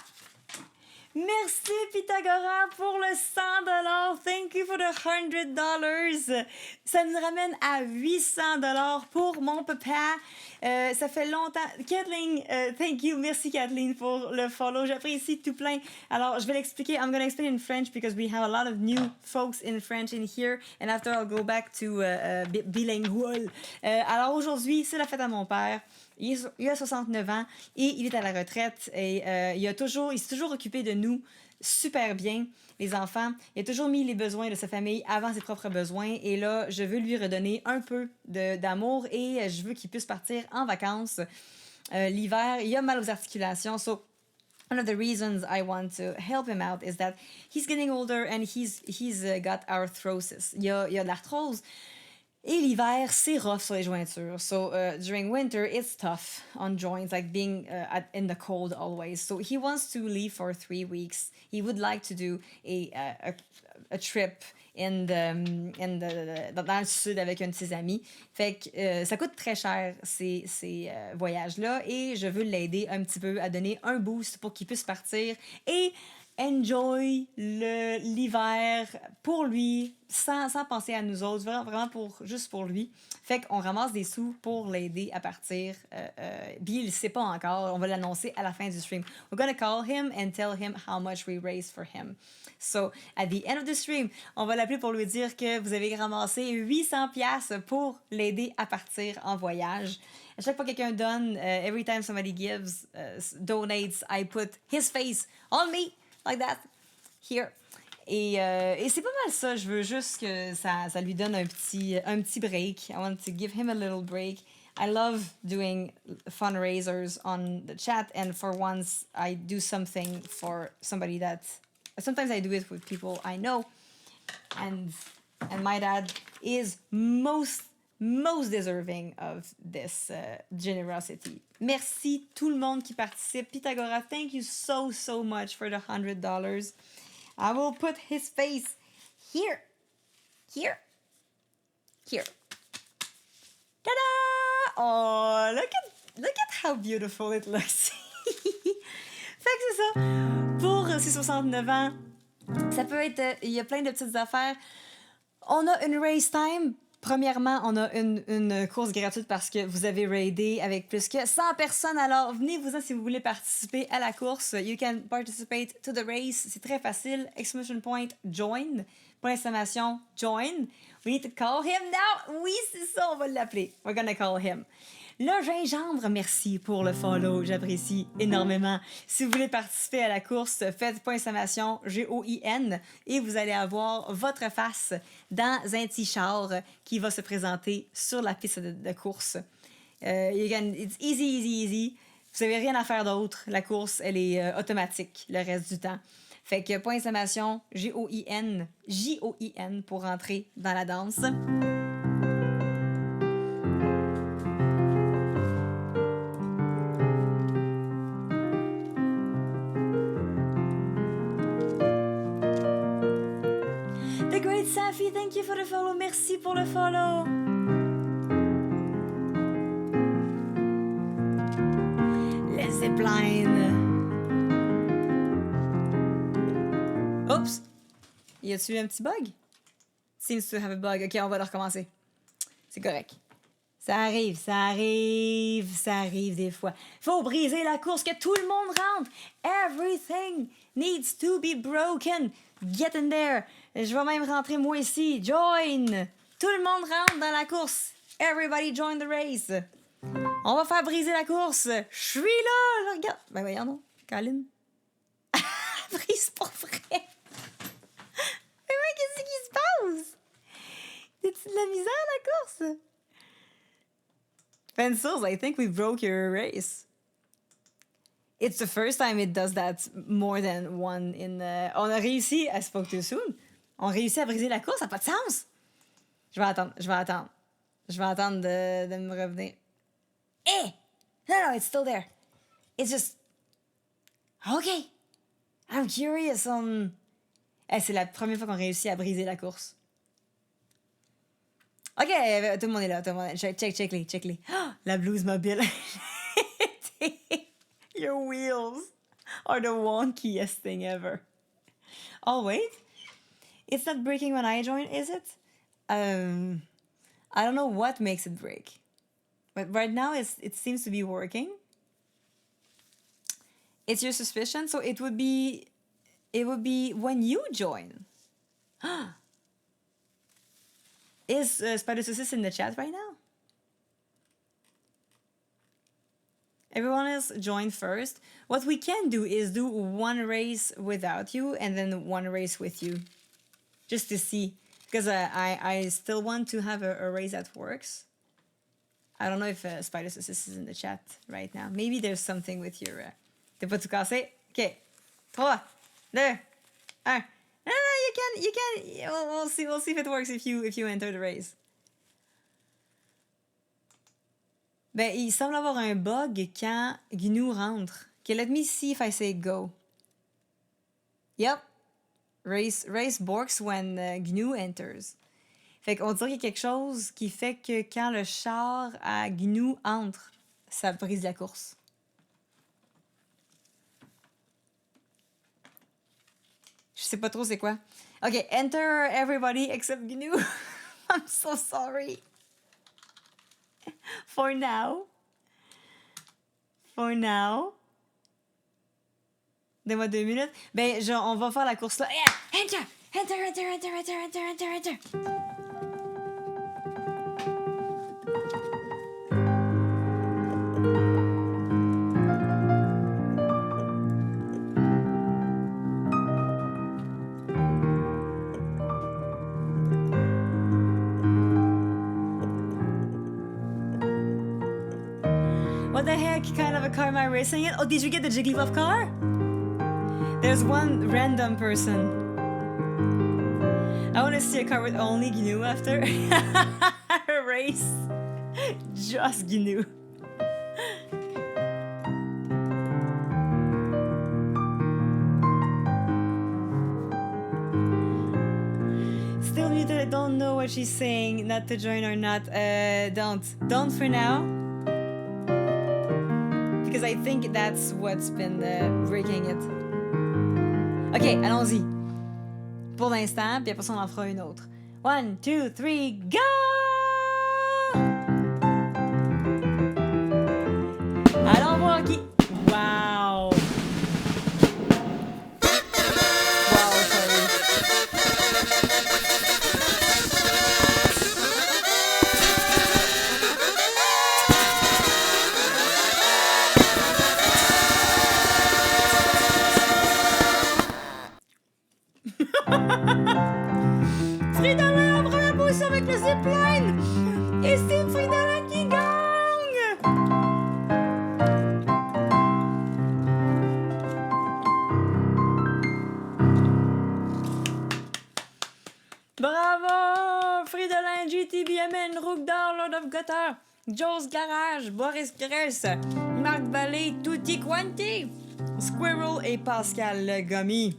Merci Pythagora pour le $100. Thank you for the $100. Ça nous ramène à $800 pour mon papa. Ça fait longtemps. Kathleen, thank you. Merci Kathleen pour le follow. J'apprécie tout plein. Alors, je vais l'expliquer. I'm going to explain in French because we have a lot of new folks in French in here. And after I'll go back to bilingual. Alors aujourd'hui, c'est la fête à mon père. Il a 69 ans et il est à la retraite et il s'est toujours occupé de nous super bien, les enfants. Il a toujours mis les besoins de sa famille avant ses propres besoins et là, je veux lui redonner un peu d'amour et je veux qu'il puisse partir en vacances l'hiver. Il a mal aux articulations, so one of the reasons I want to help him out is that he's getting older and he's got arthrosis. Il a de l'arthrose. Et l'hiver, c'est rough sur les jointures. So during winter, it's tough on joints, like being in the cold always. So he wants to leave for 3 weeks. He would like to do a trip dans le sud avec un de ses amis. Fait que ça coûte très cher ces voyages-là et je veux l'aider un petit peu à donner un boost pour qu'il puisse partir et enjoy l'hiver pour lui, sans penser à nous autres, vraiment juste pour lui. Fait qu'on ramasse des sous pour l'aider à partir. Puis il ne sait pas encore, on va l'annoncer à la fin du stream. We're gonna call him and tell him how much we raised for him. So, at the end of the stream, on va l'appeler pour lui dire que vous avez ramassé 800$ pour l'aider à partir en voyage. À chaque fois que quelqu'un donne, every time somebody donates, I put his face on me. Like that, here. Et c'est pas mal ça. Je veux juste que ça lui donne un petit break. I want to give him a little break. I love doing fundraisers on the chat, and for once, I do something for somebody that. Sometimes I do it with people I know, and my dad is most deserving of this generosity. Merci tout le monde qui participe. Pythagora, thank you so much for the $100. I will put his face here. Ta-da! Oh, look at how beautiful it looks. Fait que c'est ça. Pour ses 69 ans, ça peut être... Il y a plein de petites affaires. On a une race time. Premièrement, on a une course gratuite parce que vous avez raidé avec plus que 100 personnes. Alors, venez-vous-en si vous voulez participer à la course. You can participate to the race. C'est très facile. Exclamation point, join. Point d'exclamation, join. We need to call him now. Oui, c'est ça, on va l'appeler. We're gonna call him. Le gingembre, merci pour le follow, j'apprécie énormément. Si vous voulez participer à la course, faites .exclamation GOIN et vous allez avoir votre face dans un petit char qui va se présenter sur la piste de course. It's easy. Vous n'avez rien à faire d'autre. La course, elle est automatique le reste du temps. Fait que .exclamation GOIN pour rentrer dans la danse. The Great Safi, thank you for the follow. Merci pour le follow. Le zipline. Oups! Y a-tu un petit bug? Seems to have a bug. Ok, on va le recommencer. C'est correct. Ça arrive des fois. Faut briser la course, que tout le monde rentre. Everything needs to be broken. Get in there. Je vais même rentrer moi ici. Join. Tout le monde rentre dans la course. Everybody join the race. On va faire briser la course. Je suis là. Regarde. Ben voyons non. Colin. Brise pour vrai. Mais ouais, qu'est-ce qui se passe? T'as-tu de la misère la course? Pencils, I think we broke your race. It's the first time it does that more than one in the... On a réussi à spoke too soon. On réussit à briser la course, ça n'a pas de sens. Je vais attendre de me revenir. Eh! No, it's still there. It's just... Okay. I'm curious on... c'est la première fois qu'on réussit à briser la course. OK, tout le monde est là, Check-les. Oh, la blouse mobile. Your wheels are the wonkiest thing ever. Oh, wait. It's not breaking when I join, is it? I don't know what makes it break. But right now, it seems to be working. It's your suspicion, so it would be when you join. Is Spider Saucisse in the chat right now? Everyone else join first. What we can do is do one race without you and then one race with you. Just to see. Because I still want to have a race that works. I don't know if Spider Saucisse is in the chat right now. Maybe there's something with your... T'es pas tout cassé? OK. 3, 2, 1. No, you can. We'll see if it works if you enter the race. Ben, il semble avoir un bug quand GNU rentre. Okay, let me see if I say go. Yep. Race works when GNU enters. Fait qu'on dirait qu'il y a quelque chose qui fait que quand le char à GNU entre, ça brise la course. Je sais pas trop c'est quoi. OK, enter everybody except GNU. I'm so sorry. For now. Donne-moi 2 minutes. Ben, on va faire la course là. Yeah! Enter! What the heck kind of a car am I racing in? Oh, did you get the Jigglypuff car? There's one random person. I want to see a car with only GNU after a race. Just GNU. Still muted, I don't know what she's saying, not to join or not. Don't for now. Because I think that's what's been breaking it. OK, allons-y. Pour l'instant, puis après ça, on en fera une autre. 1, 2, 3, go! Allons voir qui... Wow! Wow, sorry. Love Gutter, Joe's Garage, Boris Gress, Marc Vallée, Tutti Quanti, Squirrel et Pascal Le Gummy.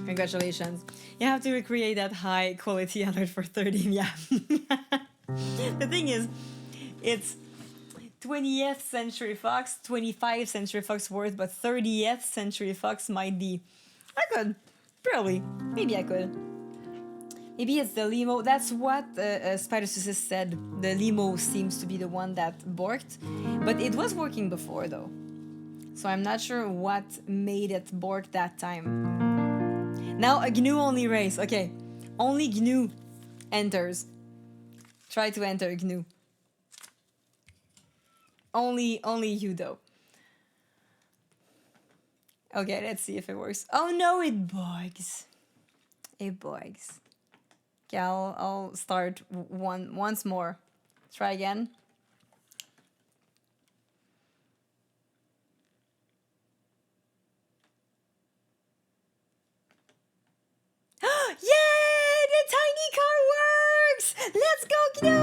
Congratulations. You have to recreate that high quality alert for 30. Yeah. The thing is, it's 20th Century Fox, 25th Century Fox worth, but 30th Century Fox might be. I could. Probably. Maybe I could. Maybe it's the limo. That's what Spider Success said. The limo seems to be the one that borked. But it was working before, though. So I'm not sure what made it bork that time. Now a GNU only race. Okay. Only GNU enters. Try to enter GNU. Only you, though. Okay, let's see if it works. Oh no, it bugs. It bugs. Okay, I'll start once more. Try again. Yay! The tiny car works! Let's go, GNU!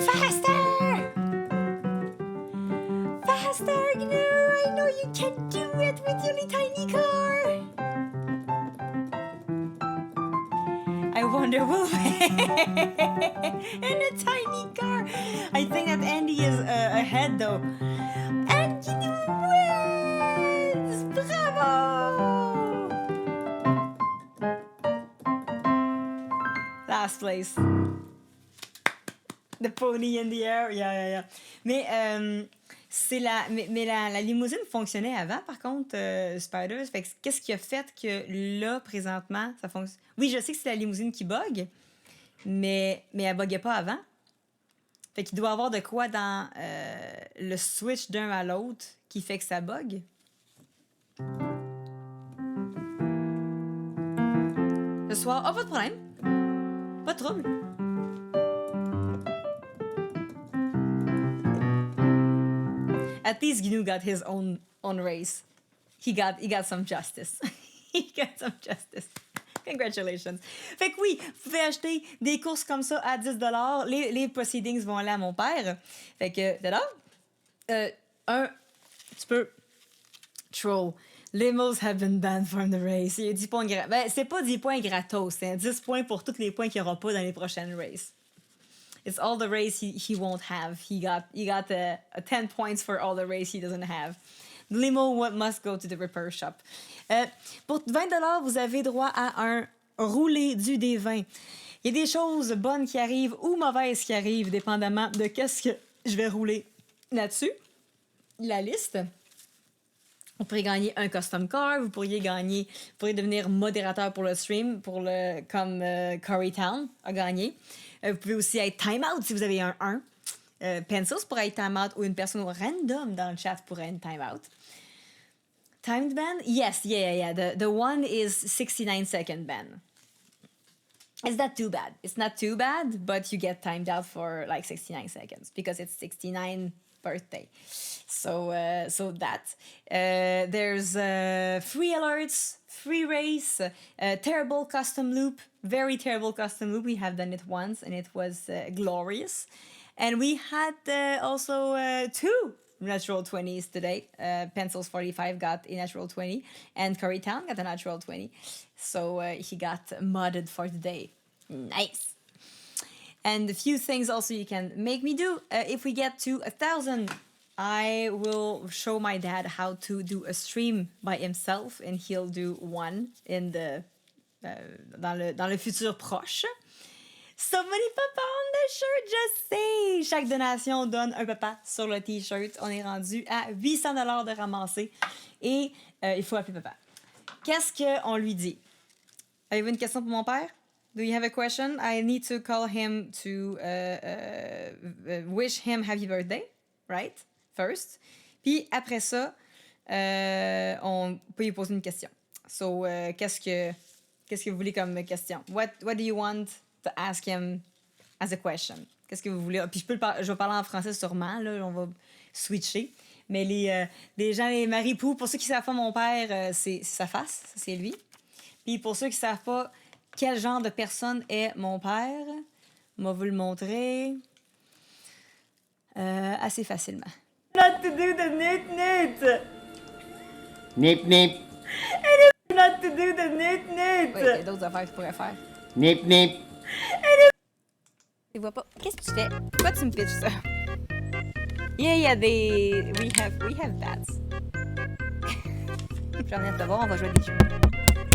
Faster! Faster, GNU! I know you can do it with your tiny car! I wonder who in a tiny car. I think that Andy is ahead though. And GNU wins! Bravo! Last place. The pony in the air, yeah. Mais la limousine fonctionnait avant, par contre, Spiders. Fait que qu'est-ce qui a fait que là, présentement, ça fonctionne? Oui, je sais que c'est la limousine qui bug, mais elle buguait pas avant. Fait qu'il doit y avoir de quoi dans le switch d'un à l'autre qui fait que ça bug. Ce soir, pas de problème. Pas de trouble. At least GNU got his own race. He got some justice. He got some justice. Congratulations. Fait que oui, vous pouvez acheter des courses comme ça à 10 $. Les proceedings vont aller à mon père. Fait que, un petit peu troll. Limos have been banned from the race. Il y a 10 points ben, c'est pas 10 points gratos, c'est 10 points pour tous les points qu'il n'y aura pas dans les prochaines races. It's all the race he won't have. He got 10 points for all the race he doesn't have. The limo must go to the repair shop. Pour 20 $, vous avez droit à un roulé du D20. Il y a des choses bonnes qui arrivent ou mauvaises qui arrivent, dépendamment de qu'est-ce que je vais rouler là-dessus. La liste. Vous pourrez gagner un custom car, vous pourriez devenir modérateur pour le stream, comme Currytown a gagné. Vous pouvez aussi être time-out si vous avez un 1. Pencils pourrait être time-out ou une personne random dans le chat pourrait être time-out. Timed ban? Yes, yeah. The one is 69-second ban. It's not too bad. It's not too bad, but you get timed out for like 69 seconds because it's 69th birthday. So that. There's free alerts, free race, terrible custom loop, very terrible custom loop. We have done it once and it was glorious. And we had also 2 natural 20s today. Pencils 45 got a natural 20 and Currytown got a natural 20. So he got modded for the day. Nice. And a few things also you can make me do. If we get to 1,000, I will show my dad how to do a stream by himself and he'll do one in the dans le futur proche. Somebody papa on the shirt, just say! Chaque donation donne un papa sur le t-shirt. On est rendu à 800 $ de ramasser. Et il faut appeler papa. Qu'est-ce qu'on lui dit? Avez-vous une question pour mon père? Do you have a question? I need to call him to wish him happy birthday, right? First. Puis après ça, on peut lui poser une question. So, qu'est-ce que vous voulez comme question? What do you want to ask him as a question? Qu'est-ce que vous voulez? Puis je vais parler en français sûrement, là, on va switcher. Mais les gens, les Marie-Pou, pour ceux qui savent pas mon père, c'est sa face, c'est lui. Puis pour ceux qui savent pas quel genre de personne est mon père, on va vous le montrer assez facilement. Not to do the nut. Nip nip, Not to do the nut. Oui, il y a d'autres affaires que tu pourrais faire. nip nip. Tu vois pas. Qu'est-ce que tu fais? Pourquoi tu me pitches ça? Yeah, we have bats. Je reviens te voir, on va jouer à des jeux.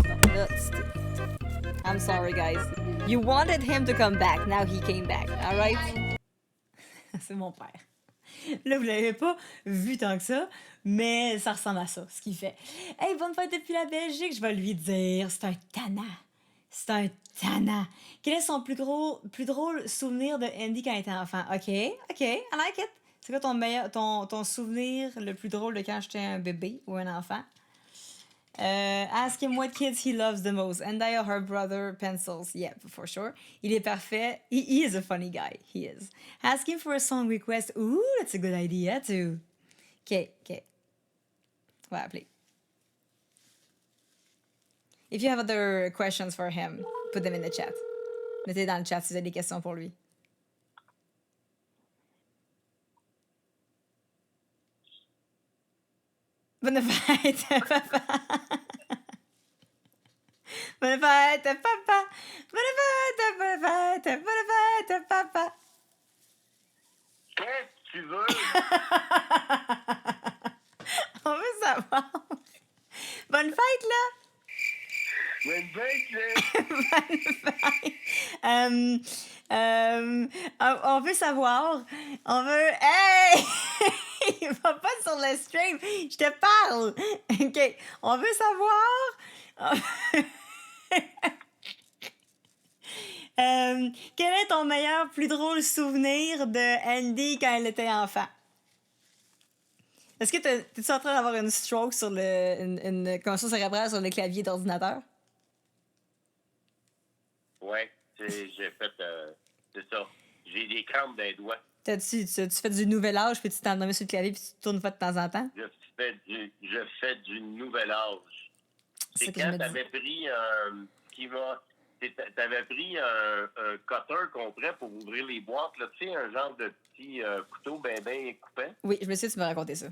Bon, là, I'm sorry, guys. You wanted him to come back, now he came back, alright? C'est mon père. Là, vous l'avez pas vu tant que ça, mais ça ressemble à ça, ce qu'il fait. Hey, bonne fête depuis la Belgique, je vais lui dire, c'est un tannant. C'est un tannant. Quel est son plus drôle souvenir de Andy quand il était enfant? OK, I like it. C'est quoi ton souvenir le plus drôle de quand j'étais un bébé ou un enfant? Ask him what kids he loves the most. Andy or her brother pencils. Yeah, for sure. Il est parfait. He is a funny guy. He is. Ask him for a song request. Ooh, that's a good idea too. OK. On va appeler. If you have other questions for him, put them in the chat. Mettez dans le chat si vous avez des questions pour lui. Bonne fête, papa. Bonne fête, papa. Bonne fête, papa. Qu'est-ce que tu veux? On veut savoir. Bonne fête, là. Bonne fête, là. Bonne fête. On veut savoir. On veut. Hey! Il va pas sur le stream. Je te parle. OK. On veut savoir. Quel est ton meilleur, plus drôle souvenir de Andy quand elle était enfant? Est-ce que t'es-tu en train d'avoir une stroke sur une commotion cérébrale sur le clavier d'ordinateur? Ouais, j'ai fait. C'est ça. J'ai des crampes dans les doigts. Tu fais du nouvel âge, puis tu t'endormis sur le clavier, puis tu tournes une fois de temps en temps? Je fais du nouvel âge. C'est C'est que je quand me t'avais pris un. T'avais pris un cutter complet pour ouvrir les boîtes, là, tu sais, un genre de petit couteau bien coupant. Oui, je me sais, tu m'as raconté ça.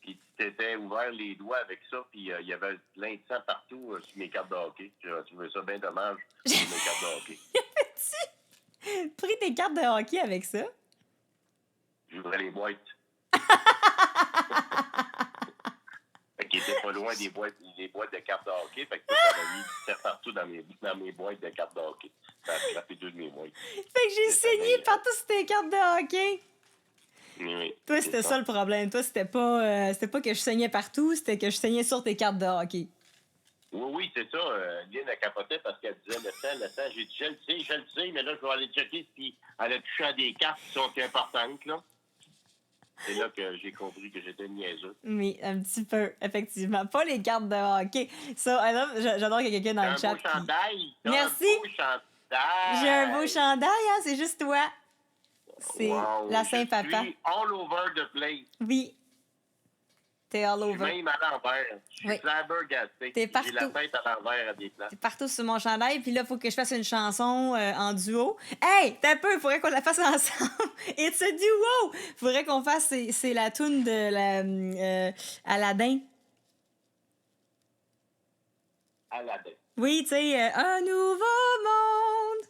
Puis tu t'étais ouvert les doigts avec ça, puis il y avait plein de sang partout sur mes cartes de hockey. Tu trouvais ça bien dommage sur mes cartes de hockey. As-tu pris tes cartes de hockey avec ça? J'ouvrais les boîtes. Fait qu'il était pas loin des boîtes de cartes de hockey. Fait que ça m'a mis du sang partout dans mes boîtes de cartes de hockey. Ça a frappé deux de mes boîtes. Fait que j'ai saigné partout sur tes cartes de hockey. Oui, Toi, c'était ça le problème. Toi, c'était pas que je saignais partout, c'était que je saignais sur tes cartes de hockey. Oui, c'est ça. Lynn a capoté parce qu'elle disait le sang. J'ai dit, je le sais, mais là, je vais aller checker si elle a touché à des cartes qui sont importantes, là. C'est là que j'ai compris que j'étais niaiseux. Oui, un petit peu, effectivement. Pas les cartes de hockey. J'adore qu'il y ait quelqu'un dans le chat. Un beau chandail. Merci. Un beau chandail. J'ai un beau chandail, hein? C'est juste toi. C'est la Saint-Papa. Je suis all over the place. Oui. T'es all Je over. suis même à l'envers. Je suis flabbergasté. T'es partout. J'ai la tête à l'envers à des places. T'es partout sur mon chandail, puis là, il faut que je fasse une chanson en duo. Hey, t'as un peu, il faudrait qu'on la fasse ensemble. It's a duo! Faudrait qu'on fasse, c'est la toune de Aladdin. Aladdin. Oui, tu sais, un nouveau monde.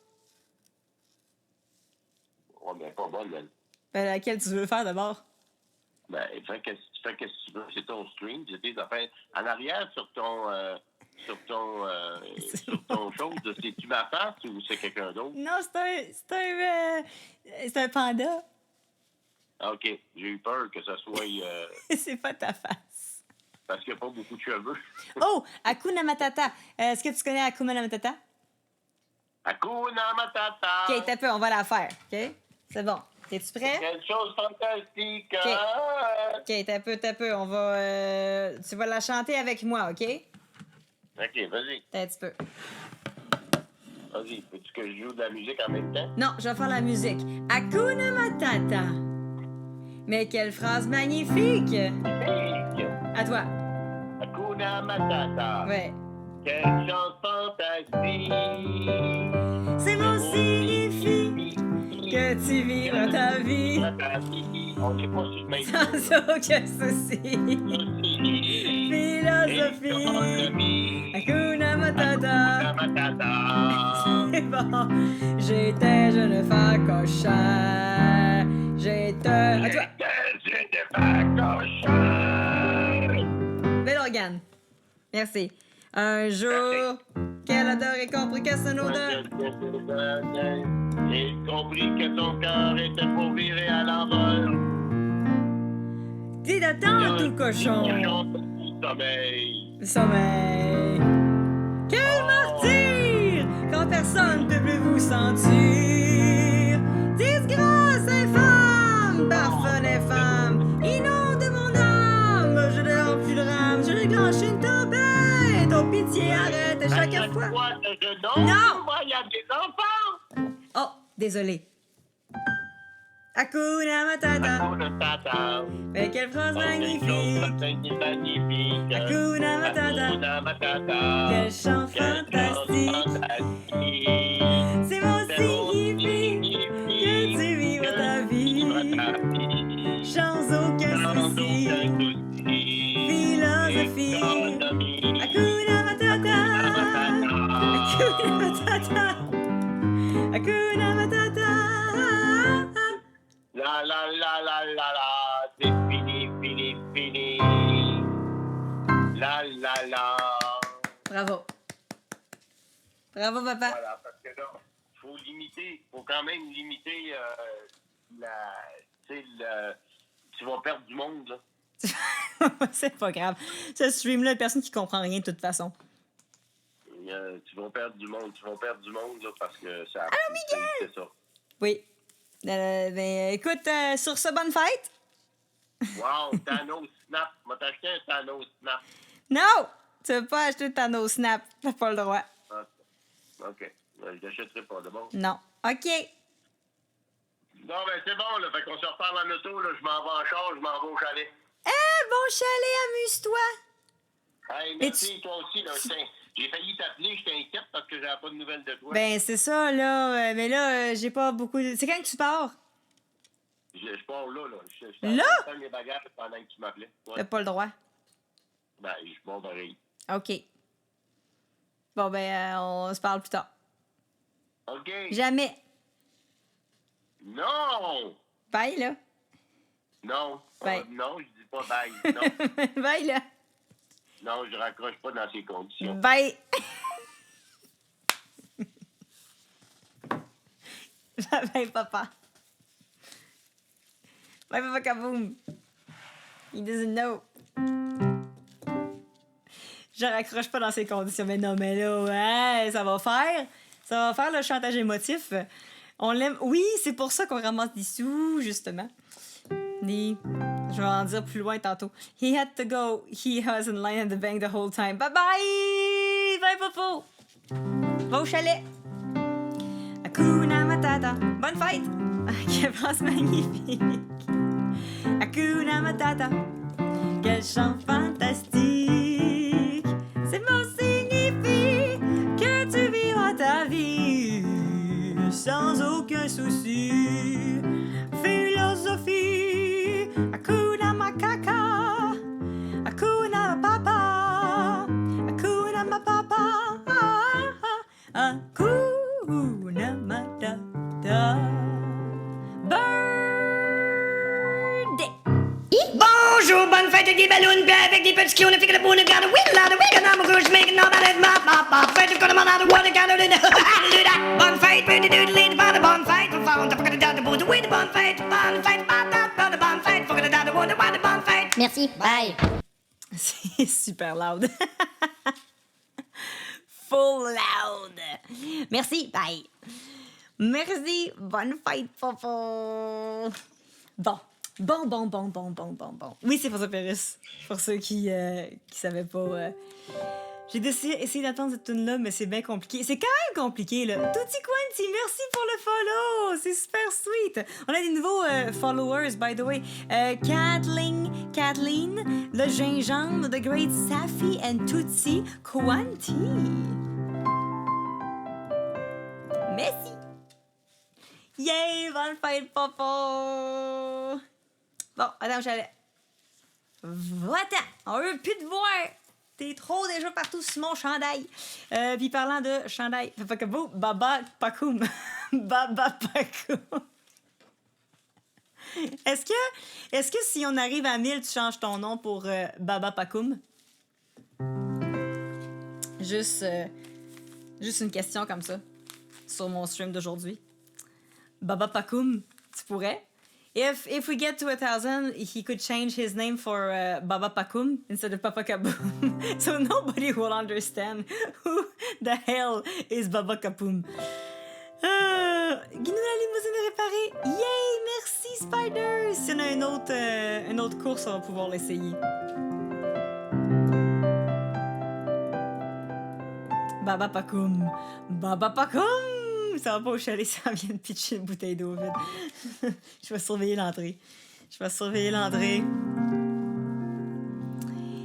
Ouais, mais pas bonne, elle. Ben, laquelle tu veux faire d'abord? Ben, fais que tu veux, c'est ton stream, c'est tes affaires. En arrière, sur ton chose, c'est-tu ma face ou c'est quelqu'un d'autre? Non, c'est un panda. OK, j'ai eu peur que ça soit... C'est pas ta face. parce qu'il n'y a pas beaucoup de cheveux. Oh, Hakuna Matata. Est-ce que tu connais Hakuna Matata? Hakuna Matata! OK, t'as peu, on va la faire. OK? C'est bon. T'es-tu prêt? Quelque chose de fantastique! OK, t'as peu. On va... tu vas la chanter avec moi, OK? OK, vas-y. T'as un petit peu. Vas-y, veux-tu que je joue de la musique en même temps? Non, je vais faire la musique. Hakuna Matata. Mais quelle phrase magnifique! À toi. Hakuna Hakuna Matata. Ouais. Quelle chance fantastique. Ces mots signifient que tu vivras ta vie On n'est pas sur le même sans aucun souci. Philosophie. Hakuna Matata. C'est bon. J'étais jeune facochère. J'étais. À toi. Bel organe. Merci. Un jour, quelle odeur est compris que c'est une odeur? J'ai compris que ton cœur était pour virer à l'envers. Dis d'attendre tout cochon. Sommeil. Sommeil. Quel martyr! Quand personne ne peut plus vous sentir. Disgrâce infâme, parfum les femmes, inonde mon âme. Je dors plus de rame, je déclenche une tempête. Oh pitié, arrête à chaque fois. Non! Il y a des enfants. Oh, désolé. Hakuna Matata. Matata. Mais quelle phrase magnifique. Hakuna Matata. Quel chant fantastique. C'est mon signifie que tu vivras ta vie sans aucun souci. Philosophie. Hakuna Matata. Hakuna Matata. Hakuna Matata. La la la la la la, c'est fini, fini, fini. La la la. Bravo. Bravo, papa. Voilà, parce que là, faut quand même limiter tu vas perdre du monde, là. C'est pas grave. Ce stream-là, personne qui comprend rien de toute façon. Tu vas perdre du monde, là, parce que ça. Ah, Miguel! C'est ça. Oui. Ben, écoute, sur ce, bonne fête. Wow, Thanos Snap. M'a t'acheté un Thanos Snap. Non! Tu veux pas acheter ta no snap. T'as pas le droit. Ah, OK. Je l'achèterai pas, de bon. Non. OK. Non, ben c'est bon, là. Fait qu'on se reparle en auto, là. Je m'en vais en char, je m'en vais au chalet. Bon chalet, amuse-toi. Hey, merci, toi aussi, là. J'ai failli t'appeler, j'étais inquiète parce que j'avais pas de nouvelles de toi. Ben, c'est ça, là. Mais là, j'ai pas beaucoup de... C'est quand que tu pars? Je pars là. Je Là? faire mes bagages pendant que tu m'appelais. Ouais. T'as pas le droit. Ben, je monte pareil. OK. Bon, ben, on se parle plus tard. OK. Jamais. Non! Bye, là. Non. Bye. Non, je dis pas bye. Non. Bye, là. Non, je raccroche pas dans ces conditions. Bye. Bye, papa. Bye, papa Kaboom. He doesn't know. Je raccroche pas dans ces conditions. Mais non, mais là, ouais, ça va faire le chantage émotif. On l'aime. Oui, c'est pour ça qu'on ramasse des sous, justement. Je vais en dire plus loin tantôt. He had to go. He was in line at the bank the whole time. Bye bye! Bye, Popo! Va au chalet! Hakuna Matata. Bonne fête! Quelle phrase magnifique! Hakuna Matata. Quel chant fantastique! C'est mot signifie que tu vivras ta vie sans aucun souci. Philosophie, Hakuna Makaka, Hakuna Papa, Hakuna Mapapa, Hakuna Matata. Birthday! Bonjour, bonne fête avec des ballons, bien avec des petits clowns, avec la boule, garde, oui, là, oui, que non, je make no matter, ma, fête, je connais mon nom, what, garde, bonne fête, petit dude, lead, bonne fête, on va, on t'a pas que de bout, oui, bonne fête, bonne fête, faut que de bonne fête. Merci, bye. C'est super loud. Full loud. Merci, bye. Merci, bonne fête, Popo. Bon. Oui, c'est pour ça, Pérus. Pour ceux qui savaient pas. J'ai essayé d'attendre cette tune-là, mais c'est bien compliqué. C'est quand même compliqué, là. Tutti Quanti, merci pour le follow. C'est super sweet. On a des nouveaux followers, by the way. Kathleen Kathleen, le gingembre, the great Safi and Tootsie Quanti. Merci. Yay, bonne fête, papa. Bon, attends, j'allais. Va-t'en, on veut plus te voir. T'es trop déjà partout sur mon chandail. Puis parlant de chandail, Baba Pakoum. Baba Pakoum. Est-ce que si on arrive à 1000, tu changes ton nom pour Baba Pakoum? Juste une question comme ça sur mon stream d'aujourd'hui. Baba Pakoum, tu pourrais? If we get to 1,000, he could change his name for Baba Pakoum instead of Papa Kaboom. So nobody will understand who the hell is Baba Kaboom. Guinou la limousine réparée. Yay, merci Spider. Si on a une autre course, on va pouvoir l'essayer. Baba Pakoum. Baba Pakoum. Ça va pas au chalet, ça vient de pitcher une bouteille d'eau vide. Je vais surveiller l'entrée.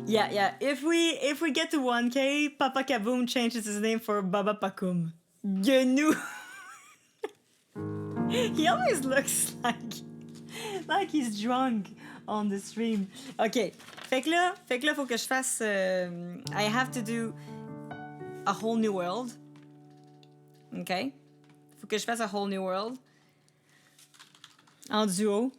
Yeah. If we get to 1K, Papa Kaboom changes his name for Baba Pakoum. Guinou. He always looks like he's drunk on the stream. OK. Fait que là, faut que je fasse... I have to do a whole new world. OK? Faut que je fasse a whole new world. En duo.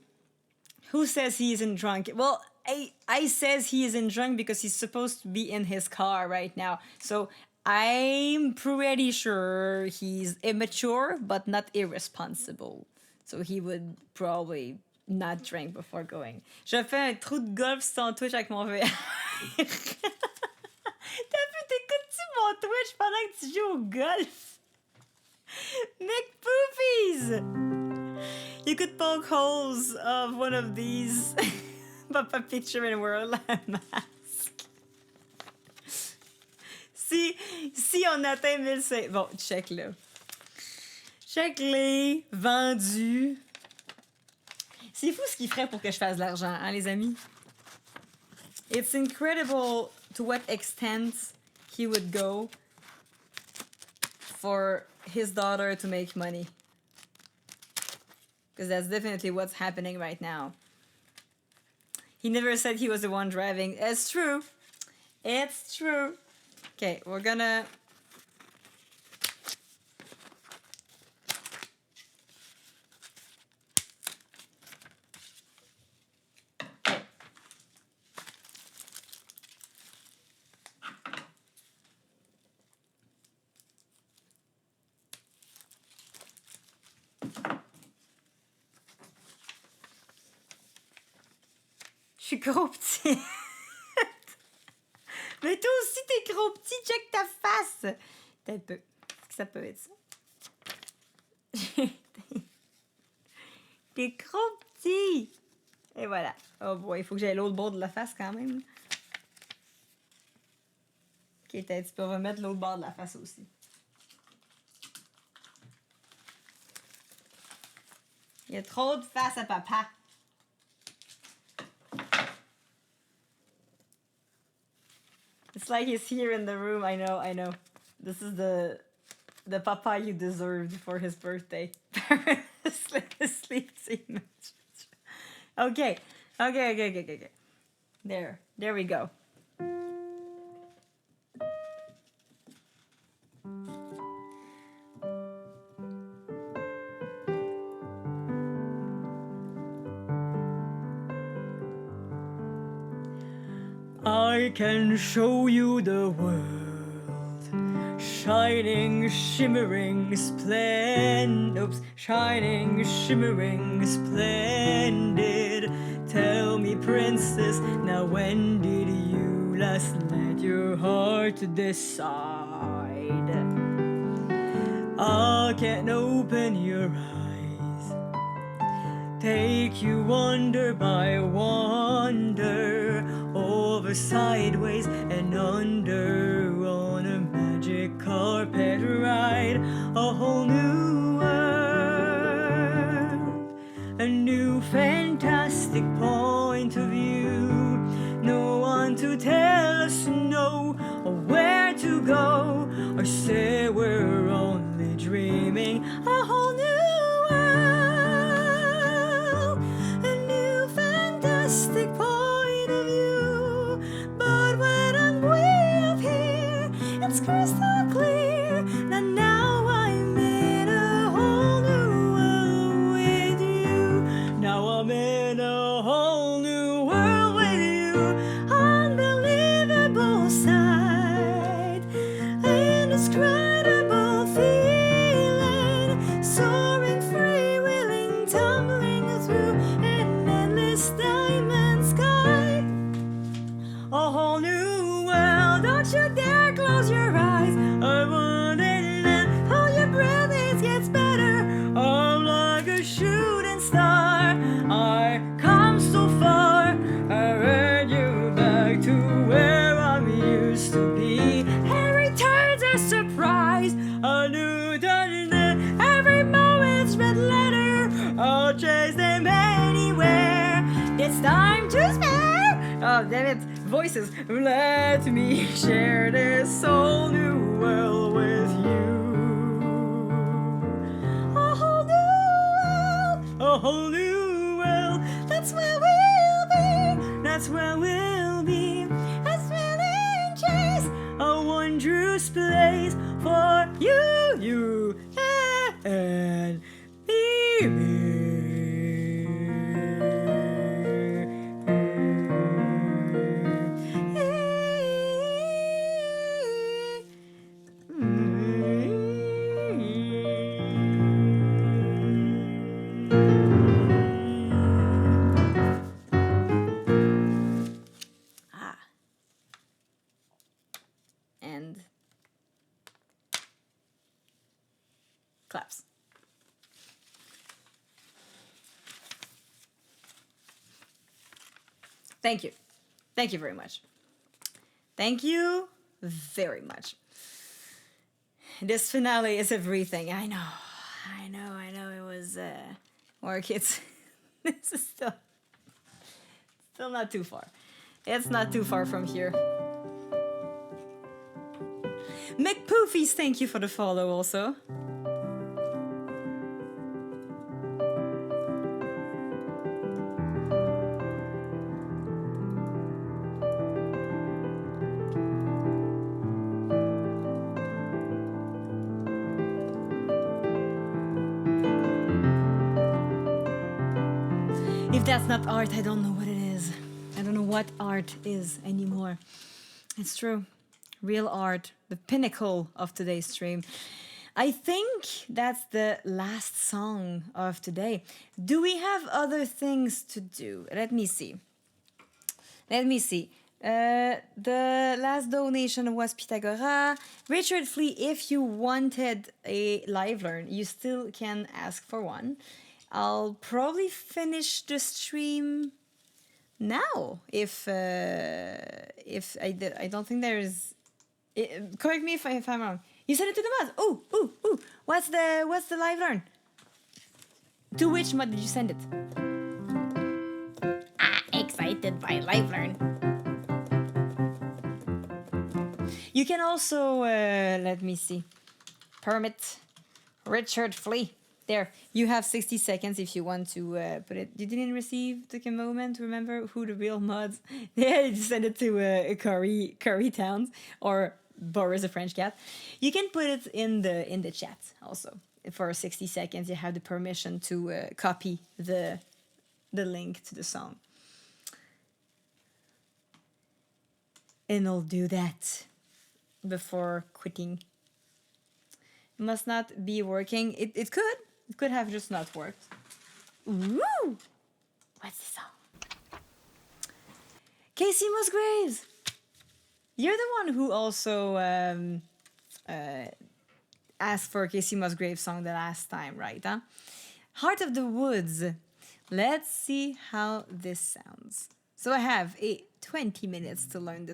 Who says he isn't drunk? Well, I says he isn't drunk because he's supposed to be in his car right now. So I'm pretty sure he's immature, but not irresponsible. So he would probably not drink before going. Je fais un trou de golf sur ton Twitch avec mon VR. T'écoutes-tu mon Twitch pendant que tu joues au golf? McPoopies! You could poke holes of one of these. Papa picture and wear a mask. Si on atteint 1500... Bon, check là. Check-les. Vendus. C'est fou ce qu'il ferait pour que je fasse de l'argent, hein, les amis? It's incredible to what extent he would go for his daughter to make money. Because that's definitely what's happening right now. He never said he was the one driving. It's true. Okay, we're gonna... Je suis gros petit. Mais toi aussi, t'es gros petit. Check ta face. T'as un peu. Est-ce que ça peut être ça? T'es gros petit. Et voilà. Oh boy, il faut que j'aille l'autre bord de la face quand même. Ok, tu peux remettre l'autre bord de la face aussi. Il y a trop de face à papa. It's like he's here in the room. I know. This is the papa you deserved for his birthday. Sleep scene. Okay. There we go. I can show you the world, shining, shimmering, splendid. Tell me, princess, now when did you last let your heart decide? I can't open your eyes, take you wonder by wonder, over, sideways, and under, on a magic carpet ride, a whole new world, a new fantastic point of view. this red letter. I'll chase them anywhere. It's time to spare. Oh, damn it. Voices. Let me share this whole new world with you. A whole new world. A whole new world. That's where we'll be. That's where we'll be. A thrilling chase. A wondrous place for you and me. And claps. Thank you. Thank you very much. Thank you very much. This finale is everything. I know. It was work. This is still not too far. It's not too far from here. McPoofies, thank you for the follow also. If that's not art, I don't know what it is. I don't know what art is anymore. It's true. Real art, the pinnacle of today's stream. I think that's the last song of today. Do we have other things to do? Let me see. The last donation was Pythagora. Richard Flea, if you wanted a live learn, you still can ask for one. I'll probably finish the stream now. If I don't think there is. Correct me if I'm wrong. You sent it to the mod. Ooh. What's the live learn? To which mod did you send it? Excited by live learn. You can also let me see. Permit Richard Flea. There, you have 60 seconds if you want to put it. You didn't receive, took a moment to remember who the real mods. Yeah, you just send it to Curry Towns or Boris the French Cat. You can put it in the chat also. For 60 seconds, you have the permission to copy the link to the song. And I'll do that before quitting. It must not be working. It could. It could have just not worked. Woo! What's the song? Casey Musgraves! You're the one who also asked for a Casey Musgraves song the last time, right? Huh? Heart of the Woods. Let's see how this sounds. So I have 20 minutes to learn this